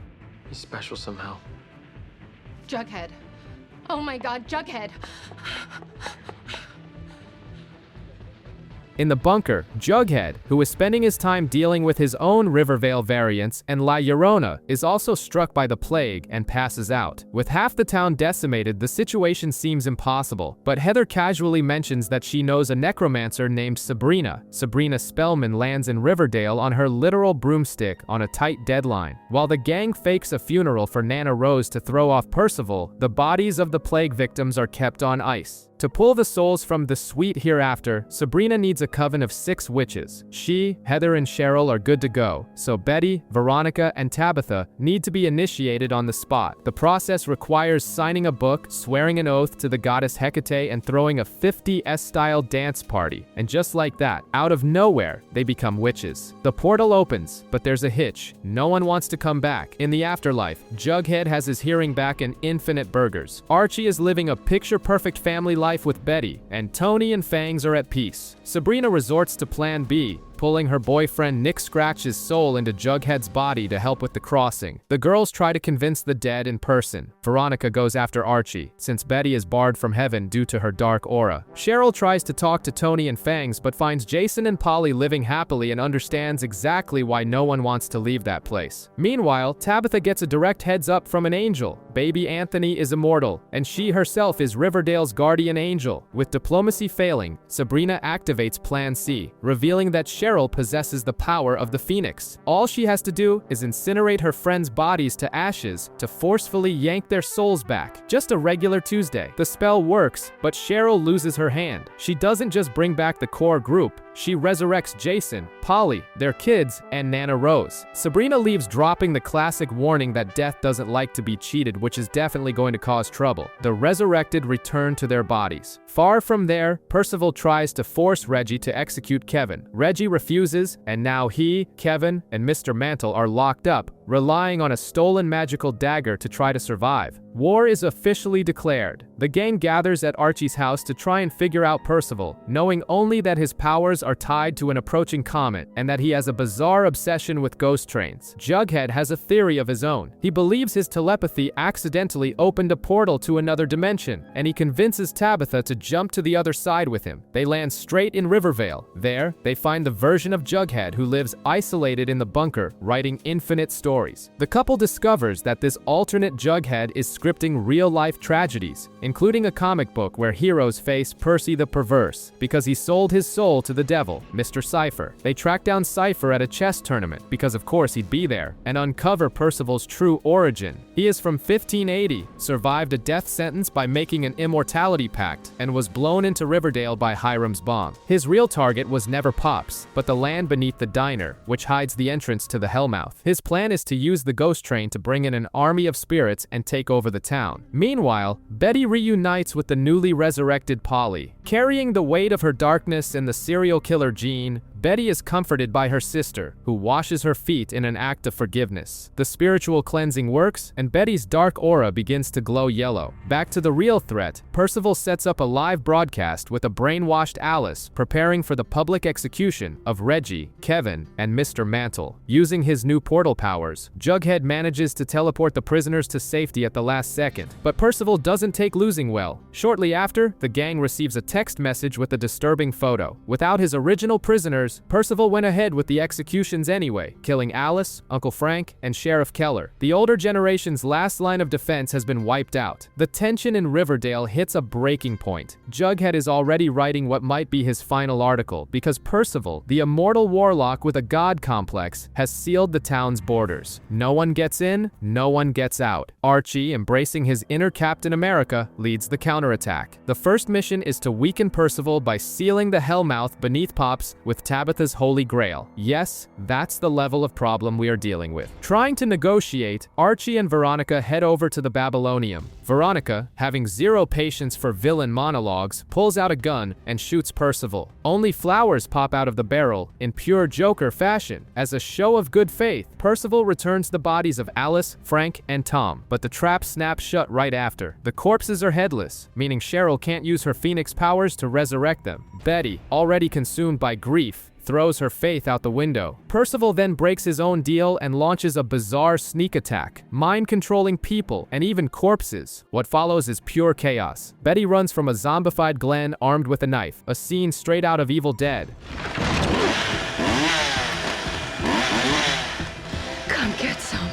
B: He's special somehow.
C: Jughead. Oh my God, Jughead.
A: In the bunker, Jughead, who is spending his time dealing with his own Riverdale variants, and La Llorona, is also struck by the plague and passes out. With half the town decimated, the situation seems impossible, but Heather casually mentions that she knows a necromancer named Sabrina. Sabrina Spellman lands in Riverdale on her literal broomstick on a tight deadline. While the gang fakes a funeral for Nana Rose to throw off Percival, the bodies of the plague victims are kept on ice. To pull the souls from the sweet hereafter, Sabrina needs a coven of 6 witches. She, Heather, and Cheryl are good to go, so Betty, Veronica, and Tabitha need to be initiated on the spot. The process requires signing a book, swearing an oath to the goddess Hecate, and throwing a 50s-style dance party. And just like that, out of nowhere, they become witches. The portal opens, but there's a hitch. No one wants to come back. In the afterlife, Jughead has his hearing back and infinite burgers. Archie is living a picture-perfect family life with Betty, and Tony and Fangs are at peace. Sabrina resorts to Plan B, pulling her boyfriend Nick Scratch's soul into Jughead's body to help with the crossing. The girls try to convince the dead in person. Veronica goes after Archie, since Betty is barred from heaven due to her dark aura. Cheryl tries to talk to Tony and Fangs, but finds Jason and Polly living happily and understands exactly why no one wants to leave that place. Meanwhile, Tabitha gets a direct heads up from an angel. Baby Anthony is immortal, and she herself is Riverdale's guardian angel. With diplomacy failing, Sabrina activates Plan C, revealing that Cheryl possesses the power of the Phoenix. All she has to do is incinerate her friends' bodies to ashes to forcefully yank their souls back. Just a regular Tuesday. The spell works, but Cheryl loses her hand. She doesn't just bring back the core group, She resurrects Jason, Polly, their kids, and Nana Rose. Sabrina leaves, dropping the classic warning that death doesn't like to be cheated, which is definitely going to cause trouble. The resurrected return to their bodies. Far from there, Percival tries to force Reggie to execute Kevin. Reggie refuses, and now he, Kevin, and Mr. Mantle are locked up, relying on a stolen magical dagger to try to survive. War is officially declared. The gang gathers at Archie's house to try and figure out Percival, knowing only that his powers are tied to an approaching comet and that he has a bizarre obsession with ghost trains. Jughead has a theory of his own. He believes his telepathy accidentally opened a portal to another dimension, and he convinces Tabitha to jump to the other side with him. They land straight in Riverdale. There, they find the version of Jughead who lives isolated in the bunker, writing infinite stories. The couple discovers that this alternate Jughead is scripting real-life tragedies, including a comic book where heroes face Percy the Perverse because he sold his soul to the devil, Mr. Cypher. They track down Cypher at a chess tournament, because of course he'd be there, and uncover Percival's true origin. He is from 1580, survived a death sentence by making an immortality pact, and was blown into Riverdale by Hiram's bomb. His real target was never Pops, but the land beneath the diner, which hides the entrance to the Hellmouth. His plan is to use the ghost train to bring in an army of spirits and take over the town. Meanwhile, Betty reunites with the newly resurrected Polly. Carrying the weight of her darkness and the serial killer gene, Betty is comforted by her sister, who washes her feet in an act of forgiveness. The spiritual cleansing works, and Betty's dark aura begins to glow yellow. Back to the real threat, Percival sets up a live broadcast with a brainwashed Alice preparing for the public execution of Reggie, Kevin, and Mr. Mantle. Using his new portal powers, Jughead manages to teleport the prisoners to safety at the last second, but Percival doesn't take losing well. Shortly after, the gang receives a text message with a disturbing photo. Without his original prisoners, Percival went ahead with the executions anyway, killing Alice, Uncle Frank, and Sheriff Keller. The older generation's last line of defense has been wiped out. The tension in Riverdale hits a breaking point. Jughead is already writing what might be his final article, because Percival, the immortal warlock with a god complex, has sealed the town's borders. No one gets in, no one gets out. Archie, embracing his inner Captain America, leads the counterattack. The first mission is to weaken Percival by sealing the Hellmouth beneath Pops with Tabitha's Holy Grail. Yes, that's the level of problem we are dealing with. Trying to negotiate, Archie and Veronica head over to the Babylonium. Veronica, having zero patience for villain monologues, pulls out a gun and shoots Percival. Only flowers pop out of the barrel in pure Joker fashion. As a show of good faith, Percival returns the bodies of Alice, Frank, and Tom, but the trap snaps shut right after. The corpses are headless, meaning Cheryl can't use her Phoenix powers to resurrect them. Betty, already consumed by grief, throws her faith out the window. Percival then breaks his own deal and launches a bizarre sneak attack, mind-controlling people and even corpses. What follows is pure chaos. Betty runs from a zombified Glenn armed with a knife, a scene straight out of Evil Dead.
C: Come get some.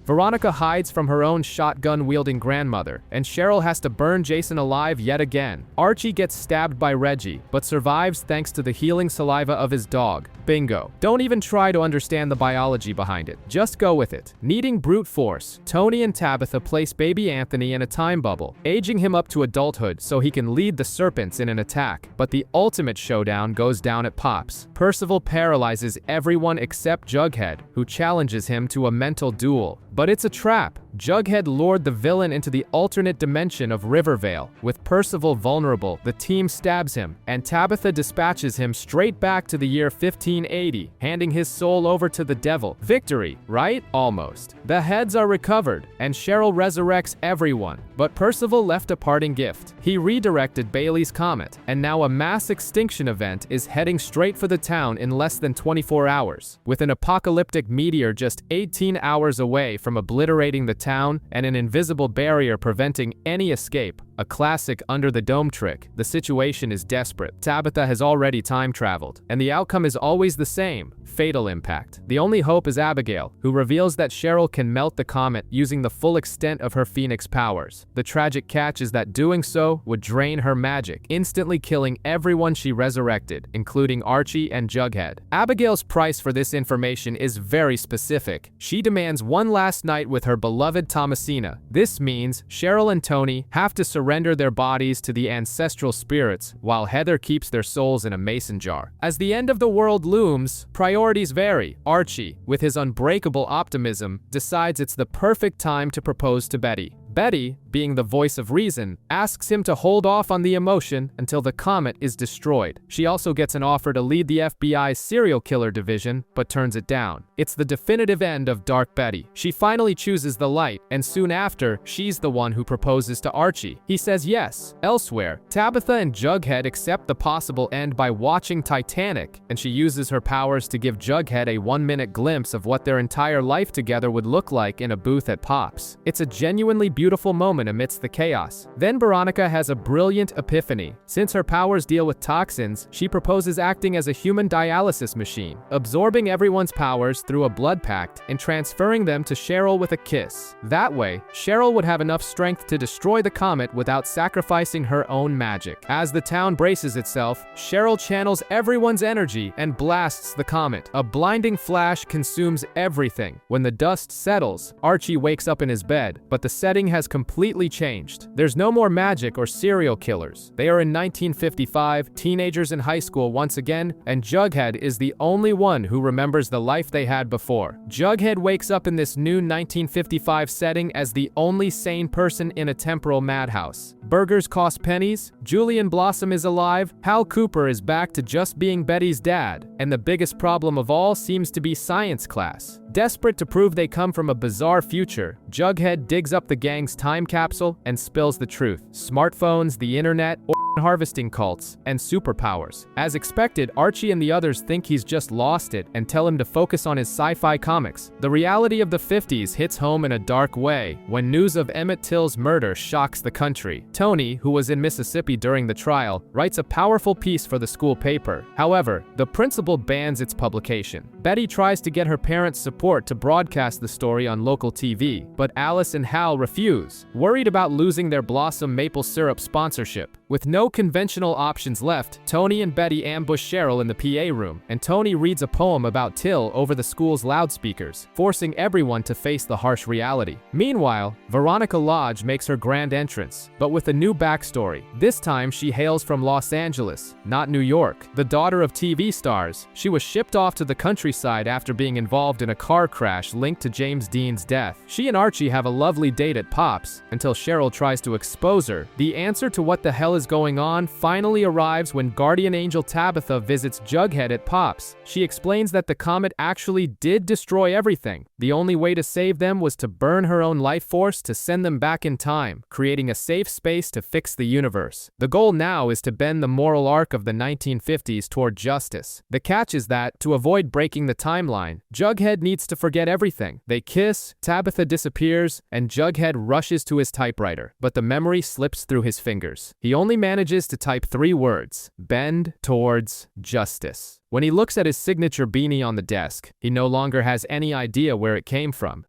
A: Veronica hides from her own shotgun-wielding grandmother, and Cheryl has to burn Jason alive yet again. Archie gets stabbed by Reggie, but survives thanks to the healing saliva of his dog. Bingo. Don't even try to understand the biology behind it. Just go with it. Needing brute force, Tony and Tabitha place baby Anthony in a time bubble, aging him up to adulthood so he can lead the serpents in an attack. But the ultimate showdown goes down at Pops. Percival paralyzes everyone except Jughead, who challenges him to a mental duel. But it's a trap. Jughead lured the villain into the alternate dimension of Riverdale. With Percival vulnerable, the team stabs him, and Tabitha dispatches him straight back to the year 1580, handing his soul over to the devil. Victory, right? Almost. The heads are recovered, and Cheryl resurrects everyone. But Percival left a parting gift. He redirected Bailey's comet, and now a mass extinction event is heading straight for the town in less than 24 hours. With an apocalyptic meteor just 18 hours away from obliterating the town and an invisible barrier preventing any escape, a classic under-the-dome trick, the situation is desperate. Tabitha has already time-traveled, and the outcome is always the same: fatal impact. The only hope is Abigail, who reveals that Cheryl can melt the comet using the full extent of her Phoenix powers. The tragic catch is that doing so would drain her magic, instantly killing everyone she resurrected, including Archie and Jughead. Abigail's price for this information is very specific. She demands one last night with her beloved Thomasina. This means Cheryl and Tony have to surrender surrender their bodies to the ancestral spirits, while Heather keeps their souls in a mason jar. As the end of the world looms, priorities vary. Archie, with his unbreakable optimism, decides it's the perfect time to propose to Betty. Betty, being the voice of reason, asks him to hold off on the emotion until the comet is destroyed. She also gets an offer to lead the FBI's serial killer division, but turns it down. It's the definitive end of Dark Betty. She finally chooses the light, and soon after, she's the one who proposes to Archie. He says yes. Elsewhere, Tabitha and Jughead accept the possible end by watching Titanic, and she uses her powers to give Jughead a 1-minute glimpse of what their entire life together would look like in a booth at Pops. It's a genuinely beautiful moment amidst the chaos. Then Veronica has a brilliant epiphany. Since her powers deal with toxins, she proposes acting as a human dialysis machine, absorbing everyone's powers through a blood pact and transferring them to Cheryl with a kiss. That way, Cheryl would have enough strength to destroy the comet without sacrificing her own magic. As the town braces itself, Cheryl channels everyone's energy and blasts the comet. A blinding flash consumes everything. When the dust settles, Archie wakes up in his bed, but the setting has completely changed. There's no more magic or serial killers. They are in 1955, teenagers in high school once again, and Jughead is the only one who remembers the life they had before. Jughead wakes up in this new 1955 setting as the only sane person in a temporal madhouse. Burgers cost pennies, Julian Blossom is alive, Hal Cooper is back to just being Betty's dad, and the biggest problem of all seems to be science class. Desperate to prove they come from a bizarre future, Jughead digs up the gang's time capsule and spills the truth. Smartphones, the internet, harvesting cults, and superpowers. As expected, Archie and the others think he's just lost it and tell him to focus on his sci-fi comics. The reality of the 50s hits home in a dark way when news of Emmett Till's murder shocks the country. Tony, who was in Mississippi during the trial, writes a powerful piece for the school paper. However, the principal bans its publication. Betty tries to get her parents' support to broadcast the story on local TV, but Alice and Hal refuse, worried about losing their Blossom maple syrup sponsorship. With no conventional options left, Tony and Betty ambush Cheryl in the PA room, and Tony reads a poem about Till over the school's loudspeakers, forcing everyone to face the harsh reality. Meanwhile, Veronica Lodge makes her grand entrance, but with a new backstory. This time, she hails from Los Angeles, not New York. The daughter of TV stars, she was shipped off to the countryside after being involved in a car crash linked to James Dean's death. She and Archie have a lovely date at Pops, until Cheryl tries to expose her. The answer to what the hell is going on finally arrives when guardian angel Tabitha visits Jughead at Pops. She explains that the comet actually did destroy everything. The only way to save them was to burn her own life force to send them back in time, creating a safe space to fix the universe. The goal now is to bend the moral arc of the 1950s toward justice. The catch is that, to avoid breaking the timeline, Jughead needs to forget everything. They kiss, Tabitha disappears, and Jughead rushes to his typewriter, but the memory slips through his fingers. He only manages to type 3 words: bend towards justice. When he looks at his signature beanie on the desk, he no longer has any idea where it came from.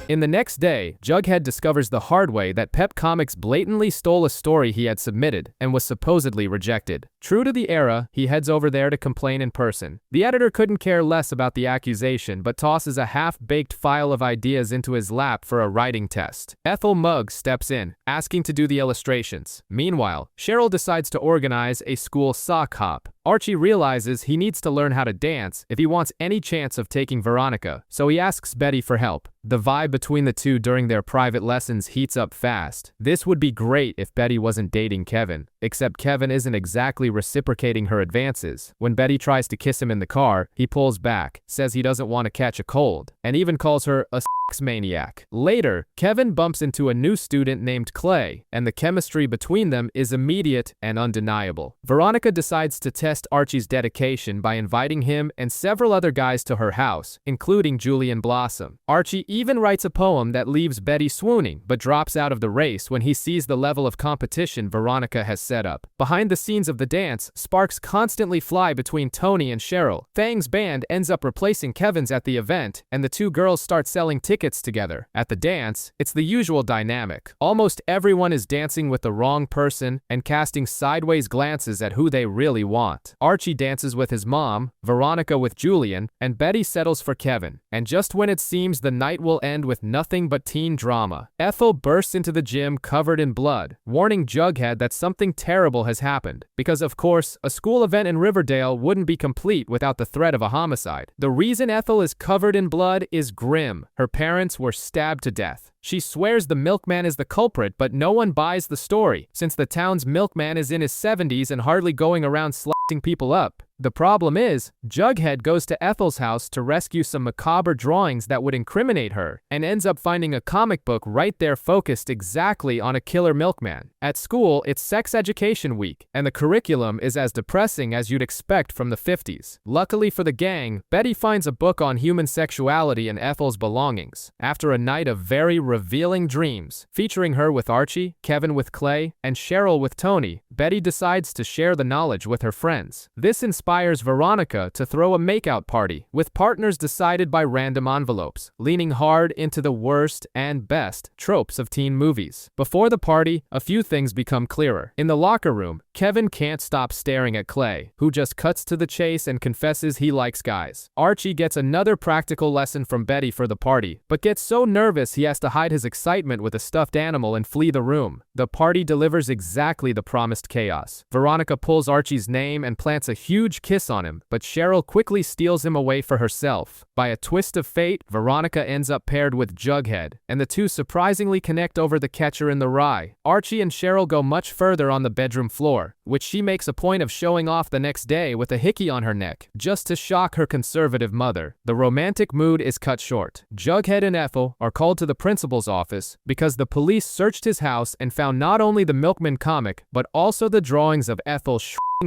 A: In the next day, Jughead discovers the hard way that Pep Comics blatantly stole a story he had submitted and was supposedly rejected. True to the era, he heads over there to complain in person. The editor couldn't care less about the accusation, but tosses a half-baked file of ideas into his lap for a writing test. Ethel Muggs steps in, asking to do the illustrations. Meanwhile, Cheryl decides to organize a school sock hop. Archie realizes he needs to learn how to dance if he wants any chance of taking Veronica, so he asks Betty for help. The vibe between the two during their private lessons heats up fast. This would be great if Betty wasn't dating Kevin, except Kevin isn't exactly reciprocating her advances. When Betty tries to kiss him in the car, he pulls back, says he doesn't want to catch a cold, and even calls her a maniac. Later, Kevin bumps into a new student named Clay, and the chemistry between them is immediate and undeniable. Veronica decides to test Archie's dedication by inviting him and several other guys to her house, including Julian Blossom. Archie even writes a poem that leaves Betty swooning, but drops out of the race when he sees the level of competition Veronica has set up. Behind the scenes of the dance, sparks constantly fly between Tony and Cheryl. Fang's band ends up replacing Kevin's at the event, and the two girls start selling tickets together. At the dance, it's the usual dynamic. Almost everyone is dancing with the wrong person and casting sideways glances at who they really want. Archie dances with his mom, Veronica with Julian, and Betty settles for Kevin. And just when it seems the night will end with nothing but teen drama, Ethel bursts into the gym covered in blood, warning Jughead that something terrible has happened. Because of course, a school event in Riverdale wouldn't be complete without the threat of a homicide. The reason Ethel is covered in blood is grim. Her parents were stabbed to death. She swears the milkman is the culprit, but no one buys the story, since the town's milkman is in his 70s and hardly going around slicing people up. The problem is, Jughead goes to Ethel's house to rescue some macabre drawings that would incriminate her, and ends up finding a comic book right there focused exactly on a killer milkman. At school, it's sex education week, and the curriculum is as depressing as you'd expect from the 50s. Luckily for the gang, Betty finds a book on human sexuality and Ethel's belongings. After a night of very revealing dreams, featuring her with Archie, Kevin with Clay, and Cheryl with Tony, Betty decides to share the knowledge with her friends. This inspires Veronica to throw a makeout party, with partners decided by random envelopes, leaning hard into the worst and best tropes of teen movies. Before the party, a few things become clearer. In the locker room, Kevin can't stop staring at Clay, who just cuts to the chase and confesses he likes guys. Archie gets another practical lesson from Betty for the party, but gets so nervous he has to hide his excitement with a stuffed animal and flee the room. The party delivers exactly the promised chaos. Veronica pulls Archie's name and plants a huge kiss on him, but Cheryl quickly steals him away for herself. By a twist of fate, Veronica ends up paired with Jughead, and the two surprisingly connect over the Catcher in the Rye. Archie and Cheryl go much further on the bedroom floor, which she makes a point of showing off the next day with a hickey on her neck, just to shock her conservative mother. The romantic mood is cut short. Jughead and Ethel are called to the principal's office because the police searched his house and found not only the Milkman comic, but also the drawings of Ethel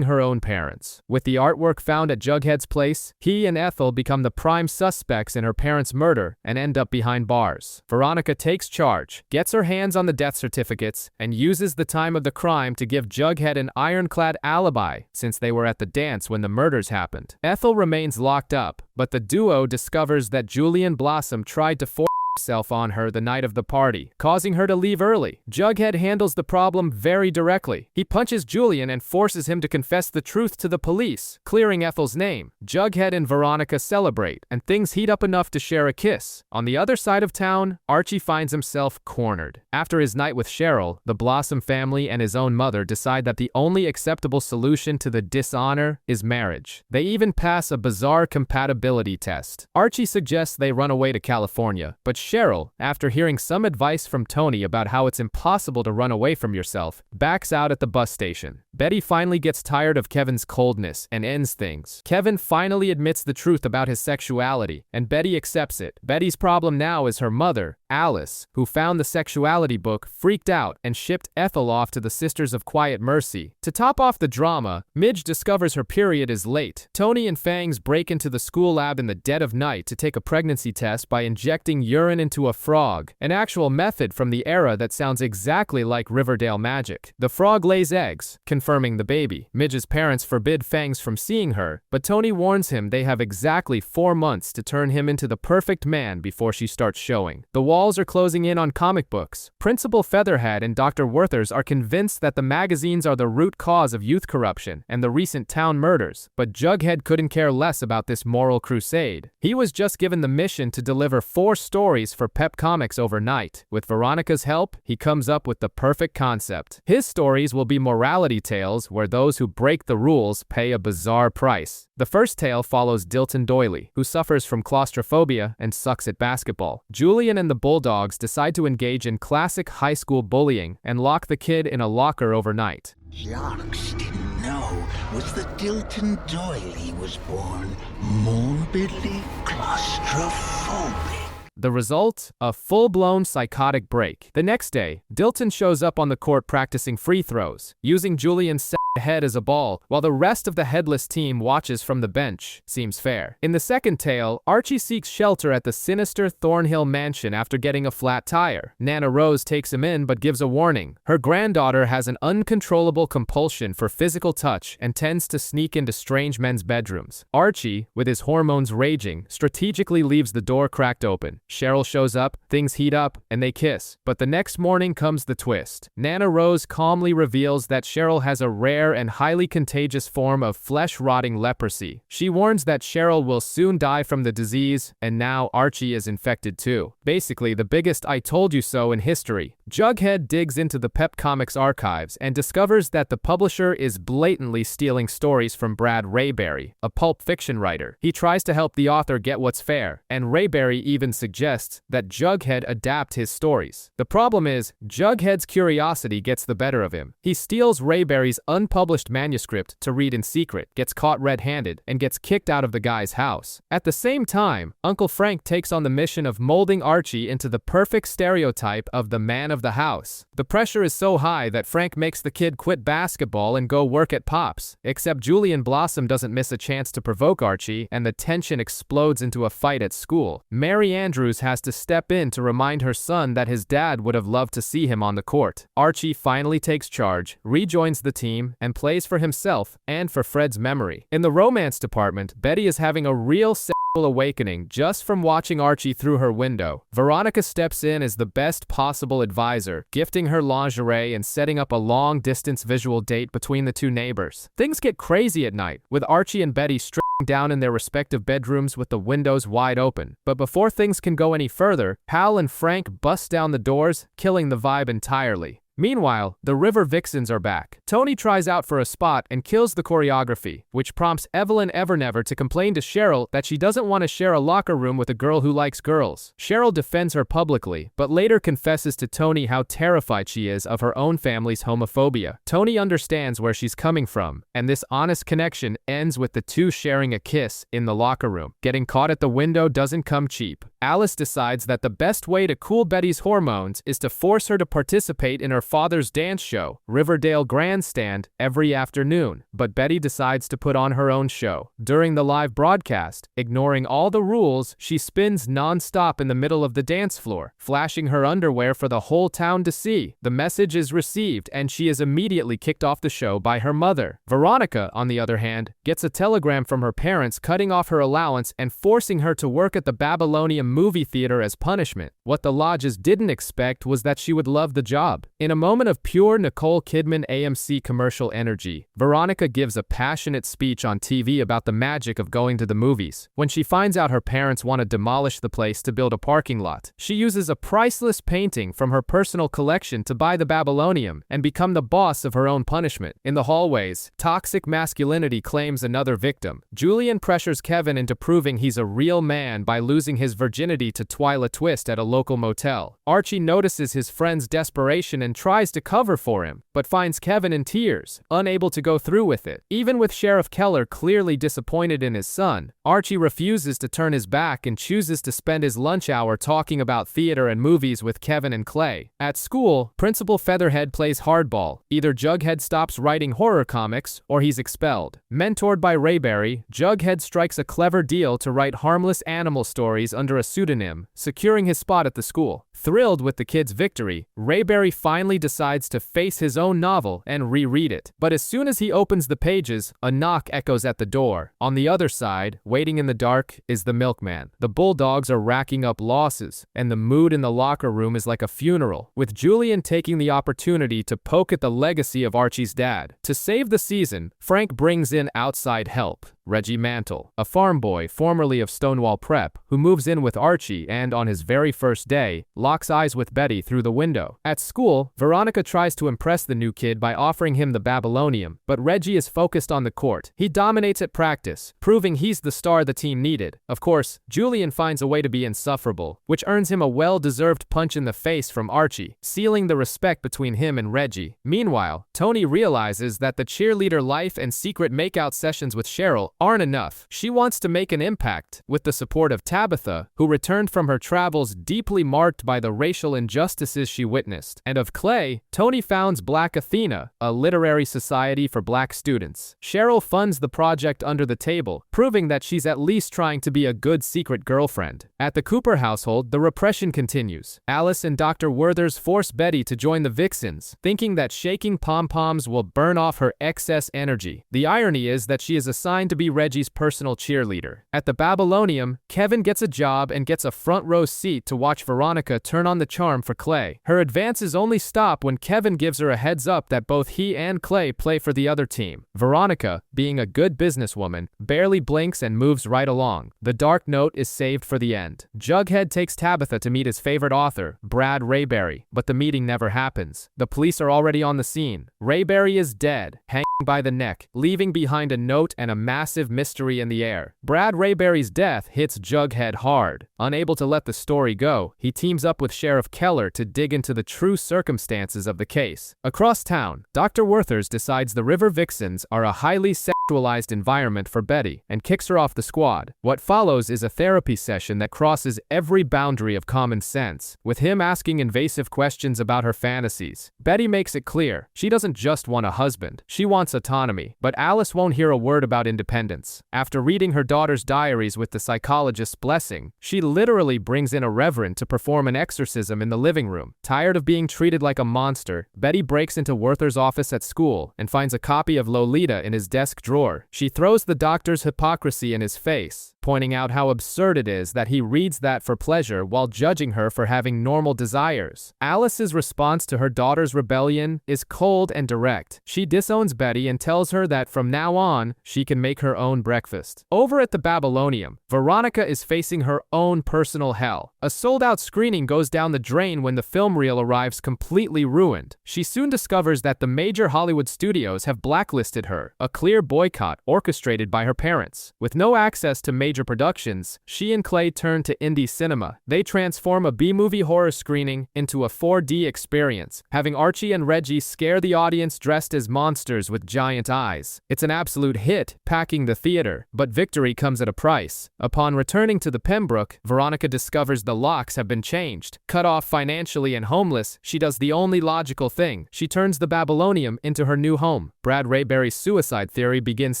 A: her own parents. With the artwork found at Jughead's place, he and Ethel become the prime suspects in her parents' murder and end up behind bars. Veronica takes charge, gets her hands on the death certificates, and uses the time of the crime to give Jughead an ironclad alibi, since they were at the dance when the murders happened. Ethel remains locked up, but the duo discovers that Julian Blossom tried to force himself on her the night of the party, causing her to leave early. Jughead handles the problem very directly. He punches Julian and forces him to confess the truth to the police, clearing Ethel's name. Jughead and Veronica celebrate, and things heat up enough to share a kiss. On the other side of town, Archie finds himself cornered. After his night with Cheryl, the Blossom family and his own mother decide that the only acceptable solution to the dishonor is marriage. They even pass a bizarre compatibility test. Archie suggests they run away to California, but Cheryl, after hearing some advice from Tony about how it's impossible to run away from yourself, backs out at the bus station. Betty finally gets tired of Kevin's coldness and ends things. Kevin finally admits the truth about his sexuality, and Betty accepts it. Betty's problem now is her mother, Alice, who found the sexuality book, freaked out, and shipped Ethel off to the Sisters of Quiet Mercy. To top off the drama, Midge discovers her period is late. Tony and Fangs break into the school lab in the dead of night to take a pregnancy test by injecting urine into a frog, an actual method from the era that sounds exactly like Riverdale magic. The frog lays eggs, confirming the baby. Midge's parents forbid Fangs from seeing her, but Tony warns him they have exactly 4 months to turn him into the perfect man before she starts showing. The walls are closing in on comic books. Principal Featherhead and Dr. Werthers are convinced that the magazines are the root cause of youth corruption and the recent town murders, but Jughead couldn't care less about this moral crusade. He was just given the mission to deliver 4 stories for Pep Comics overnight. With Veronica's help, he comes up with the perfect concept. His stories will be morality tales where those who break the rules pay a bizarre price. The first tale follows Dilton Doily, who suffers from claustrophobia and sucks at basketball. Julian and the Bulldogs decide to engage in classic high school bullying and lock the kid in a locker overnight.
N: Jocks didn't know was that Dilton Doily was born morbidly claustrophobic.
A: The result? A full-blown psychotic break. The next day, Dilton shows up on the court practicing free throws, using Julian's head as a ball, while the rest of the headless team watches from the bench. Seems fair. In the second tale, Archie seeks shelter at the sinister Thornhill mansion after getting a flat tire. Nana Rose takes him in but gives a warning. Her granddaughter has an uncontrollable compulsion for physical touch and tends to sneak into strange men's bedrooms. Archie, with his hormones raging, strategically leaves the door cracked open, Cheryl shows up, things heat up, and they kiss. But the next morning comes the twist. Nana Rose calmly reveals that Cheryl has a rare and highly contagious form of flesh-rotting leprosy. She warns that Cheryl will soon die from the disease, and now Archie is infected too. Basically, the biggest I told you so in history. Jughead digs into the Pep Comics archives and discovers that the publisher is blatantly stealing stories from Brad Rayberry, a pulp fiction writer. He tries to help the author get what's fair, and Rayberry even suggests that Jughead adapt his stories. The problem is, Jughead's curiosity gets the better of him. He steals Rayberry's unpublished manuscript to read in secret, gets caught red-handed, and gets kicked out of the guy's house. At the same time, Uncle Frank takes on the mission of molding Archie into the perfect stereotype of the man of the house. The pressure is so high that Frank makes the kid quit basketball and go work at Pop's, except Julian Blossom doesn't miss a chance to provoke Archie, and the tension explodes into a fight at school. Mary Andrews has to step in to remind her son that his dad would have loved to see him on the court. Archie finally takes charge, rejoins the team, and plays for himself and for Fred's memory. In the romance department, Betty is having a real awakening just from watching Archie through her window. Veronica steps in as the best possible advisor, gifting her lingerie and setting up a long-distance visual date between the two neighbors. Things get crazy at night, with Archie and Betty stripping down in their respective bedrooms with the windows wide open. But before things can go any further, Hal and Frank bust down the doors, killing the vibe entirely. Meanwhile, the River Vixens are back. Tony tries out for a spot and kills the choreography, which prompts Evelyn Evernever to complain to Cheryl that she doesn't want to share a locker room with a girl who likes girls. Cheryl defends her publicly, but later confesses to Tony how terrified she is of her own family's homophobia. Tony understands where she's coming from, and this honest connection ends with the two sharing a kiss in the locker room. Getting caught at the window doesn't come cheap. Alice decides that the best way to cool Betty's hormones is to force her to participate in her father's dance show, Riverdale Grandstand, every afternoon. But Betty decides to put on her own show. During the live broadcast, ignoring all the rules, she spins non-stop in the middle of the dance floor, flashing her underwear for the whole town to see. The message is received, and she is immediately kicked off the show by her mother. Veronica, on the other hand, gets a telegram from her parents cutting off her allowance and forcing her to work at the Babylonian movie theater as punishment. What the lodges didn't expect was that she would love the job. In a moment of pure Nicole Kidman AMC commercial energy, Veronica gives a passionate speech on TV about the magic of going to the movies. When she finds out her parents want to demolish the place to build a parking lot, she uses a priceless painting from her personal collection to buy the Babylonium and become the boss of her own punishment. In the hallways, toxic masculinity claims another victim. Julian pressures Kevin into proving he's a real man by losing his virginity to Twyla Twist at a local motel. Archie notices his friend's desperation and tries to cover for him, but finds Kevin in tears, unable to go through with it. Even with Sheriff Keller clearly disappointed in his son, Archie refuses to turn his back and chooses to spend his lunch hour talking about theater and movies with Kevin and Clay. At school, Principal Featherhead plays hardball. Either Jughead stops writing horror comics, or he's expelled. Mentored by Rayberry, Jughead strikes a clever deal to write harmless animal stories under a pseudonym, securing his spot at the school. Thrilled with the kid's victory, Rayberry finally decides to face his own novel and reread it. But as soon as he opens the pages, a knock echoes at the door. On the other side, waiting in the dark, is the milkman. The Bulldogs are racking up losses, and the mood in the locker room is like a funeral, with Julian taking the opportunity to poke at the legacy of Archie's dad. To save the season, Frank brings in outside help. Reggie Mantle, a farm boy formerly of Stonewall Prep, who moves in with Archie and, on his very first day, locks eyes with Betty through the window. At school, Veronica tries to impress the new kid by offering him the Babylonium, but Reggie is focused on the court. He dominates at practice, proving he's the star the team needed. Of course, Julian finds a way to be insufferable, which earns him a well-deserved punch in the face from Archie, sealing the respect between him and Reggie. Meanwhile, Tony realizes that the cheerleader life and secret makeout sessions with Cheryl aren't enough. She wants to make an impact, with the support of Tabitha, who returned from her travels deeply marked by by the racial injustices she witnessed. And of Clay, Tony founds Black Athena, a literary society for black students. Cheryl funds the project under the table, proving that she's at least trying to be a good secret girlfriend. At the Cooper household, the repression continues. Alice and Dr. Werther's force Betty to join the Vixens, thinking that shaking pom-poms will burn off her excess energy. The irony is that she is assigned to be Reggie's personal cheerleader. At the Babylonium, Kevin gets a job and gets a front row seat to watch Veronica turn on the charm for Clay. Her advances only stop when Kevin gives her a heads up that both he and Clay play for the other team. Veronica, being a good businesswoman, barely blinks and moves right along. The dark note is saved for the end. Jughead takes Tabitha to meet his favorite author, Brad Rayberry, but the meeting never happens. The police are already on the scene. Rayberry is dead, hanging by the neck, leaving behind a note and a massive mystery in the air. Brad Rayberry's death hits Jughead hard. Unable to let the story go, he teams up with Sheriff Keller to dig into the true circumstances of the case. Across town, Dr. Werther's decides the River Vixens are a highly sexualized environment for Betty and kicks her off the squad. What follows is a therapy session that crosses every boundary of common sense, with him asking invasive questions about her fantasies. Betty makes it clear she doesn't just want a husband, she wants autonomy, but Alice won't hear a word about independence. After reading her daughter's diaries with the psychologist's blessing, she literally brings in a reverend to perform an exorcism in the living room. Tired of being treated like a monster, Betty breaks into Werther's office at school and finds a copy of Lolita in his desk drawer. She throws the doctor's hypocrisy in his face, pointing out how absurd it is that he reads that for pleasure while judging her for having normal desires. Alice's response to her daughter's rebellion is cold and direct. She disowns Betty and tells her that from now on, she can make her own breakfast. Over at the Babylonium, Veronica is facing her own personal hell. A sold-out screening goes down the drain when the film reel arrives completely ruined. She soon discovers that the major Hollywood studios have blacklisted her, a clear boycott orchestrated by her parents. With no access to major productions, she and Clay turn to indie cinema. They transform a B-movie horror screening into a 4D experience, having Archie and Reggie scare the audience dressed as monsters with giant eyes. It's an absolute hit, packing the theater, but victory comes at a price. Upon returning to the Pembroke, Veronica discovers the locks have been changed. Cut off financially and homeless, she does the only logical thing. She turns the Babylonium into her new home. Brad Rayberry's suicide theory begins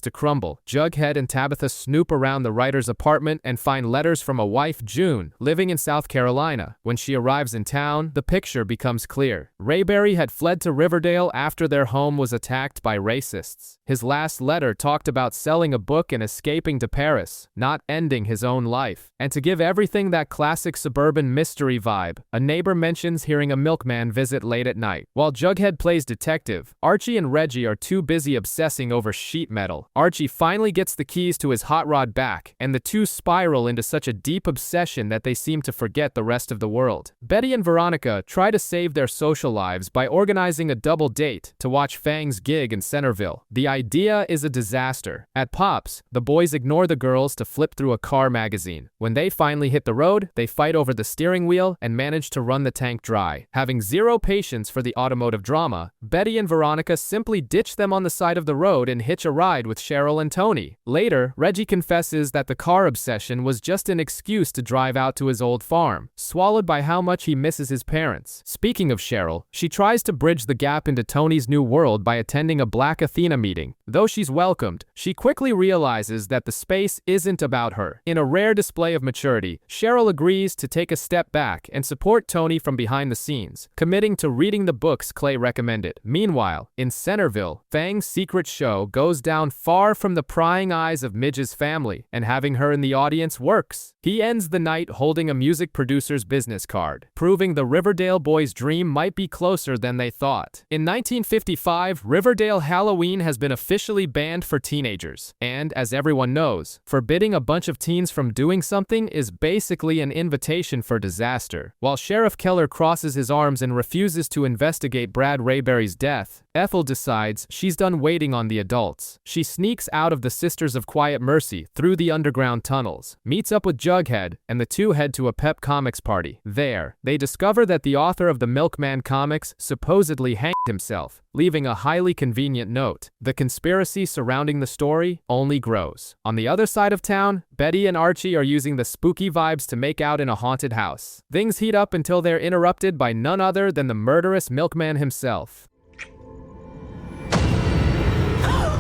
A: to crumble. Jughead and Tabitha snoop around the writer's apartment and find letters from a wife, June, living in South Carolina. When she arrives in town, the picture becomes clear. Rayberry had fled to Riverdale after their home was attacked by racists. His last letter talked about selling a book and escaping to Paris, not ending his own life. And to give everything that classic suburban mystery vibe, a neighbor mentions hearing a milkman visit late at night. While Jughead plays detective, Archie and Reggie are too busy obsessing over sheet metal. Archie finally gets the keys to his hot rod back, and the two spiral into such a deep obsession that they seem to forget the rest of the world. Betty and Veronica try to save their social lives by organizing a double date to watch Fang's gig in Centerville. The idea is a disaster. At Pops, the boys ignore the girls to flip through a car magazine. When they finally hit the road, they fight over the steering wheel and manage to run the tank dry. Having zero patience for the automotive drama, Betty and Veronica simply ditch them on the side of the road and hitch a ride with Cheryl and Tony. Later, Reggie confesses that the car obsession was just an excuse to drive out to his old farm, swallowed by how much he misses his parents. Speaking of Cheryl, she tries to bridge the gap into Tony's new world by attending a Black Athena meeting. Though she's welcomed, she quickly realizes that the space isn't about her. In a rare display of maturity, Cheryl agrees to take a step back and support Tony from behind the scenes, committing to reading the books Clay recommended. Meanwhile, in Centerville, Fang's secret show goes down far from the prying eyes of Midge's family, and having her in the audience works. He ends the night holding a music producer's business card, proving the Riverdale boys' dream might be closer than they thought. In 1955, Riverdale Halloween has been officially banned for teenagers, and as everyone knows, forbidding a bunch of teens from doing something is basically an invitation for disaster. While Sheriff Keller crosses his arms and refuses to investigate Brad Rayberry's death, Ethel decides she's done waiting on the adults. she sneaks out of the Sisters of Quiet Mercy through the underground tunnels, meets up with Jughead, and the two head to a pep comics party. There, they discover that the author of the Milkman comics supposedly hanged himself, leaving a highly convenient note. The conspiracy surrounding the story only grows. On the other side of town, Betty and Archie are using the spooky vibes to make out in a haunted house. Things heat up until they're interrupted by none other than the murderous Milkman himself.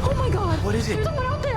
C: Oh my god!
B: What is it?
C: There's someone out there!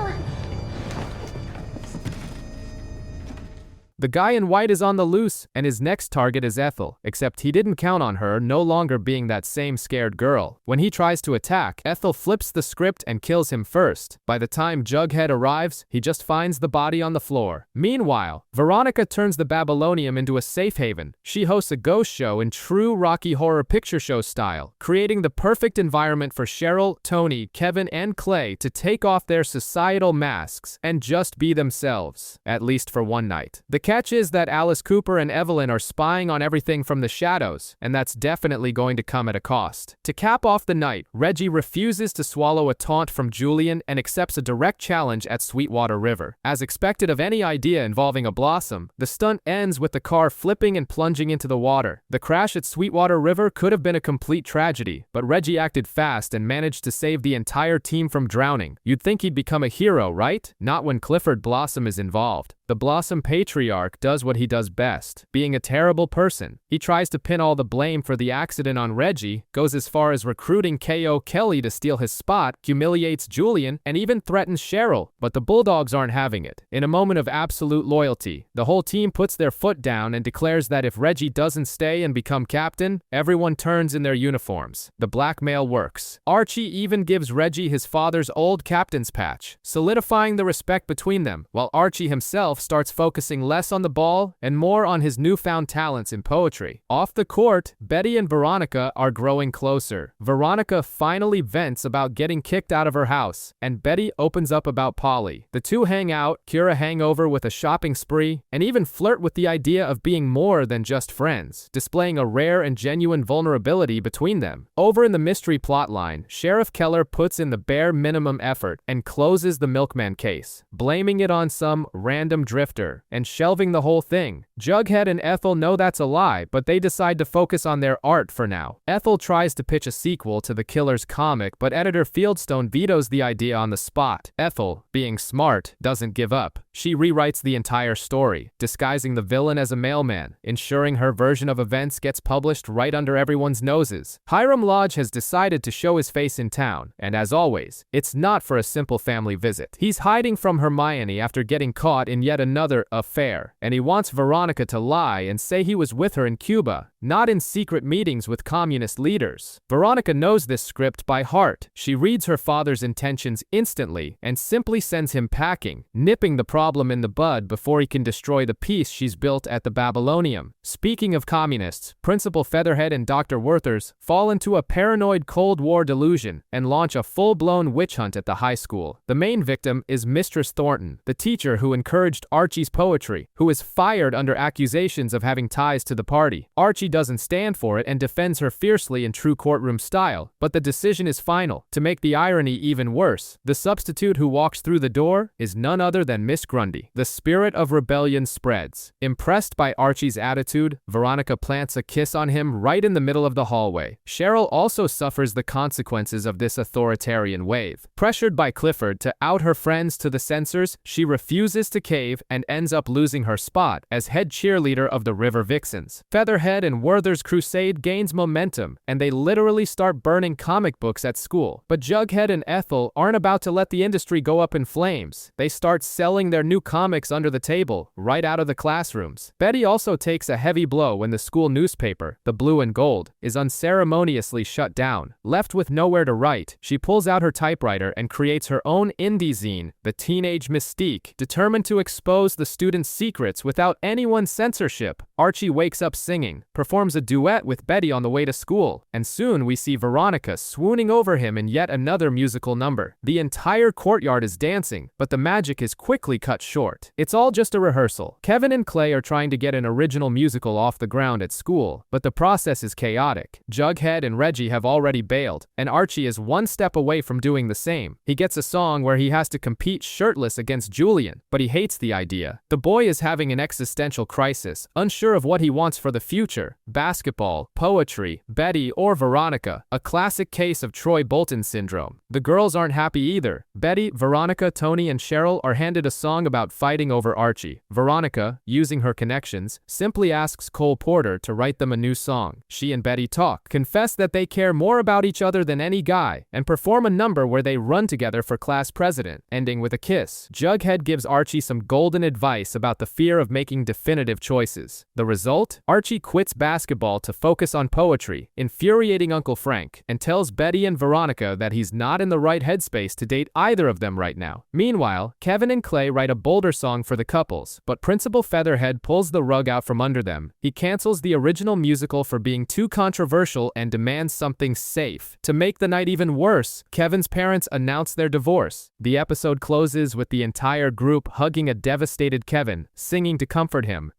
A: The guy in white is on the loose, and his next target is Ethel, except he didn't count on her no longer being that same scared girl. When he tries to attack, Ethel flips the script and kills him first. By the time Jughead arrives, he just finds the body on the floor. Meanwhile, Veronica turns the Babylonium into a safe haven. She hosts a ghost show in true Rocky Horror Picture Show style, creating the perfect environment for Cheryl, Tony, Kevin, and Clay to take off their societal masks and just be themselves, at least for one night. The catch is that Alice Cooper and Evelyn are spying on everything from the shadows, and that's definitely going to come at a cost. To cap off the night, Reggie refuses to swallow a taunt from Julian and accepts a direct challenge at Sweetwater River. As expected of any idea involving a blossom, the stunt ends with the car flipping and plunging into the water. The crash at Sweetwater River could have been a complete tragedy, but Reggie acted fast and managed to save the entire team from drowning. You'd think he'd become a hero, right? Not when Clifford Blossom is involved. The Blossom patriarch does what he does best, being a terrible person. He tries to pin all the blame for the accident on Reggie, goes as far as recruiting K.O. Kelly to steal his spot, humiliates Julian, and even threatens Cheryl, but the Bulldogs aren't having it. In a moment of absolute loyalty, the whole team puts their foot down and declares that if Reggie doesn't stay and become captain, everyone turns in their uniforms. The blackmail works. Archie even gives Reggie his father's old captain's patch, solidifying the respect between them, while Archie himself starts focusing less on the ball and more on his newfound talents in poetry. Off the court, Betty and Veronica are growing closer. Veronica finally vents about getting kicked out of her house, and Betty opens up about Polly. The two hang out, cure a hangover with a shopping spree, and even flirt with the idea of being more than just friends, displaying a rare and genuine vulnerability between them. Over in the mystery plotline, Sheriff Keller puts in the bare minimum effort and closes the Milkman case, blaming it on some random drifter, and shelving the whole thing. Jughead and Ethel know that's a lie, but they decide to focus on their art for now. Ethel tries to pitch a sequel to the Killer's comic, but editor Fieldstone vetoes the idea on the spot. Ethel, being smart, doesn't give up. She rewrites the entire story, disguising the villain as a mailman, ensuring her version of events gets published right under everyone's noses. Hiram Lodge has decided to show his face in town, and as always, it's not for a simple family visit. He's hiding from Hermione after getting caught in yet another affair, and he wants Veronica to lie and say he was with her in Cuba, not in secret meetings with communist leaders. Veronica knows this script by heart. She reads her father's intentions instantly and simply sends him packing, nipping the problem in the bud before he can destroy the peace she's built at the Babylonium. Speaking of communists, Principal Featherhead and Dr. Werthers fall into a paranoid Cold War delusion and launch a full-blown witch hunt at the high school. The main victim is Mistress Thornton, the teacher who encouraged Archie's poetry, who is fired under accusations of having ties to the party. Archie doesn't stand for it and defends her fiercely in true courtroom style, but the decision is final. To make the irony even worse, the substitute who walks through the door is none other than Miss Grundy. The spirit of rebellion spreads. Impressed by Archie's attitude, Veronica plants a kiss on him right in the middle of the hallway. Cheryl also suffers the consequences of this authoritarian wave. Pressured by Clifford to out her friends to the censors, she refuses to cave and ends up losing her spot as head cheerleader of the River Vixens. Featherhead and Werther's crusade gains momentum, and they literally start burning comic books at school. But Jughead and Ethel aren't about to let the industry go up in flames. They start selling their new comics under the table, right out of the classrooms. Betty also takes a heavy blow when the school newspaper, the Blue and Gold, is unceremoniously shut down. Left with nowhere to write, she pulls out her typewriter and creates her own indie zine, The Teenage Mystique, determined to expose the students' secrets without anyone's censorship. Archie wakes up singing, performs a duet with Betty on the way to school, and soon we see Veronica swooning over him in yet another musical number. The entire courtyard is dancing, but the magic is quickly cut short. It's all just a rehearsal. Kevin and Clay are trying to get an original musical off the ground at school, but the process is chaotic. Jughead and Reggie have already bailed, and Archie is one step away from doing the same. He gets a song where he has to compete shirtless against Julian, but he hates the idea. The boy is having an existential crisis, unsure of what he wants for the future: basketball, poetry, Betty, or Veronica, a classic case of Troy Bolton syndrome. The girls aren't happy either. Betty, Veronica, Tony, and Cheryl are handed a song about fighting over Archie. Veronica, using her connections, simply asks Cole Porter to write them a new song. She and Betty talk, confess that they care more about each other than any guy, and perform a number where they run together for class president, ending with a kiss. Jughead gives Archie some golden advice about the fear of making definitive choices. The result? Archie quits basketball to focus on poetry, infuriating Uncle Frank, and tells Betty and Veronica that he's not in the right headspace to date either of them right now. Meanwhile, Kevin and Clay write a bolder song for the couples, but Principal Featherhead pulls the rug out from under them. He cancels the original musical for being too controversial and demands something safe. To make the night even worse, Kevin's parents announce their divorce. The episode closes with the entire group hugging a devastated Kevin, singing to comfort him.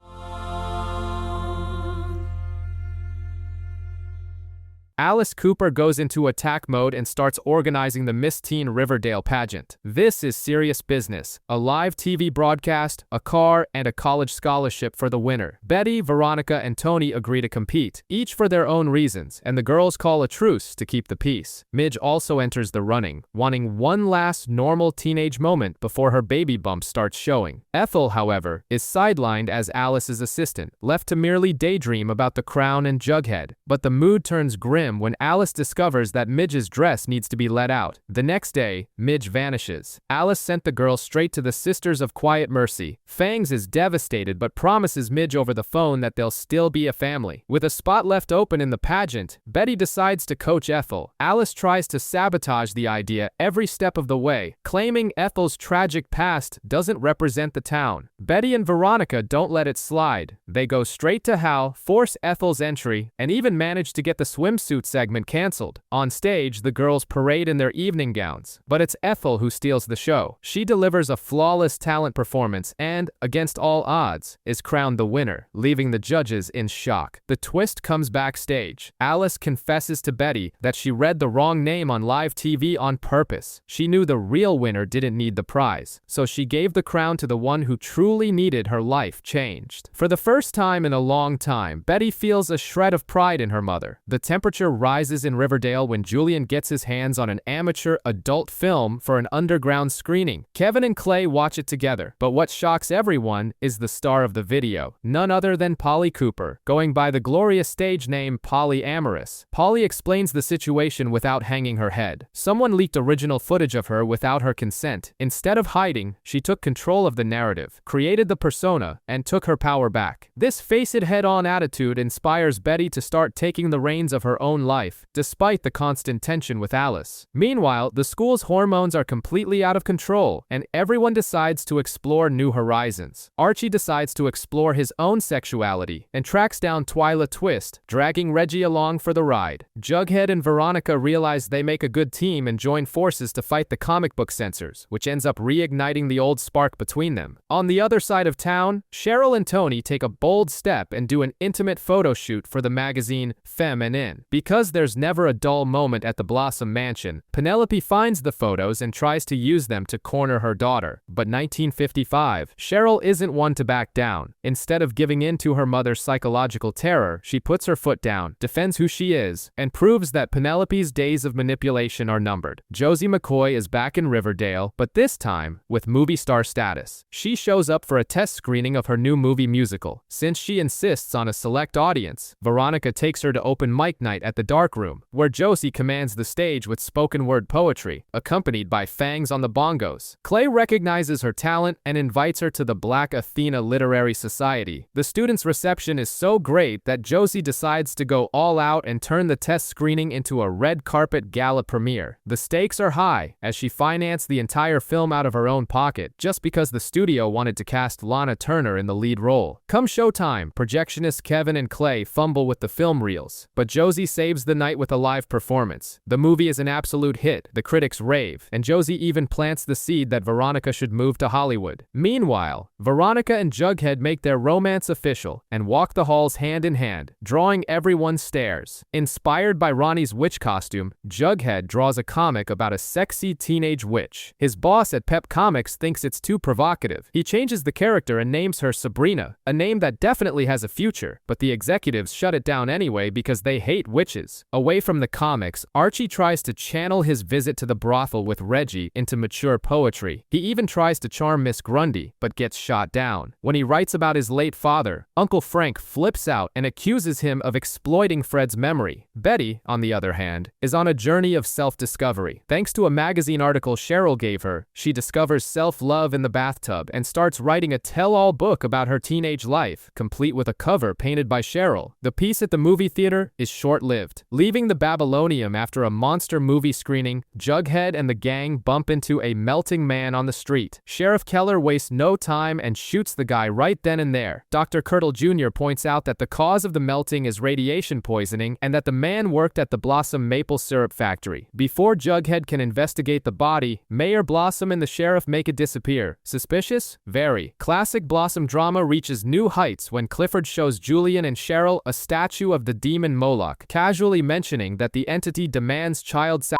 A: Alice Cooper goes into attack mode and starts organizing the Miss Teen Riverdale pageant. This is serious business. A live TV broadcast, a car, and a college scholarship for the winner. Betty, Veronica, and Tony agree to compete, each for their own reasons, and the girls call a truce to keep the peace. Midge also enters the running, wanting one last normal teenage moment before her baby bump starts showing. Ethel, however, is sidelined as Alice's assistant, left to merely daydream about the crown and Jughead. But the mood turns grim when Alice discovers that Midge's dress needs to be let out. The next day, Midge vanishes. Alice sent the girl straight to the Sisters of Quiet Mercy. Fangs is devastated but promises Midge over the phone that they'll still be a family. With a spot left open in the pageant, Betty decides to coach Ethel. Alice tries to sabotage the idea every step of the way, claiming Ethel's tragic past doesn't represent the town. Betty and Veronica don't let it slide. They go straight to Hal, force Ethel's entry, and even manage to get the swimsuit segment canceled. On stage, the girls parade in their evening gowns, but it's Ethel who steals the show. She delivers a flawless talent performance and, against all odds, is crowned the winner, leaving the judges in shock. The twist comes backstage. Alice confesses to Betty that she read the wrong name on live TV on purpose. She knew the real winner didn't need the prize, so she gave the crown to the one who truly needed her life changed. For the first time in a long time, Betty feels a shred of pride in her mother. The temperature rises in Riverdale when Julian gets his hands on an amateur adult film for an underground screening. Kevin and Clay watch it together, but what shocks everyone is the star of the video, none other than Polly Cooper, going by the glorious stage name Polly Amorous. Polly explains the situation without hanging her head. Someone leaked original footage of her without her consent. Instead of hiding, she took control of the narrative, created the persona, and took her power back. This face-it-head-on attitude inspires Betty to start taking the reins of her own life, despite the constant tension with Alice. Meanwhile, the school's hormones are completely out of control, and everyone decides to explore new horizons. Archie decides to explore his own sexuality and tracks down Twyla Twist, dragging Reggie along for the ride. Jughead and Veronica realize they make a good team and join forces to fight the comic book censors, which ends up reigniting the old spark between them. On the other side of town, Cheryl and Tony take a bold step and do an intimate photo shoot for the magazine Feminine. Because there's never a dull moment at the Blossom Mansion, Penelope finds the photos and tries to use them to corner her daughter. But 1955, Cheryl isn't one to back down. Instead of giving in to her mother's psychological terror, she puts her foot down, defends who she is, and proves that Penelope's days of manipulation are numbered. Josie McCoy is back in Riverdale, but this time with movie star status. She shows up for a test screening of her new movie musical. Since she insists on a select audience, Veronica takes her to open mic night at the Darkroom, where Josie commands the stage with spoken word poetry, accompanied by Fangs on the bongos. Clay recognizes her talent and invites her to the Black Athena Literary Society. The students' reception is so great that Josie decides to go all out and turn the test screening into a red carpet gala premiere. The stakes are high, as she financed the entire film out of her own pocket, just because the studio wanted to cast Lana Turner in the lead role. Come showtime, projectionists Kevin and Clay fumble with the film reels, but Josie saves the night with a live performance. The movie is an absolute hit, the critics rave, and Josie even plants the seed that Veronica should move to Hollywood. Meanwhile, Veronica and Jughead make their romance official and walk the halls hand in hand, drawing everyone's stares. Inspired by Ronnie's witch costume, Jughead draws a comic about a sexy teenage witch. His boss at Pep Comics thinks it's too provocative. He changes the character and names her Sabrina, a name that definitely has a future, but the executives shut it down anyway because they hate witches. Away from the comics, Archie tries to channel his visit to the brothel with Reggie into mature poetry. He even tries to charm Miss Grundy, but gets shot down. When he writes about his late father, Uncle Frank flips out and accuses him of exploiting Fred's memory. Betty, on the other hand, is on a journey of self-discovery. Thanks to a magazine article Cheryl gave her, she discovers self-love in the bathtub and starts writing a tell-all book about her teenage life, complete with a cover painted by Cheryl. The piece at the movie theater is short-lived. Leaving the Babylonium after a monster movie screening, Jughead and the gang bump into a melting man on the street. Sheriff Keller wastes no time and shoots the guy right then and there. Dr. Kirtle Jr. points out that the cause of the melting is radiation poisoning and that the man worked at the Blossom maple syrup factory. Before Jughead can investigate the body, Mayor Blossom and the sheriff make it disappear. Suspicious? Very. Classic Blossom drama reaches new heights when Clifford shows Julian and Cheryl a statue of the demon Moloch, casually mentioning that the entity demands child sacrifice.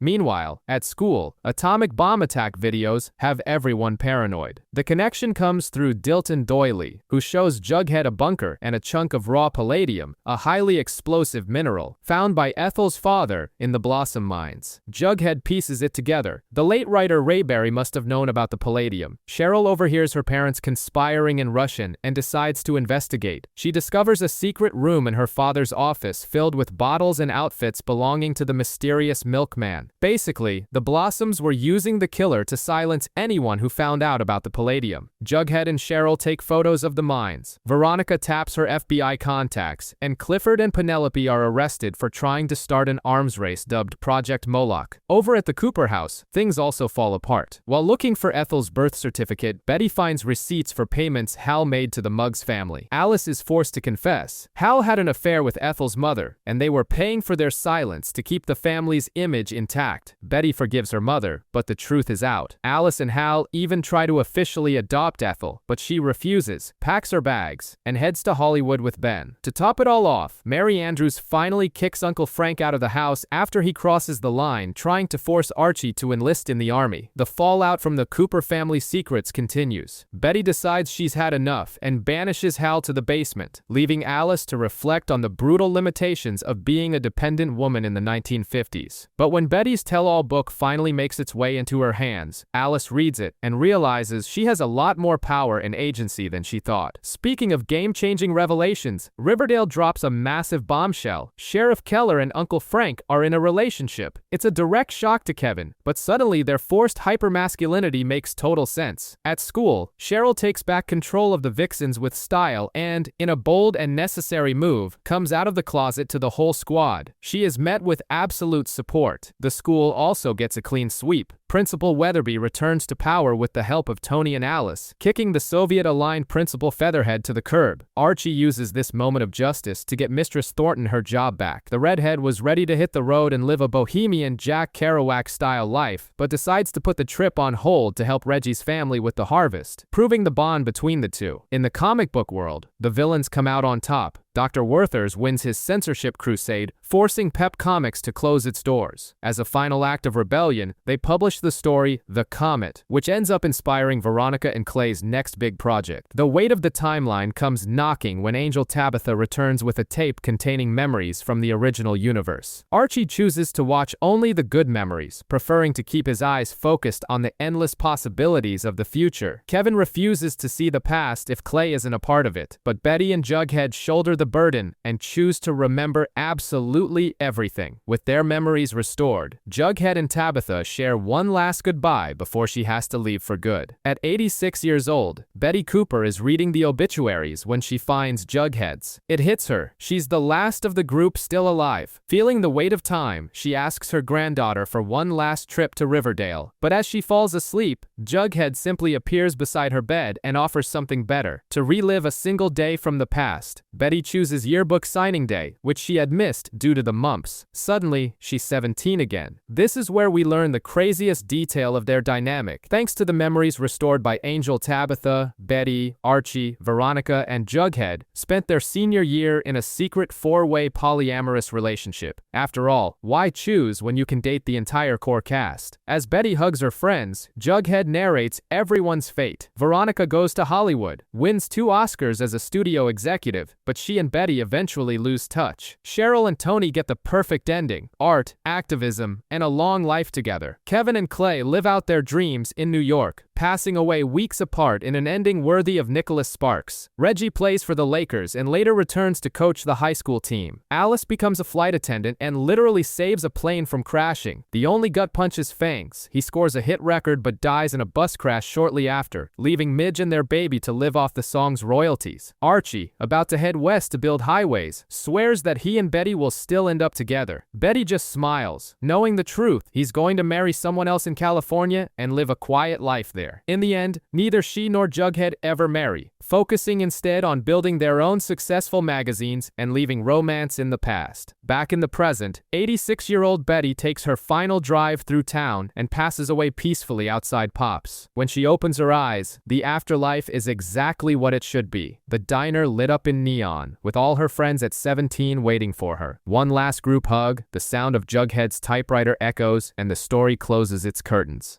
A: Meanwhile, at school, atomic bomb attack videos have everyone paranoid. The connection comes through Dilton Doily, who shows Jughead a bunker and a chunk of raw palladium, a highly explosive mineral, found by Ethel's father in the Blossom mines. Jughead pieces it together. The late writer Rayberry must have known about the palladium. Cheryl overhears her parents conspiring in Russian and decides to investigate. She discovers a secret room in her father's office filled with bottles and outfits belonging to the mysterious milkman. Basically, the Blossoms were using the killer to silence anyone who found out about the palladium. Jughead and Cheryl take photos of the mines. Veronica taps her FBI contacts, and Clifford and Penelope are arrested for trying to start an arms race dubbed Project Moloch. Over at the Cooper house, things also fall apart. While looking for Ethel's birth certificate, Betty finds receipts for payments Hal made to the Muggs family. Alice is forced to confess. Hal had an affair with Ethel's mother, and they were paying for their silence to keep the family's image intact. Betty forgives her mother, but the truth is out. Alice and Hal even try to officially adopt Ethel, but she refuses, packs her bags, and heads to Hollywood with Ben. To top it all off, Mary Andrews finally kicks Uncle Frank out of the house after he crosses the line, trying to force Archie to enlist in the army. The fallout from the Cooper family secrets continues. Betty decides she's had enough and banishes Hal to the basement, leaving Alice to reflect on the brutal limitations of being a dependent woman in the 1950s. But when Betty's tell-all book finally makes its way into her hands, Alice reads it and realizes she has a lot more power and agency than she thought. Speaking of game-changing revelations, Riverdale drops a massive bombshell. Sheriff Keller and Uncle Frank are in a relationship. It's a direct shock to Kevin, but suddenly their forced hypermasculinity makes total sense. At school, Cheryl takes back control of the Vixens with style and, in a bold and necessary move, comes out of the closet to the whole squad. She is met with absolute support. The school also gets a clean sweep. Principal Weatherby returns to power with the help of Tony and Alice, kicking the Soviet-aligned Principal Featherhead to the curb. Archie uses this moment of justice to get Mistress Thornton her job back. The redhead was ready to hit the road and live a bohemian Jack Kerouac-style life, but decides to put the trip on hold to help Reggie's family with the harvest, proving the bond between the two. In the comic book world, the villains come out on top. Dr. Werthers wins his censorship crusade, forcing Pep Comics to close its doors. As a final act of rebellion, they publish the story The Comet, which ends up inspiring Veronica and Clay's next big project. The weight of the timeline comes knocking when Angel Tabitha returns with a tape containing memories from the original universe. Archie chooses to watch only the good memories, preferring to keep his eyes focused on the endless possibilities of the future. Kevin refuses to see the past if Clay isn't a part of it, but Betty and Jughead shoulder the burden and choose to remember absolutely everything. With their memories restored, Jughead and Tabitha share one last goodbye before she has to leave for good. At 86 years old, Betty Cooper is reading the obituaries when she finds Jughead's. It hits her. She's the last of the group still alive. Feeling the weight of time, she asks her granddaughter for one last trip to Riverdale. But as she falls asleep, Jughead simply appears beside her bed and offers something better. To relive a single day from the past, Betty chooses yearbook signing day, which she had missed due to the mumps. Suddenly, she's 17 again. This is where we learn the craziest detail of their dynamic. Thanks to the memories restored by Angel, Tabitha, Betty, Archie, Veronica, and Jughead spent their senior year in a secret four-way polyamorous relationship. After all, why choose when you can date the entire core cast? As Betty hugs her friends, Jughead narrates everyone's fate. Veronica goes to Hollywood, wins 2 Oscars as a studio executive, but she and Betty eventually lose touch. Cheryl and Tony get the perfect ending: art, activism, and a long life together. Kevin and Clay live out their dreams in New York, passing away weeks apart in an ending worthy of Nicholas Sparks. Reggie plays for the Lakers and later returns to coach the high school team. Alice becomes a flight attendant and literally saves a plane from crashing. The only gut punch is Fangs. He scores a hit record but dies in a bus crash shortly after, leaving Midge and their baby to live off the song's royalties. Archie, about to head west to build highways, swears that he and Betty will still end up together. Betty just smiles, knowing the truth. He's going to marry someone else in California and live a quiet life there. In the end, neither she nor Jughead ever marry, focusing instead on building their own successful magazines and leaving romance in the past. Back in the present, 86-year-old Betty takes her final drive through town and passes away peacefully outside Pop's. When she opens her eyes, the afterlife is exactly what it should be. The diner lit up in neon, with all her friends at 17 waiting for her. One last group hug, the sound of Jughead's typewriter echoes, and the story closes its curtains.